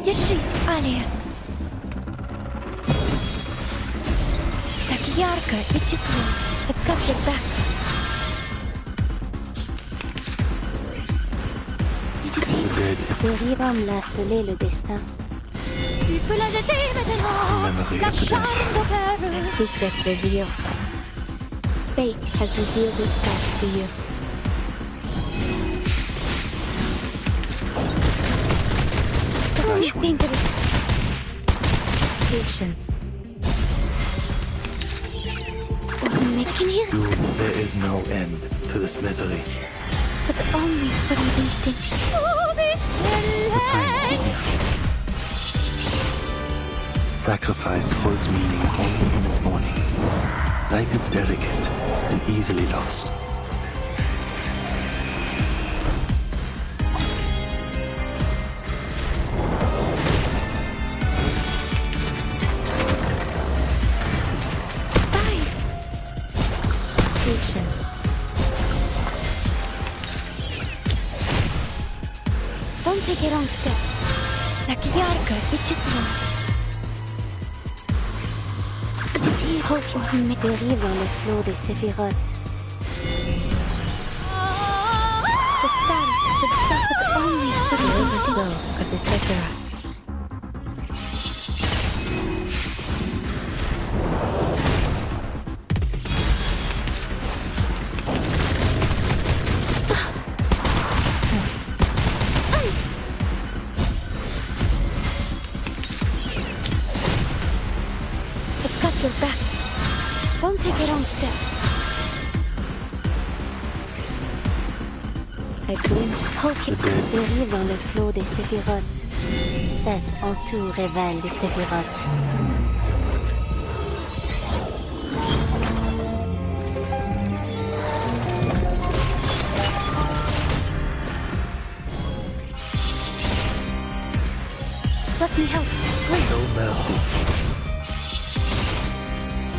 Держись, Алия. Так ярко и тепло. Так как же так? Le rire l'a scellé le destin. Tu peux la jeter maintenant. La charme d'opéra. A secret reveal. Fate has revealed itself to you. Only think of it. Patience. Dude, there is no end to this misery. But only for an instinct. The time is near. Sacrifice holds meaning only in its morning. Life is delicate and easily lost. Patience. Don't take a wrong step. Так ярко и тепло. Dérive dans le flot des séphirotes. The stars, but only for The overflow of the Sephiroth. I've got your back. Don't take a wrong step. A glimpse dérive dans le flot des séphirotes. Cette en tout révèle les séphirotes. Let me help. No mercy.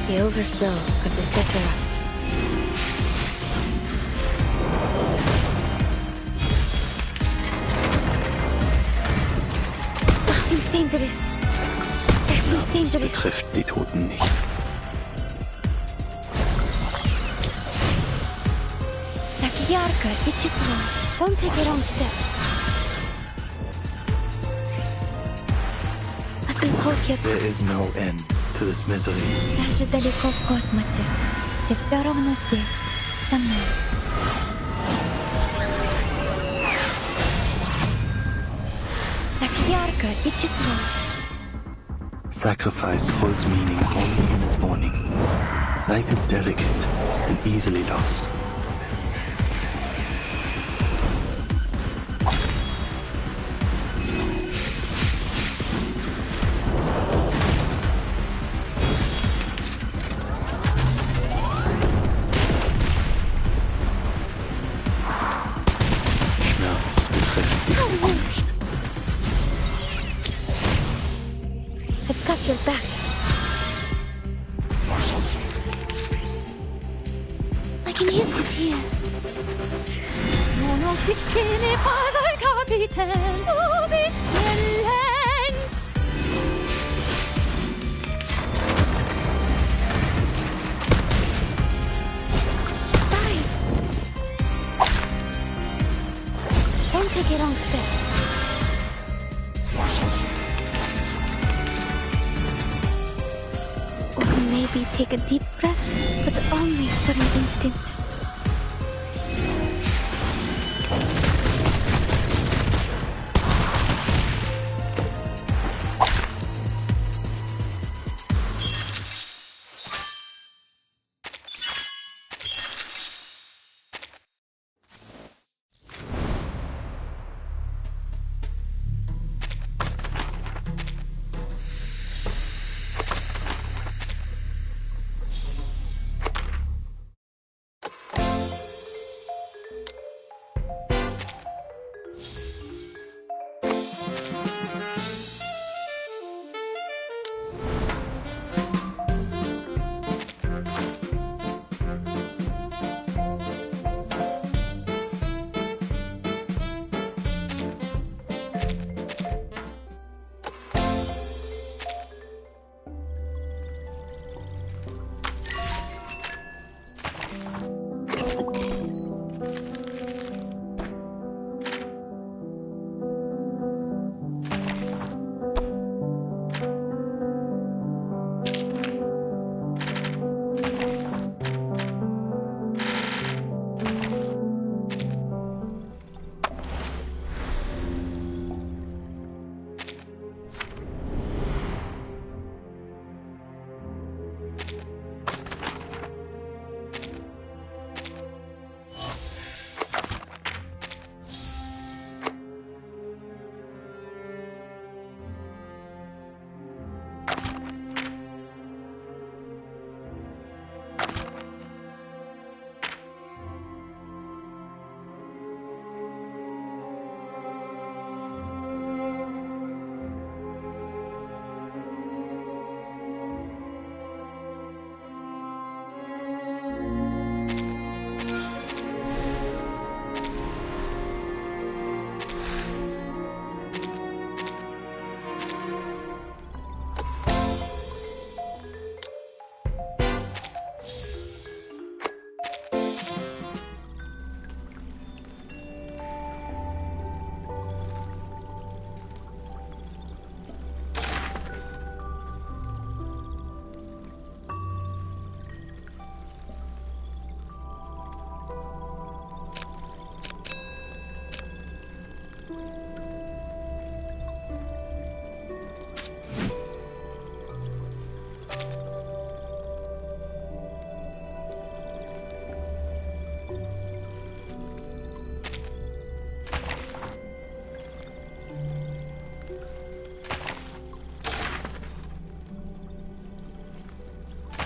The overflow of the Sephiroth. dangerous. Schmerz Dangerous. betrifft die Toten nicht. Так ярко и тепло. Don't take a wrong step. А ты холкет. There is no end to this misery. Даже далеко в космосе. Все равно здесь, со мной. Так ярко и тепло. Sacrifice holds meaning only in its morning. Life is delicate and easily lost. Schmerz betrifft die Toten nicht. I've got your back. I can hear this here. Mon officier n'est pas un capitaine. Obis silence. Bye. Don't take a wrong step. Or maybe take a deep breath, but only for an instant.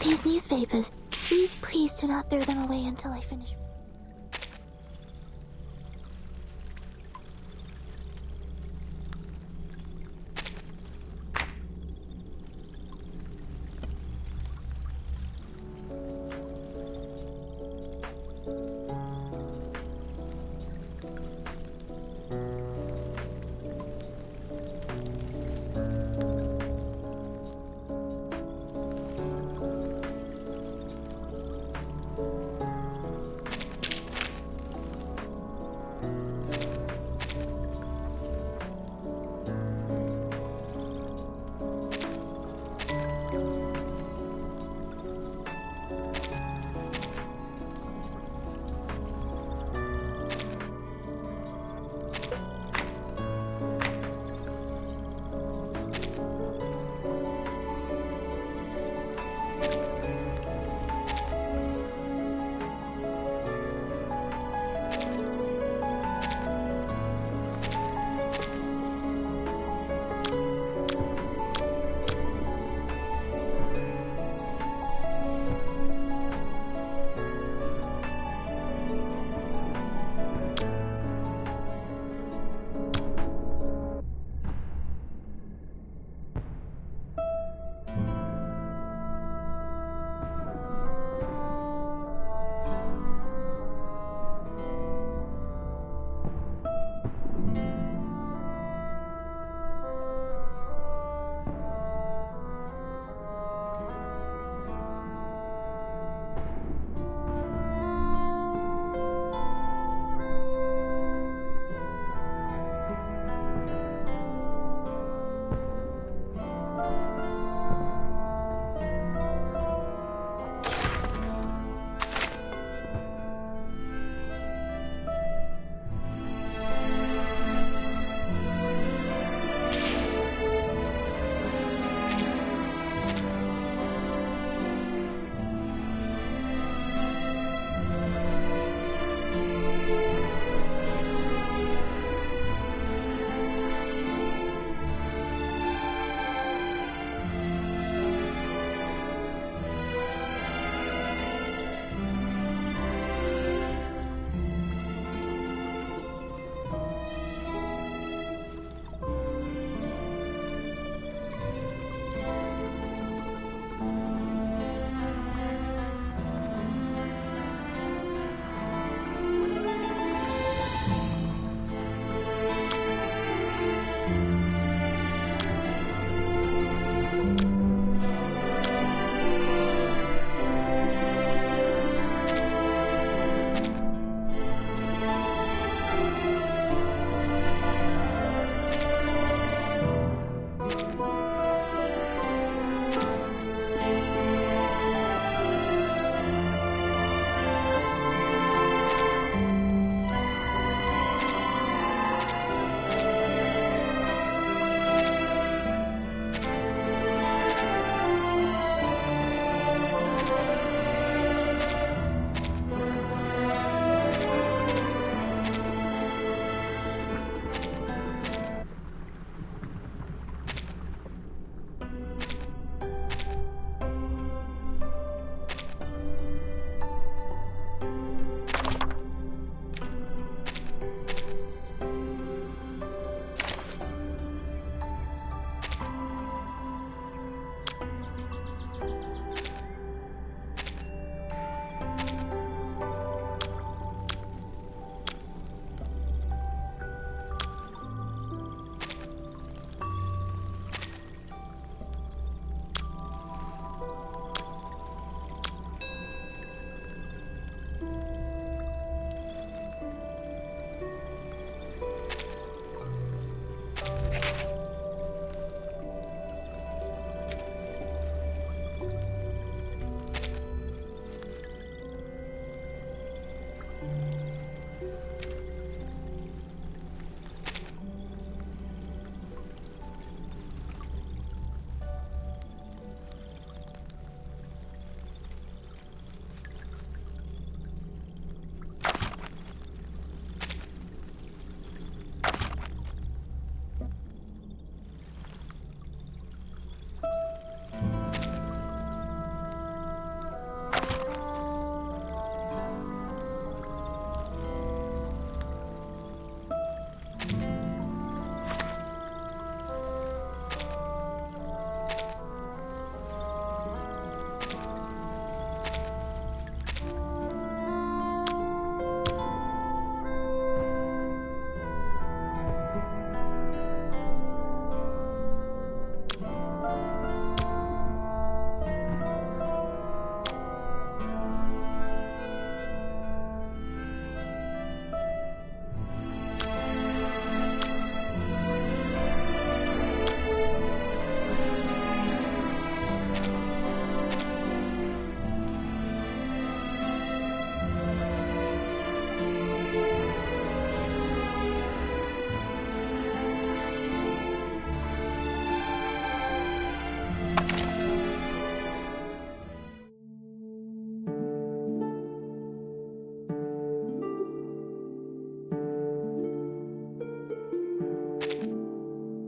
These newspapers, please do not throw them away until I finish.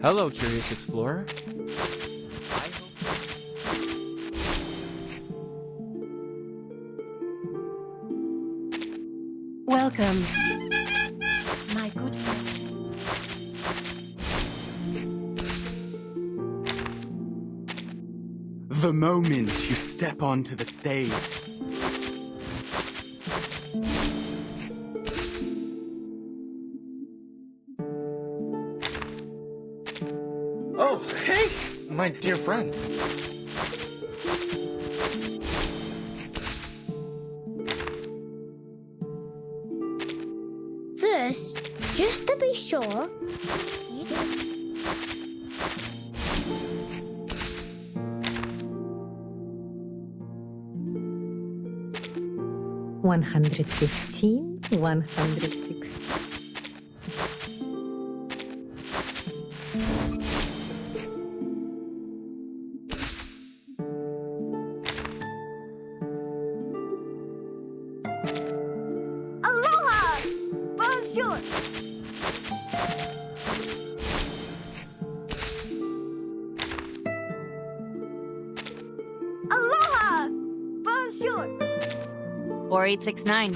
Hello, curious explorer. Welcome, my good friend. The moment you step onto the stage. Oh, hey, my dear friend. First, just to be sure, 115, 116. Aloha! Bonjour! Aloha! Bonjour! 4869.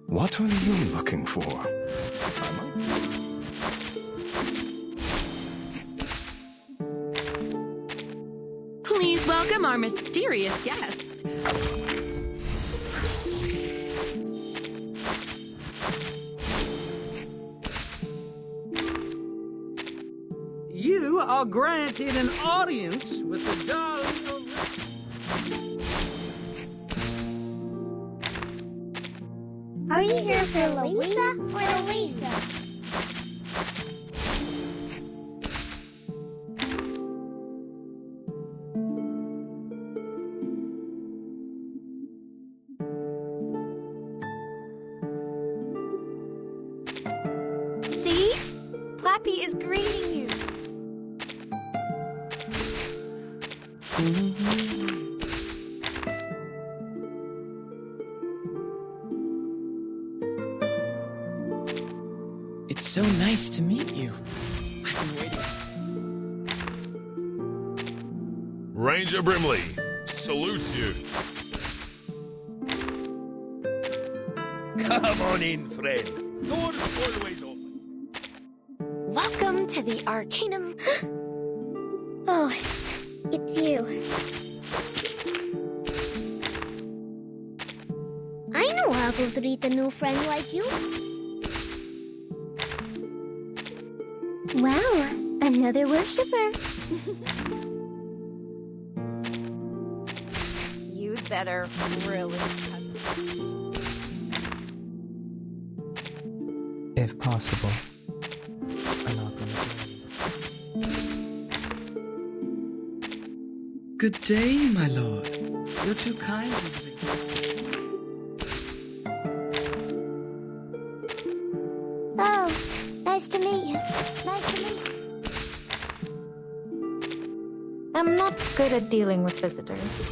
What are you looking for? Please welcome our mysterious guest. You are granted an audience with the darling of... Are you here for Louisa or Louisa? See? Plappy is greeting you. It's so nice to meet you. I've been waiting. Ranger Brimley salutes you. Come on in, friend. Doors always open. Welcome to the Arcanum. Oh, it's you. I know how to treat a new friend like you. Wow, another worshiper. You'd better really... If possible, I'm not gonna Good day, my lord. You're too kind, Elizabeth. Oh, nice to meet you. Nice to meet you. I'm not good at dealing with visitors.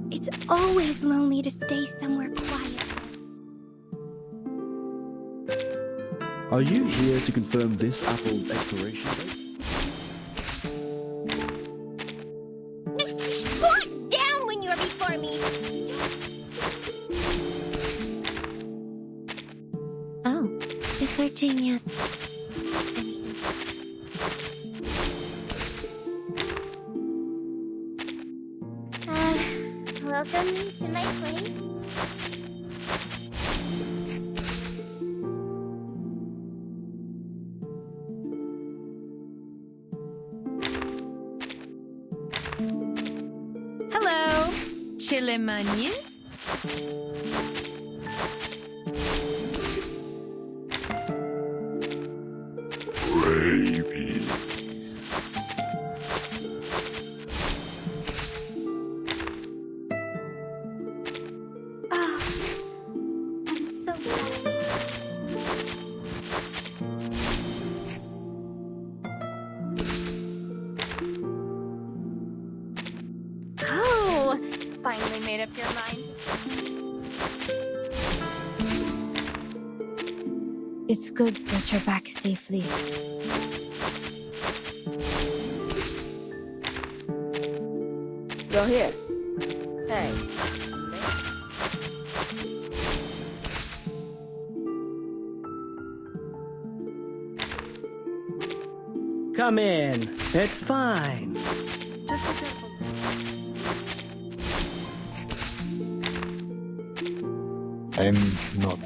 It's always lonely to stay somewhere quiet. Are you here to confirm this apple's expiration date? Squat down when you're before me. Oh, it's our genius. Welcome to my place. Hello, Chilimania. Gravy. I'm so glad. up your mind? It's good that you're back safely. Go here. Hey. Come in. It's fine. Just be careful. I'm not.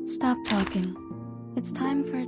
Stop talking. It's time for a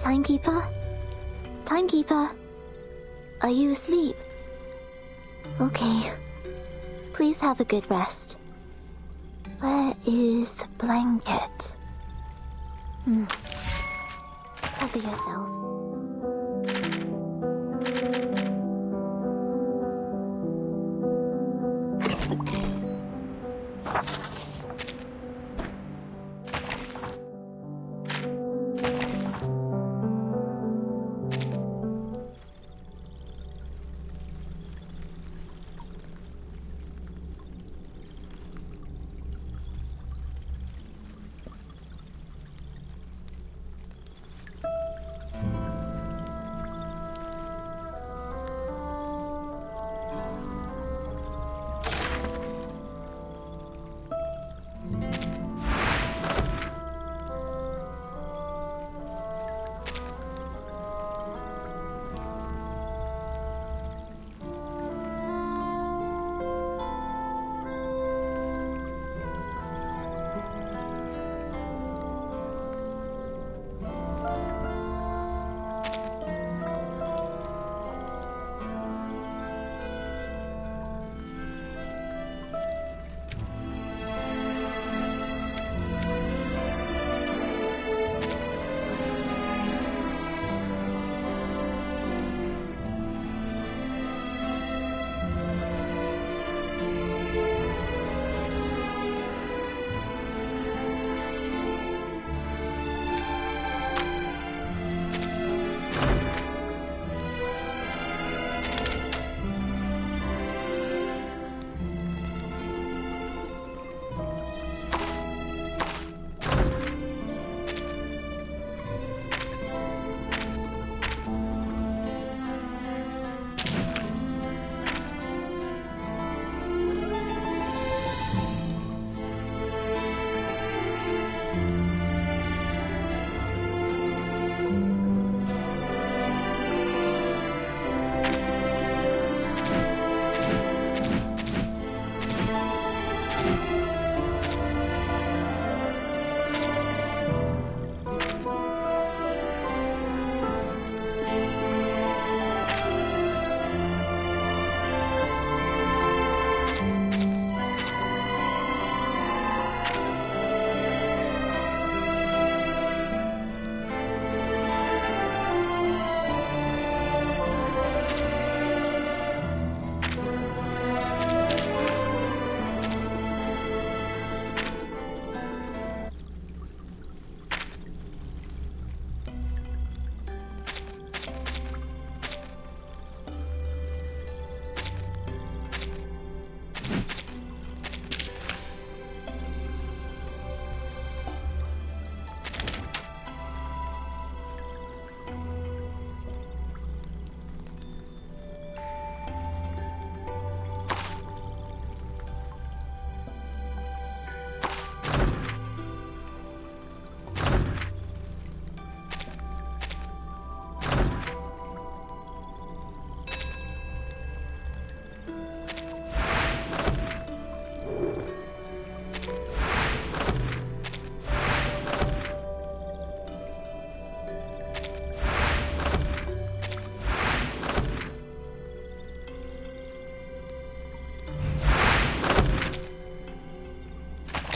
Timekeeper? Timekeeper? Are you asleep? Okay. Please have a good rest. Where is the blanket? Cover yourself.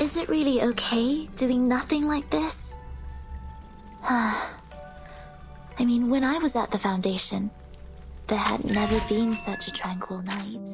Is it really okay doing nothing like this? I mean, when I was at the Foundation, there had never been such a tranquil night.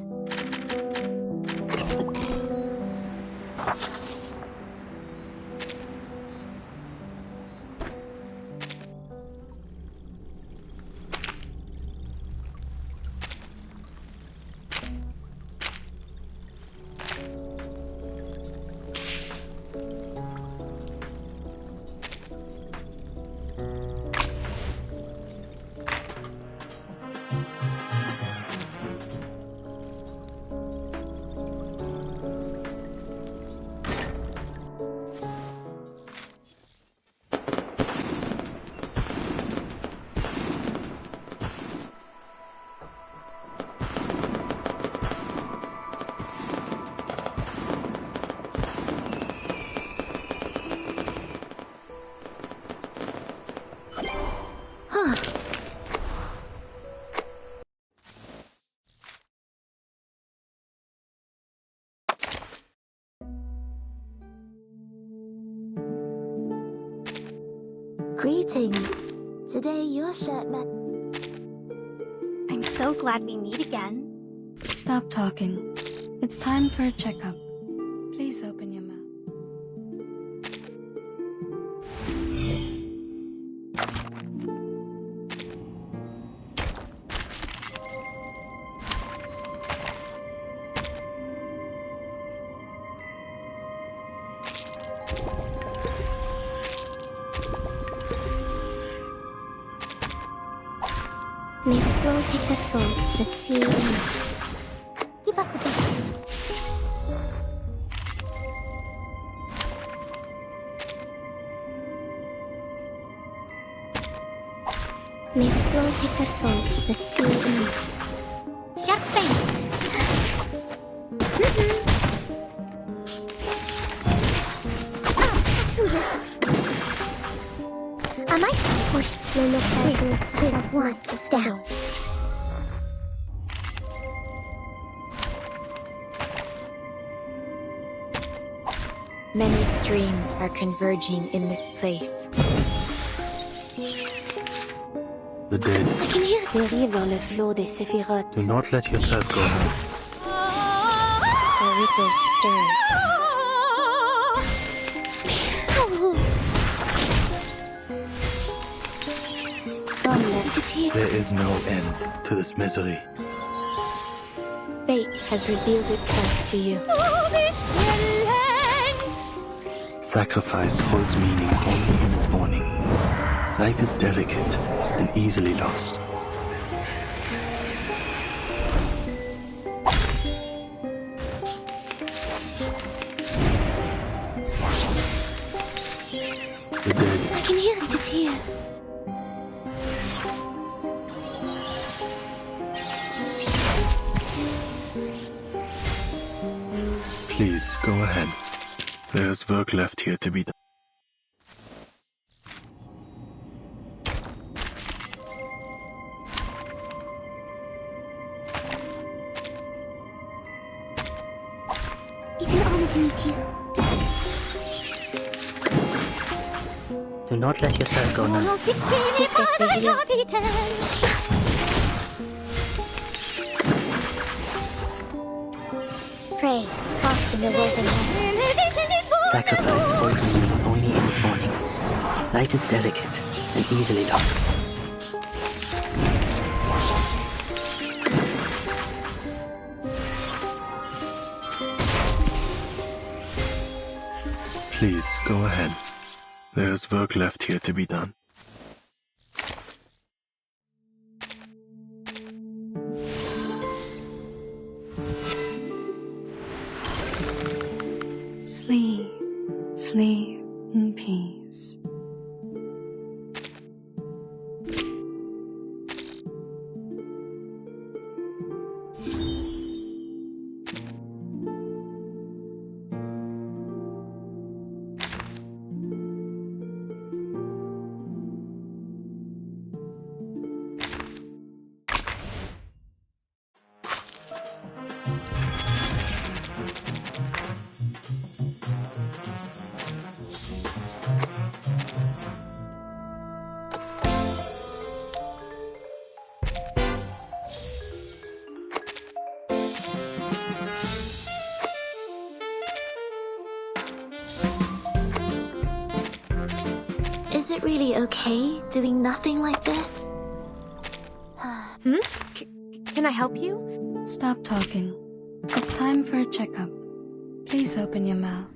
Greetings. Today your shirt I'm so glad we meet again. Stop talking. It's time for a checkup. Please open your mouth. May the flow take their souls. Let's see. Keep up the pace. May the flow take their souls. Let's see. Sharp face. To this. Am I supposed to look at what's down? Many streams are converging in this place. The dead. I can hear dérive dans le flot des séphirotes. Do not let yourself go now. The ripple stirs. There is no end to this misery. Fate has revealed itself to you. Sacrifice holds meaning only in its warning. Life is delicate and easily lost. The dead. I can hear it is here. Please, go ahead. There is work left here to be done. It's an honor to meet you. Do not let yourself go now. Pray, cast in the wilderness. Sacrifice holds meaning only in its warning. Life is delicate and easily lost. Please, go ahead. There is work left here to be done. Sleep, sleep in peace. Is it really okay doing nothing like this? Can I help you? Stop talking. It's time for a checkup. Please open your mouth.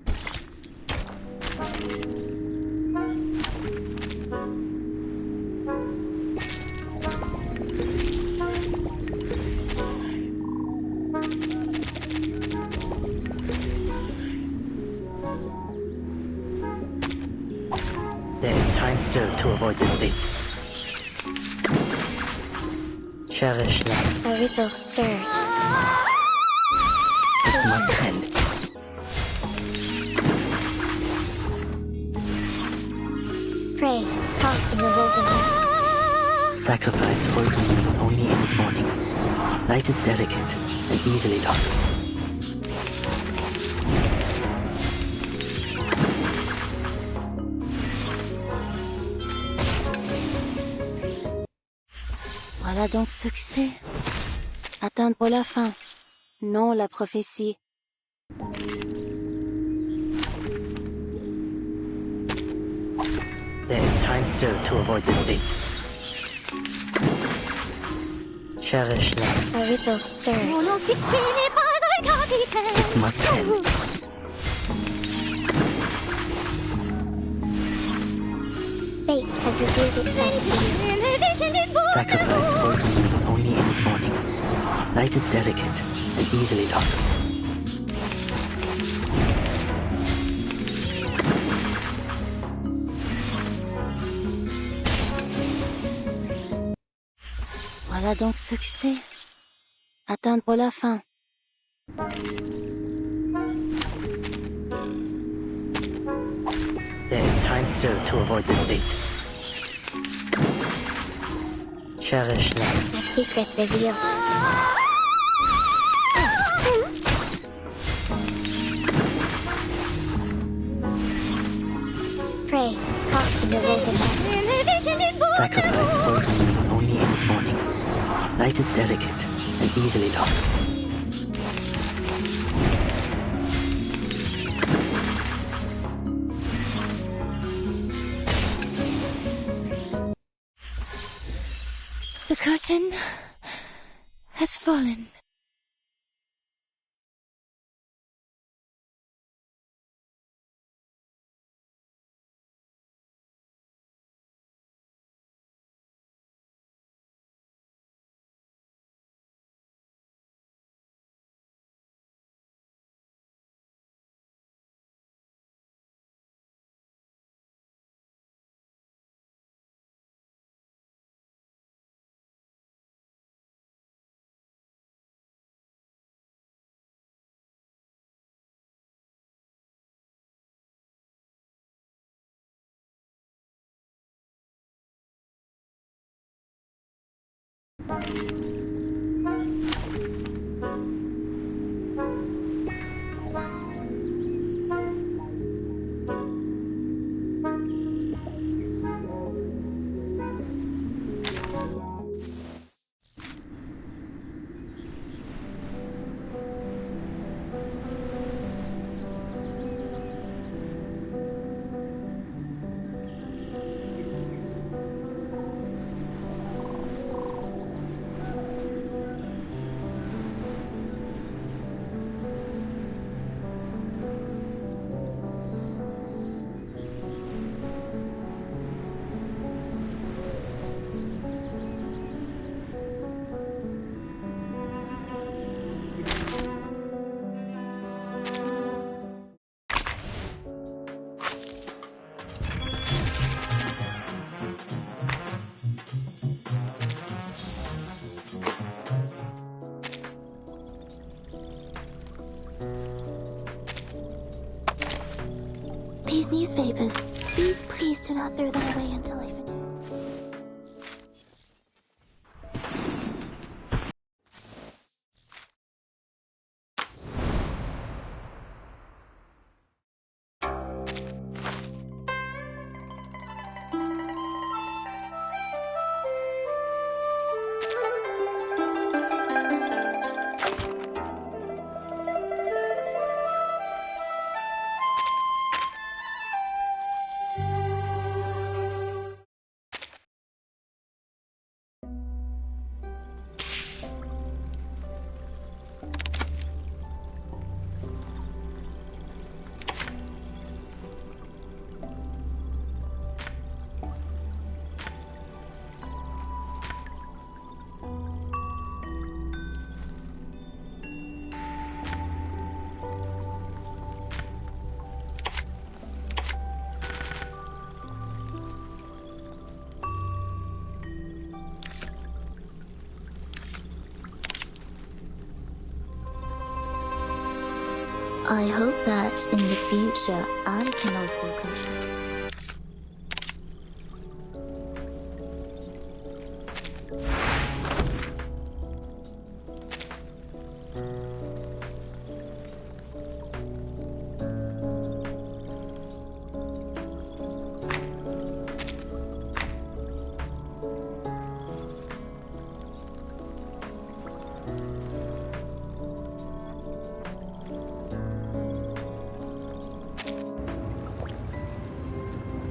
There is time still to avoid this fate. Cherish life. A ripple stirs. It must end. Pray, cast in the wilderness. Sacrifice holds meaning only in its warning. Life is delicate and easily lost. Voilà donc ce que c'est. Atteindre la fin. Non la prophétie. There is time still to avoid this fate. Cherish life. A river stirs. It must end. Fate has revealed itself to you. Sacrifice holds meaning only in its morning. Life is delicate and easily lost. Voilà donc ce que c'est. Atteindre la fin. There is time still to avoid this fate. Cherish life. A secret revealed. Pray, talk to the golden heaven. Sacrifice holds meaning only in its morning. Life is delicate and easily lost. The curtain has fallen. These newspapers, please do not throw them away until I finish. I hope that in the future I can also contribute.